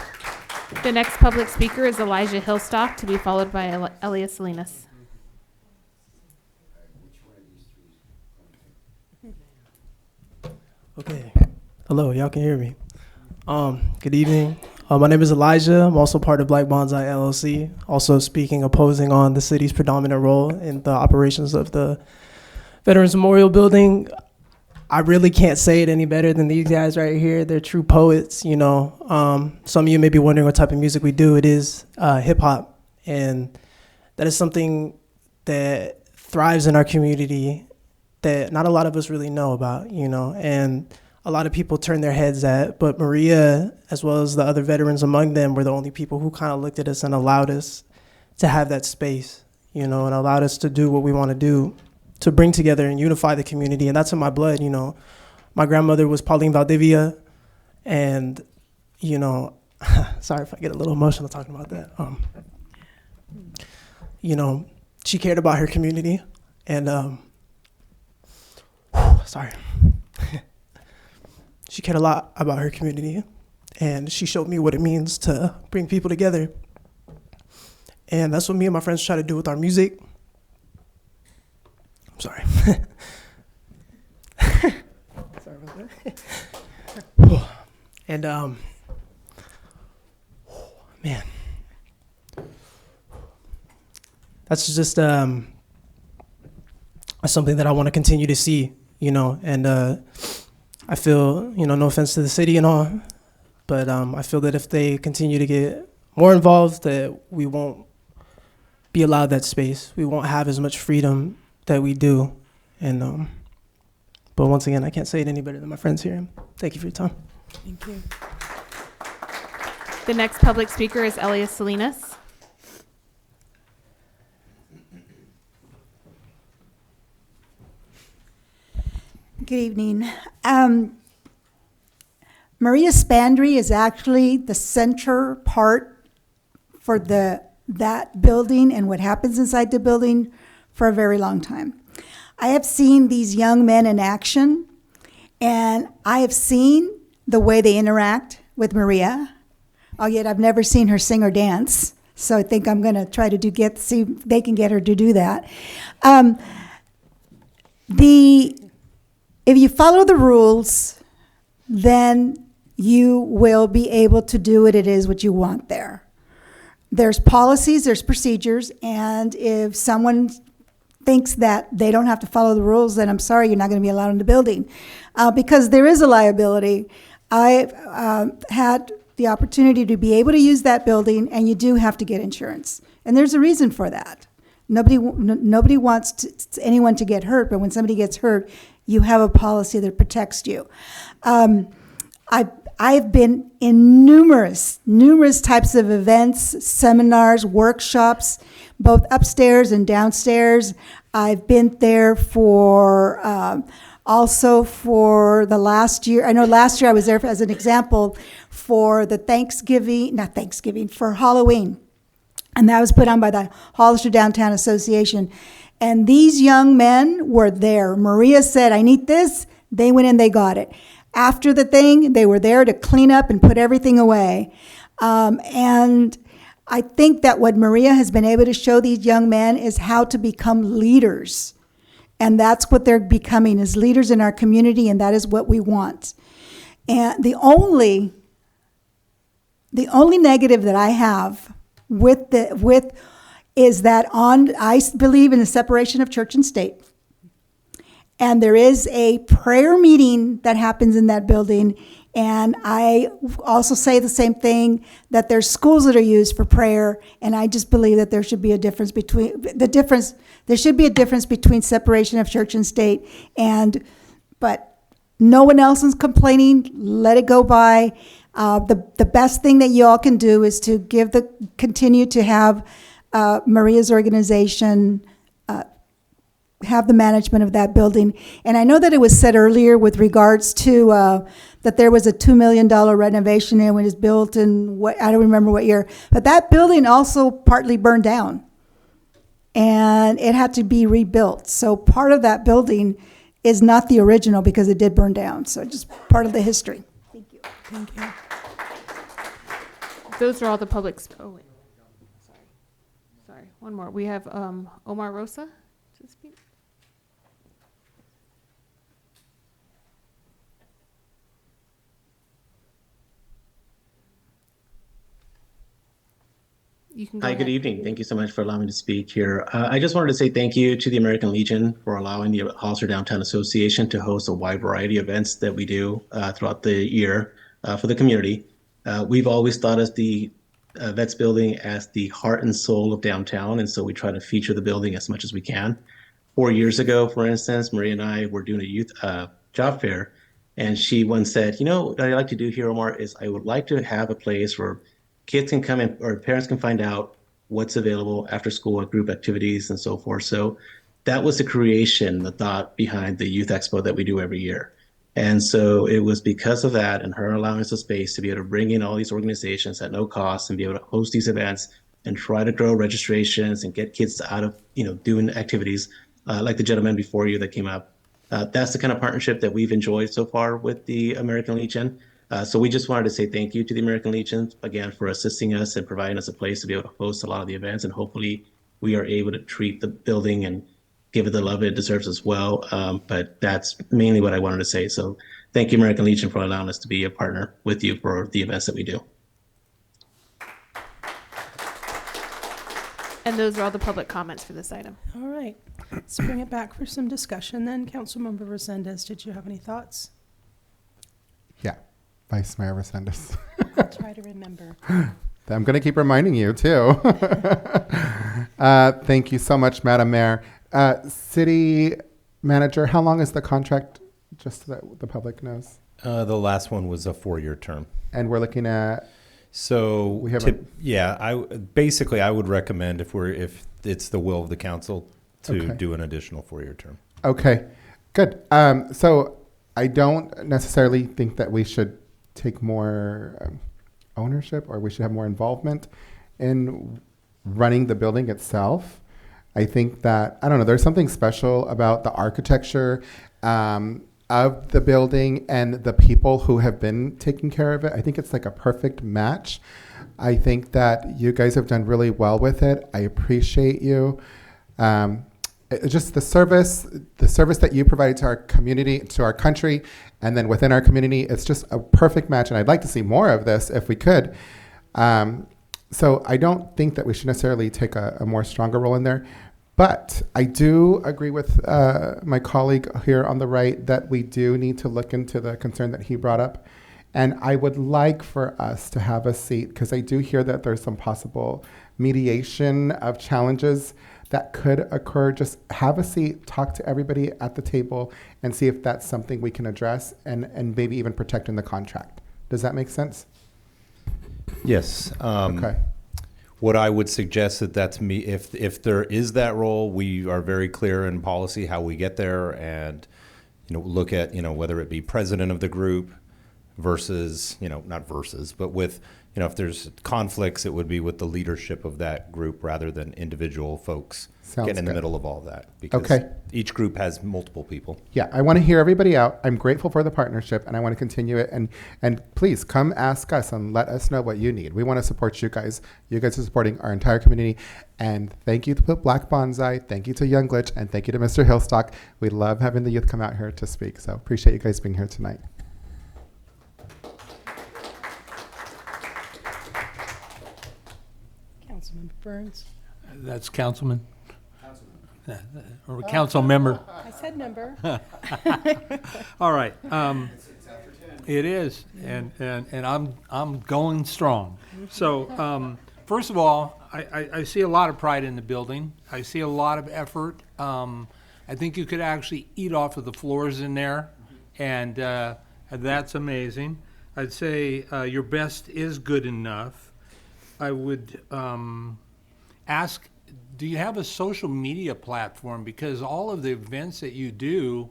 The next public speaker is Elijah Hillstock, to be followed by Elias Salinas. Okay. Hello, y'all can hear me. Good evening. My name is Elijah. I'm also part of Black Bonsai LLC, also speaking opposing on the city's predominant role in the operations of the Veterans Memorial Building. I really can't say it any better than these guys right here. They're true poets, you know. Some of you may be wondering what type of music we do. It is hip hop, and that is something that thrives in our community that not a lot of us really know about, you know, and a lot of people turn their heads at, but Maria, as well as the other veterans among them, were the only people who kind of looked at us and allowed us to have that space, you know, and allowed us to do what we want to do, to bring together and unify the community. And that's in my blood, you know. My grandmother was Pauline Valdivia, and, you know, sorry if I get a little emotional talking about that. You know, she cared about her community, and sorry. She cared a lot about her community, and she showed me what it means to bring people together. And that's what me and my friends try to do with our music. I'm sorry. Sorry about that. And man, that's just something that I want to continue to see, you know. And I feel, you know, no offense to the city and all, but I feel that if they continue to get more involved, that we won't be allowed that space. We won't have as much freedom that we do. And but once again, I can't say it any better than my friends here. Thank you for your time. Thank you. The next public speaker is Elias Salinas. Good evening. Maria Spandry is actually the center part for that building and what happens inside the building for a very long time. I have seen these young men in action, and I have seen the way they interact with Maria. Oh, yet I've never seen her sing or dance, so I think I'm going to try to see if they can get her to do that. If you follow the rules, then you will be able to do what it is what you want there. There's policies, there's procedures, and if someone thinks that they don't have to follow the rules, then I'm sorry, you're not going to be allowed in the building. Because there is a liability. I've had the opportunity to be able to use that building, and you do have to get insurance. And there's a reason for that. Nobody wants anyone to get hurt, but when somebody gets hurt, you have a policy that protects you. I've been in numerous types of events, seminars, workshops, both upstairs and downstairs. I've been there for also for the last year. I know last year I was there as an example for the for Halloween. And that was put on by the Hollister Downtown Association. And these young men were there. Maria said, I need this. They went in, they got it. After the thing, they were there to clean up and put everything away. And I think that what Maria has been able to show these young men is how to become leaders. And that's what they're becoming, is leaders in our community, and that is what we want. And the only negative that I have is that I believe in the separation of church and state. And there is a prayer meeting that happens in that building. And I also say the same thing, that there's schools that are used for prayer. And I just believe that there should be a difference between separation of church and state. But no one else is complaining. Let it go by. The best thing that you all can do is to continue to have Maria's organization have the management of that building. And I know that it was said earlier with regards to that there was a $2 million renovation and it was built in I don't remember what year, but that building also partly burned down and it had to be rebuilt. So part of that building is not the original because it did burn down. So just part of the history. Thank you. Thank you. Those are all the public. Oh, wait. Sorry. One more. We have Omar Rosa to speak. You can go Hi, ahead. good evening. Thank you so much for allowing me to speak here. I just wanted to say thank you to the American Legion for allowing the Hollister Downtown Association to host a wide variety of events that we do throughout the year for the community. We've always thought of the Vets building as the heart and soul of downtown, and so we try to feature the building as much as we can. 4 years ago, for instance, Maria and I were doing a youth job fair, and she once said, you know, what I'd like to do here, Omar, is I would like to have a place where kids can come in or parents can find out what's available after school at group activities and so forth. So that was the creation, the thought behind the Youth Expo that we do every year. And so it was because of that and her allowing us a space to be able to bring in all these organizations at no cost and be able to host these events and try to grow registrations and get kids out of, doing activities like the gentleman before you that came up. That's the kind of partnership that we've enjoyed so far with the American Legion. So we just wanted to say thank you to the American Legion again for assisting us and providing us a place to be able to host a lot of the events. And hopefully we are able to treat the building and give it the love it deserves as well. But that's mainly what I wanted to say. So thank you, American Legion, for allowing us to be a partner with you for the events that we do. And those are all the public comments for this item. All right. Let's bring it back for some discussion then. Councilmember Resendez, did you have any thoughts? Yeah, Vice Mayor Resendez. I'll try to remember. I'm going to keep reminding you, too. Thank you so much, Madam Mayor. City Manager, how long is the contract, just so that the public knows? The last one was a 4-year term. And we're looking at... So we have I would recommend if it's the will of the council to do an additional 4-year term. Okay, good. So I don't necessarily think that we should take more ownership or we should have more involvement in running the building itself. I think that, I don't know, there's something special about the architecture of the building and the people who have been taking care of it. I think it's like a perfect match. I think that you guys have done really well with it. I appreciate you. Just the service that you provided to our community, to our country, and then within our community, it's just a perfect match. And I'd like to see more of this if we could. So I don't think that we should necessarily take a more stronger role in there. But I do agree with my colleague here on the right that we do need to look into the concern that he brought up. And I would like for us to have a seat, because I do hear that there's some possible mediation of challenges that could occur. Just have a seat, talk to everybody at the table, and see if that's something we can address and maybe even protect in the contract. Does that make sense? Yes. Okay. What I would suggest that's me. If there is that role, we are very clear in policy how we get there, and look at whether it be president of the group versus not versus, but with if there's conflicts, it would be with the leadership of that group rather than individual folks getting in the middle of all that, because each group has multiple people. Yeah, I want to hear everybody out. I'm grateful for the partnership, and I want to continue it. And please come ask us and let us know what you need. We want to support you guys. You guys are supporting our entire community. And thank you to Black Bonsai. Thank you to Young Glitch. And thank you to Mr. Hillstock. We love having the youth come out here to speak. So appreciate you guys being here tonight. Councilmember Burns. That's Councilman. Or council member. I said number. All right. It is, and I'm going strong. So first of all, I see a lot of pride in the building. I see a lot of effort. I think you could actually eat off of the floors in there, and that's amazing. I'd say your best is good enough. I would ask, do you have a social media platform? Because all of the events that you do,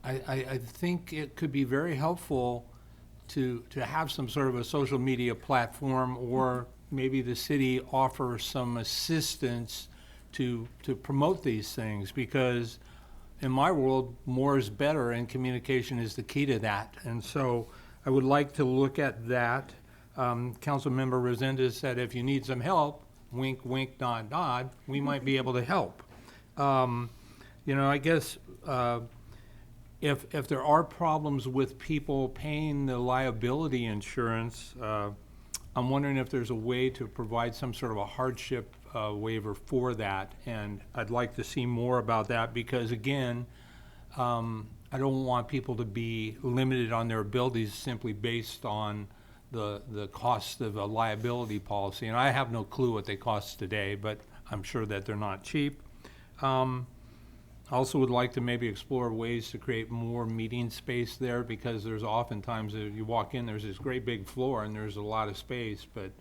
I think it could be very helpful to have some sort of a social media platform, or maybe the city offer some assistance to promote these things, because in my world, more is better, and communication is the key to that. And so I would like to look at that. Councilmember Resendez said if you need some help, wink, wink, nod, nod, we might be able to help. I guess if there are problems with people paying the liability insurance, I'm wondering if there's a way to provide some sort of a hardship waiver for that. And I'd like to see more about that, because again, I don't want people to be limited on their abilities simply based on the cost of a liability policy. And I have no clue what they cost today, but I'm sure that they're not cheap. I also would like to maybe explore ways to create more meeting space there, because there's oftentimes you walk in, there's this great big floor and there's a lot of space, but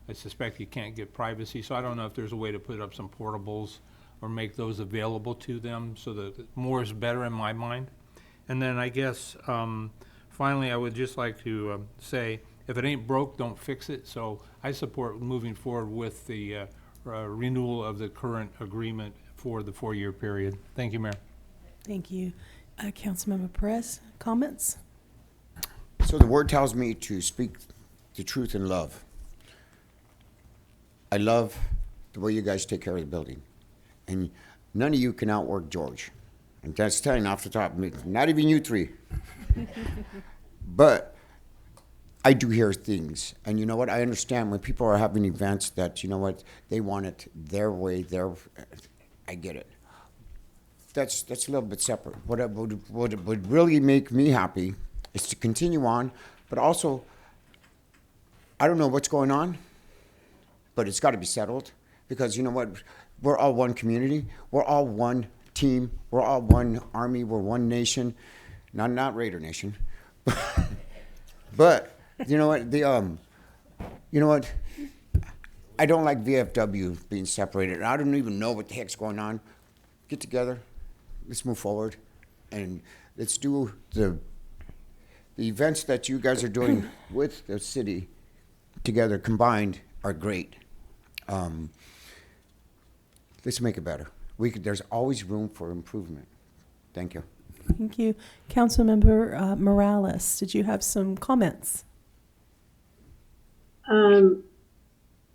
I suspect you can't get privacy. So I don't know if there's a way to put up some portables or make those available to them, so that more is better in my mind. And then I guess finally I would just like to say, if it ain't broke, don't fix it. So I support moving forward with the renewal of the current agreement for the 4-year period. Thank you, Mayor. Thank you. Councilmember Perez, comments? So the word tells me to speak the truth in love. I love the way you guys take care of the building. And none of you can outwork George. And that's telling off the top of me, not even you three. But I do hear things. And you know what? I understand when people are having events that, you know what, they want it their way, I get it. That's a little bit separate. What would really make me happy is to continue on, but also, I don't know what's going on, but it's got to be settled, because you know what? We're all one community. We're all one team. We're all one army. We're one nation. Not Raider Nation. But you know what? You know what? I don't like VFW being separated. I don't even know what the heck's going on. Get together. Let's move forward, and let's do the events that you guys are doing with the city together combined are great. Let's make it better. There's always room for improvement. Thank you. Thank you. Councilmember Morales, did you have some comments?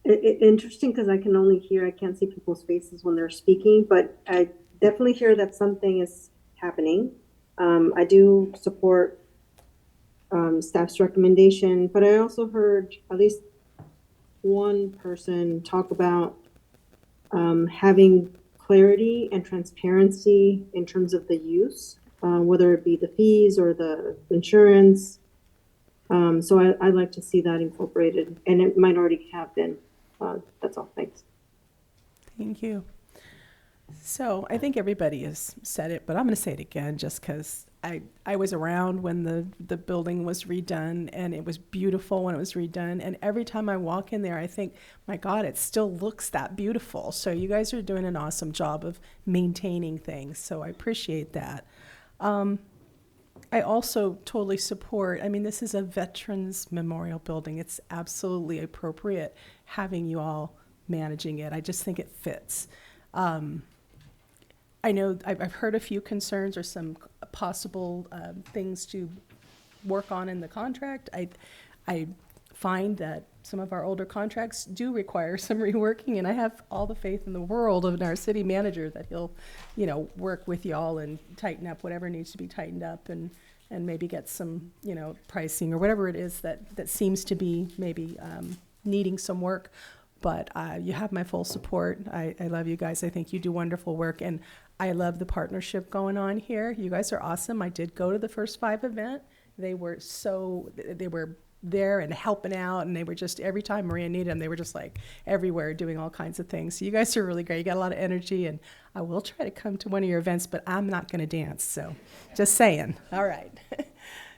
Interesting, because I can only hear, I can't see people's faces when they're speaking, but I definitely hear that something is happening. I do support staff's recommendation, but I also heard at least one person talk about having clarity and transparency in terms of the use, whether it be the fees or the insurance. So I'd like to see that incorporated, and it might already have been. That's all. Thanks. Thank you. So I think everybody has said it, but I'm going to say it again just because I was around when the building was redone, and it was beautiful when it was redone. And every time I walk in there, I think, my God, it still looks that beautiful. So you guys are doing an awesome job of maintaining things. So I appreciate that. I also totally support, I mean, this is a Veterans Memorial Building. It's absolutely appropriate having you all managing it. I just think it fits. I know I've heard a few concerns or some possible things to work on in the contract. I find that some of our older contracts do require some reworking, and I have all the faith in the world in our city manager that he'll, work with y'all and tighten up whatever needs to be tightened up, and maybe get some, pricing or whatever it is that seems to be maybe needing some work. But you have my full support. I love you guys. I think you do wonderful work, and I love the partnership going on here. You guys are awesome. I did go to the first 5 event. They were there and helping out, and they were just, every time Maria needed them, they were just like everywhere doing all kinds of things. So you guys are really great. You got a lot of energy, and I will try to come to one of your events, but I'm not going to dance. So just saying. All right.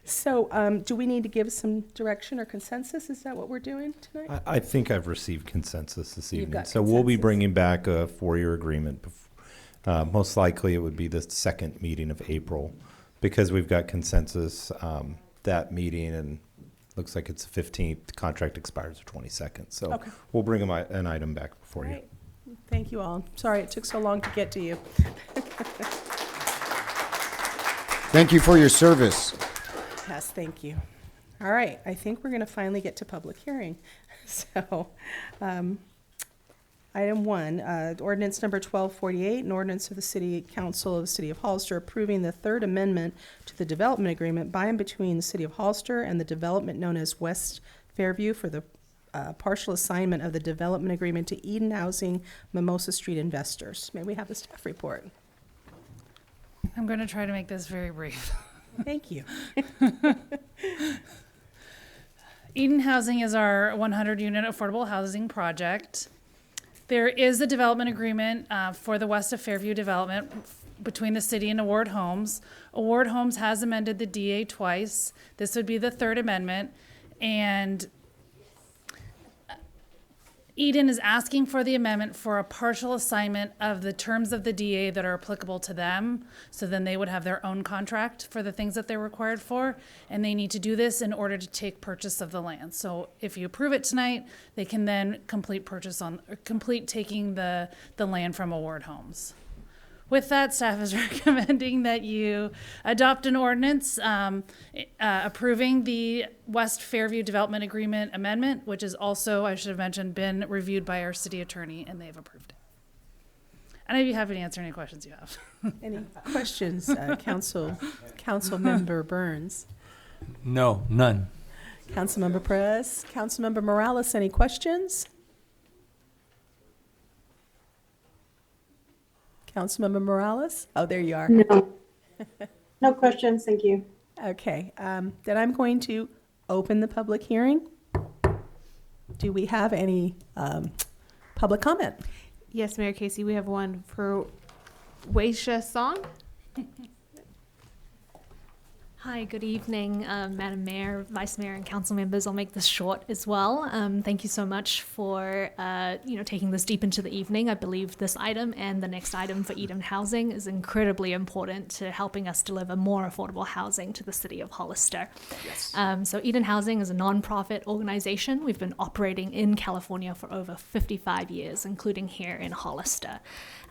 So do we need to give some direction or consensus? Is that what we're doing tonight? I think I've received consensus this You've evening. got So we'll be consensus. bringing back a 4-year agreement. Most likely it would be the second meeting of April, because we've got consensus that meeting, and looks like it's the 15th. The contract expires the 22nd. So Okay. we'll bring an item back before you. Right. Thank you all. Sorry it took so long to get to you. Thank you for your service. Yes, thank you. All right, I think we're going to finally get to public hearing. So, item 1, ordinance number 1248, an ordinance of the City Council of the City of Hollister approving the third amendment to the development agreement by and between the City of Hollister and the development known as West Fairview for the partial assignment of the development agreement to Eden Housing Mimosa Street investors. May we have the staff report? I'm going to try to make this very brief. Thank you. Eden Housing is our 100-unit affordable housing project. There is a development agreement for the west of Fairview development between the city and Award Homes. Award Homes has amended the DA twice. This would be the third amendment. And Eden is asking for the amendment for a partial assignment of the terms of the DA that are applicable to them. So then they would have their own contract for the things that they're required for. And they need to do this in order to take purchase of the land. So if you approve it tonight, they can then complete taking the land from Award Homes. With that, staff is recommending that you adopt an ordinance approving the West Fairview Development Agreement Amendment, which is also, I should have mentioned, been reviewed by our city attorney, and they've approved it. And I'd be happy to answer any questions you have. Any questions, Council Member Burns? No, none. Councilmember Perez? Councilmember Morales, any questions? Councilmember Morales? Oh, there you are. No. No questions, thank you. Okay, then I'm going to open the public hearing. Do we have any public comment? Yes, Mayor Casey, we have one for Waisha Song. Hi, good evening, Madam Mayor, Vice Mayor, and council members. I'll make this short as well. Thank you so much for taking this deep into the evening. I believe this item and the next item for Eden Housing is incredibly important to helping us deliver more affordable housing to the city of Hollister. Yes. So Eden Housing is a nonprofit organization. We've been operating in California for over 55 years, including here in Hollister.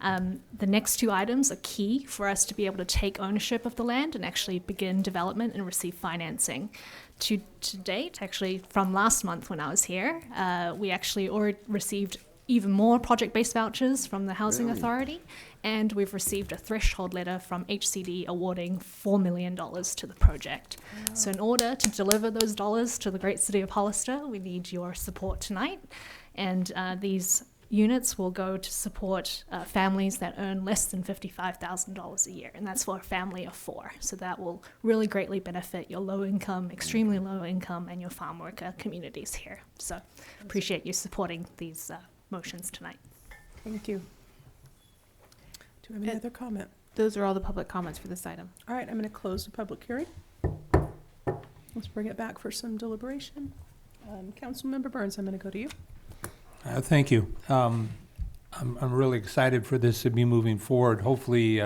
The next two items are key for us to be able to take ownership of the land and actually begin development and receive financing. To date, actually from last month when I was here, we actually already received even more project-based vouchers from the Housing Authority, and we've received a threshold letter from HCD awarding $4 million to the project. Wow. So in order to deliver those dollars to the great city of Hollister, we need your support tonight, and these units will go to support families that earn less than $55,000 a year, and that's for a family of 4. So that will really greatly benefit your low income, extremely low income, and your farm worker communities here. So appreciate you supporting these motions tonight. Thank you. Do we have any other comment? Those are all the public comments for this item. All right, I'm going to close the public hearing. Let's bring it back for some deliberation. Councilmember Burns, I'm going to go to you. Thank you. I'm really excited for this to be moving forward. Hopefully,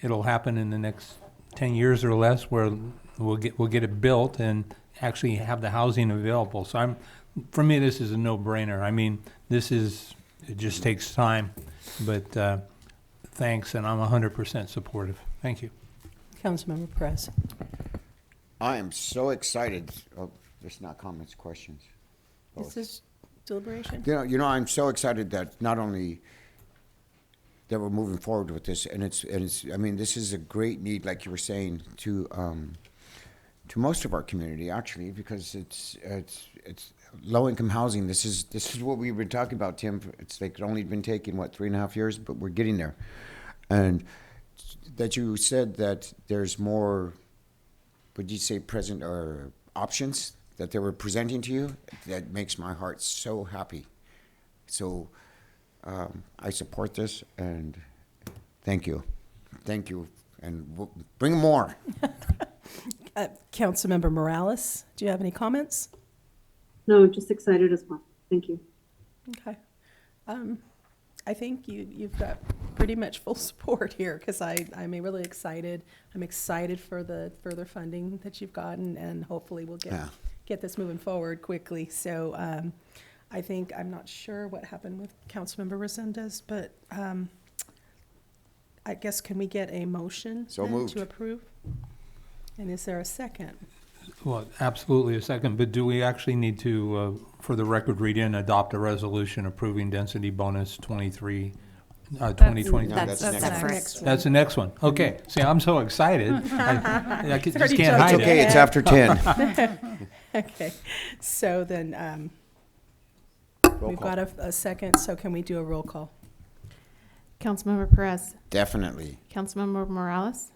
it'll happen in the next 10 years or less, where we'll get it built and actually have the housing available. So for me, this is a no-brainer. I mean, it just takes time, but thanks, and I'm 100% supportive. Thank you. Councilmember Perez. I am so excited. Oh, there's not comments, questions. This is deliberation. You know, I'm so excited that not only that we're moving forward with this, and it's. I mean, this is a great need, like you were saying, to most of our community actually, because it's low-income housing. This is what we've been talking about, Tim. It's like only been taking 3.5 years, but we're getting there. And that you said that there's more. Would you say present or options that they were presenting to you? That makes my heart so happy. So I support this, and thank you, and bring more. Councilmember Morales, do you have any comments? No, just excited as well. Thank you. Okay. I think you've got pretty much full support here, because I'm really excited. I'm excited for the further funding that you've gotten, and hopefully we'll get this moving forward quickly. So I think, I'm not sure what happened with Councilmember Resendez, but I guess can we get a motion to approve? And is there a second? Well, absolutely a second, but do we actually need to, for the record, read in, adopt a resolution approving density bonus 2023? That's the next one. Okay. See, I'm so excited. I just can't hide it. It's okay. It's after 10. Okay. So then we've got a second. So can we do a roll call? Councilmember Perez. Definitely. Councilmember Morales.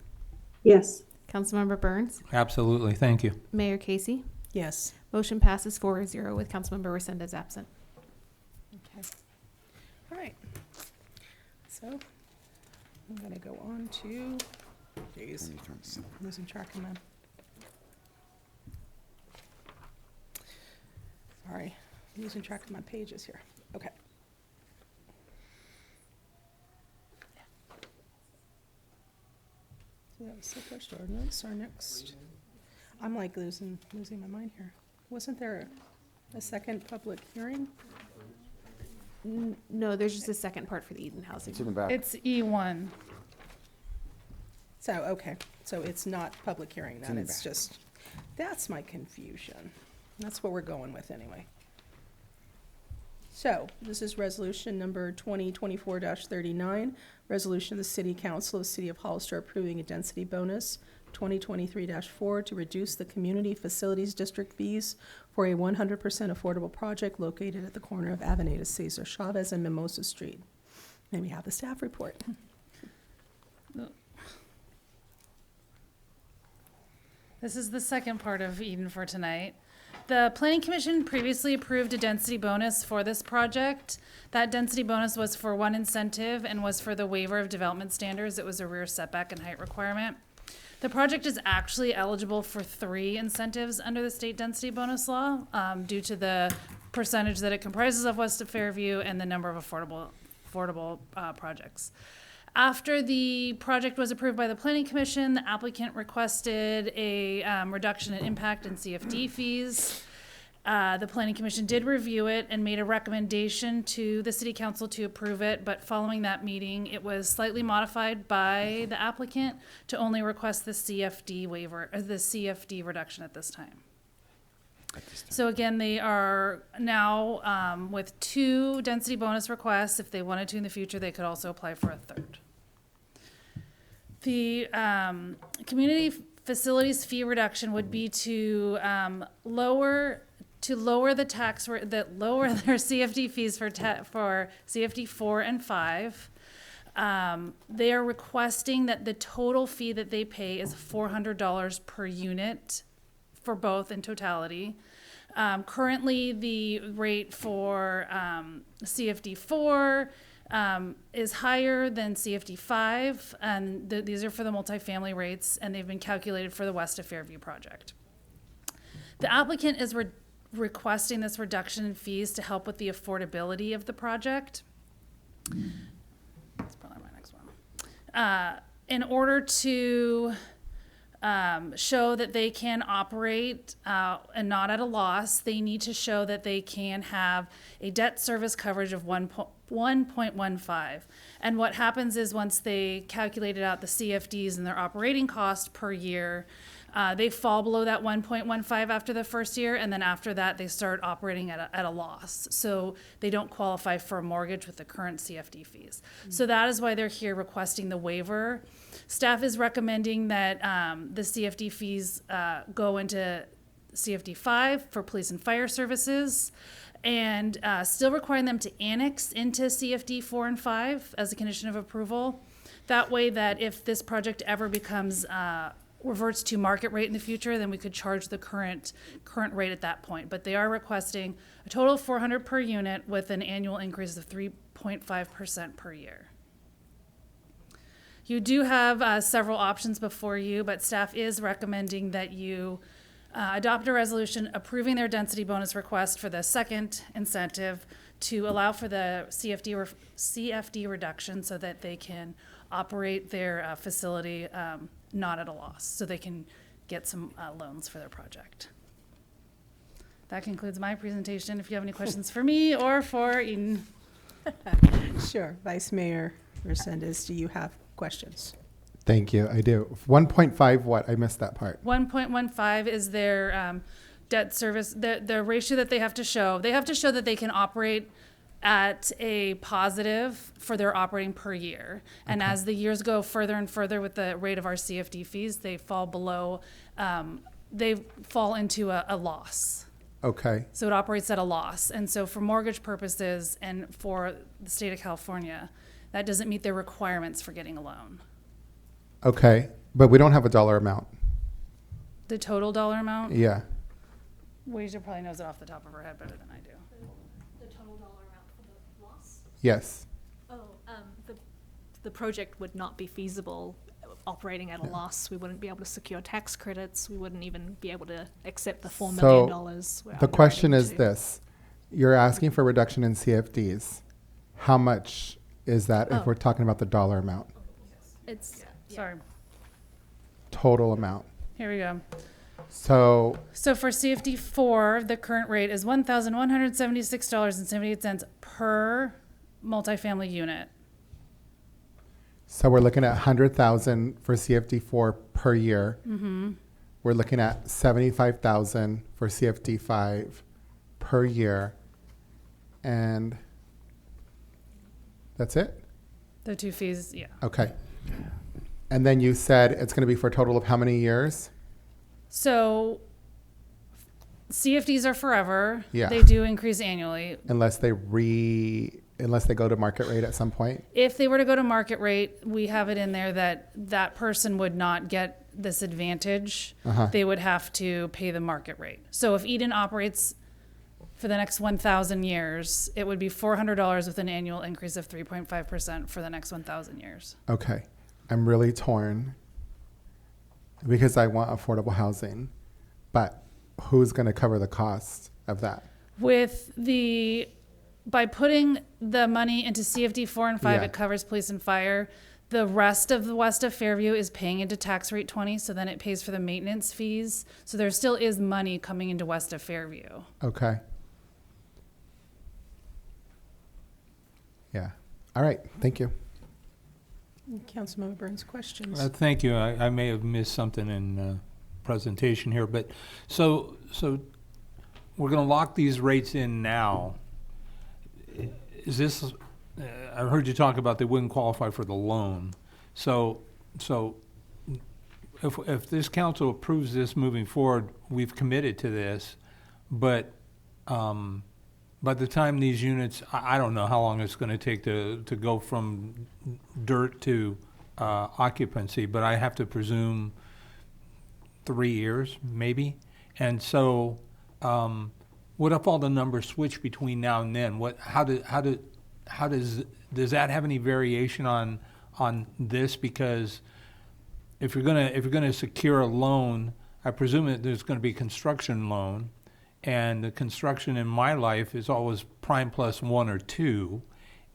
Yes. Councilmember Burns. Absolutely. Thank you. Mayor Casey. Yes. Motion passes 4-0 with Councilmember Resendez absent. Okay. All right. So I'm going to go on to, geez, I'm losing track of them. Sorry, I'm losing track of my pages here. Okay. So that was the first ordinance. Our next, I'm like losing my mind here. Wasn't there a second public hearing? No, there's just a second part for the Eden housing. It's in the back. It's E1. So, okay, so it's not public hearing in then, the it's back. just, that's my confusion. That's what we're going with anyway. So, this is resolution number 2024-39, resolution of the City Council of the City of Hollister approving a density bonus 2023-4 to reduce the Community Facilities District fees for a 100% affordable project located at the corner of Avenida Cesar Chavez and Mimosa Street. May we have the staff report? This is the second part of Eden for tonight. The Planning Commission previously approved a density bonus for this project. That density bonus was for one incentive and was for the waiver of development standards. It was a rear setback and height requirement. The project is actually eligible for 3 incentives under the state density bonus law due to the percentage that it comprises of west of Fairview and the number of affordable projects. After the project was approved by the Planning Commission, the applicant requested a reduction in impact and CFD fees. The Planning Commission did review it and made a recommendation to the City Council to approve it, but following that meeting, it was slightly modified by the applicant to only request the CFD waiver, or the CFD reduction at this time. So again, they are now with 2 density bonus requests. If they wanted to in the future, they could also apply for a 3rd. The community facilities fee reduction would be to lower the tax rate, lower their CFD fees for CFD 4 and 5. They are requesting that the total fee that they pay is $400 per unit for both in totality. Currently, the rate for CFD 4 is higher than CFD 5, and these are for the multifamily rates, and they've been calculated for the West of Fairview project. The applicant is requesting this reduction in fees to help with the affordability of the project. That's probably my next one. In order to show that they can operate and not at a loss, they need to show that they can have a debt service coverage of 1.15. And what happens is once they calculated out the CFDs and their operating cost per year, they fall below that 1.15 after the first year, and then after that they start operating at a loss. So they don't qualify for a mortgage with the current CFD fees. So that is why they're here requesting the waiver. Staff is recommending that the CFD fees go into CFD 5 for police and fire services, and still requiring them to annex into CFD 4 and 5 as a condition of approval. That way that if this project ever becomes reverts to market rate in the future, then we could charge the current rate at that point. But they are requesting a total of $400 per unit with an annual increase of 3.5% per year. You do have several options before you, but staff is recommending that you adopt a resolution approving their density bonus request for the second incentive to allow for the CFD reduction so that they can operate their facility not at a loss, so they can get some loans for their project. That concludes my presentation. If you have any questions for me or for Eden. Sure. Vice Mayor Resendez, do you have questions? Thank you. I do. 1.5 what? I missed that part. 1.15 is their debt service, the ratio that they have to show. They have to show that they can operate at a positive for their operating per year. And as the years go further and further with the rate of our CFD fees, they fall below, they fall into a loss. Okay. So it operates at a loss. And so for mortgage purposes and for the state of California, that doesn't meet their requirements for getting a loan. Okay. But we don't have a dollar amount. The total dollar amount? Yeah. Wager probably knows it off the top of her head better than I do. The total dollar amount for the loss? Yes. Oh, the project would not be feasible operating at a loss. We wouldn't be able to secure tax credits. We wouldn't even be able to accept the $4 million. So the question is this. You're asking for reduction in CFDs. How much is that if Oh. we're talking about the dollar amount? It's, sorry, Total amount. here we go. So So for CFD 4, the current rate is $1,176.78 per multifamily unit. So we're looking at 100,000 for CFD4 per year. Mm-hmm. We're looking at 75,000 for CFD5 per year. And that's it? The two fees, yeah. Okay. And then you said it's going to be for a total of how many years? So CFDs are forever. Yeah. They do increase annually. Unless they go to market rate at some point? If they were to go to market rate, we have it in there that that person would not get this advantage. Uh-huh. They would have to pay the market rate. So if Eden operates for the next 1,000 years, it would be $400 with an annual increase of 3.5% for the next 1,000 years. Okay. I'm really torn because I want affordable housing, but who's going to cover the cost of that? By putting the money into CFD 4 and 5, Yeah. it covers police and fire. The rest of the west of Fairview is paying into tax rate 20, so then it pays for the maintenance fees. So there still is money coming into west of Fairview. Okay. Yeah. All right. Thank you. Councilmember Burns, questions? Thank you. I may have missed something in presentation here, but so we're going to lock these rates in now. Is this? I heard you talk about they wouldn't qualify for the loan. So if this council approves this moving forward, we've committed to this, but by the time these units, I don't know how long it's going to take to go from dirt to occupancy, but I have to presume 3 years, maybe. And so, what if all the numbers switch between now and then? How does that have any variation on this? Because if you're gonna secure a loan, I presume that there's going to be a construction loan. And the construction in my life is always prime plus 1 or 2.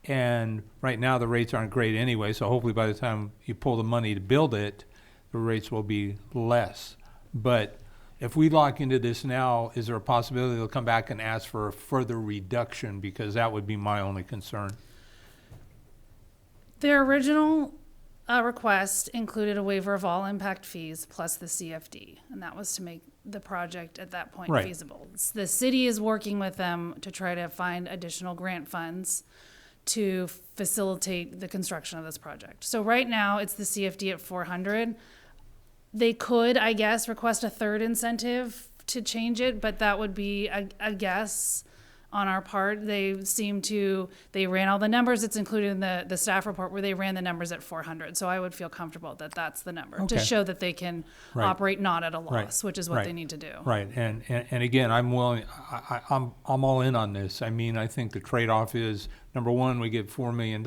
And right now the rates aren't great anyway, so hopefully by the time you pull the money to build it, the rates will be less. But if we lock into this now, is there a possibility they'll come back and ask for a further reduction? Because that would be my only concern. Their original request included a waiver of all impact fees plus the CFD, and that was to make the project at that point Right. feasible. The city is working with them to try to find additional grant funds to facilitate the construction of this project. So right now it's the CFD at 400. They could, I guess, request a third incentive to change it, but that would be a guess on our part. They ran all the numbers. It's included in the staff report where they ran the numbers at 400. So I would feel comfortable that that's the number to Okay. show that they can Right. operate not at a loss, Right. which is what Right. they need to do. Right, and again, I'm willing. I'm all in on this. I mean, I think the trade-off is number one, we get $4 million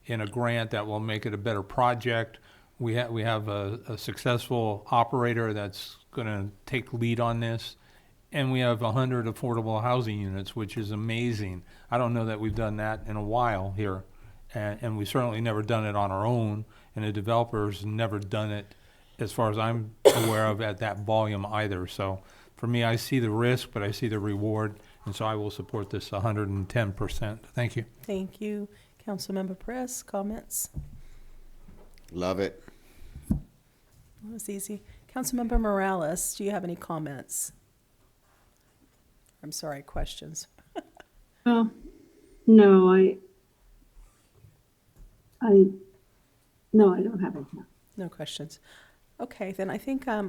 in a grant that will make it a better project. We have a successful operator that's going to take lead on this, and we have 100 affordable housing units, which is amazing. I don't know that we've done that in a while here, and we've certainly never done it on our own, and the developer's never done it, as far as I'm aware of, at that volume either. So for me, I see the risk, but I see the reward, and so I will support this 110%. Thank you. Thank you. Councilmember Perez, comments? Love it. That was easy. Councilmember Morales, do you have any comments? I'm sorry, questions. No, no, I don't have any. No questions. Okay, then I think, I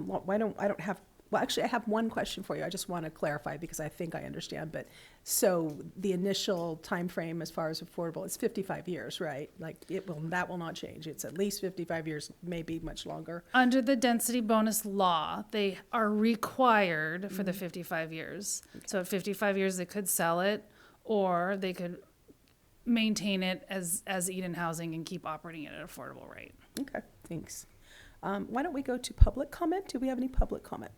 have one question for you. I just want to clarify because I think I understand. But so the initial time frame as far as affordable, it's 55 years, right? Like that will not change. It's at least 55 years, maybe much longer. Under the density bonus law, they are required for the 55 years. So at 55 years, they could sell it, or they could maintain it as Eden Housing and keep operating it at an affordable rate. Okay, thanks. Why don't we go to public comment? Do we have any public comment?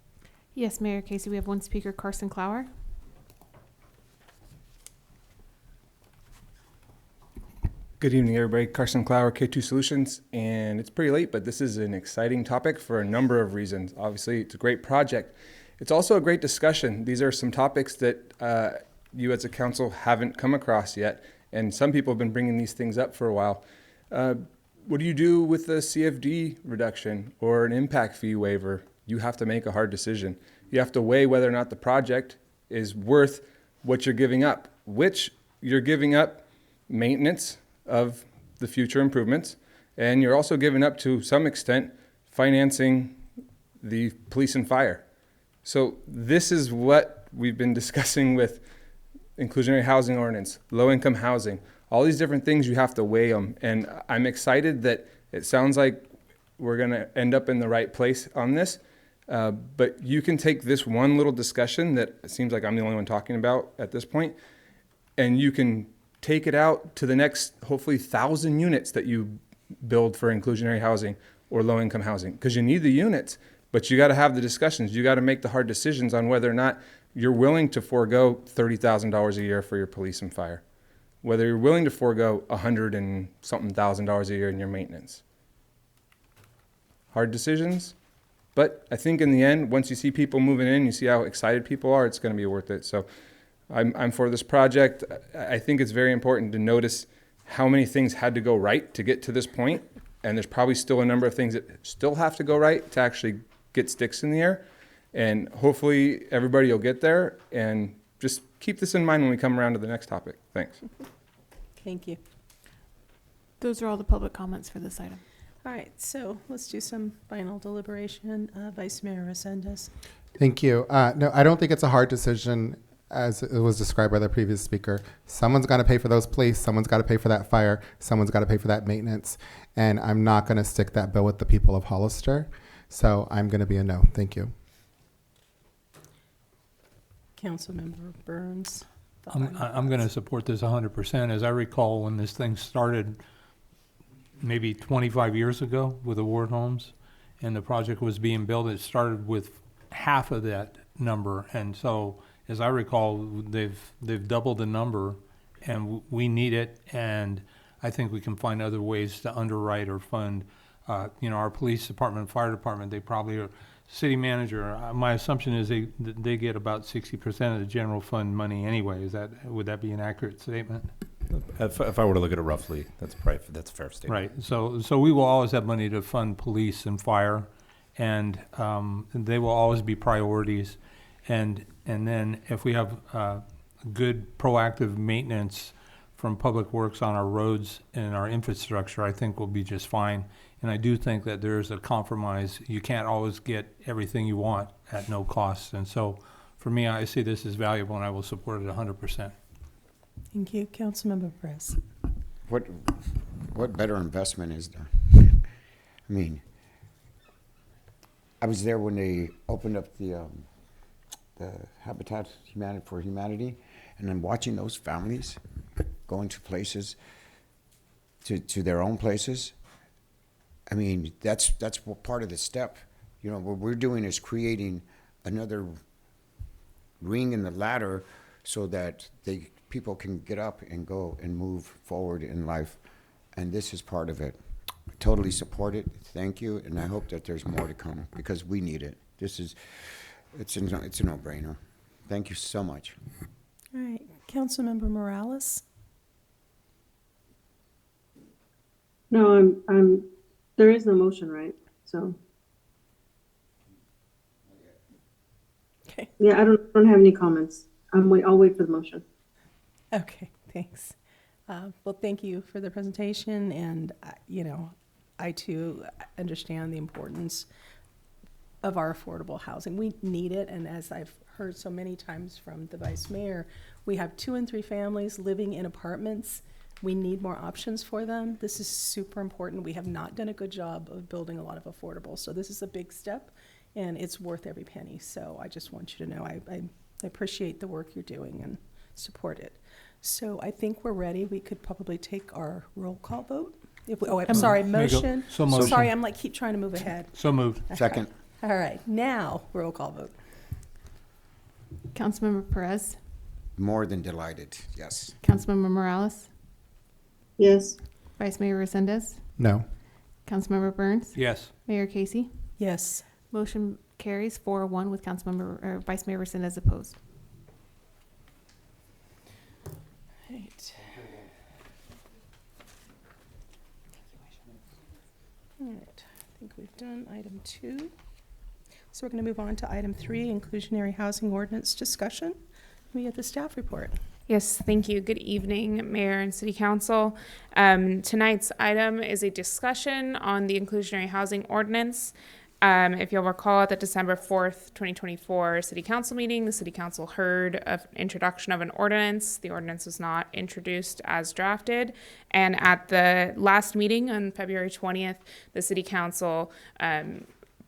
Yes, Mayor Casey, we have one speaker, Carson Clower. Good evening, everybody. Carson Clower, K2 Solutions, and it's pretty late, but this is an exciting topic for a number of reasons. Obviously, it's a great project. It's also a great discussion. These are some topics that you as a council haven't come across yet, and some people have been bringing these things up for a while. What do you do with the CFD reduction or an impact fee waiver? You have to make a hard decision. You have to weigh whether or not the project is worth what you're giving up, which you're giving up maintenance of the future improvements, and you're also giving up, to some extent, financing the police and fire. So this is what we've been discussing with inclusionary housing ordinance, low-income housing, all these different things. You have to weigh them, and I'm excited that it sounds like we're going to end up in the right place on this, but you can take this one little discussion that it seems like I'm the only one talking about at this point, and you can take it out to the next, hopefully, 1,000 units that you build for inclusionary housing or low-income housing, because you need the units, but you got to have the discussions. You got to make the hard decisions on whether or not you're willing to forego $30,000 a year for your police and fire, whether you're willing to forego $100 and something thousand a year in your maintenance. Hard decisions, but I think in the end, once you see people moving in, you see how excited people are, it's going to be worth it. So I'm for this project. I think it's very important to notice how many things had to go right to get to this point, and there's probably still a number of things that still have to go right to actually get sticks in the air, and hopefully everybody will get there, and just keep this in mind when we come around to the next topic. Thanks. Thank you. Those are all the public comments for this item. All right, so let's do some final deliberation. Vice Mayor Resendez. Thank you. No, I don't think it's a hard decision, as it was described by the previous speaker. Someone's got to pay for those police, someone's got to pay for that fire, someone's got to pay for that maintenance, and I'm not going to stick that bill with the people of Hollister, so I'm going to be a no. Thank you. Councilmember Burns. I'm going to support this 100%. As I recall, when this thing started maybe 25 years ago with Award Homes and the project was being built, it started with half of that number, and so as I recall, they've doubled the number, and we need it. And I think we can find other ways to underwrite or fund. Our police department, fire department, they probably are. City manager, my assumption is they get about 60% of the general fund money anyway. Would that be an accurate statement? If I were to look at it roughly, that's a fair statement. Right. So we will always have money to fund police and fire, and they will always be priorities. And then if we have good proactive maintenance from Public Works on our roads and our infrastructure, I think we'll be just fine. And I do think that there's a compromise. You can't always get everything you want at no cost. And so for me, I see this as valuable, and I will support it 100%. Thank you. Councilmember Perez. What better investment is there? I mean, I was there when they opened up the Habitat for Humanity, and then watching those families going to places, to their own places. I mean, that's part of the step. You know, what we're doing is creating another ring in the ladder so that people can get up and go and move forward in life. And this is part of it. I totally support it. Thank you. And I hope that there's more to come, because we need it. It's a no-brainer. Thank you so much. All right. Councilmember Morales. No, there is no motion, right? So. Okay. Yeah, I don't have any comments. I'll wait for the motion. Okay, thanks. Well, thank you for the presentation, and I too understand the importance of our affordable housing. We need it, and as I've heard so many times from the Vice Mayor, we have 2 and 3 families living in apartments. We need more options for them. This is super important. We have not done a good job of building a lot of affordable, so this is a big step, and it's worth every penny. So I just want you to know I appreciate the work you're doing and support it. So I think we're ready. We could probably take our roll call vote. I'm sorry, motion. So motion. Sorry, I'm keep trying to move ahead. So moved. Second. All right, now roll call vote. Councilmember Perez. More than delighted, yes. Councilmember Morales. Yes. Vice Mayor Resendez, No. Councilmember Burns, Yes. Mayor Casey. Yes. Motion carries 4-1 with Councilmember or Vice Mayor Resendez opposed. Right. All right, I think we've done item 2. So we're going to move on to item 3, inclusionary housing ordinance discussion. We get the staff report. Yes, thank you. Good evening, Mayor and City Council. Tonight's item is a discussion on the inclusionary housing ordinance. If you'll recall, at the December 4th, 2024 City Council meeting, the City Council heard of introduction of an ordinance. The ordinance was not introduced as drafted. And at the last meeting on February 20th, the City Council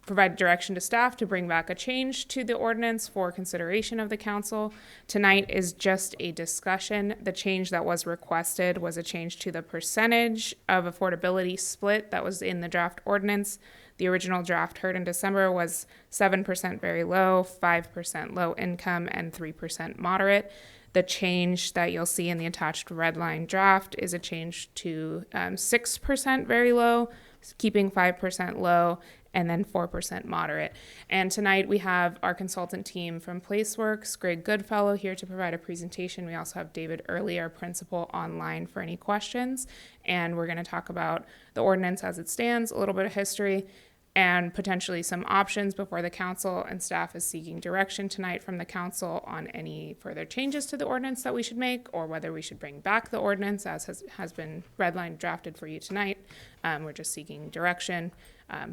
provide direction to staff to bring back a change to the ordinance for consideration of the council. Tonight is just a discussion. The change that was requested was a change to the percentage of affordability split that was in the draft ordinance. The original draft heard in December was 7% very low, 5% low income, and 3% moderate. The change that you'll see in the attached red line draft is a change to 6% very low, keeping 5% low, and then 4% moderate. And tonight we have our consultant team from PlaceWorks, Greg Goodfellow, here to provide a presentation. We also have David Early, our principal, online for any questions. And we're going to talk about the ordinance as it stands, a little bit of history, and potentially some options before the council, and staff is seeking direction tonight from the council on any further changes to the ordinance that we should make, or whether we should bring back the ordinance as has been redlined drafted for you tonight. We're just seeking direction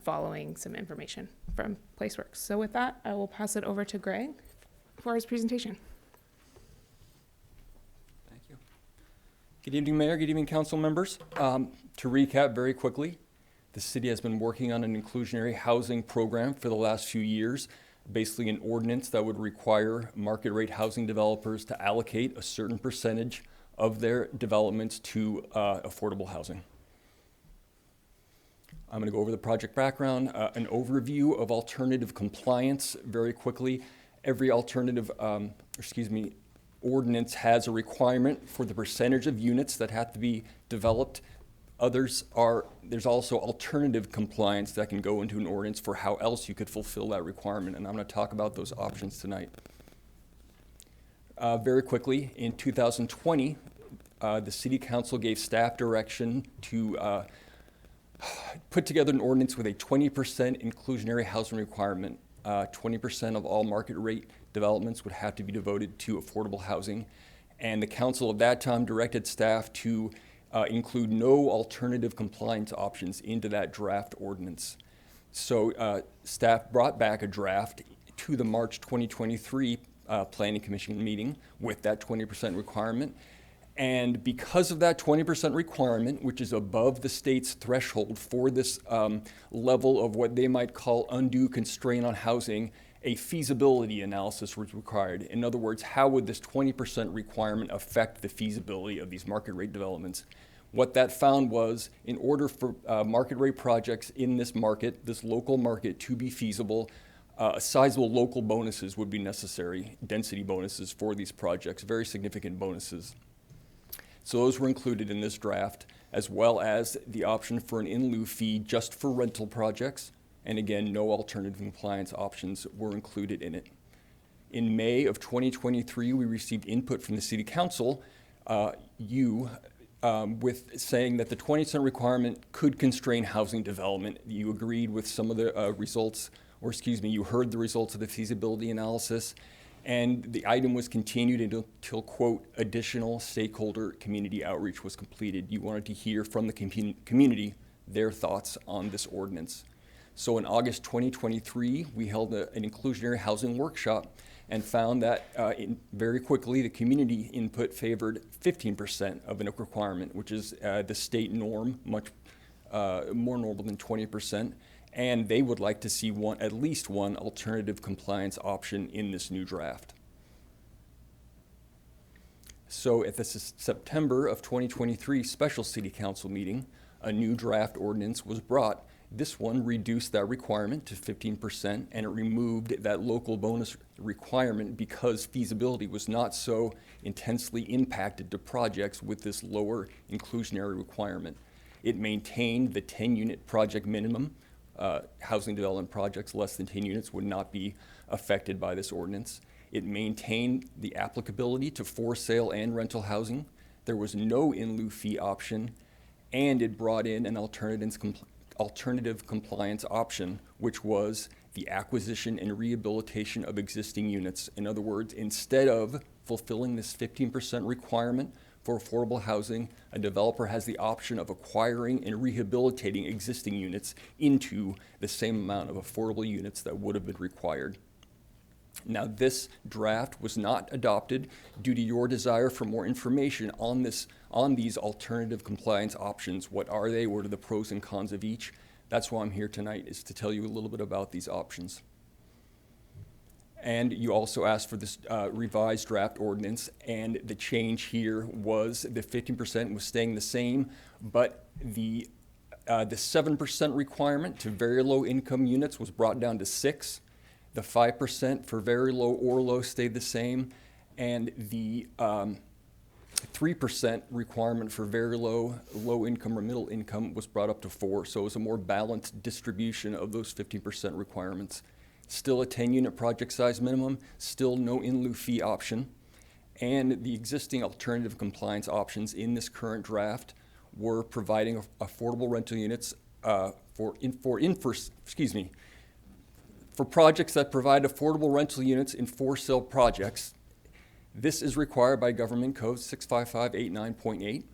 following some information from PlaceWorks. So with that, I will pass it over to Greg for his presentation. Thank you. Good evening, Mayor. Good evening, council members. To recap very quickly, the city has been working on an inclusionary housing program for the last few years, basically an ordinance that would require market rate housing developers to allocate a certain percentage of their developments to affordable housing. I'm going to go over the project background, an overview of alternative compliance very quickly. Every alternative, ordinance has a requirement for the percentage of units that have to be developed. There's also alternative compliance that can go into an ordinance for how else you could fulfill that requirement, and I'm going to talk about those options tonight. Very quickly, in 2020, the City Council gave staff direction to put together an ordinance with a 20% inclusionary housing requirement. 20% of all market rate developments would have to be devoted to affordable housing, and the council at that time directed staff to include no alternative compliance options into that draft ordinance. So staff brought back a draft to the March 2023 Planning Commission meeting with that 20% requirement. And because of that 20% requirement, which is above the state's threshold for this level of what they might call undue constraint on housing, a feasibility analysis was required. In other words, how would this 20% requirement affect the feasibility of these market rate developments? What that found was, in order for market rate projects in this market, this local market, to be feasible, sizable local bonuses would be necessary, density bonuses for these projects, very significant bonuses. So those were included in this draft, as well as the option for an in lieu fee just for rental projects. And again, no alternative compliance options were included in it. In May of 2023, we received input from the City Council, with saying that the 20% requirement could constrain housing development. You agreed with some of the results, or you heard the results of the feasibility analysis, and the item was continued until, quote, additional stakeholder community outreach was completed. You wanted to hear from the community their thoughts on this ordinance. So in August 2023, we held an inclusionary housing workshop and found that very quickly the community input favored 15% of an requirement, which is the state norm, much more normal than 20%. And they would like to see at least one alternative compliance option in this new draft. So at the September of 2023 special City Council meeting, a new draft ordinance was brought, This one reduced that requirement to 15%, and it removed that local bonus requirement because feasibility was not so intensely impacted to projects with this lower inclusionary requirement. It maintained the 10-unit project minimum. Housing development projects less than 10 units would not be affected by this ordinance. It maintained the applicability to for sale and rental housing. There was no in lieu fee option, and it brought in an alternative compliance option, which was the acquisition and rehabilitation of existing units. In other words, instead of fulfilling this 15% requirement for affordable housing, a developer has the option of acquiring and rehabilitating existing units into the same amount of affordable units that would have been required. Now, this draft was not adopted due to your desire for more information on these alternative compliance options. What are they? What are the pros and cons of each? That's why I'm here tonight, is to tell you a little bit about these options. And you also asked for this revised draft ordinance, and the change here was the 15% was staying the same, but the 7% requirement to very low income units was brought down to 6%. The 5% for very low or low stayed the same, and the 3% requirement for very low income or middle income was brought up to 4%. So it was a more balanced distribution of those 15% requirements. Still a 10-unit project size minimum, still no in lieu fee option, and the existing alternative compliance options in this current draft were providing affordable rental units for projects that provide affordable rental units in for sale projects. This is required by Government Code 65589.8.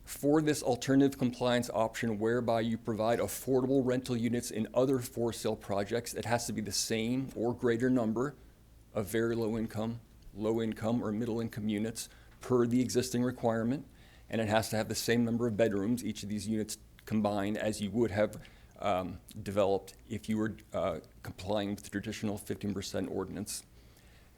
For this alternative compliance option whereby you provide affordable rental units in other for sale projects, it has to be the same or greater number of very low income, or middle income units per the existing requirement, and it has to have the same number of bedrooms, each of these units combined, as you would have developed if you were complying with the traditional 15% ordinance.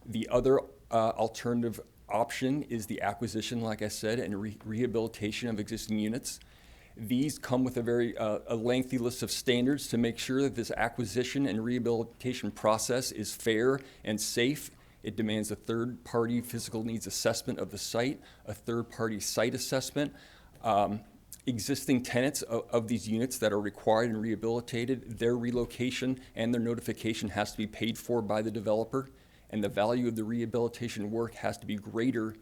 The other alternative option is the acquisition, like I said, and rehabilitation of existing units. These come with a very lengthy list of standards to make sure that this acquisition and rehabilitation process is fair and safe. It demands a third-party physical needs assessment of the site, a third-party site assessment. Existing tenants of these units that are required and rehabilitated, their relocation and their notification has to be paid for by the developer, and the value of the rehabilitation work has to be greater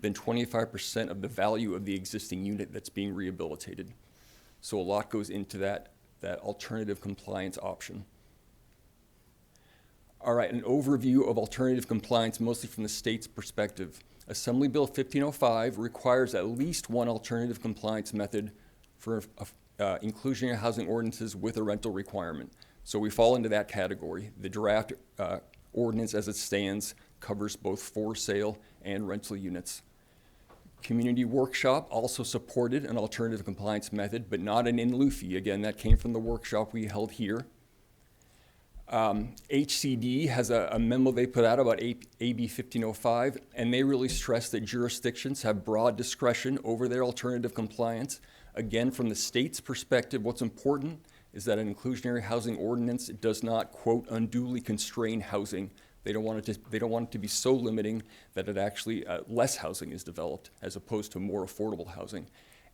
than 25% of the value of the existing unit that's being rehabilitated. So a lot goes into that alternative compliance option. All right, an overview of alternative compliance, mostly from the state's perspective. Assembly Bill 1505 requires at least one alternative compliance method for inclusionary housing ordinances with a rental requirement. So we fall into that category. The draft ordinance as it stands covers both for sale and rental units. Community Workshop also supported an alternative compliance method, but not an in lieu fee. Again, that came from the workshop we held here. HCD has a memo they put out about AB 1505, and they really stress that jurisdictions have broad discretion over their alternative compliance. Again, from the state's perspective, what's important is that an inclusionary housing ordinance does not, quote, unduly constrain housing. They don't want it to be so limiting that it actually less housing is developed as opposed to more affordable housing.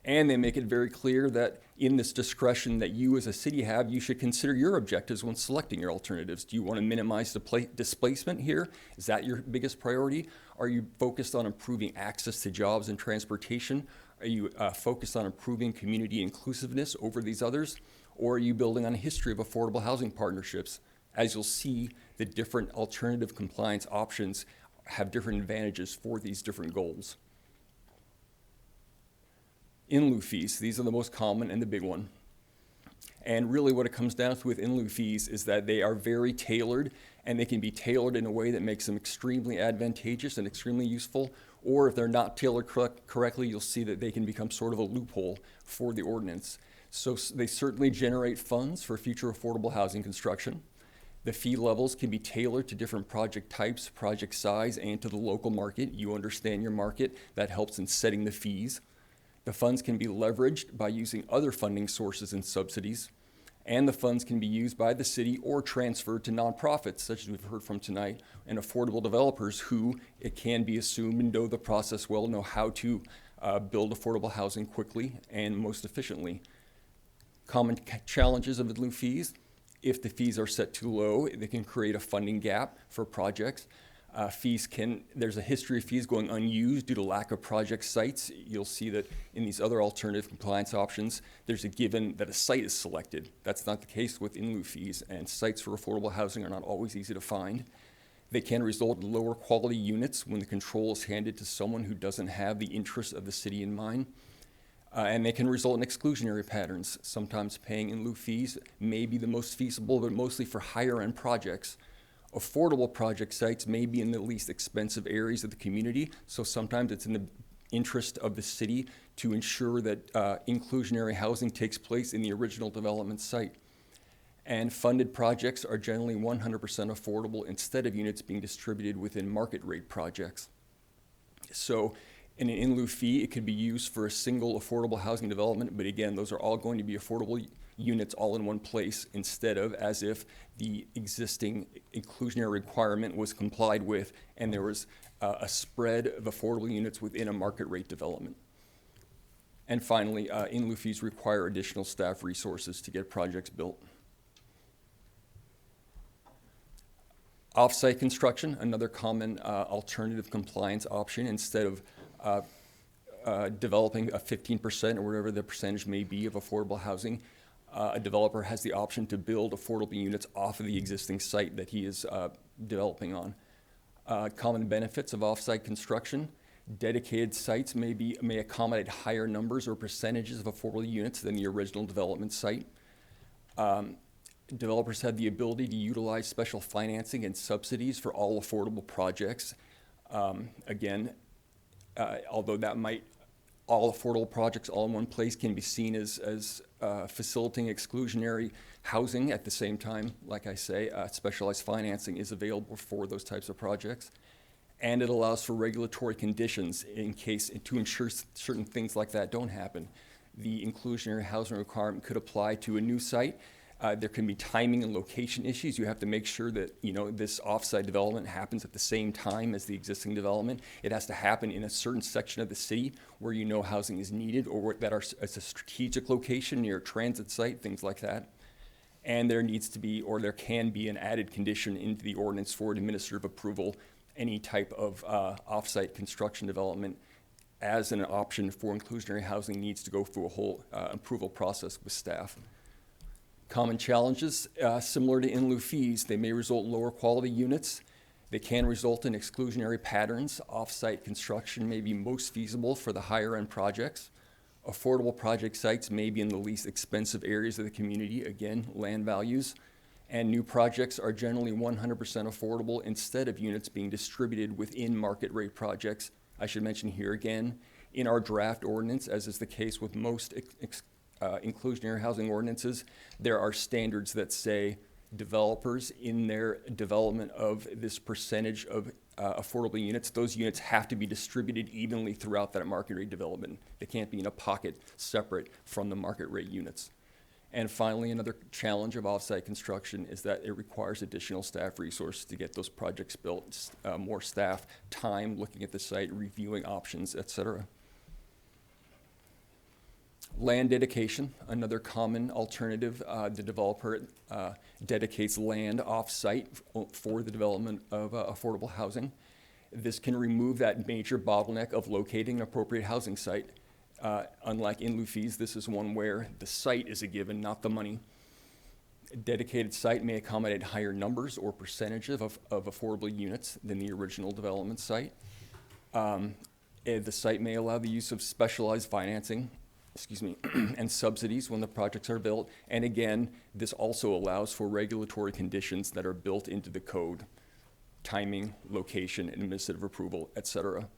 And they make it very clear that in this discretion that you as a city have, you should consider your objectives when selecting your alternatives. Do you want to minimize the displacement here? Is that your biggest priority? Are you focused on improving access to jobs and transportation? Are you focused on improving community inclusiveness over these others? Or are you building on a history of affordable housing partnerships? As you'll see, the different alternative compliance options have different advantages for these different goals. In lieu fees, these are the most common and the big one. And really what it comes down to with in lieu fees is that they are very tailored, and they can be tailored in a way that makes them extremely advantageous and extremely useful, or if they're not tailored correctly, you'll see that they can become sort of a loophole for the ordinance. So they certainly generate funds for future affordable housing construction. The fee levels can be tailored to different project types, project size, and to the local market. You understand your market. That helps in setting the fees. The funds can be leveraged by using other funding sources and subsidies. And the funds can be used by the city or transferred to nonprofits, such as we've heard from tonight, and affordable developers who, it can be assumed, know the process well, know how to build affordable housing quickly and most efficiently. Common challenges of in lieu fees: if the fees are set too low, they can create a funding gap for projects. There's a history of fees going unused due to lack of project sites. You'll see that in these other alternative compliance options, there's a given that a site is selected. That's not the case with in lieu fees, and sites for affordable housing are not always easy to find. They can result in lower quality units when the control is handed to someone who doesn't have the interests of the city in mind. And they can result in exclusionary patterns. Sometimes paying in lieu fees may be the most feasible, but mostly for higher end projects. Affordable project sites may be in the least expensive areas of the community, so sometimes it's in the interest of the city to ensure that inclusionary housing takes place in the original development site. And funded projects are generally 100% affordable instead of units being distributed within market rate projects. So in an in lieu fee, it could be used for a single affordable housing development, but again, those are all going to be affordable units all in one place, instead of as if the existing inclusionary requirement was complied with and there was a spread of affordable units within a market rate development. And finally, in lieu fees require additional staff resources to get projects built. Off-site construction, another common alternative compliance option. Instead of developing a 15% or whatever the percentage may be of affordable housing, a developer has the option to build affordable units off of the existing site that he is developing on. Common benefits of off-site construction: dedicated sites may accommodate higher numbers or percentages of affordable units than the original development site. Developers have the ability to utilize special financing and subsidies for all affordable projects. Although that might, all affordable projects all in one place can be seen as facilitating exclusionary housing. At the same time, like I say, specialized financing is available for those types of projects. And it allows for regulatory conditions to ensure certain things like that don't happen. The inclusionary housing requirement could apply to a new site. There can be timing and location issues. You have to make sure that this off-site development happens at the same time as the existing development. It has to happen in a certain section of the city where housing is needed, or it's a strategic location near a transit site, things like that. And there needs to be, or there can be, an added condition into the ordinance for administrative approval. Any type of off-site construction development as an option for inclusionary housing needs to go through a whole approval process with staff. Common challenges, similar to in lieu fees, they may result in lower quality units. They can result in exclusionary patterns. Off-site construction may be most feasible for the higher end projects. Affordable project sites may be in the least expensive areas of the community, again, land values. And new projects are generally 100% affordable instead of units being distributed within market rate projects. I should mention here again, in our draft ordinance, as is the case with most inclusionary housing ordinances, there are standards that say developers in their development of this percentage of affordable units, those units have to be distributed evenly throughout that market rate development. They can't be in a pocket separate from the market rate units. And finally, another challenge of off-site construction is that it requires additional staff resources to get those projects built, more staff time looking at the site, reviewing options, etc. Land dedication, another common alternative. The developer dedicates land off-site for the development of affordable housing. This can remove that major bottleneck of locating an appropriate housing site. Unlike in lieu fees, this is one where the site is a given, not the money. A dedicated site may accommodate higher numbers or percentages of affordable units than the original development site. The site may allow the use of specialized financing, and subsidies when the projects are built. And again, this also allows for regulatory conditions that are built into the code: timing, location, administrative approval, etc.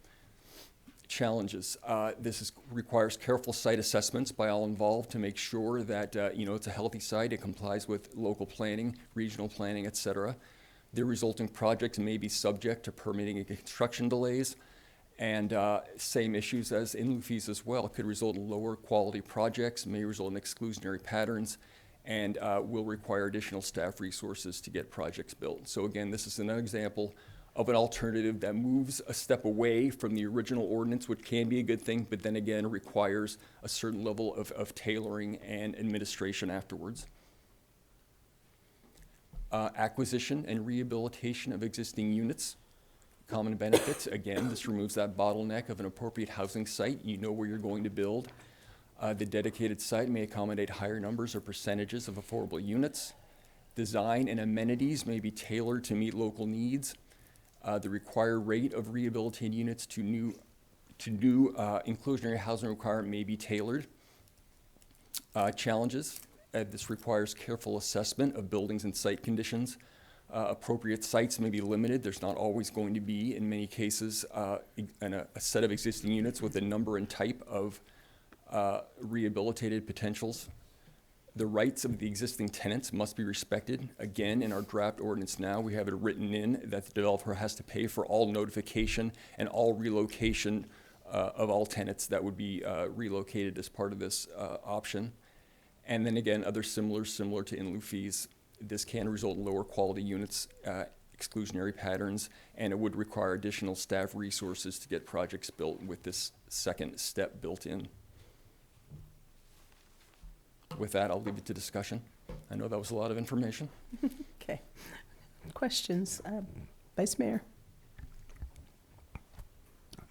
Challenges. This requires careful site assessments by all involved to make sure that it's a healthy site, it complies with local planning, regional planning, etc. The resulting projects may be subject to permitting and construction delays. And same issues as in lieu fees as well. It could result in lower quality projects, may result in exclusionary patterns, and will require additional staff resources to get projects built. So again, this is another example of an alternative that moves a step away from the original ordinance, which can be a good thing, but then again requires a certain level of tailoring and administration afterwards. Acquisition and rehabilitation of existing units. Common benefits, again, this removes that bottleneck of an appropriate housing site. You know where you're going to build. The dedicated site may accommodate higher numbers or percentages of affordable units. Design and amenities may be tailored to meet local needs. The required rate of rehabilitated units to new inclusionary housing requirement may be tailored. Challenges, this requires careful assessment of buildings and site conditions. Appropriate sites may be limited. There's not always going to be, in many cases, a set of existing units with a number and type of rehabilitated potentials. The rights of the existing tenants must be respected. Again, in our draft ordinance now, we have it written in that the developer has to pay for all notification and all relocation of all tenants that would be relocated as part of this option. And then again, other similar to in lieu fees. This can result in lower quality units, exclusionary patterns, and it would require additional staff resources to get projects built with this second step built in. With that, I'll leave it to discussion. I know that was a lot of information. Okay. Questions? Vice Mayor.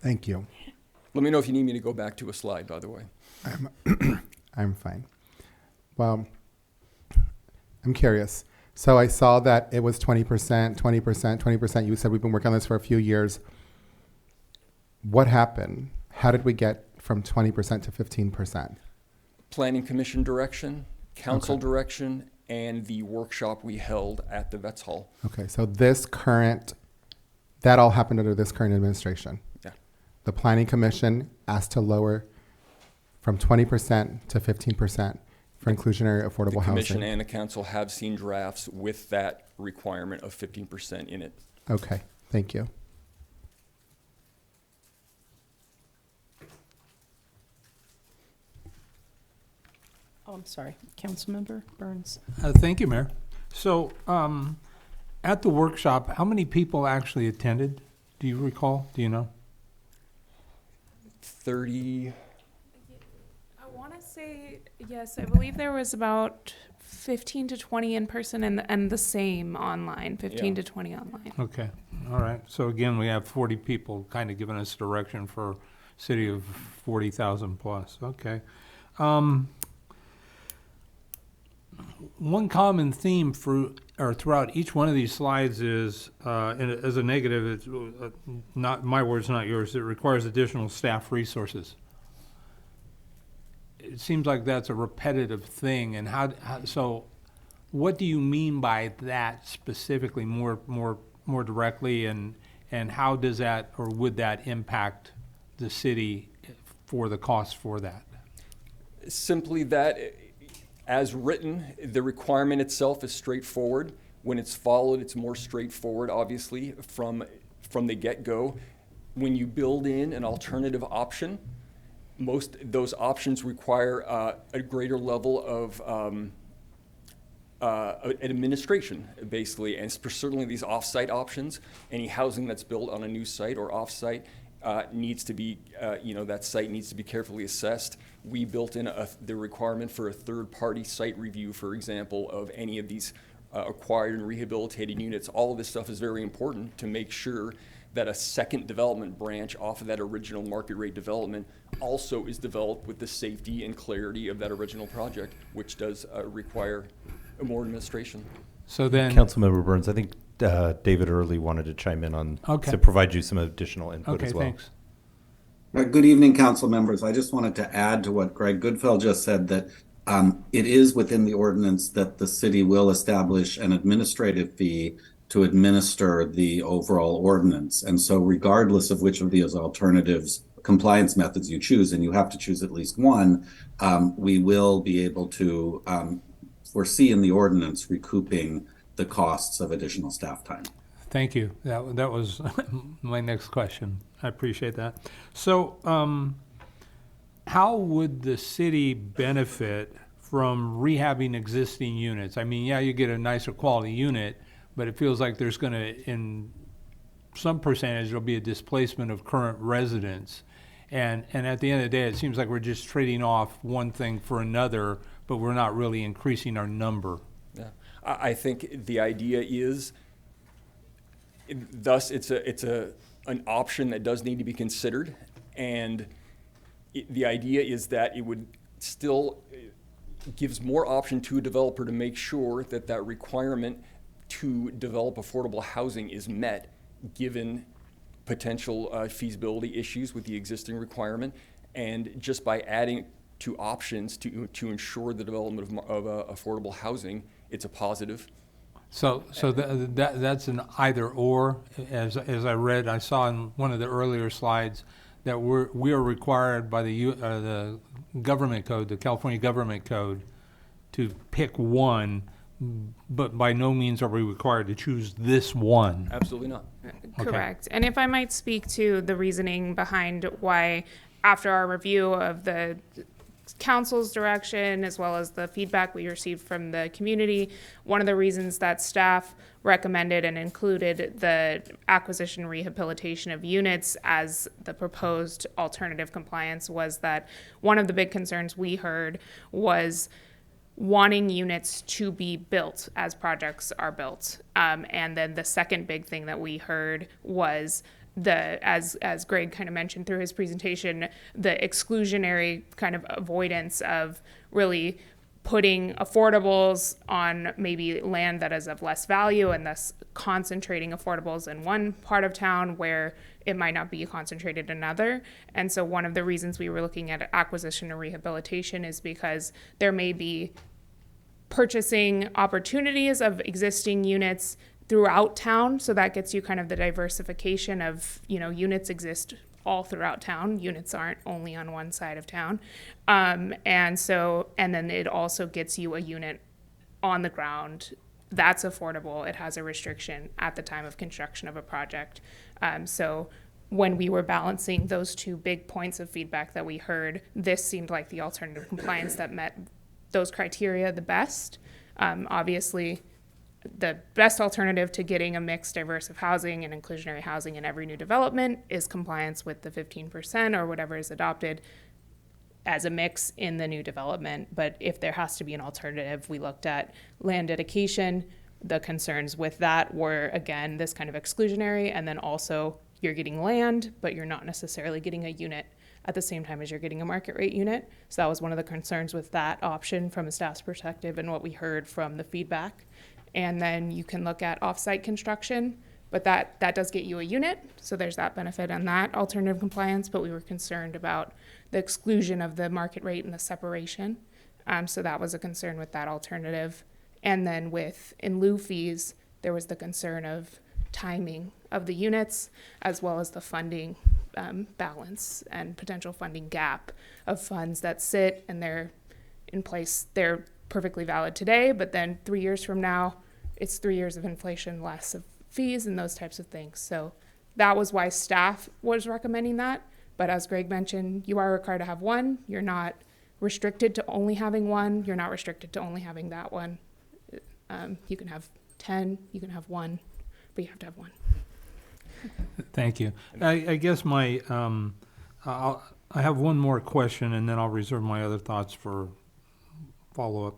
Thank you. Let me know if you need me to go back to a slide, by the way. I'm fine. Well, I'm curious. So I saw that it was 20%, 20%, 20%. You said we've been working on this for a few years. What happened? How did we get from 20% to 15%? Planning Commission direction, council direction, and the workshop we held at the Vets Hall. Okay, so that all happened under this current administration. Yeah. The Planning Commission asked to lower from 20% to 15% for inclusionary affordable The commission housing. and the council have seen drafts with that requirement of 15% in it. Okay, thank you. Oh, I'm sorry. Councilmember Burns. Thank you, Mayor. So, at the workshop, how many people actually attended? Do you recall? Do you know? 30. I want to say, yes, I believe there was about 15 to 20 in person and the same online, 15 to 20 online. Okay, all right. So again, we have 40 people kind of giving us direction for a city of 40,000 plus. Okay. One common theme throughout each one of these slides is, and as a negative, it's not my words, not yours. It requires additional staff resources. It seems like that's a repetitive thing. And so, what do you mean by that specifically, more directly, and how does that or would that impact the city for the cost for that? Simply that. As written, the requirement itself is straightforward. When it's followed, it's more straightforward, obviously, from the get-go. When you build in an alternative option, those options require a greater level of administration, basically. And for certainly these off-site options, any housing that's built on a new site or off-site needs to be, that site needs to be carefully assessed. We built in the requirement for a third-party site review, for example, of any of these acquired and rehabilitated units. All of this stuff is very important to make sure that a second development branch off of that original market rate development also is developed with the safety and clarity of that original project, which does require more administration. So then, Councilmember Burns, I think David Early wanted to chime in on to provide you some additional input as well. Thanks. Good evening, council members. I just wanted to add to what Greg Goodfell just said, that it is within the ordinance that the city will establish an administrative fee to administer the overall ordinance. And so regardless of which of these alternatives compliance methods you choose, and you have to choose at least one, we will be able to foresee in the ordinance recouping the costs of additional staff time. Thank you. That was my next question. I appreciate that. So, how would the city benefit from rehabbing existing units? I mean, yeah, you get a nicer quality unit, but it feels like there's going to, in some percentage, there'll be a displacement of current residents. And at the end of the day, it seems like we're just trading off one thing for another, but we're not really increasing our number. Yeah, I think the idea is, thus it's an option that does need to be considered, and the idea is that it would still gives more option to a developer to make sure that that requirement to develop affordable housing is met, given potential feasibility issues with the existing requirement, and just by adding to options to ensure the development of affordable housing, it's a positive. So that's an either or. As I read, I saw in one of the earlier slides that we are required by the government code, the California government code, to pick one, but by no means are we required to choose this one. Absolutely not. Correct. And if I might speak to the reasoning behind why, after our review of the council's direction as well as the feedback we received from the community, one of the reasons that staff recommended and included the acquisition rehabilitation of units as the proposed alternative compliance was that one of the big concerns we heard was wanting units to be built as projects are built. And then the second big thing that we heard was as Greg kind of mentioned through his presentation, the exclusionary kind of avoidance of really putting affordables on maybe land that is of less value, and thus concentrating affordables in one part of town where it might not be concentrated in another. And so one of the reasons we were looking at acquisition and rehabilitation is because there may be purchasing opportunities of existing units throughout town, so that gets you kind of the diversification of, units exist all throughout town. Units aren't only on one side of town. And then it also gets you a unit on the ground that's affordable. It has a restriction at the time of construction of a project. So when we were balancing those two big points of feedback that we heard, this seemed like the alternative compliance that met those criteria the best. Obviously, the best alternative to getting a mixed, diverse of housing and inclusionary housing in every new development is compliance with the 15% or whatever is adopted as a mix in the new development. But if there has to be an alternative, we looked at land dedication. The concerns with that were, again, this kind of exclusionary, and then also you're getting land, but you're not necessarily getting a unit at the same time as you're getting a market rate unit. So that was one of the concerns with that option from a staff's perspective and what we heard from the feedback. And then you can look at off-site construction, but that does get you a unit. So there's that benefit on that alternative compliance, but we were concerned about the exclusion of the market rate and the separation. So that was a concern with that alternative. And then with in lieu fees, there was the concern of timing of the units as well as the funding balance and potential funding gap of funds that sit and they're in place. They're perfectly valid today, but then 3 years from now, it's 3 years of inflation less of fees and those types of things. So that was why staff was recommending that. But as Greg mentioned, you are required to have one. You're not restricted to only having one. You're not restricted to only having that one. You can have 10, you can have one, but you have to have one. Thank you. I guess I have one more question, and then I'll reserve my other thoughts for follow-up.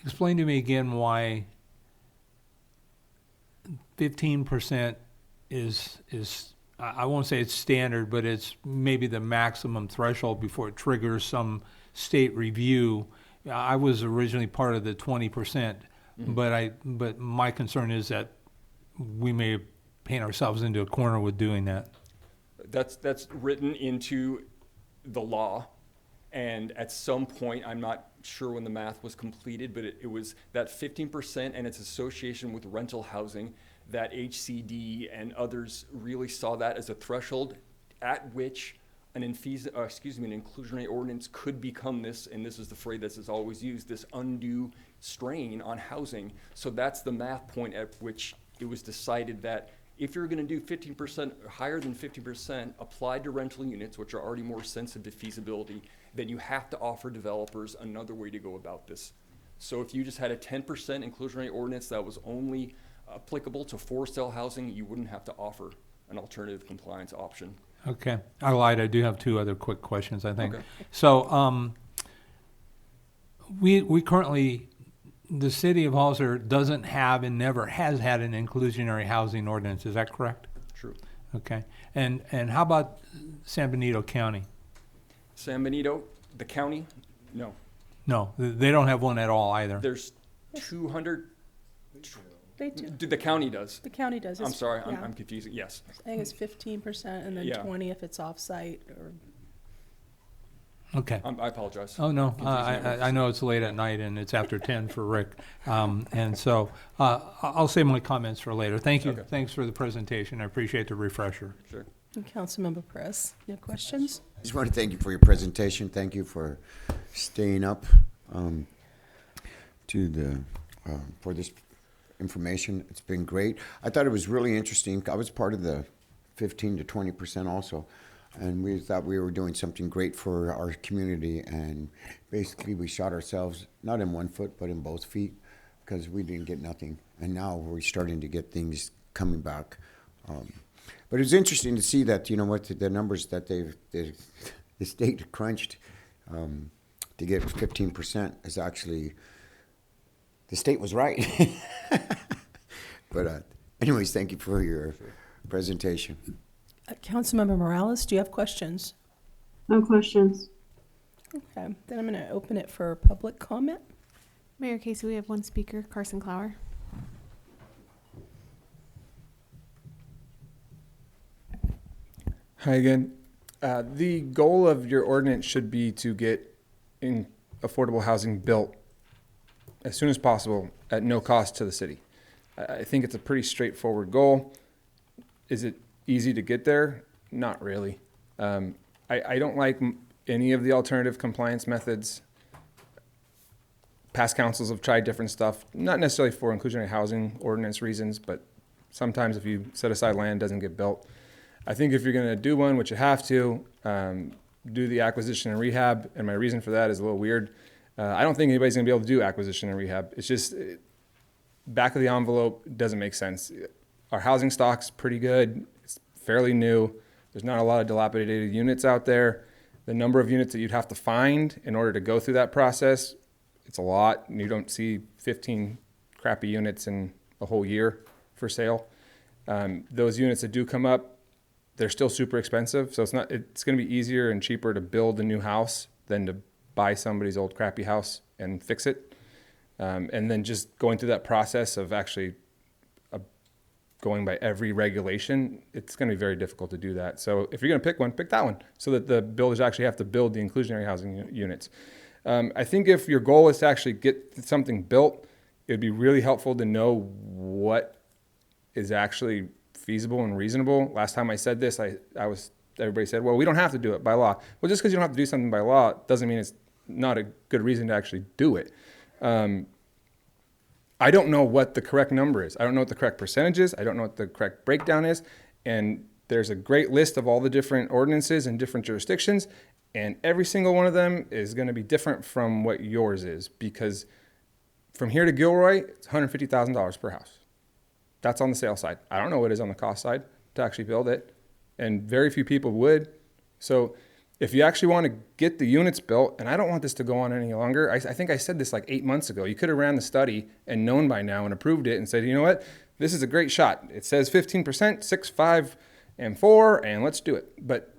Explain to me again why 15% is I won't say it's standard, but it's maybe the maximum threshold before it triggers some state review. I was originally part of the 20%, but my concern is that we may paint ourselves into a corner with doing that. That's written into the law, and at some point, I'm not sure when the math was completed, but it was that 15% and its association with rental housing that HCD and others really saw that as a threshold at which an inclusionary ordinance could become this, and this is the phrase that is always used, this undue strain on housing. So that's the math point at which it was decided that if you're going to do 15% or higher than 50% applied to rental units, which are already more sensitive to feasibility, then you have to offer developers another way to go about this. So if you just had a 10% inclusionary ordinance that was only applicable to for-sale housing, you wouldn't have to offer an alternative compliance option. Okay, I lied. I do have two other quick questions, I think. Okay. So we currently, the city of Hollister doesn't have and never has had an inclusionary housing ordinance. Is that correct? True. Okay. And how about San Benito County? San Benito, the county, no. No, they don't have one at all either. There's 200. They do. The county does. The county does. I'm It's- sorry, yeah. I'm confusing. Yes. I think it's 15% and then Yeah. 20 if it's off-site or. Okay. I apologize. Oh, no, Confusing I know it's late at night and it's after 10 for Rick. And so I'll save my comments for later. Thank you. Okay. Thanks for the presentation. I appreciate the refresher. Sure. And Councilmember Perez, no questions? I just want to thank you for your presentation. Thank you for staying up to the for this information. It's been great. I thought it was really interesting. I was part of the 15 to 20% also, and we thought we were doing something great for our community. And basically, we shot ourselves not in one foot but in both feet because we didn't get nothing. And now we're starting to get things coming back. But it was interesting to see that, you know what, the numbers that the state crunched to get 15% is actually, the state was right. But anyways, thank you for your presentation. Councilmember Morales, do you have questions? No questions. Okay, then I'm going to open it for public comment. Mayor Casey, we have one speaker, Carson Clower. Hi again. The goal of your ordinance should be to get in affordable housing built as soon as possible at no cost to the city. I think it's a pretty straightforward goal. Is it easy to get there? Not really. I don't like any of the alternative compliance methods. Past councils have tried different stuff, not necessarily for inclusionary housing ordinance reasons, but sometimes if you set aside land, it doesn't get built. I think if you're going to do one, which you have to, do the acquisition and rehab, and my reason for that is a little weird. I don't think anybody's going to be able to do acquisition and rehab. It's just back of the envelope doesn't make sense. Our housing stock's pretty good. It's fairly new. There's not a lot of dilapidated units out there. The number of units that you'd have to find in order to go through that process, it's a lot. You don't see 15 crappy units in a whole year for sale. Those units that do come up, they're still super expensive. So it's going to be easier and cheaper to build a new house than to buy somebody's old crappy house and fix it. And then just going through that process of actually going by every regulation, it's going to be very difficult to do that. So if you're going to pick one, pick that one so that the builders actually have to build the inclusionary housing units. I think if your goal is to actually get something built, it would be really helpful to know what is actually feasible and reasonable. Last time I said this, everybody said, well, we don't have to do it by law. Well, just because you don't have to do something by law doesn't mean it's not a good reason to actually do it. I don't know what the correct number is. I don't know what the correct percentage is. I don't know what the correct breakdown is. And there's a great list of all the different ordinances in different jurisdictions. And every single one of them is going to be different from what yours is, because from here to Gilroy, it's $150,000 per house. That's on the sale side. I don't know what it is on the cost side to actually build it. And very few people would. So if you actually want to get the units built, and I don't want this to go on any longer, I think I said this like 8 months ago. You could have ran the study and known by now and approved it and said, you know what, this is a great shot. It says 15%, 6, 5, and 4, and let's do it. But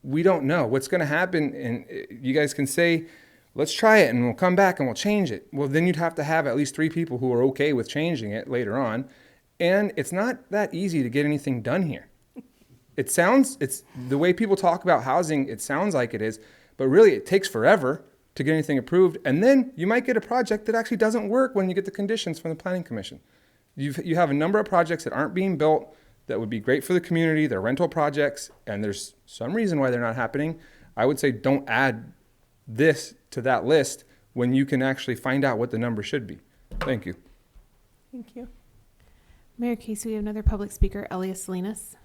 we don't know what's going to happen. And you guys can say, let's try it and we'll come back and we'll change it. Well, then you'd have to have at least 3 people who are okay with changing it later on. And it's not that easy to get anything done here. It's the way people talk about housing, it sounds like it is, but really it takes forever to get anything approved. And then you might get a project that actually doesn't work when you get the conditions from the Planning Commission. You have a number of projects that aren't being built that would be great for the community. They're rental projects, and there's some reason why they're not happening. I would say don't add this to that list when you can actually find out what the number should be. Thank you. Thank you. Mayor Casey, we have another public speaker, Elias Salinas.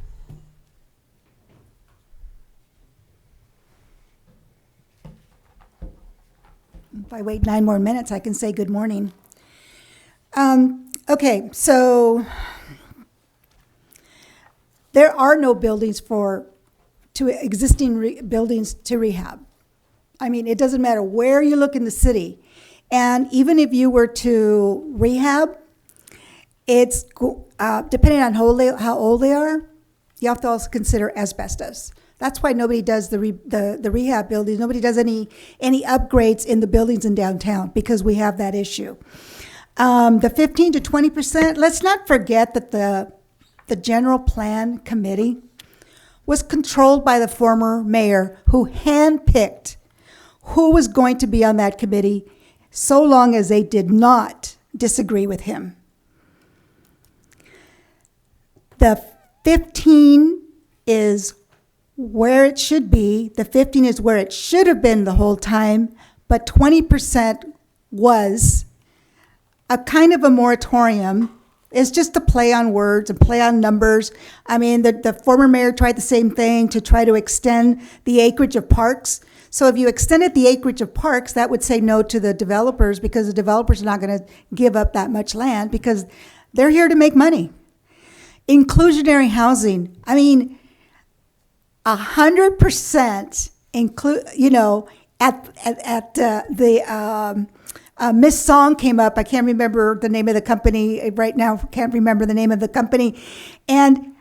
If I wait 9 more minutes, I can say good morning. Okay, so there are no buildings existing buildings to rehab. I mean, it doesn't matter where you look in the city. And even if you were to rehab, it's depending on how old they are, you have to also consider asbestos. That's why nobody does the rehab buildings. Nobody does any upgrades in the buildings in downtown, because we have that issue. The 15 to 20%, let's not forget that the general plan committee was controlled by the former mayor, who handpicked who was going to be on that committee so long as they did not disagree with him. The 15 is where it should be. The 15 is where it should have been the whole time, but 20% was a kind of a moratorium. It's just a play on words and play on numbers. I mean, the former mayor tried the same thing to try to extend the acreage of parks. So if you extended the acreage of parks, that would say no to the developers, because the developers are not going to give up that much land because they're here to make money. Inclusionary housing, I mean, 100% include, Miss Song came up. I can't remember the name of the company right now. Can't remember the name of the company. And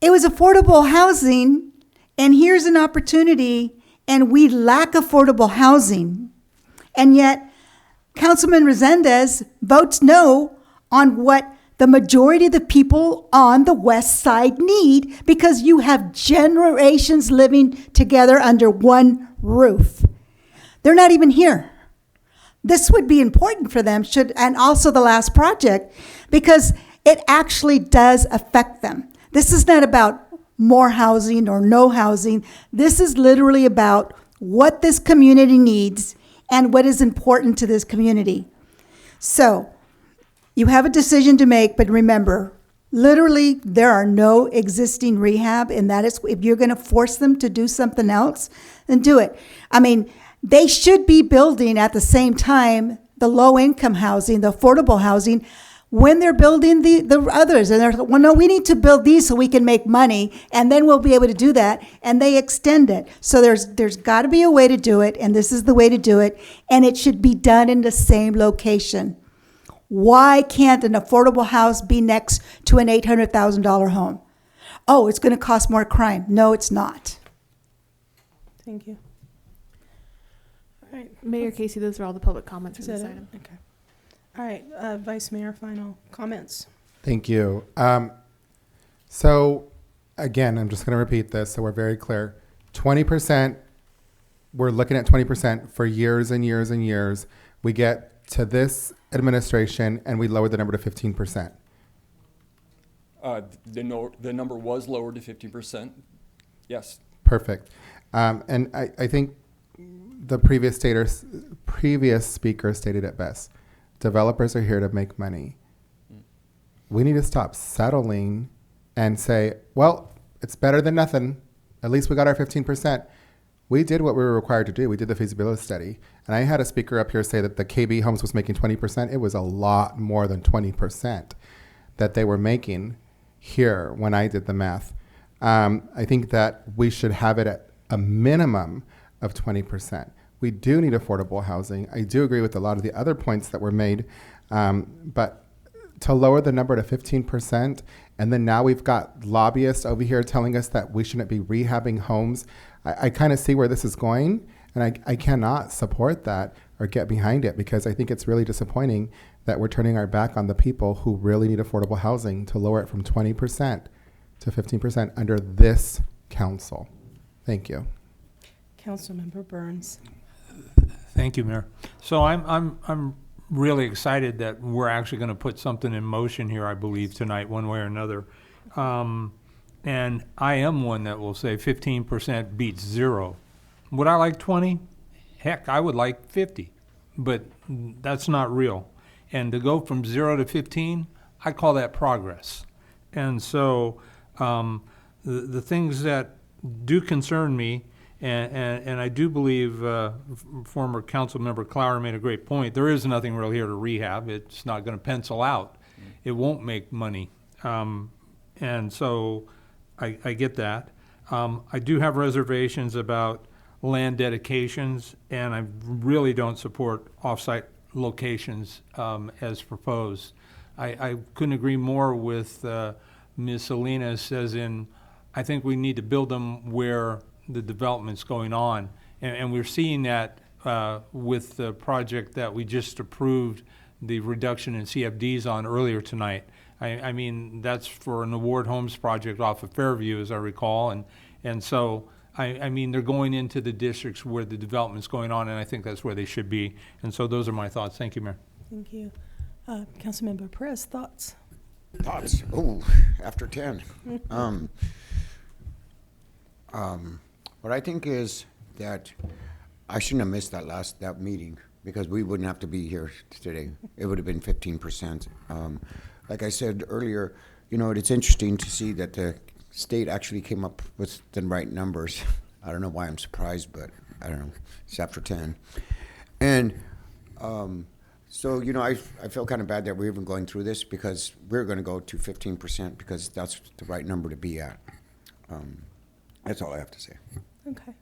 it was affordable housing. And here's an opportunity. And we lack affordable housing. And yet, Councilman Resendez votes no on what the majority of the people on the west side need, because you have generations living together under one roof. They're not even here. This would be important for them, and also the last project, because it actually does affect them. This is not about more housing or no housing. This is literally about what this community needs and what is important to this community. So you have a decision to make, but remember, literally there are no existing rehab, and that is, if you're going to force them to do something else, then do it. I mean, they should be building at the same time the low-income housing, the affordable housing, when they're building the others. And they're, well, no, we need to build these so we can make money, and then we'll be able to do that, and they extend it. So there's got to be a way to do it, and this is the way to do it, and it should be done in the same location. Why can't an affordable house be next to an $800,000 home? Oh, it's going to cost more crime. No, it's not. Thank you. All right. Mayor Casey, those are all the public comments for this item. Okay. All right, Vice Mayor, final comments. Thank you. So again, I'm just going to repeat this so we're very clear. 20%, we're looking at 20% for years and years and years. We get to this administration and we lowered the number to 15%. The number was lowered to 15%. Yes. Perfect. And I think the previous speaker stated it best. Developers are here to make money. We need to stop settling and say, well, it's better than nothing. At least we got our 15%. We did what we were required to do. We did the feasibility study. And I had a speaker up here say that the KB Homes was making 20%. It was a lot more than 20% that they were making here when I did the math. I think that we should have it at a minimum of 20%. We do need affordable housing. I do agree with a lot of the other points that were made, but to lower the number to 15%, and then now we've got lobbyists over here telling us that we shouldn't be rehabbing homes. I kind of see where this is going, and I cannot support that or get behind it, because I think it's really disappointing that we're turning our back on the people who really need affordable housing, to lower it from 20% to 15% under this council. Thank you. Councilmember Burns. Thank you, Mayor. So I'm really excited that we're actually going to put something in motion here, I believe, tonight, one way or another. And I am one that will say 15% beats zero. Would I like 20? Heck, I would like 50, but that's not real. And to go from 0 to 15, I call that progress. And so the things that do concern me And I do believe former council member Clower made a great point. There is nothing really here to rehab. It's not going to pencil out. It won't make money. And so I get that. I do have reservations about land dedications, and I really don't support off-site locations as proposed. I couldn't agree more with Ms. Salinas, as in, I think we need to build them where the development's going on. And we're seeing that with the project that we just approved the reduction in CFDs on earlier tonight. I mean, that's for an Award Homes project off of Fairview, as I recall. And so, I mean, they're going into the districts where the development's going on, and I think that's where they should be. And so those are my thoughts. Thank you, Mayor. Thank you. Councilmember Perez, thoughts? Thoughts? Oh, after 10. What I think is that I shouldn't have missed that meeting, because we wouldn't have to be here today. It would have been 15%. Like I said earlier, you know, it's interesting to see that the state actually came up with the right numbers. I don't know why I'm surprised, but I don't know. It's after 10. And so, you know, I feel kind of bad that we're even going through this, because we're going to go to 15% because that's the right number to be at. That's all I have to say. Okay.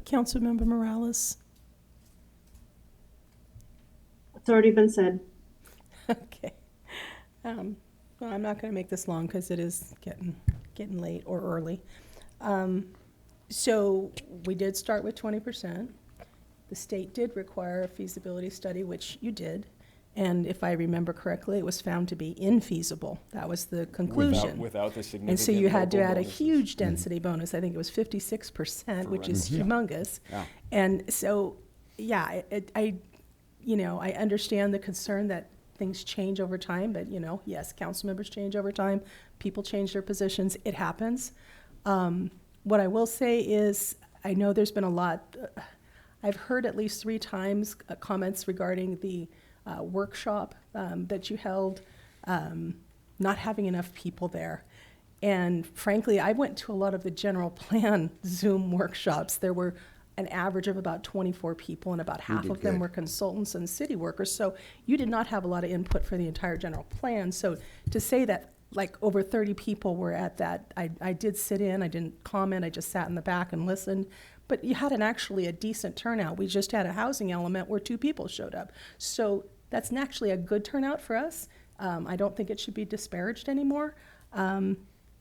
Councilmember Morales. It's already been said. Okay. Well, I'm not going to make this long because it is getting late or early. So we did start with 20%. The state did require a feasibility study, which you did. And if I remember correctly, it was found to be infeasible. That was the conclusion. Without the significant. And so you had to local add a bonuses. huge density bonus. I think it was 56%, which is Yeah. humongous. Yeah. And so, yeah, I understand the concern that things change over time, but, you know, yes, council members change over time. People change their positions. It happens. What I will say is, I know there's been a lot, I've heard at least 3 times comments regarding the workshop that you held, not having enough people there. And frankly, I went to a lot of the general plan Zoom workshops. There were an average of about 24 people, and about half of them were consultants and city workers. So you did not have a lot of input for the entire general plan. So to say that like over 30 people were at that, I did sit in, I didn't comment, I just sat in the back and listened. But you had actually a decent turnout. We just had a housing element where 2 people showed up. So that's actually a good turnout for us. I don't think it should be disparaged anymore.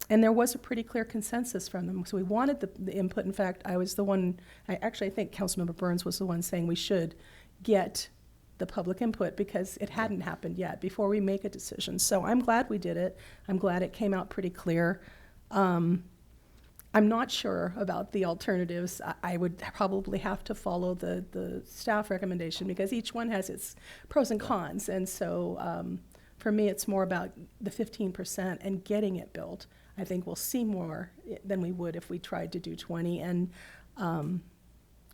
And there was a pretty clear consensus from them. So we wanted the input. In fact, I was the one, I think Councilmember Burns was the one saying we should get the public input because it hadn't happened yet before we make a decision. So I'm glad we did it. I'm glad it came out pretty clear. I'm not sure about the alternatives. I would probably have to follow the staff recommendation because each one has its pros and cons. And so for me, it's more about the 15% and getting it built. I think we'll see more than we would if we tried to do 20. And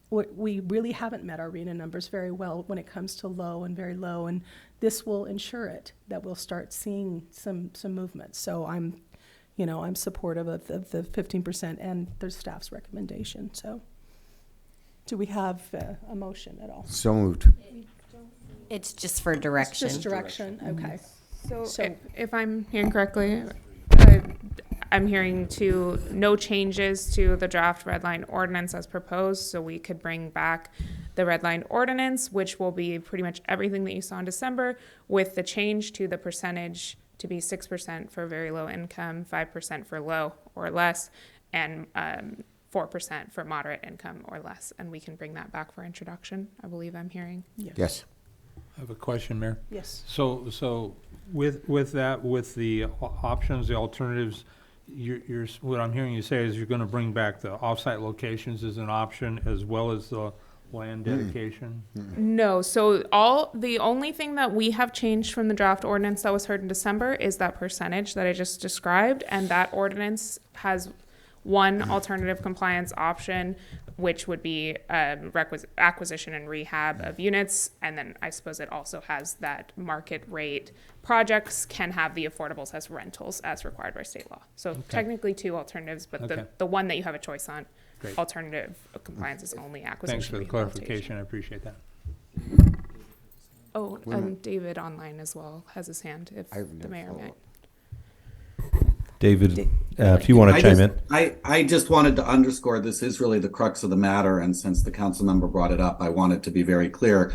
we really haven't met our RHNA numbers very well when it comes to low and very low. And this will ensure it, that we'll start seeing some movement. So I'm supportive of the 15% and the staff's recommendation. So do we have a motion at all? So moved. It's just for direction. It's just direction, okay. So if I'm hearing correctly, I'm hearing no changes to the draft red line ordinance as proposed, so we could bring back the red line ordinance, which will be pretty much everything that you saw in December, with the change to the percentage to be 6% for very low income, 5% for low or less, and 4% for moderate income or less. And we can bring that back for introduction, I believe I'm hearing. Yes. I have a question, Mayor. Yes. So with that, with the options, the alternatives, you're what I'm hearing you say is you're going to bring back the offsite locations as an option as well as the land dedication? No, so the only thing that we have changed from the draft ordinance that was heard in December is that percentage that I just described, and that ordinance one alternative compliance option, which would be acquisition and rehab of units. And then I suppose it also has that market rate projects can have the affordables as rentals as required by state law. So technically two alternatives, but the one that you have a choice on, Great. alternative compliance is only acquisition. Thanks for the clarification. I appreciate that. Oh, David online as well has his hand if the mayor may. David, if you want to chime in. I just wanted to underscore this is really the crux of the matter, and since the council member brought it up, I wanted to be very clear.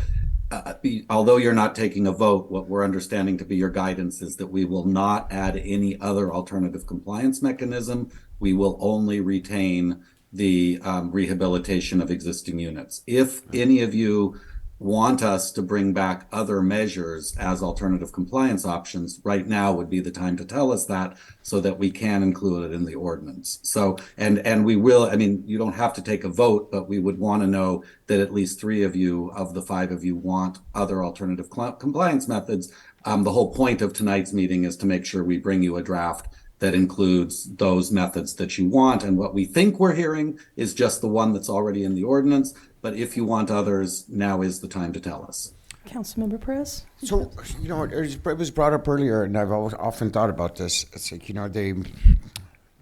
Although you're not taking a vote, what we're understanding to be your guidance is that we will not add any other alternative compliance mechanism. We will only retain the rehabilitation of existing units. If any of you want us to bring back other measures as alternative compliance options, right now would be the time to tell us that so that we can include it in the ordinance. So, and we will, I mean, you don't have to take a vote, but we would want to know that at least 3 of you of the 5 of you want other alternative compliance methods. The whole point of tonight's meeting is to make sure we bring you a draft that includes those methods that you want. And what we think we're hearing is just the one that's already in the ordinance. But if you want others, now is the time to tell us. Councilmember Perez? So, you know, it was brought up earlier, and I've often thought about this. It's like, you know,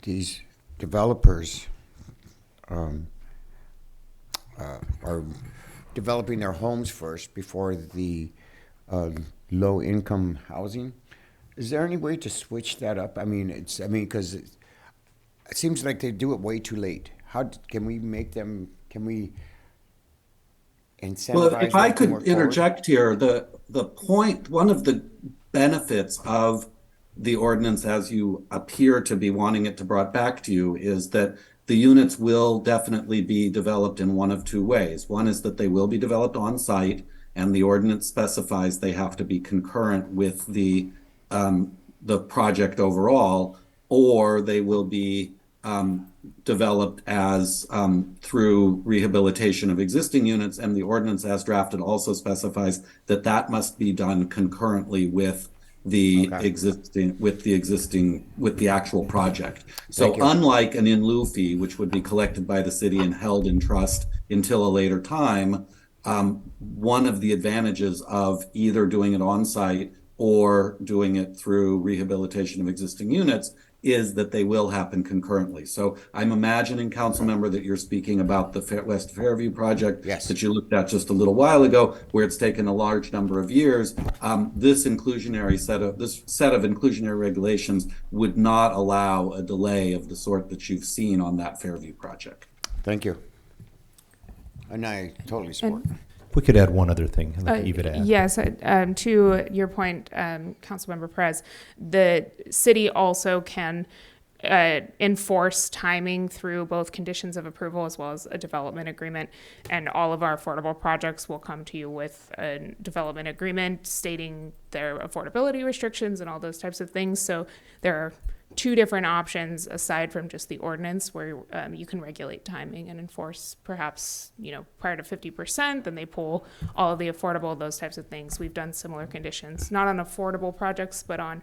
these developers are developing their homes first before the low-income housing. Is there any way to switch that up? I mean, because it seems like they do it way too late. How can we make them? Can we incentivize? Well, if I could forward? interject here, the point, one of the benefits of the ordinance as you appear to be wanting it to brought back to you is that the units will definitely be developed in one of 2 ways. One is that they will be developed on site, and the ordinance specifies they have to be concurrent with the project overall, or they will be developed as through rehabilitation of existing units, and the ordinance as drafted also specifies that that must be done concurrently with the actual project. So unlike an in lieu fee, which would be collected by the city and held in trust until a later time, one of the advantages of either doing it on site or doing it through rehabilitation of existing units is that they will happen concurrently. So I'm imagining, council member, that you're speaking about the West Fairview project that you looked at just a little while ago, where it's taken a large number of years. This set of inclusionary regulations would not allow a delay of the sort that you've seen on that Fairview project. Thank you. And I totally support. If we could add one other thing, I'd like Eva to add. Yes, to your point, Councilmember Perez, the city also can enforce timing through both conditions of approval as well as a development agreement. And all of our affordable projects will come to you with a development agreement stating their affordability restrictions and all those types of things. So there are 2 different options aside from just the ordinance where you can regulate timing and enforce perhaps, prior to 50%, then they pull all of the affordable, those types of things. We've done similar conditions, not on affordable projects, but on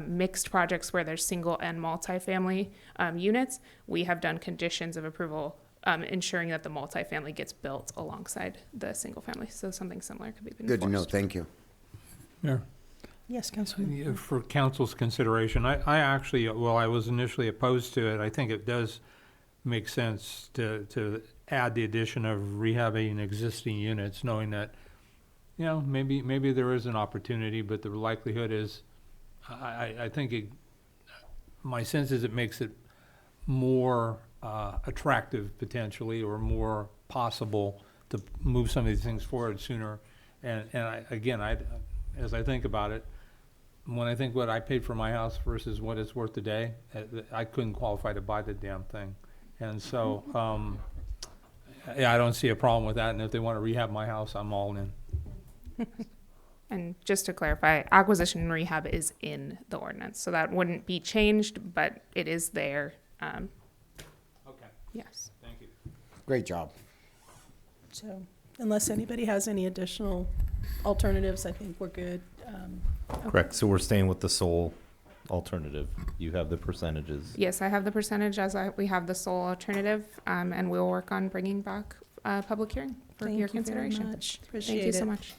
mixed projects where there's single and multifamily units. We have done conditions of approval ensuring that the multifamily gets built alongside the single family. So something similar could be enforced. Good to know. Thank you. Yeah. Yes, Councilman. For council's consideration, I actually, I was initially opposed to it. I think it does make sense to add the addition of rehabbing existing units, knowing that, maybe there is an opportunity, but the likelihood is, I think my sense is it makes it more attractive potentially, or more possible to move some of these things forward sooner. And as I think about it, when I think what I paid for my house versus what it's worth today, I couldn't qualify to buy the damn thing. And so, I don't see a problem with that. And if they want to rehab my house, I'm all in. And just to clarify, acquisition and rehab is in the ordinance. So that wouldn't be changed, but it is there. Okay. Yes. Thank you. Great job. So unless anybody has any additional alternatives, I think we're good. Correct. So we're staying with the sole alternative. You have the percentages. Yes, I have the percentage we have the sole alternative, and we'll work on bringing back a public hearing for Thank your you very consideration. much. Appreciate Thank you so it. much.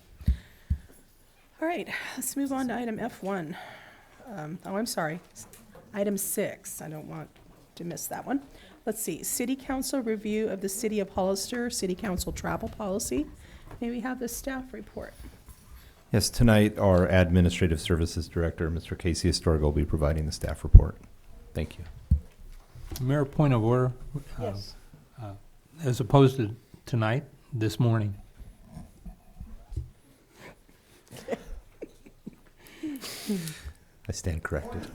All right, let's move on to item F1. I'm sorry, item 6. I don't want to miss that one. Let's see, City Council review of the City of Hollister City Council travel policy. May we have the staff report? Yes, tonight our Administrative Services Director, Mr. Casey Astorga, will be providing the staff report. Thank you. Mayor, point of order. Yes. As opposed to tonight, this morning. I stand corrected.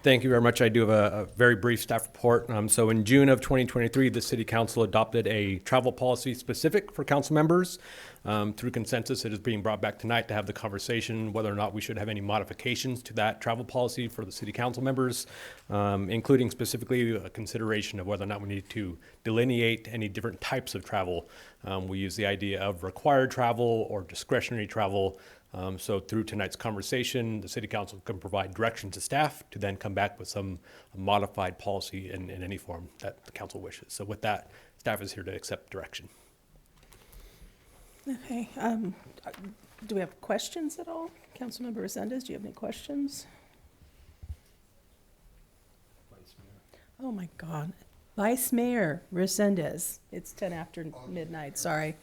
Thank you very much. I do have a very brief staff report. So in June of 2023, the City Council adopted a travel policy specific for council members. Through consensus, it is being brought back tonight to have the conversation whether or not we should have any modifications to that travel policy for the City Council members, including specifically a consideration of whether or not we need to delineate any different types of travel. We use the idea of required travel or discretionary travel. So through tonight's conversation, the City Council can provide direction to staff to then come back with some modified policy in any form that the council wishes. So with that, staff is here to accept direction. Okay, do we have questions at all? Councilmember Resendez, do you have any questions? Oh my God. Vice Mayor Resendez. It's 10 after midnight, sorry.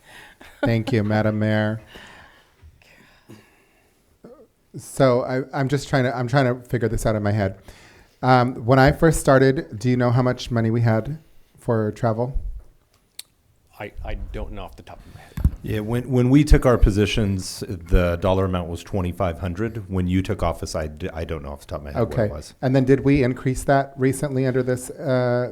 Thank you, Madam Mayor. So I'm trying to figure this out in my head. When I first started, do you know how much money we had for travel? I don't know off the top of my head. Yeah, when we took our positions, the dollar amount was $2,500. When you took office, I don't know off the top of my head what Okay. it was. And then did we increase that recently under this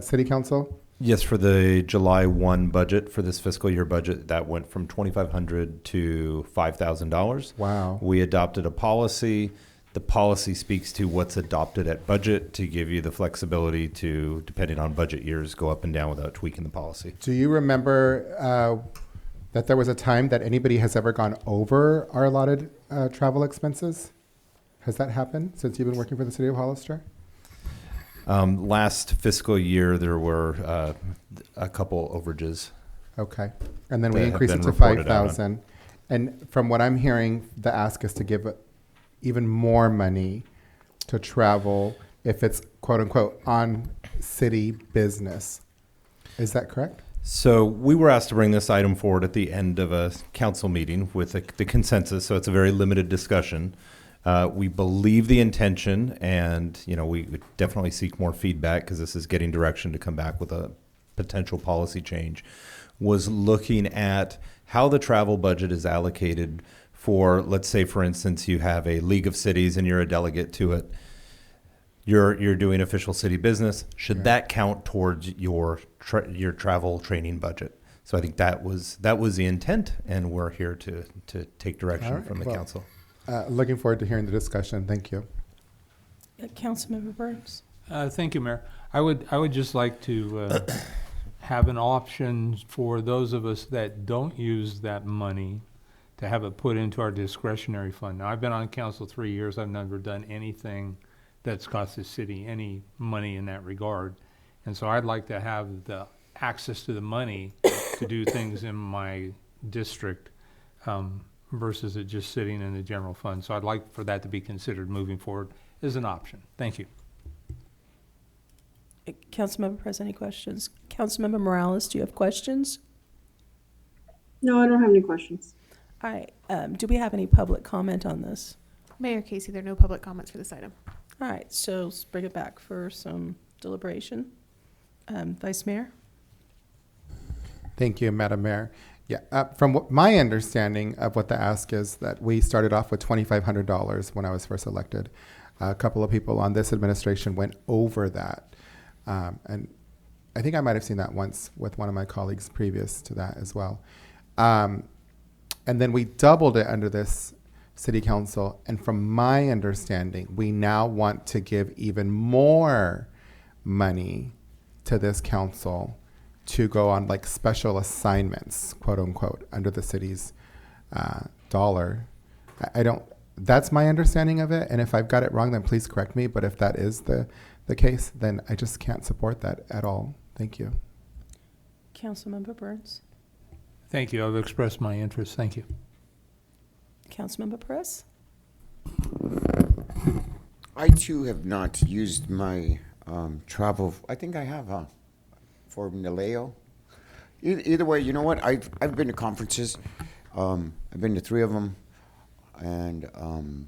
City Council? Yes, for the July 1 budget, for this fiscal year budget, that went from $2,500 to $5,000. Wow. We adopted a policy. The policy speaks to what's adopted at budget to give you the flexibility to, depending on budget years, go up and down without tweaking the policy. Do you remember that there was a time that anybody has ever gone over our allotted travel expenses? Has that happened since you've been working for the City of Hollister? Last fiscal year, there were a couple overages. Okay. And then we that have increased it been to reported out on. 5,000. And from what I'm hearing, the ask is to give even more money to travel if it's quote unquote on city business. Is that correct? So we were asked to bring this item forward at the end of a council meeting with the consensus, so it's a very limited discussion. We believe the intention, and we would definitely seek more feedback because this is getting direction to come back with a potential policy change, was looking at how the travel budget is allocated for, let's say, for instance, you have a League of Cities and you're a delegate to it. You're doing official city business. Should that count towards your travel training budget? So I think that was the intent, and we're here to take direction All right. from the council. Looking forward to hearing the discussion. Thank you. Councilmember Burns. Thank you, Mayor. I would just like to have an option for those of us that don't use that money to have it put into our discretionary fund. Now, I've been on council 3 years. I've never done anything that's cost the city any money in that regard. And so I'd like to have the access to the money to do things in my district versus it just sitting in the general fund. So I'd like for that to be considered moving forward as an option. Thank you. Councilmember President, any questions? Councilmember Morales, do you have questions? No, I don't have any questions. All right. Do we have any public comment on this? Mayor Casey, there are no public comments for this item. All right, so let's bring it back for some deliberation. Vice Mayor? Thank you, Madam Mayor. Yeah, from my understanding of what the ask is, that we started off with $2,500 when I was first elected. A couple of people on this administration went over that. And I think I might have seen that once with one of my colleagues previous to that as well. And then we doubled it under this City Council. And from my understanding, we now want to give even more money to this council to go on like special assignments, quote unquote, under the city's dollar. I don't, That's my understanding of it, and if I've got it wrong, then please correct me. But if that is the case, then I just can't support that at all. Thank you. Councilmember Burns. Thank you. I've expressed my interest. Thank you. Councilmember Perez. I too have not used my travel. I think I have, for Naleo. Either way, you know what? I've been to conferences. I've been to 3 of them, and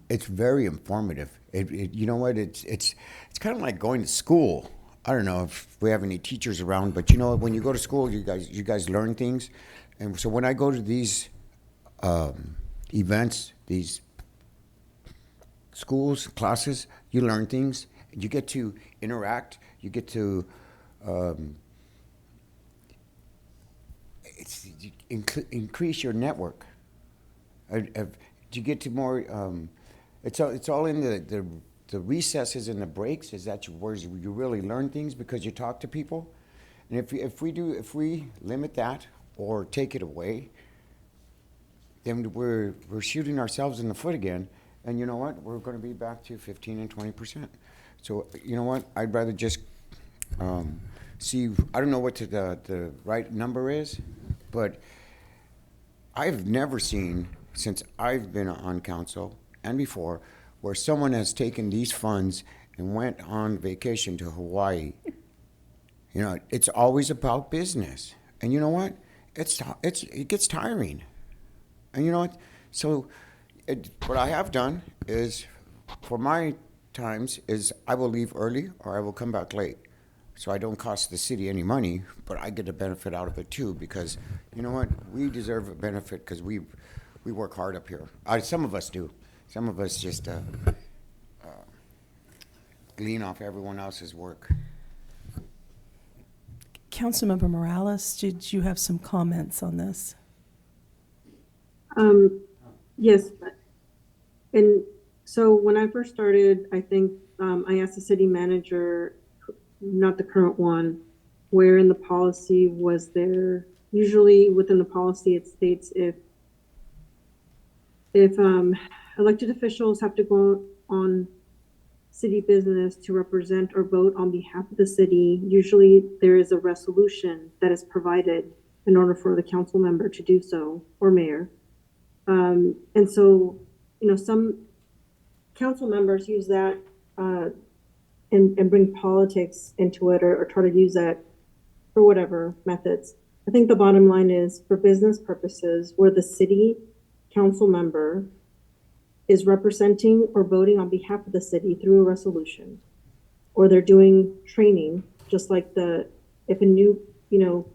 it's very informative. You know what? It's kind of like going to school. I don't know if we have any teachers around, but you know, when you go to school, you guys learn things, and so when I go to these events, these schools, classes, you learn things. You get to interact. You get to increase your network. You get to more. It's all in the recesses and the breaks. Is that where you really learn things because you talk to people, and if we limit that or take it away, then we're shooting ourselves in the foot again. And you know what? We're going to be back to 15 and 20%. So you know what? I'd rather just see. I don't know what the right number is, but I've never seen since I've been on council and before where someone has taken these funds and went on vacation to Hawaii. You know, it's always about business, and you know what? It gets tiring, and you know what? So. What I have done is, for my times, is I will leave early or I will come back late. So I don't cost the city any money, but I get a benefit out of it too because, you know what, we deserve a benefit because we work hard up here. Some of us do. Some of us just glean off everyone else's work. Councilmember Morales, did you have some comments on this? Yes. And so when I first started, I think I asked the city manager, not the current one, where in the policy was there. Usually within the policy it states if elected officials have to go on city business to represent or vote on behalf of the city, usually there is a resolution that is provided in order for the council member to do so, or mayor. And so, you know, some council members use that and bring politics into it or try to use that for whatever methods. I think the bottom line is for business purposes where the city council member is representing or voting on behalf of the city through a resolution, or they're doing training, just like if a new, you know,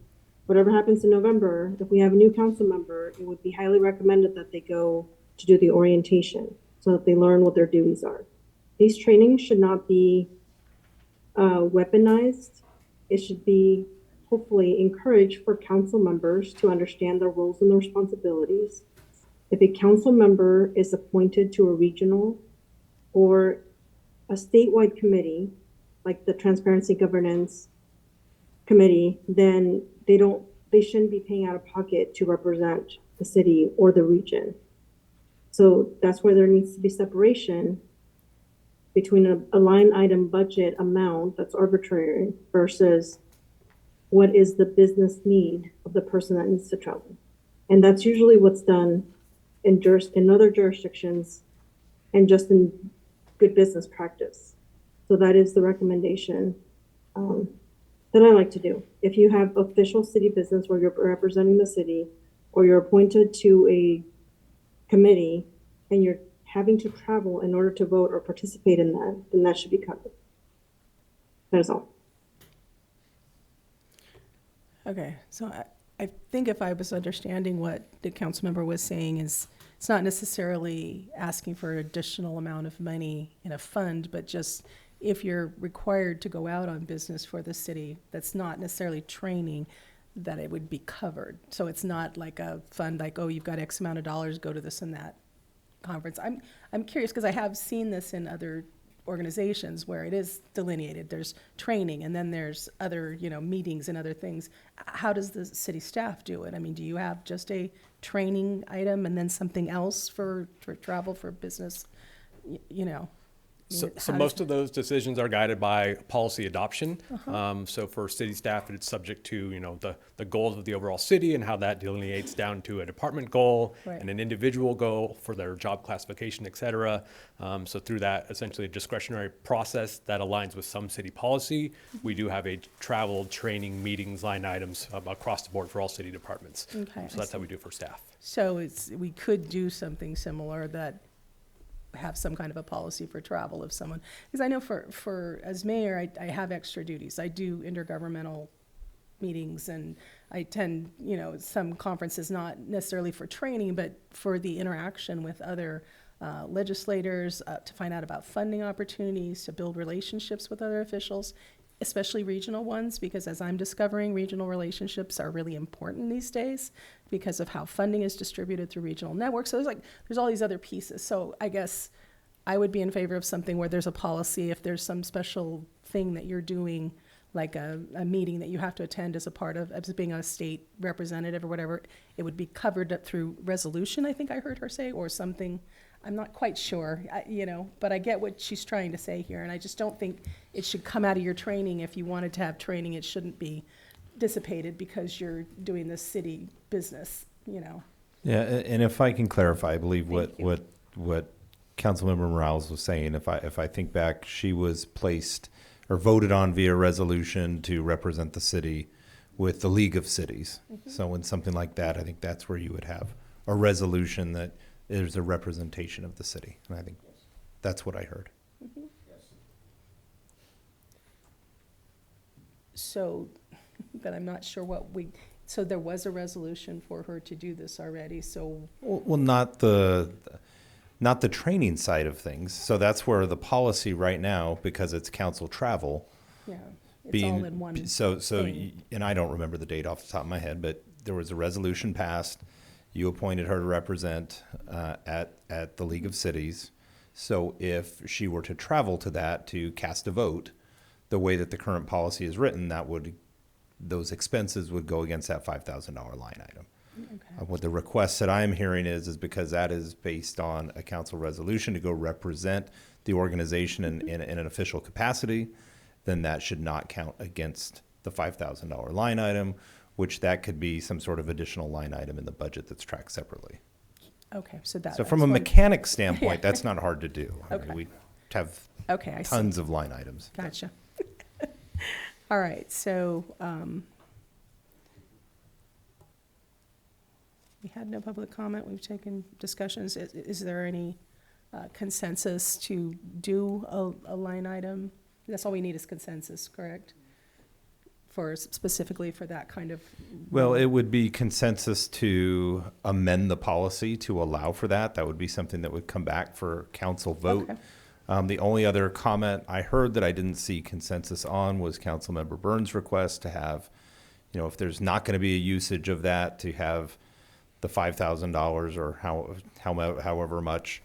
whatever happens in November, if we have a new council member, it would be highly recommended that they go to do the orientation so that they learn what their duties are. These trainings should not be weaponized. It should be hopefully encouraged for council members to understand their roles and their responsibilities. If a council member is appointed to a regional or a statewide committee, like the Transparency Governance Committee, then they shouldn't be paying out of pocket to represent the city or the region. So that's where there needs to be separation between a line item budget amount that's arbitrary versus what is the business need of the person that needs to travel. And that's usually what's done in other jurisdictions and just in good business practice. So that is the recommendation that I like to do. If you have official city business where you're representing the city or you're appointed to a committee and you're having to travel in order to vote or participate in that, then that should be covered. That is all. Okay, so I think if I was understanding what the council member was saying is it's not necessarily asking for an additional amount of money in a fund, but just if you're required to go out on business for the city, that's not necessarily training, that it would be covered. So it's not like a fund like, oh, you've got X amount of dollars, go to this and that conference. I'm curious because I have seen this in other organizations where it is delineated. There's training and then there's other, meetings and other things. How does the city staff do it? I mean, do you have just a training item and then something else for travel for business, you know. So How most does- of those decisions are guided by policy adoption. Uh-huh. So for city staff, it's subject to, the goals of the overall city and how that delineates down to a department goal Right. and an individual goal for their job classification, et cetera. So through that essentially discretionary process that aligns with some city policy, we do have a travel, training, meetings, line items across the board for all city departments. Okay, So I that's how see. we do it for staff. So we could do something similar that have some kind of a policy for travel if someone, because I know as mayor, I have extra duties. I do intergovernmental meetings and I attend, some conferences, not necessarily for training, but for the interaction with other legislators, to find out about funding opportunities, to build relationships with other officials, especially regional ones, because as I'm discovering, regional relationships are really important these days because of how funding is distributed through regional networks. So there's all these other pieces. So I guess I would be in favor of something where there's a policy, if there's some special thing that you're doing, like a meeting that you have to attend as a part of, as being a state representative or whatever, it would be covered up through resolution, I think I heard her say, or something. I'm not quite sure, but I get what she's trying to say here, and I just don't think it should come out of your training. If you wanted to have training, it shouldn't be dissipated because you're doing this city business, Yeah, and if I can clarify, I believe what Councilmember Morales was saying, if I think back, she was placed or voted on via resolution to represent the city with the League of Cities. Mm-hmm. So in something like that, I think that's where you would have a resolution that there's a representation of the city. And I think that's what I heard. Mm-hmm. So, but I'm not sure so there was a resolution for her to do this already, so. Well, not the training side of things. So that's where the policy right now, because it's council travel. Yeah, it's all in one thing. And I don't remember the date off the top of my head, but there was a resolution passed. You appointed her to represent at the League of Cities. So if she were to travel to that to cast a vote, the way that the current policy is written, those expenses would go against that $5,000 line item. Okay. What the request that I'm hearing is because that is based on a council resolution to go represent the organization in an official capacity, then that should not count against the $5,000 line item, which that could be some sort of additional line item in the budget that's tracked separately. Okay, so that. So from a mechanic standpoint, that's not hard to do. I mean, Okay. we have Okay, I see. tons of line items. Gotcha. All right, so, we had no public comment, we've taken discussions. Is there any consensus to do a line item? That's all we need is consensus, correct? Specifically for that kind of. Well, it would be consensus to amend the policy to allow for that. That would be something that would come back for council vote. Okay. The only other comment I heard that I didn't see consensus on was Councilmember Burns' request to have, if there's not going to be a usage of that, to have the $5,000 or however much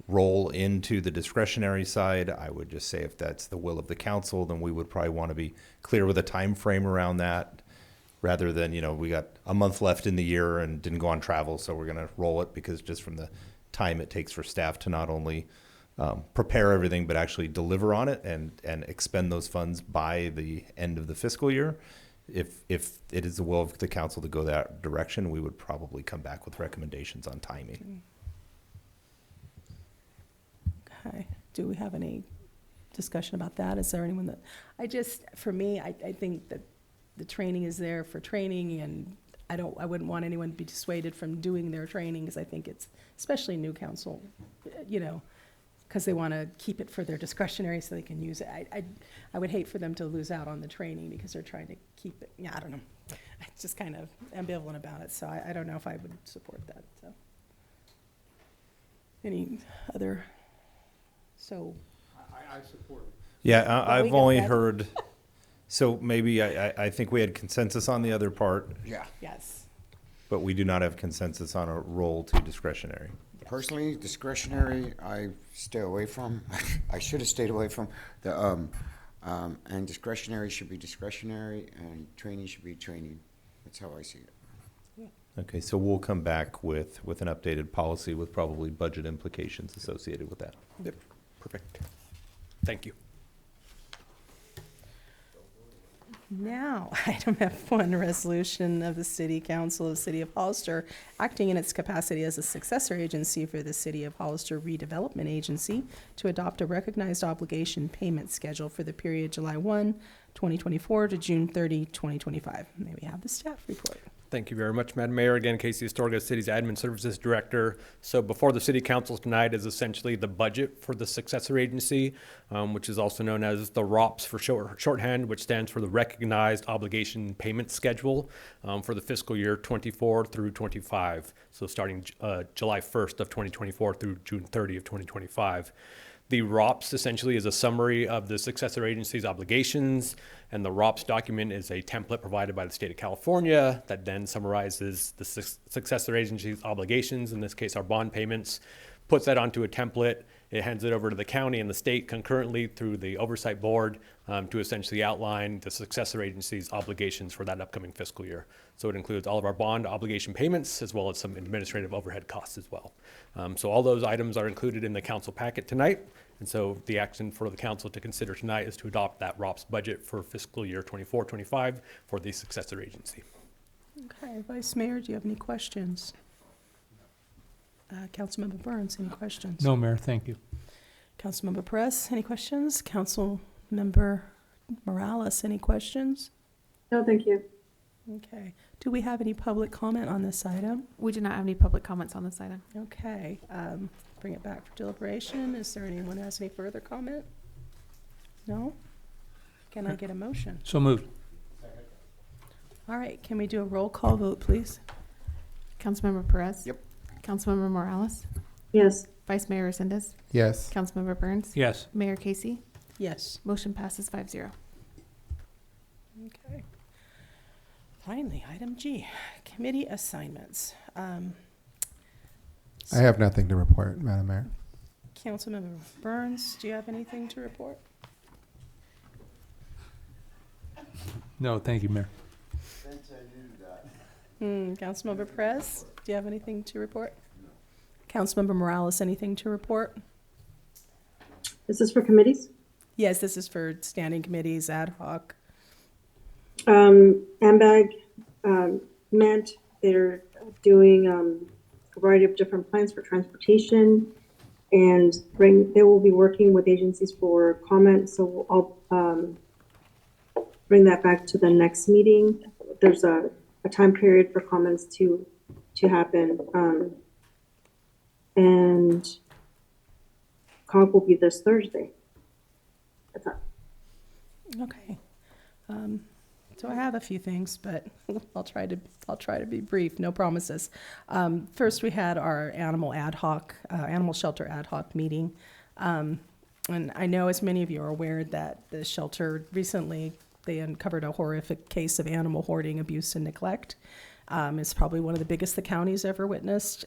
roll into the discretionary side. I would just say if that's the will of the council, then we would probably want to be clear with a time frame around that, rather than, we got a month left in the year and didn't go on travel, so we're going to roll it, because just from the time it takes for staff to not only prepare everything but actually deliver on it and expend those funds by the end of the fiscal year. If it is the will of the council to go that direction, we would probably come back with recommendations on timing. Okay, do we have any discussion about that? Is there anyone that, for me, I think that the training is there for training, and I wouldn't want anyone to be dissuaded from doing their training, because I think it's, especially new council, because they want to keep it for their discretionary so they can use it. I would hate for them to lose out on the training because they're trying to keep it. Yeah, I don't know. I'm just kind of ambivalent about it, so I don't know if I would support that. So, any other? So, I support it. Yeah, we I've got only that. heard, so maybe I think we had consensus on the other part, Yeah. Yes. but we do not have consensus on a roll to discretionary. Personally, discretionary, I stay away from. I should have stayed away from. And discretionary should be discretionary, and training should be training. That's how I see it. Okay, so we'll come back with an updated policy with probably budget implications associated with that. Yep, perfect. Thank you. Now, item F1, resolution of the City Council of the City of Hollister, acting in its capacity as a successor agency for the City of Hollister Redevelopment Agency, to adopt a recognized obligation payment schedule for the period July 1, 2024 to June 30, 2025. May we have the staff report? Thank you very much, Madam Mayor. Again, Casey Astorga, City's Admin Services Director. So before the City Council tonight is essentially the budget for the successor agency, which is also known as the ROPS for shorthand, which stands for the Recognized Obligation Payment Schedule for the fiscal year 24 through 25. So starting July 1st of 2024 through June 30 of 2025. The ROPS essentially is a summary of the successor agency's obligations, and the ROPS document is a template provided by the state of California that then summarizes the successor agency's obligations, in this case our bond payments, puts that onto a template. It hands it over to the county and the state concurrently through the oversight board to essentially outline the successor agency's obligations for that upcoming fiscal year. So it includes all of our bond obligation payments as well as some administrative overhead costs as well. So all those items are included in the council packet tonight. And so the action for the council to consider tonight is to adopt that ROPS budget for fiscal year 24-25 for the successor agency. Okay, Vice Mayor, do you have any questions? Councilmember Burns, any questions? No, Mayor, thank you. Councilmember Perez, any questions? Councilmember Morales, any questions? No, thank you. Okay. Do we have any public comment on this item? We do not have any public comments on this item. Okay. Bring it back for deliberation. Is there anyone who has any further comment? No? Can I get a motion? So moved. All right. Can we do a roll call vote, please? Councilmember Perez? Yep. Councilmember Morales? Yes. Vice Mayor Resendez? Yes. Councilmember Burns? Yes. Mayor Casey? Yes. Motion passes 5-0. Okay. Finally, item G, committee assignments. I have nothing to report, Madam Mayor. Councilmember Burns, do you have anything to report? No, thank you, Mayor. Councilmember Perez, do you have anything to report? Councilmember Morales, anything to report? Is this for committees? Yes, this is for standing committees, ad hoc. AMBAG meant they're doing a variety of different plans for transportation, and they will be working with agencies for comment. So I'll bring that back to the next meeting. There's a time period for comments to happen, and COG will be this Thursday. That's all. Okay. So I have a few things, but I'll try to be brief. No promises. First, we had our animal shelter ad hoc meeting, and I know, as many of you are aware, that the shelter recently they uncovered a horrific case of animal hoarding, abuse, and neglect. It's probably one of the biggest the county's ever witnessed.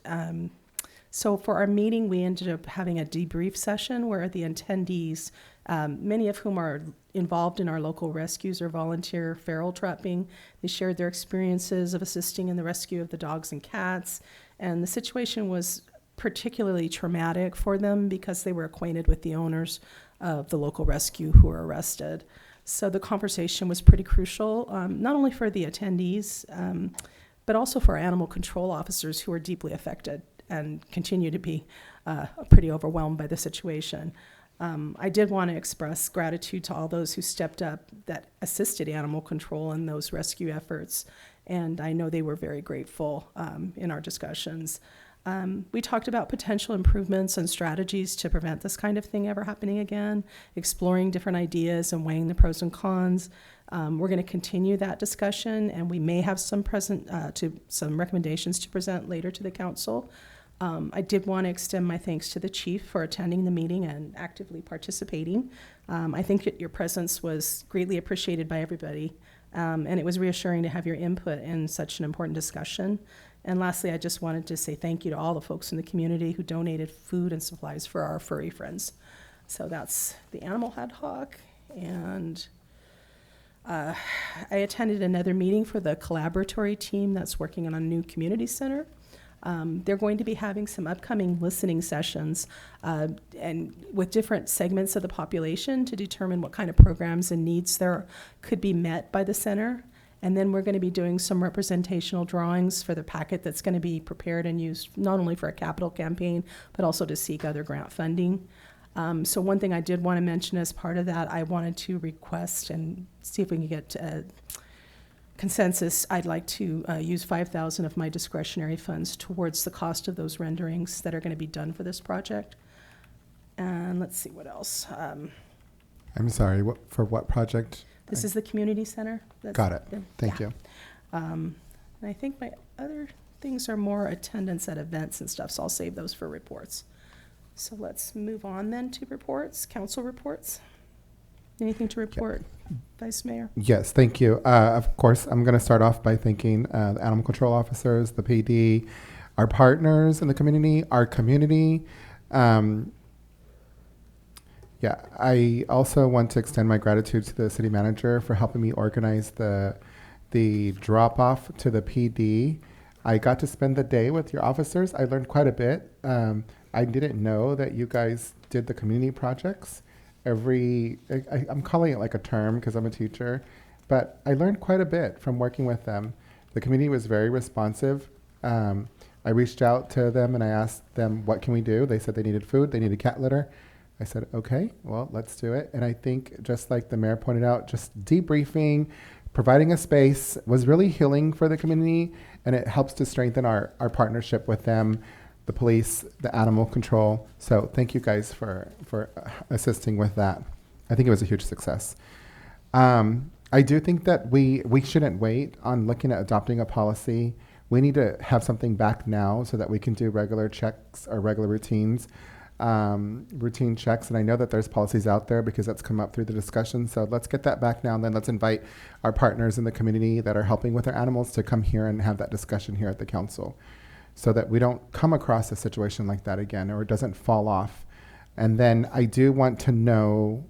So for our meeting, we ended up having a debrief session where the attendees, many of whom are involved in our local rescues or volunteer feral trapping, they shared their experiences of assisting in the rescue of the dogs and cats. And the situation was particularly traumatic for them because they were acquainted with the owners of the local rescue who were arrested. So the conversation was pretty crucial, not only for the attendees, but also for our animal control officers who are deeply affected and continue to be pretty overwhelmed by the situation. I did want to express gratitude to all those who stepped up that assisted animal control in those rescue efforts, and I know they were very grateful in our discussions. We talked about potential improvements and strategies to prevent this kind of thing ever happening again, exploring different ideas and weighing the pros and cons. We're going to continue that discussion, and we may have some recommendations to present later to the council. I did want to extend my thanks to the chief for attending the meeting and actively participating. I think that your presence was greatly appreciated by everybody, and it was reassuring to have your input in such an important discussion. And lastly, I just wanted to say thank you to all the folks in the community who donated food and supplies for our furry friends. So that's the animal ad hoc. And I attended another meeting for the collaboratory team that's working on a new community center. They're going to be having some upcoming listening sessions and with different segments of the population to determine what kind of programs and needs there could be met by the center. And then we're going to be doing some representational drawings for the packet that's going to be prepared and used not only for a capital campaign, but also to seek other grant funding. So one thing I did want to mention as part of that, I wanted to request and see if we can get consensus. I'd like to use $5,000 of my discretionary funds towards the cost of those renderings that are going to be done for this project. And let's see what else. I'm sorry, for what project? This is the community center. Got it. Thank you. And I think my other things are more attendance at events and stuff, so I'll save those for reports. So let's move on then to reports, council reports. Anything to report, Vice Mayor? Yes, thank you. Of course, I'm going to start off by thanking the animal control officers, the PD, our partners in the community, our community. Yeah, I also want to extend my gratitude to the city manager for helping me organize the drop-off to the PD. I got to spend the day with your officers. I learned quite a bit. I didn't know that you guys did the community projects. I'm calling it like a term because I'm a teacher, but I learned quite a bit from working with them. The community was very responsive. I reached out to them and I asked them, what can we do? They said they needed food, they needed cat litter. I said, okay, well, let's do it. And I think just like the mayor pointed out, just debriefing, providing a space was really healing for the community, and it helps to strengthen our partnership with them, the police, the animal control. So thank you guys for assisting with that. I think it was a huge success. I do think that we shouldn't wait on looking at adopting a policy. We need to have something back now so that we can do regular checks or regular routine checks. And I know that there's policies out there because that's come up through the discussion. So let's get that back now, and then let's invite our partners in the community that are helping with our animals to come here and have that discussion here at the council, so that we don't come across a situation like that again, or it doesn't fall off. And then I do want to know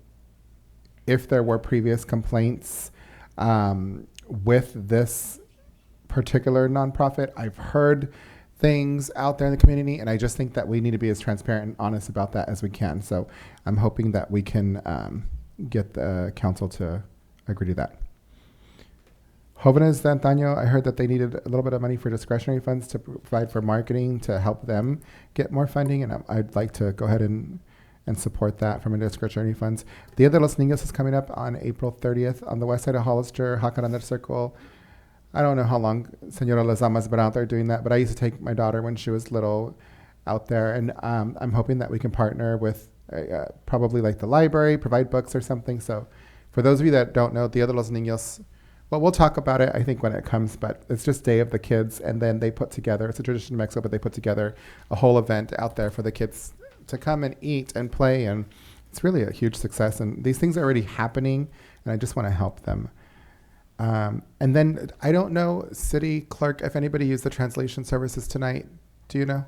if there were previous complaints with this particular nonprofit. I've heard things out there in the community, and I just think that we need to be as transparent and honest about that as we can. So I'm hoping that we can get the council to agree to that. Jóvenes de Antaño, I heard that they needed a little bit of money for discretionary funds to provide for marketing to help them get more funding, and I'd like to go ahead and support that from discretionary funds. Dia de los Niños is coming up on April 30th on the west side of Hollister, Jacaranda Circle. I don't know how long Senora Lezama's been out there doing that, but I used to take my daughter when she was little out there, and I'm hoping that we can partner with probably like the library, provide books or something. So for those of you that don't know, Dia de los Niños, well, we'll talk about it, I think, when it comes, but it's just Day of the Kids, and then they put together, it's a tradition in Mexico, but they put together a whole event out there for the kids to come and eat and play, and it's really a huge success, and these things are already happening, and I just want to help them. And then, I don't know, City Clerk, if anybody used the translation services tonight, do you know?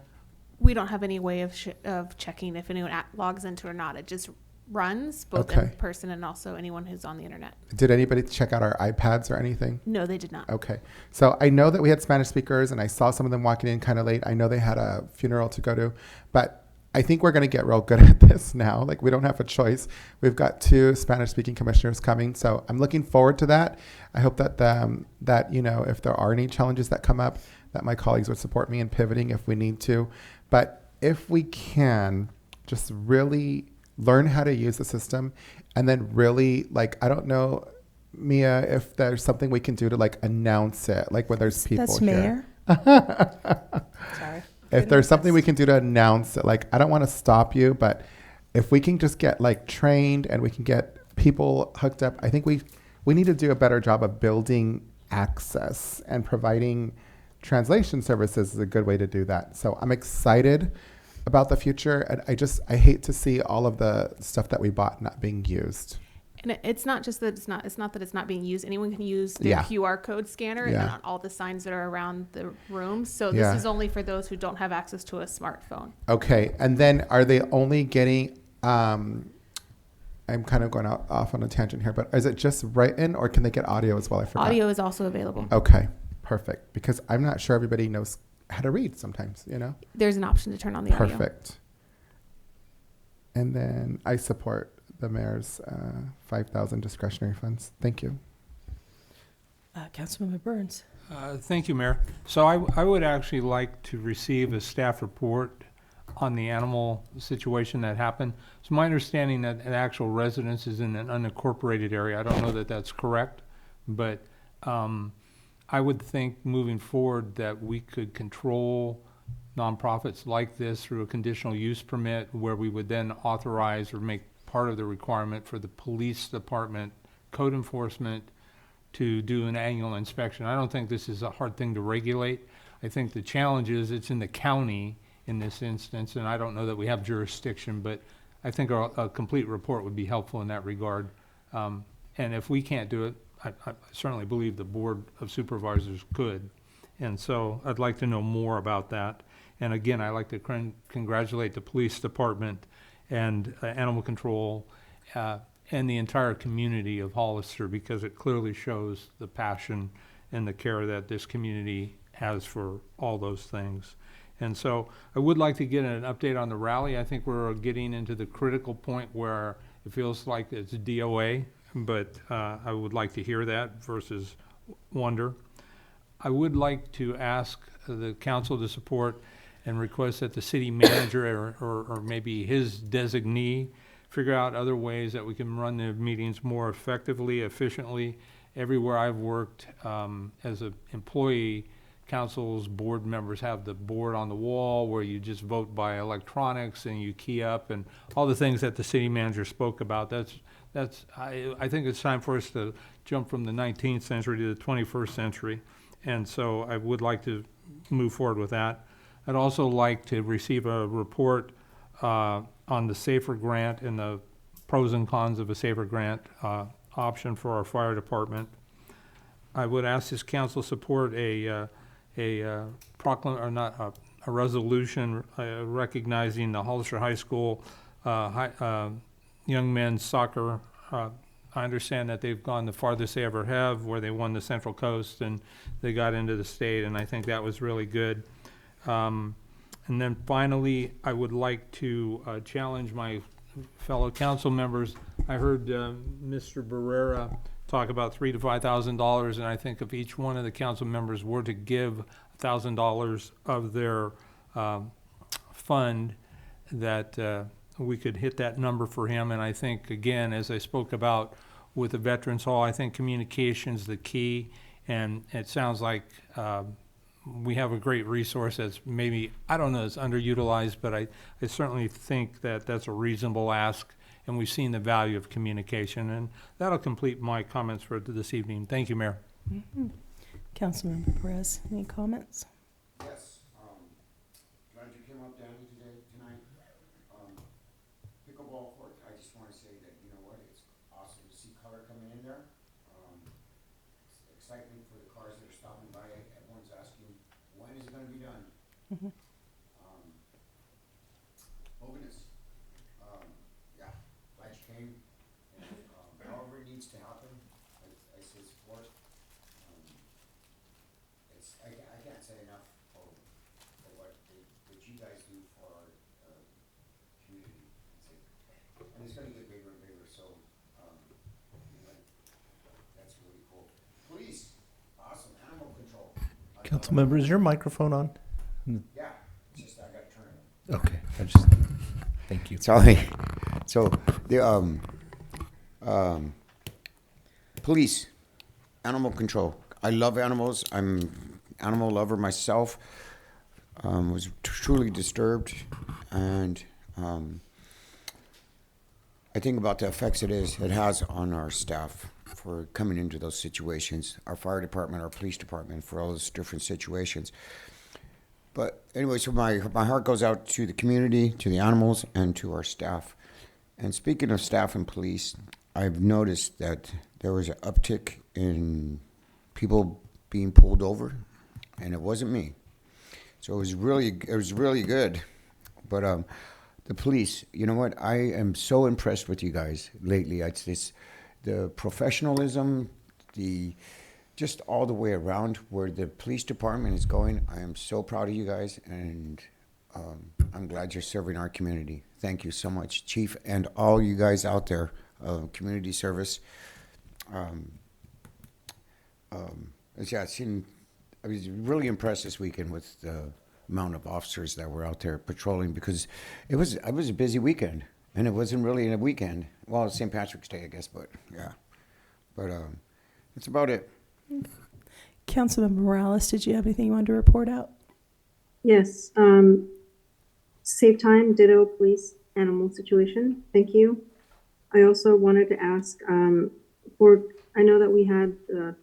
We don't have any way of checking if anyone logs into or not. It just runs both in person and also anyone who's on the internet. Did anybody check out our iPads or anything? No, they did not. Okay. So I know that we had Spanish speakers, and I saw some of them walking in kind of late. I know they had a funeral to go to, but I think we're going to get real good at this now. Like, we don't have a choice. We've got 2 Spanish-speaking commissioners coming, so I'm looking forward to that. I hope that that if there are any challenges that come up, that my colleagues would support me in pivoting if we need to. But if we can just really learn how to use the system, and then really, like, I don't know, Mia, if there's something we can do to like announce it, like when there's people That's here. Mayor. Sorry. If there's something we can do to announce it, like, I don't want to stop you, but if we can just get like trained and we can get people hooked up, I think we need to do a better job of building access, and providing translation services is a good way to do that. So I'm excited about the future, and I hate to see all of the stuff that we bought not being used. And it's not just that it's not that it's not being used. Anyone can use their QR code scanner and on all the signs that are around the room. So this is only for those who don't have access to a smartphone. Okay, and then are they only getting I'm kind of going off on a tangent here, but is it just written or can they get audio as well? I forgot. Audio is also available. Okay, perfect. Because I'm not sure everybody knows how to read sometimes, you know? There's an option to turn on the audio. Perfect. And then I support the mayor's 5,000 discretionary funds. Thank you. Councilmember Burns. Thank you, Mayor. So I would actually like to receive a staff report on the animal situation that happened. It's my understanding that an actual residence is in an unincorporated area. I don't know that that's correct, but I would think moving forward that we could control nonprofits like this through a conditional use permit, where we would then authorize or make part of the requirement for the police department, code enforcement, to do an annual inspection. I don't think this is a hard thing to regulate. I think the challenge is it's in the county in this instance, and I don't know that we have jurisdiction, but I think a complete report would be helpful in that regard. And if we can't do it, I certainly believe the Board of Supervisors could. And so I'd like to know more about that. And again, I'd like to congratulate the police department and animal control and the entire community of Hollister, because it clearly shows the passion and the care that this community has for all those things. And so I would like to get an update on the rally. I think we're getting into the critical point where it feels like it's DOA, but I would like to hear that versus wonder. I would like to ask the council to support and request that the city manager or maybe his designee figure out other ways that we can run the meetings more effectively, efficiently. Everywhere I've worked as an employee, councils, board members have the board on the wall where you just vote by electronics and you key up and all the things that the city manager spoke about. I think it's time for us to jump from the 19th century to the 21st century. And so I would like to move forward with that. I'd also like to receive a report on the SAFER grant and the pros and cons of a SAFER grant option for our fire department. I would ask this council support a resolution recognizing the Hollister High School young men's soccer. I understand that they've gone the farthest they ever have, where they won the Central Coast and they got into the state, and I think that was really good. And then finally, I would like to challenge my fellow council members. I heard Mr. Barrera talk about $3,000 to $5,000, and I think if each one of the council members were to give $1,000 of their fund, that we could hit that number for him. And I think, again, as I spoke about with the Veterans Hall, I think communication's the key, and it sounds like we have a great resource that's maybe, I don't know, it's underutilized, but I certainly think that that's a reasonable ask, and we've seen the value of communication. And that'll complete my comments for this evening. Thank you, Mayor. Mm-hmm. Councilmember Perez, any comments? Yes. Glad you came up, Danny, tonight. Pickleball court, I just want to say that, you know what, it's awesome to see color coming in there. Excitement for the cars that are stopping by. Everyone's asking, when is it going to be done? Mm-hmm. Openness. Yeah, glad you came. And, however it needs to happen, I say support. I can't say enough for what you guys do for our community. And it's going to get bigger and bigger, so that's really cool. Police, awesome. Animal control. Councilmember, is your microphone on? Yeah, it's just I got to turn it on. Okay, I just, thank you. Sorry. So the police, animal control. I love animals. I'm an animal lover myself. Was truly disturbed, and I think about the effects it has on our staff for coming into those situations, our fire department, our police department, for all those different situations. But anyway, so my heart goes out to the community, to the animals, and to our staff. And speaking of staff and police, I've noticed that there was an uptick in people being pulled over, and it wasn't me. So it was really good. But the police, you know what? I am so impressed with you guys lately. It's this, the professionalism, just all the way around where the police department is going. I am so proud of you guys, and I'm glad you're serving our community. Thank you so much, Chief, and all you guys out there, community service. I was really impressed this weekend with the amount of officers that were out there patrolling, because it was a busy weekend, and it wasn't really a weekend. Well, it's St. Patrick's Day, I guess, but yeah. But that's about it. Councilmember Morales, did you have anything you wanted to report out? Yes. Save time, ditto police animal situation. Thank you. I also wanted to ask I know that we had an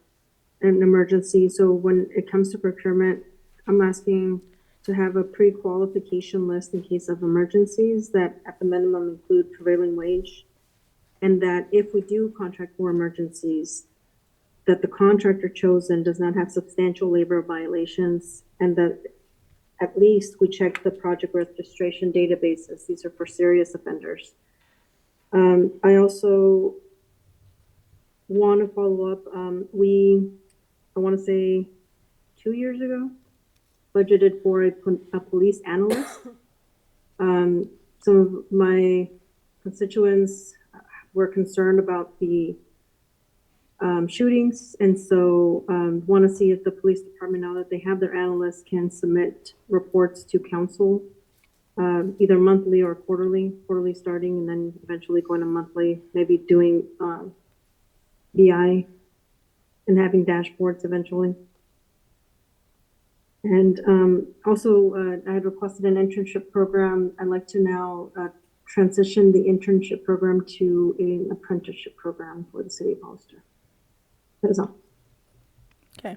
emergency, so when it comes to procurement, I'm asking to have a pre-qualification list in case of emergencies that at the minimum include prevailing wage, and that if we do contract for emergencies, that the contractor chosen does not have substantial labor violations, and that at least we check the project registration databases. These are for serious offenders. I also want to follow up. I want to say 2 years ago, budgeted for a police analyst. Some of my constituents were concerned about the shootings, and so want to see if the police department, now that they have their analysts, can submit reports to council, either monthly or quarterly starting, and then eventually going to monthly, maybe doing BI and having dashboards eventually. And also, I had requested an internship program. I'd like to now transition the internship program to an apprenticeship program for the city of Hollister. That is all. Okay.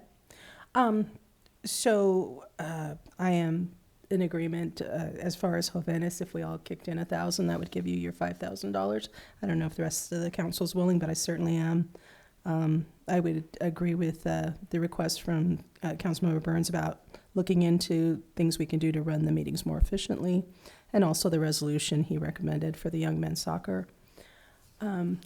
So I am in agreement as far as Jovenis. If we all kicked in $1,000, that would give you your $5,000. I don't know if the rest of the council is willing, but I certainly am. I would agree with the request from Councilmember Burns about looking into things we can do to run the meetings more efficiently, and also the resolution he recommended for the young men's soccer.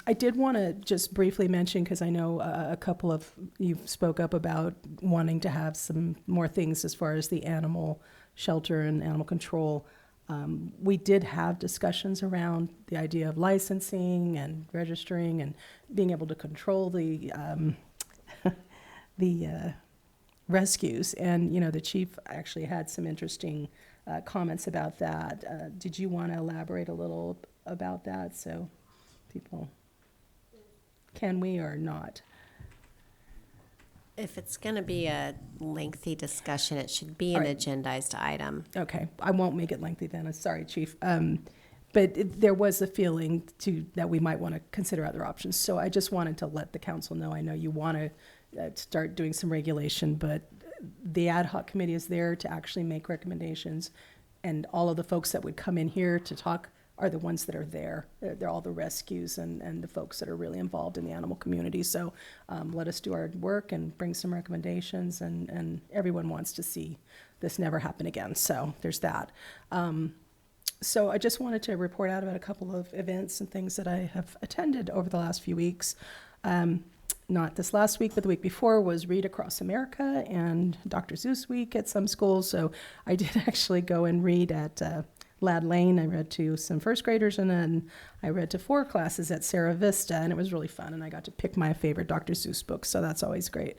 I did want to just briefly mention, because I know a couple of you spoke up about wanting to have some more things as far as the animal shelter and animal control. We did have discussions around the idea of licensing and registering and being able to control the rescues. And, you know, the chief actually had some interesting comments about that. Did you want to elaborate a little about that? So people, can we or not? If it's going to be a lengthy discussion, it should be an agendized item. Okay, I won't make it lengthy then. I'm sorry, Chief. But there was a feeling that we might want to consider other options. So I just wanted to let the council know. I know you want to start doing some regulation, but the ad hoc committee is there to actually make recommendations, and all of the folks that would come in here to talk are the ones that are there. They're all the rescues and the folks that are really involved in the animal community. So let us do our work and bring some recommendations, and everyone wants to see this never happen again. So there's that. So I just wanted to report out about a couple of events and things that I have attended over the last few weeks. Not this last week, but the week before was Read Across America and Dr. Seuss Week at some schools. So I did actually go and read at Lad Lane. I read to some first graders, and then I read to 4 classes at Sarah Vista, and it was really fun, and I got to pick my favorite Dr. Seuss book, so that's always great.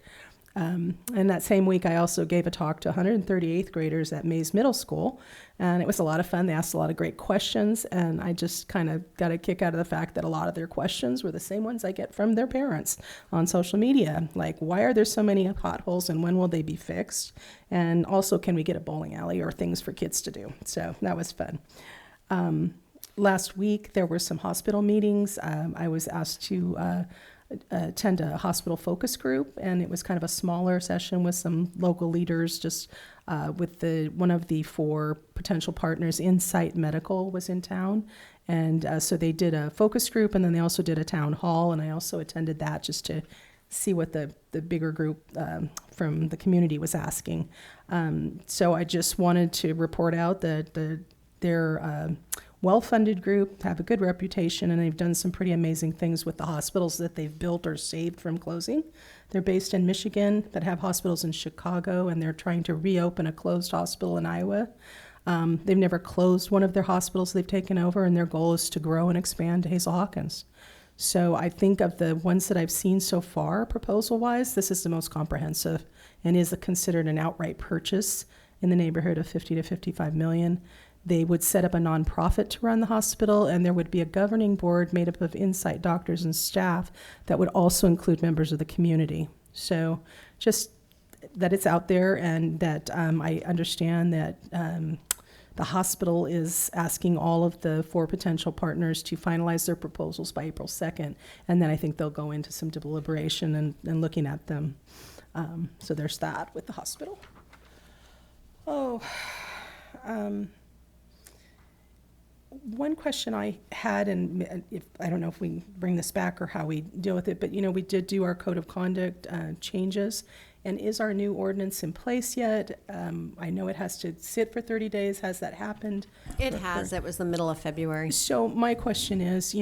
And that same week, I also gave a talk to 138th graders at Mays Middle School, and it was a lot of fun. They asked a lot of great questions, and I just kind of got a kick out of the fact that a lot of their questions were the same ones I get from their parents on social media, like, why are there so many potholes, and when will they be fixed? And also, can we get a bowling alley or things for kids to do? So that was fun. Last week, there were some hospital meetings. I was asked to attend a hospital focus group, and it was kind of a smaller session with some local leaders, just with one of the 4 potential partners. Insight Medical was in town, and so they did a focus group, and then they also did a town hall, and I also attended that just to see what the bigger group from the community was asking. So I just wanted to report out that their well-funded group, have a good reputation, and they've done some pretty amazing things with the hospitals that they've built or saved from closing. They're based in Michigan, but have hospitals in Chicago, and they're trying to reopen a closed hospital in Iowa. They've never closed one of their hospitals they've taken over, and their goal is to grow and expand to Hazel Hawkins. So I think of the ones that I've seen so far, proposal-wise, this is the most comprehensive and is considered an outright purchase in the neighborhood of 50 to 55 million. They would set up a nonprofit to run the hospital, and there would be a governing board made up of Insight doctors and staff that would also include members of the community. So just that it's out there, and that I understand that the hospital is asking all of the 4 potential partners to finalize their proposals by April 2nd, and then I think they'll go into some deliberation and looking at them. So there's that with the hospital. One question I had, and if I don't know if we bring this back or how we deal with it, but we did do our code of conduct changes, and is our new ordinance in place yet? I know it has to sit for 30 days. Has that happened? It has. It was the middle of February. So my question is,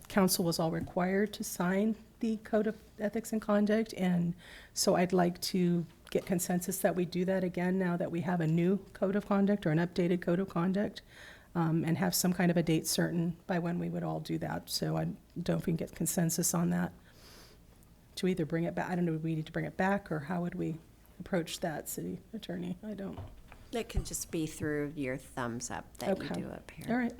council was all required to sign the code of ethics and conduct, and so I'd like to get consensus that we do that again now that we have a new code of conduct or an updated code of conduct. And have some kind of a date certain by when we would all do that. So I don't know if we can get consensus on that. To either bring it back, I don't know, do we need to bring it back, or how would we approach that, city attorney? I don't. It can just be through your thumbs up that you do up here. All right.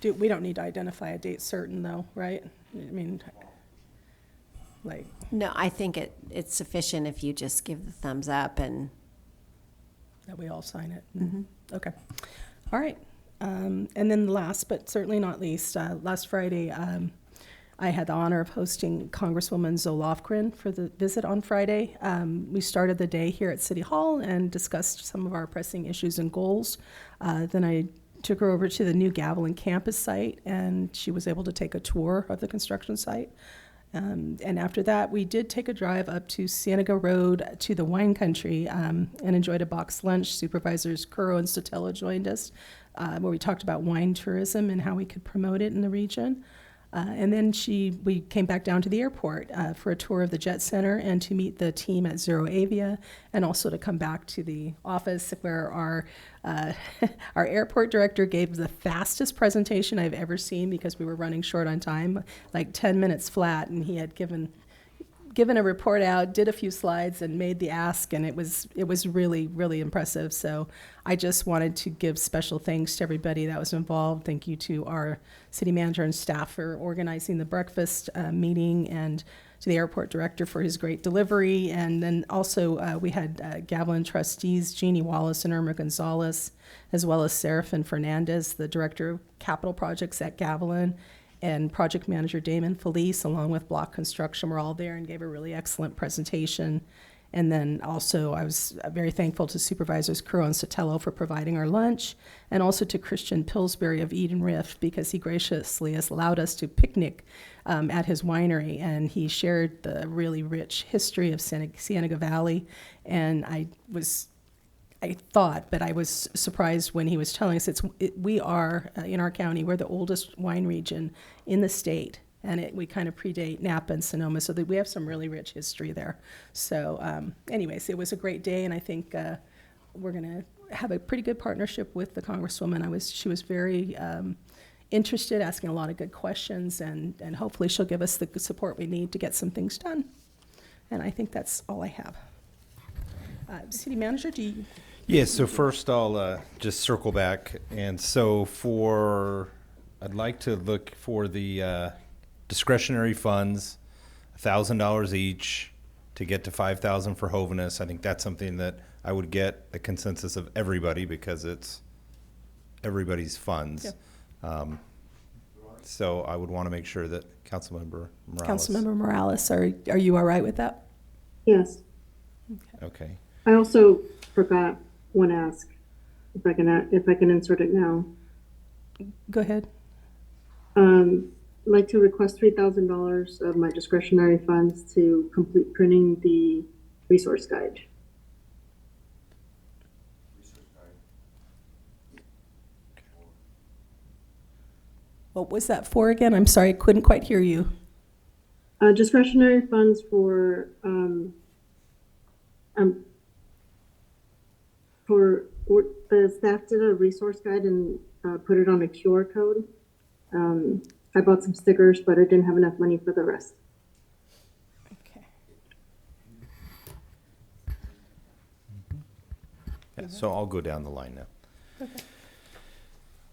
We don't need to identify a date certain though, right? I mean, like. No, I think it's sufficient if you just give the thumbs up and. That we all sign it. Mm-hmm. Okay. All right. And then last, but certainly not least, last Friday, I had the honor of hosting Congresswoman Zoe Lofgren for the visit on Friday. We started the day here at City Hall and discussed some of our pressing issues and goals. Then I took her over to the new Gavilan campus site, and she was able to take a tour of the construction site. And after that, we did take a drive up to Cienega Road to the wine country and enjoyed a box lunch. Supervisors Curro and Sotelo joined us, where we talked about wine tourism and how we could promote it in the region. And then we came back down to the airport for a tour of the Jet Center and to meet the team at Zero Avia, and also to come back to the office where our airport director gave the fastest presentation I've ever seen, because we were running short on time, like 10 minutes flat, and he had given a report out, did a few slides, and made the ask, and it was really, really impressive. So I just wanted to give special thanks to everybody that was involved. Thank you to our city manager and staff for organizing the breakfast meeting, and to the airport director for his great delivery. And then also we had Gavilan trustees Jeannie Wallace and Irma Gonzalez, as well as Seraphin Fernandez, the director of capital projects at Gavilan, and project manager Damon Felice, along with Block Construction, were all there and gave a really excellent presentation. And then also I was very thankful to Supervisors Curro and Sotelo for providing our lunch, and also to Christian Pillsbury of Eden Rift, because he graciously has allowed us to picnic at his winery, and he shared the really rich history of Cienega Valley. And I was surprised when he was telling us we are, in our county, we're the oldest wine region in the state, and we kind of predate Napa and Sonoma, so that we have some really rich history there. So anyways, it was a great day, and I think we're going to have a pretty good partnership with the Congresswoman. She was very interested, asking a lot of good questions, and hopefully she'll give us the support we need to get some things done. And I think that's all I have. City Manager, do you? Yes, so first I'll just circle back. And so I'd like to look for the discretionary funds, $1,000 each to get to $5,000 for Hoveness. I think that's something that I would get a consensus of everybody, because it's everybody's funds. Yeah. So I would want to make sure that Councilmember Morales, are you all right with that? Yes. Okay. I also forgot one ask, if I can insert it now. Go ahead. I'd like to request $3,000 of my discretionary funds to complete printing the resource guide. What was that for again? I'm sorry, I couldn't quite hear you. Discretionary funds for the staff did a resource guide and put it on a QR code. I bought some stickers, but I didn't have enough money for the rest. Yeah, so I'll go down the line now.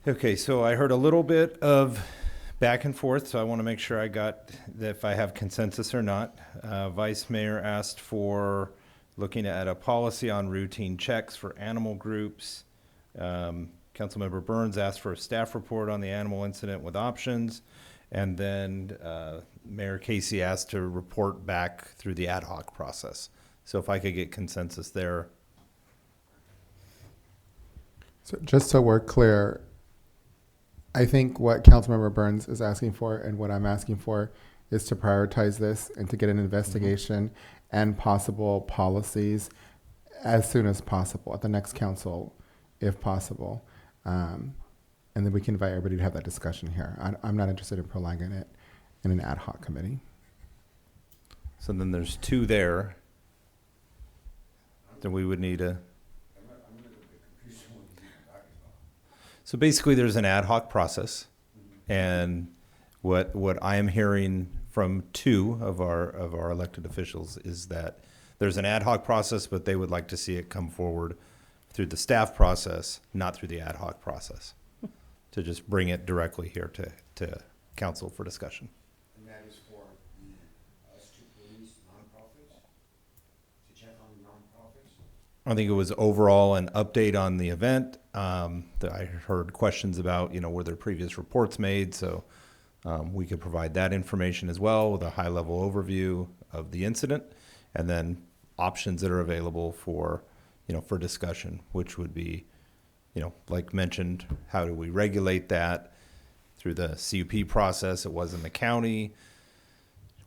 Okay, so I heard a little bit of back and forth, so I want to make sure I got if I have consensus or not. Vice Mayor asked for looking at a policy on routine checks for animal groups. Councilmember Burns asked for a staff report on the animal incident with options. And then Mayor Casey asked to report back through the ad hoc process. So if I could get consensus there. So just so we're clear, I think what Councilmember Burns is asking for and what I'm asking for is to prioritize this and to get an investigation and possible policies as soon as possible at the next council, if possible. And then we can invite everybody to have that discussion here. I'm not interested in prolonging it in an ad hoc committee. So then there's two there. Then we would need a. So basically there's an ad hoc process, and what I am hearing from two of our elected officials is that there's an ad hoc process, but they would like to see it come forward through the staff process, not through the ad hoc process, to just bring it directly here to council for discussion. And that is for us to police nonprofits, to check on nonprofits? I think it was overall an update on the event. That I heard questions about, were there previous reports made? So we could provide that information as well with a high-level overview of the incident, and then options that are available for, for discussion, which would be, like mentioned, how do we regulate that through the CUP process? It was in the county.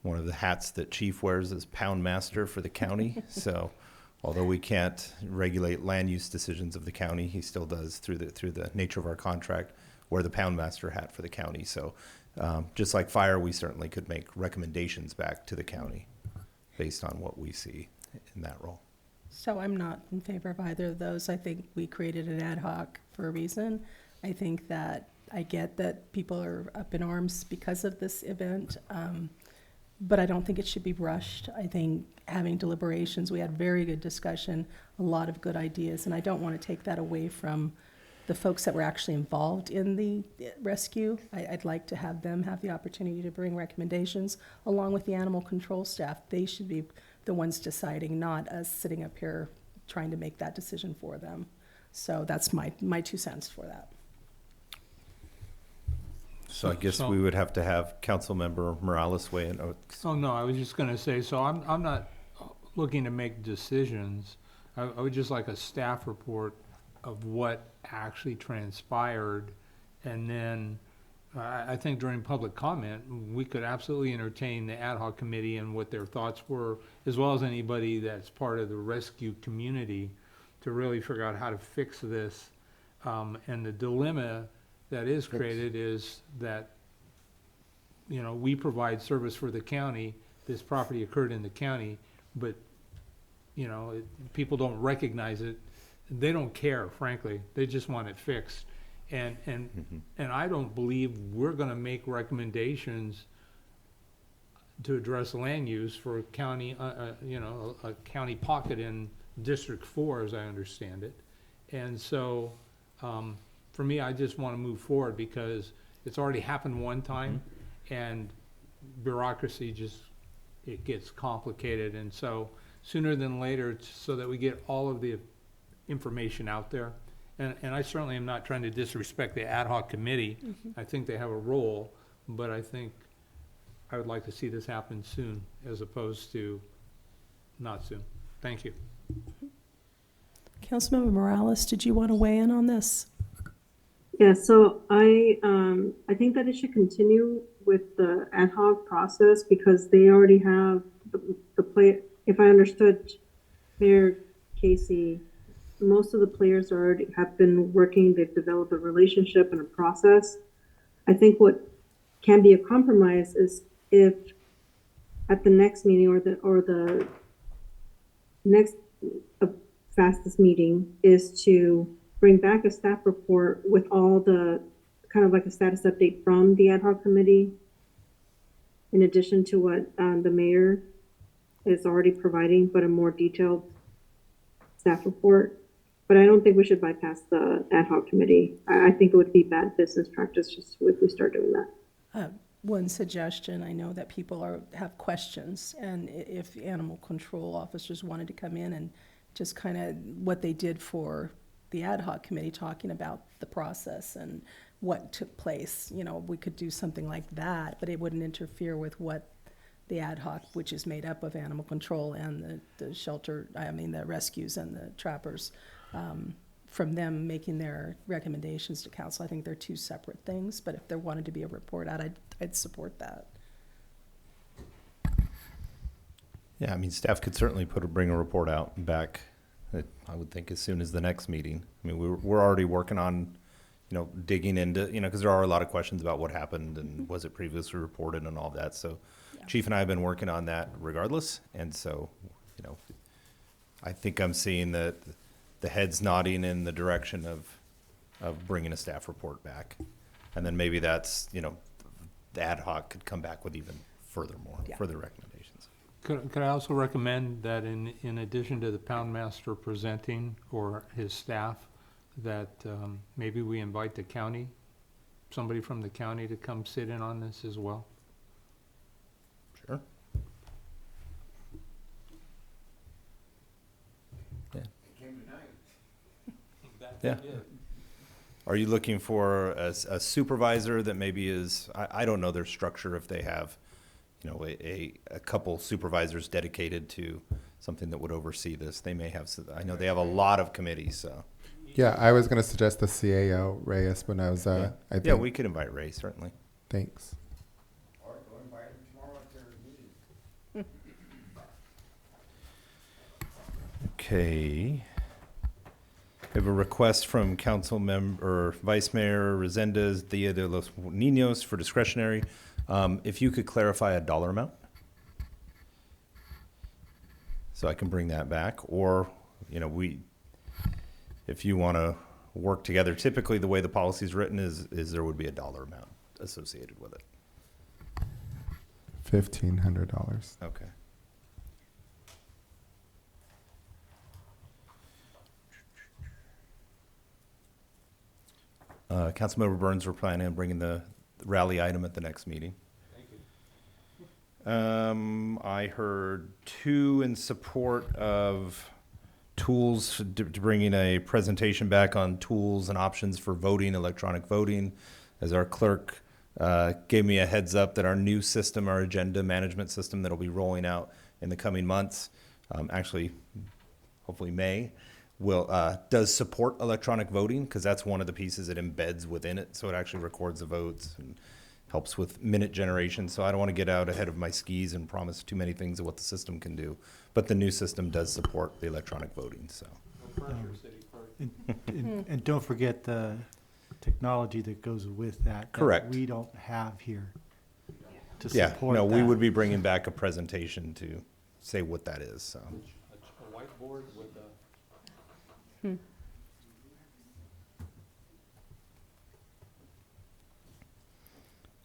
One of the hats that Chief wears is pound master for the county. So although we can't regulate land use decisions of the county, he still does through the nature of our contract wear the pound master hat for the county. So just like fire, we certainly could make recommendations back to the county based on what we see in that role. So I'm not in favor of either of those. I think we created an ad hoc for a reason. I think that I get that people are up in arms because of this event, but I don't think it should be rushed. I think having deliberations, we had very good discussion, a lot of good ideas, and I don't want to take that away from the folks that were actually involved in the rescue. I'd like to have them have the opportunity to bring recommendations along with the animal control staff. They should be the ones deciding, not us sitting up here trying to make that decision for them. So that's my 2 cents for that. So I guess we would have to have Councilmember Morales weigh in. Oh, no, I was just going to say, so I'm not looking to make decisions. I would just like a staff report of what actually transpired. And then I think during public comment, we could absolutely entertain the ad hoc committee and what their thoughts were, as well as anybody that's part of the rescue community, to really figure out how to fix this. And the dilemma that is created is that, we provide service for the county. This property occurred in the county, but, people don't recognize it. They don't care, frankly. They just want it fixed. And I don't believe we're going to make recommendations to address land use for a county, a county pocket in District 4, as I understand it. And so, for me, I just want to move forward because it's already happened one time, and bureaucracy it gets complicated. And so sooner than later, so that we get all of the information out there. And I certainly am not trying to disrespect the ad hoc committee. I think they have a role, but I think I would like to see this happen soon as opposed to not soon. Thank you. Councilmember Morales, did you want to weigh in on this? Yeah, so I think that it should continue with the ad hoc process because they already have the play. If I understood Mayor Casey, most of the players already have been working. They've developed a relationship and a process. I think what can be a compromise is if at the next meeting or the next fastest meeting is to bring back a staff report with all the kind of like a status update from the ad hoc committee, in addition to what the mayor is already providing, but a more detailed staff report. But I don't think we should bypass the ad hoc committee. I think it would be bad business practice just if we start doing that. One suggestion, I know that people have questions, and if animal control officers wanted to come in and just kind of what they did for the ad hoc committee, talking about the process and what took place, we could do something like that, but it wouldn't interfere with what the ad hoc, which is made up of animal control and the shelter, the rescues and the trappers, from them making their recommendations to council. I think they're two separate things, but if there wanted to be a report out, I'd support that. Yeah, staff could certainly bring a report out back, I would think, as soon as the next meeting. We're already working on, digging into, because there are a lot of questions about what happened and was it previously reported and all that. So yeah. Chief and I have been working on that regardless. And so, I think I'm seeing the heads nodding in the direction of bringing a staff report back. And then maybe that's, the ad hoc could come back with even further recommendations. Could I also recommend that in addition to the pound master presenting or his staff, that maybe we invite the county, somebody from the county to come sit in on this as well? Sure. Yeah. Yeah. Are you looking for a supervisor that maybe is, I don't know their structure, if they have, a couple supervisors dedicated to something that would oversee this. They may have, I know they have a lot of committees, so. Yeah, I was going to suggest the CAO, Ray Espinoza. Yeah. Yeah, we could invite Ray, certainly. Thanks. Or go invite him tomorrow at their meeting. Okay. We have a request from Council Member Vice Mayor Resendez Dia de los Niños for discretionary. If you could clarify a dollar amount, so I can bring that back, or if you want to work together. Typically, the way the policy is written is there would be a dollar amount associated with it. $1,500. Okay. Councilmember Burns, we're planning on bringing the rally item at the next meeting. Thank you. I heard 2 in support of tools, to bringing a presentation back on tools and options for voting, electronic voting, as our clerk gave me a heads up that our new system, our agenda management system that'll be rolling out in the coming months, actually, hopefully May, does support electronic voting, because that's one of the pieces it embeds within it. So it actually records the votes and helps with minute generation. So I don't want to get out ahead of my skis and promise too many things of what the system can do. But the new system does support the electronic voting. So. And don't forget the technology that goes with that. Correct. That we don't have here to yeah, support no, that. we would be bringing back a presentation to say what that is. So. A whiteboard with a...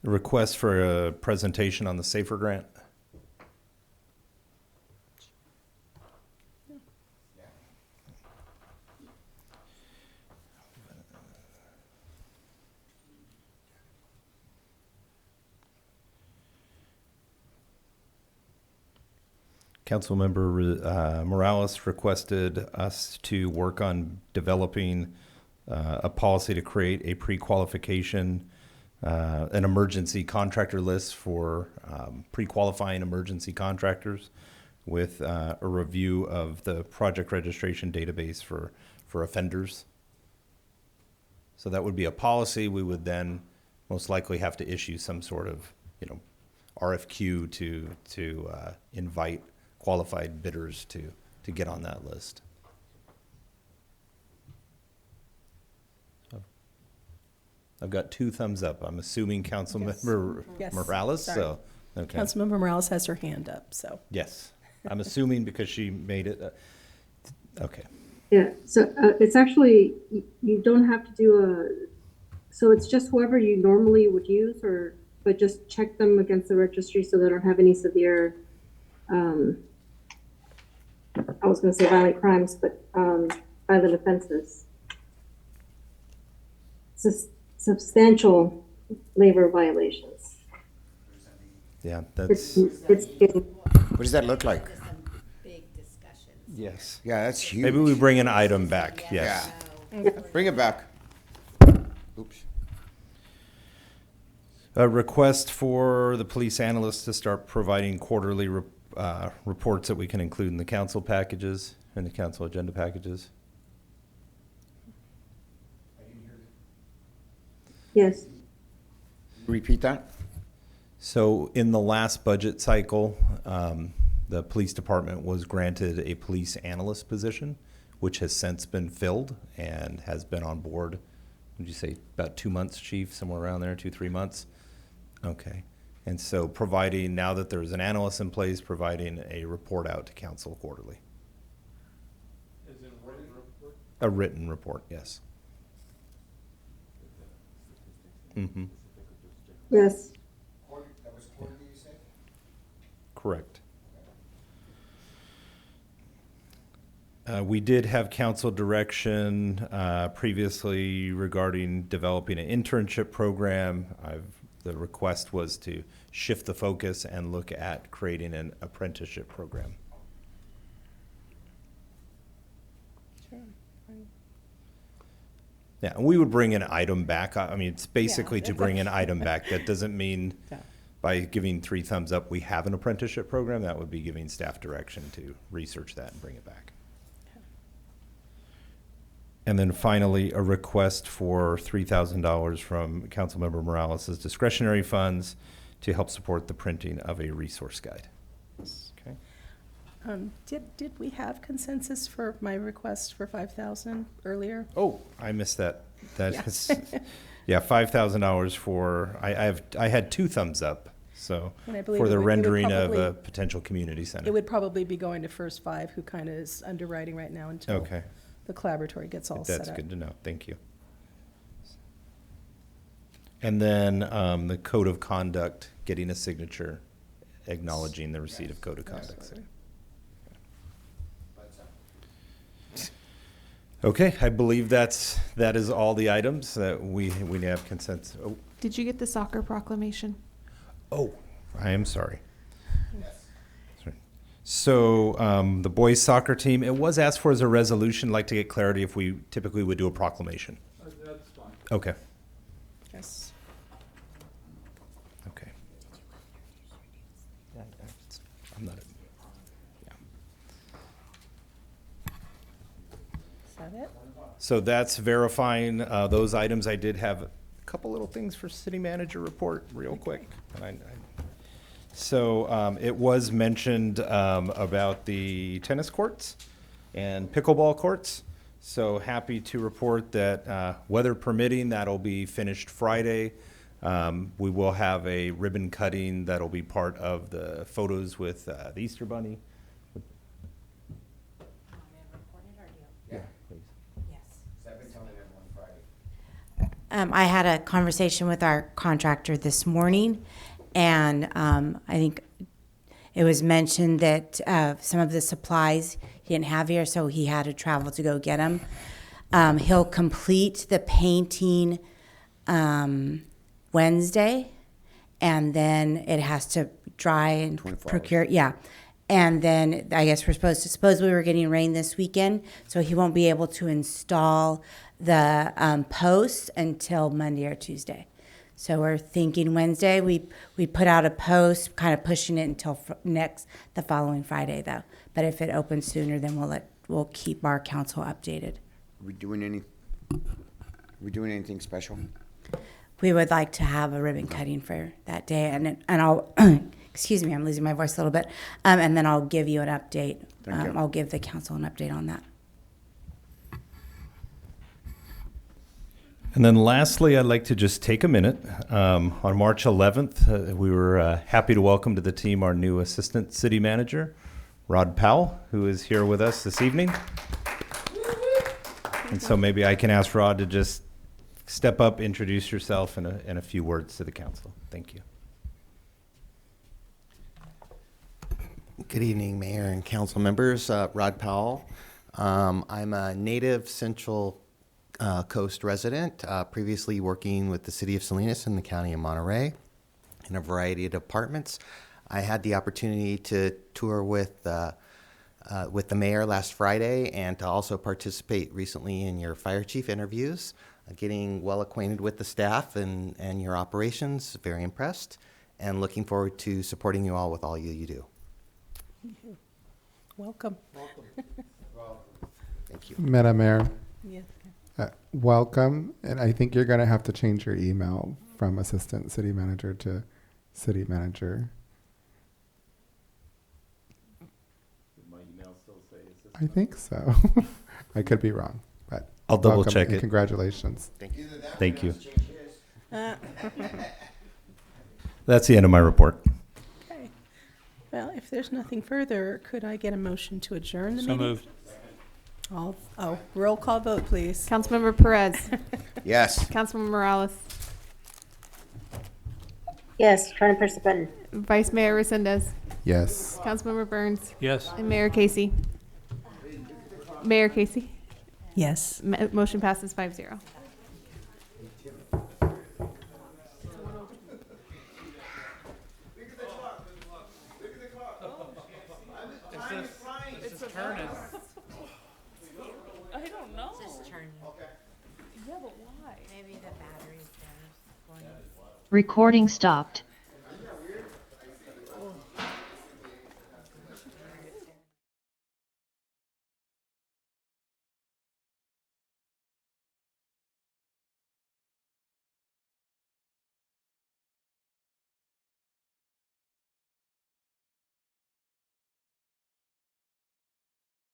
A request for a presentation on the SAFER grant. Councilmember Morales requested us to work on developing a policy to create a pre-qualification, an emergency contractor list for pre-qualifying emergency contractors with a review of the project registration database for offenders. So that would be a policy. We would then most likely have to issue some sort of, RFQ to invite qualified bidders to get on that list. I've got 2 thumbs up. I'm assuming Councilmember Yes. Morales, Sorry. so, okay. Councilmember Morales has her hand up, so. Yes, I'm assuming because she made it, okay. Yeah, so it's actually, you don't have to do so it's just whoever you normally would use, but just check them against the registry so they don't have any severe, I was gonna say violent crimes, but violent offenses. Substantial labor violations. Yeah, that's, It's getting, What does that look like? yes. Yeah, that's huge. Maybe we bring an item back, yes. Yeah. Bring it back. Oops. A request for the police analyst to start providing quarterly reports that we can include in the council packages, and the council agenda packages. yes. Repeat that? So in the last budget cycle, the police department was granted a police analyst position, which has since been filled and has been on board, would you say about 2 months, Chief, somewhere around there, 2-3 months? Okay. And so providing, now that there's an analyst in place, providing a report out to council quarterly. Is it a written report? A written report, yes. Mm-hmm. Yes. Correct. We did have council direction previously regarding developing an internship program. The request was to shift the focus and look at creating an apprenticeship program. Yeah, and we would bring an item back. I mean, it's basically to bring an item back. That doesn't mean by giving 3 thumbs up, we have an apprenticeship program. That would be giving staff direction to research that and bring it back. And then finally, a request for $3,000 from Councilmember Morales' discretionary funds to help support the printing of a resource guide. Okay. Did we have consensus for my request for 5,000 earlier? Oh, I missed that. That Yeah. is, yeah, $5,000 for, I had 2 thumbs up, so, And I believe for it the would rendering of probably- a potential community center. It would probably be going to first 5, who kind of is underwriting right now until Okay. the collaboratory gets all set up. That's good to know. Thank you. And then the code of conduct, getting a signature, acknowledging the receipt of code of conduct. Okay, I believe that is all the items that we have consensus. Oh, Did you get the soccer proclamation? oh, I am sorry. Sorry. So the boys soccer team, it was asked for as a resolution. I'd like to get clarity if we typically would do a proclamation. That's fine. Okay. Yes. Okay. I'm not. Yeah. Is that it? So that's verifying those items. I did have a couple little things for city manager report real quick. So it was mentioned about the tennis courts and pickleball courts. So happy to report that weather permitting, that'll be finished Friday. We will have a ribbon cutting that'll be part of the photos with the Easter Bunny. Yeah, please. I had a conversation with our contractor this morning, and I think it was mentioned that some of the supplies he didn't have here, so he had to travel to go get them. He'll complete the painting Wednesday, and then it has to dry and procure. Yeah. And then I guess suppose we were getting rain this weekend, so he won't be able to install the posts until Monday or Tuesday. So we're thinking Wednesday. We put out a post, kind of pushing it until the following Friday though. But if it opens sooner, then we'll keep our council updated. Are we doing anything special? We would like to have a ribbon cutting for that day, and I'll excuse me, I'm losing my voice a little bit, and then I'll give you an update. Thank you. I'll give the council an update on that. And then lastly, I'd like to just take a minute. On March 11th, we were happy to welcome to the team our new Assistant City Manager, Rod Powell, who is here with us this evening. And so maybe I can ask Rod to just step up, introduce yourself in a few words to the council. Thank you. Good evening, Mayor and council members. Rod Powell. I'm a native Central Coast resident, previously working with the City of Salinas and the County of Monterey in a variety of departments. I had the opportunity to tour with the mayor last Friday and to also participate recently in your fire chief interviews, getting well acquainted with the staff and your operations. Very impressed and looking forward to supporting you all with all you do. Welcome. Thank you. Madam Mayor. Yes. Welcome, and I think you're going to have to change your email from Assistant City Manager to City Manager. Did my email still say assistant? I think so. I could be wrong, but I'll double welcome check and it. Congratulations. Thank you. Thank you. That's the end of my report. Okay. Well, if there's nothing further, could I get a motion to adjourn the So meeting? moved. Roll call vote, please. Councilmember Perez. Yes. Councilmember Morales. Yes, trying to press the button. Vice Mayor Resendez. Yes. Councilmember Burns. Yes. And Mayor Casey. Mayor Casey. Yes. Motion passes 5-0. It's turning. I don't know. Just turn. Yeah, but why? Maybe the battery's there. Recording stopped.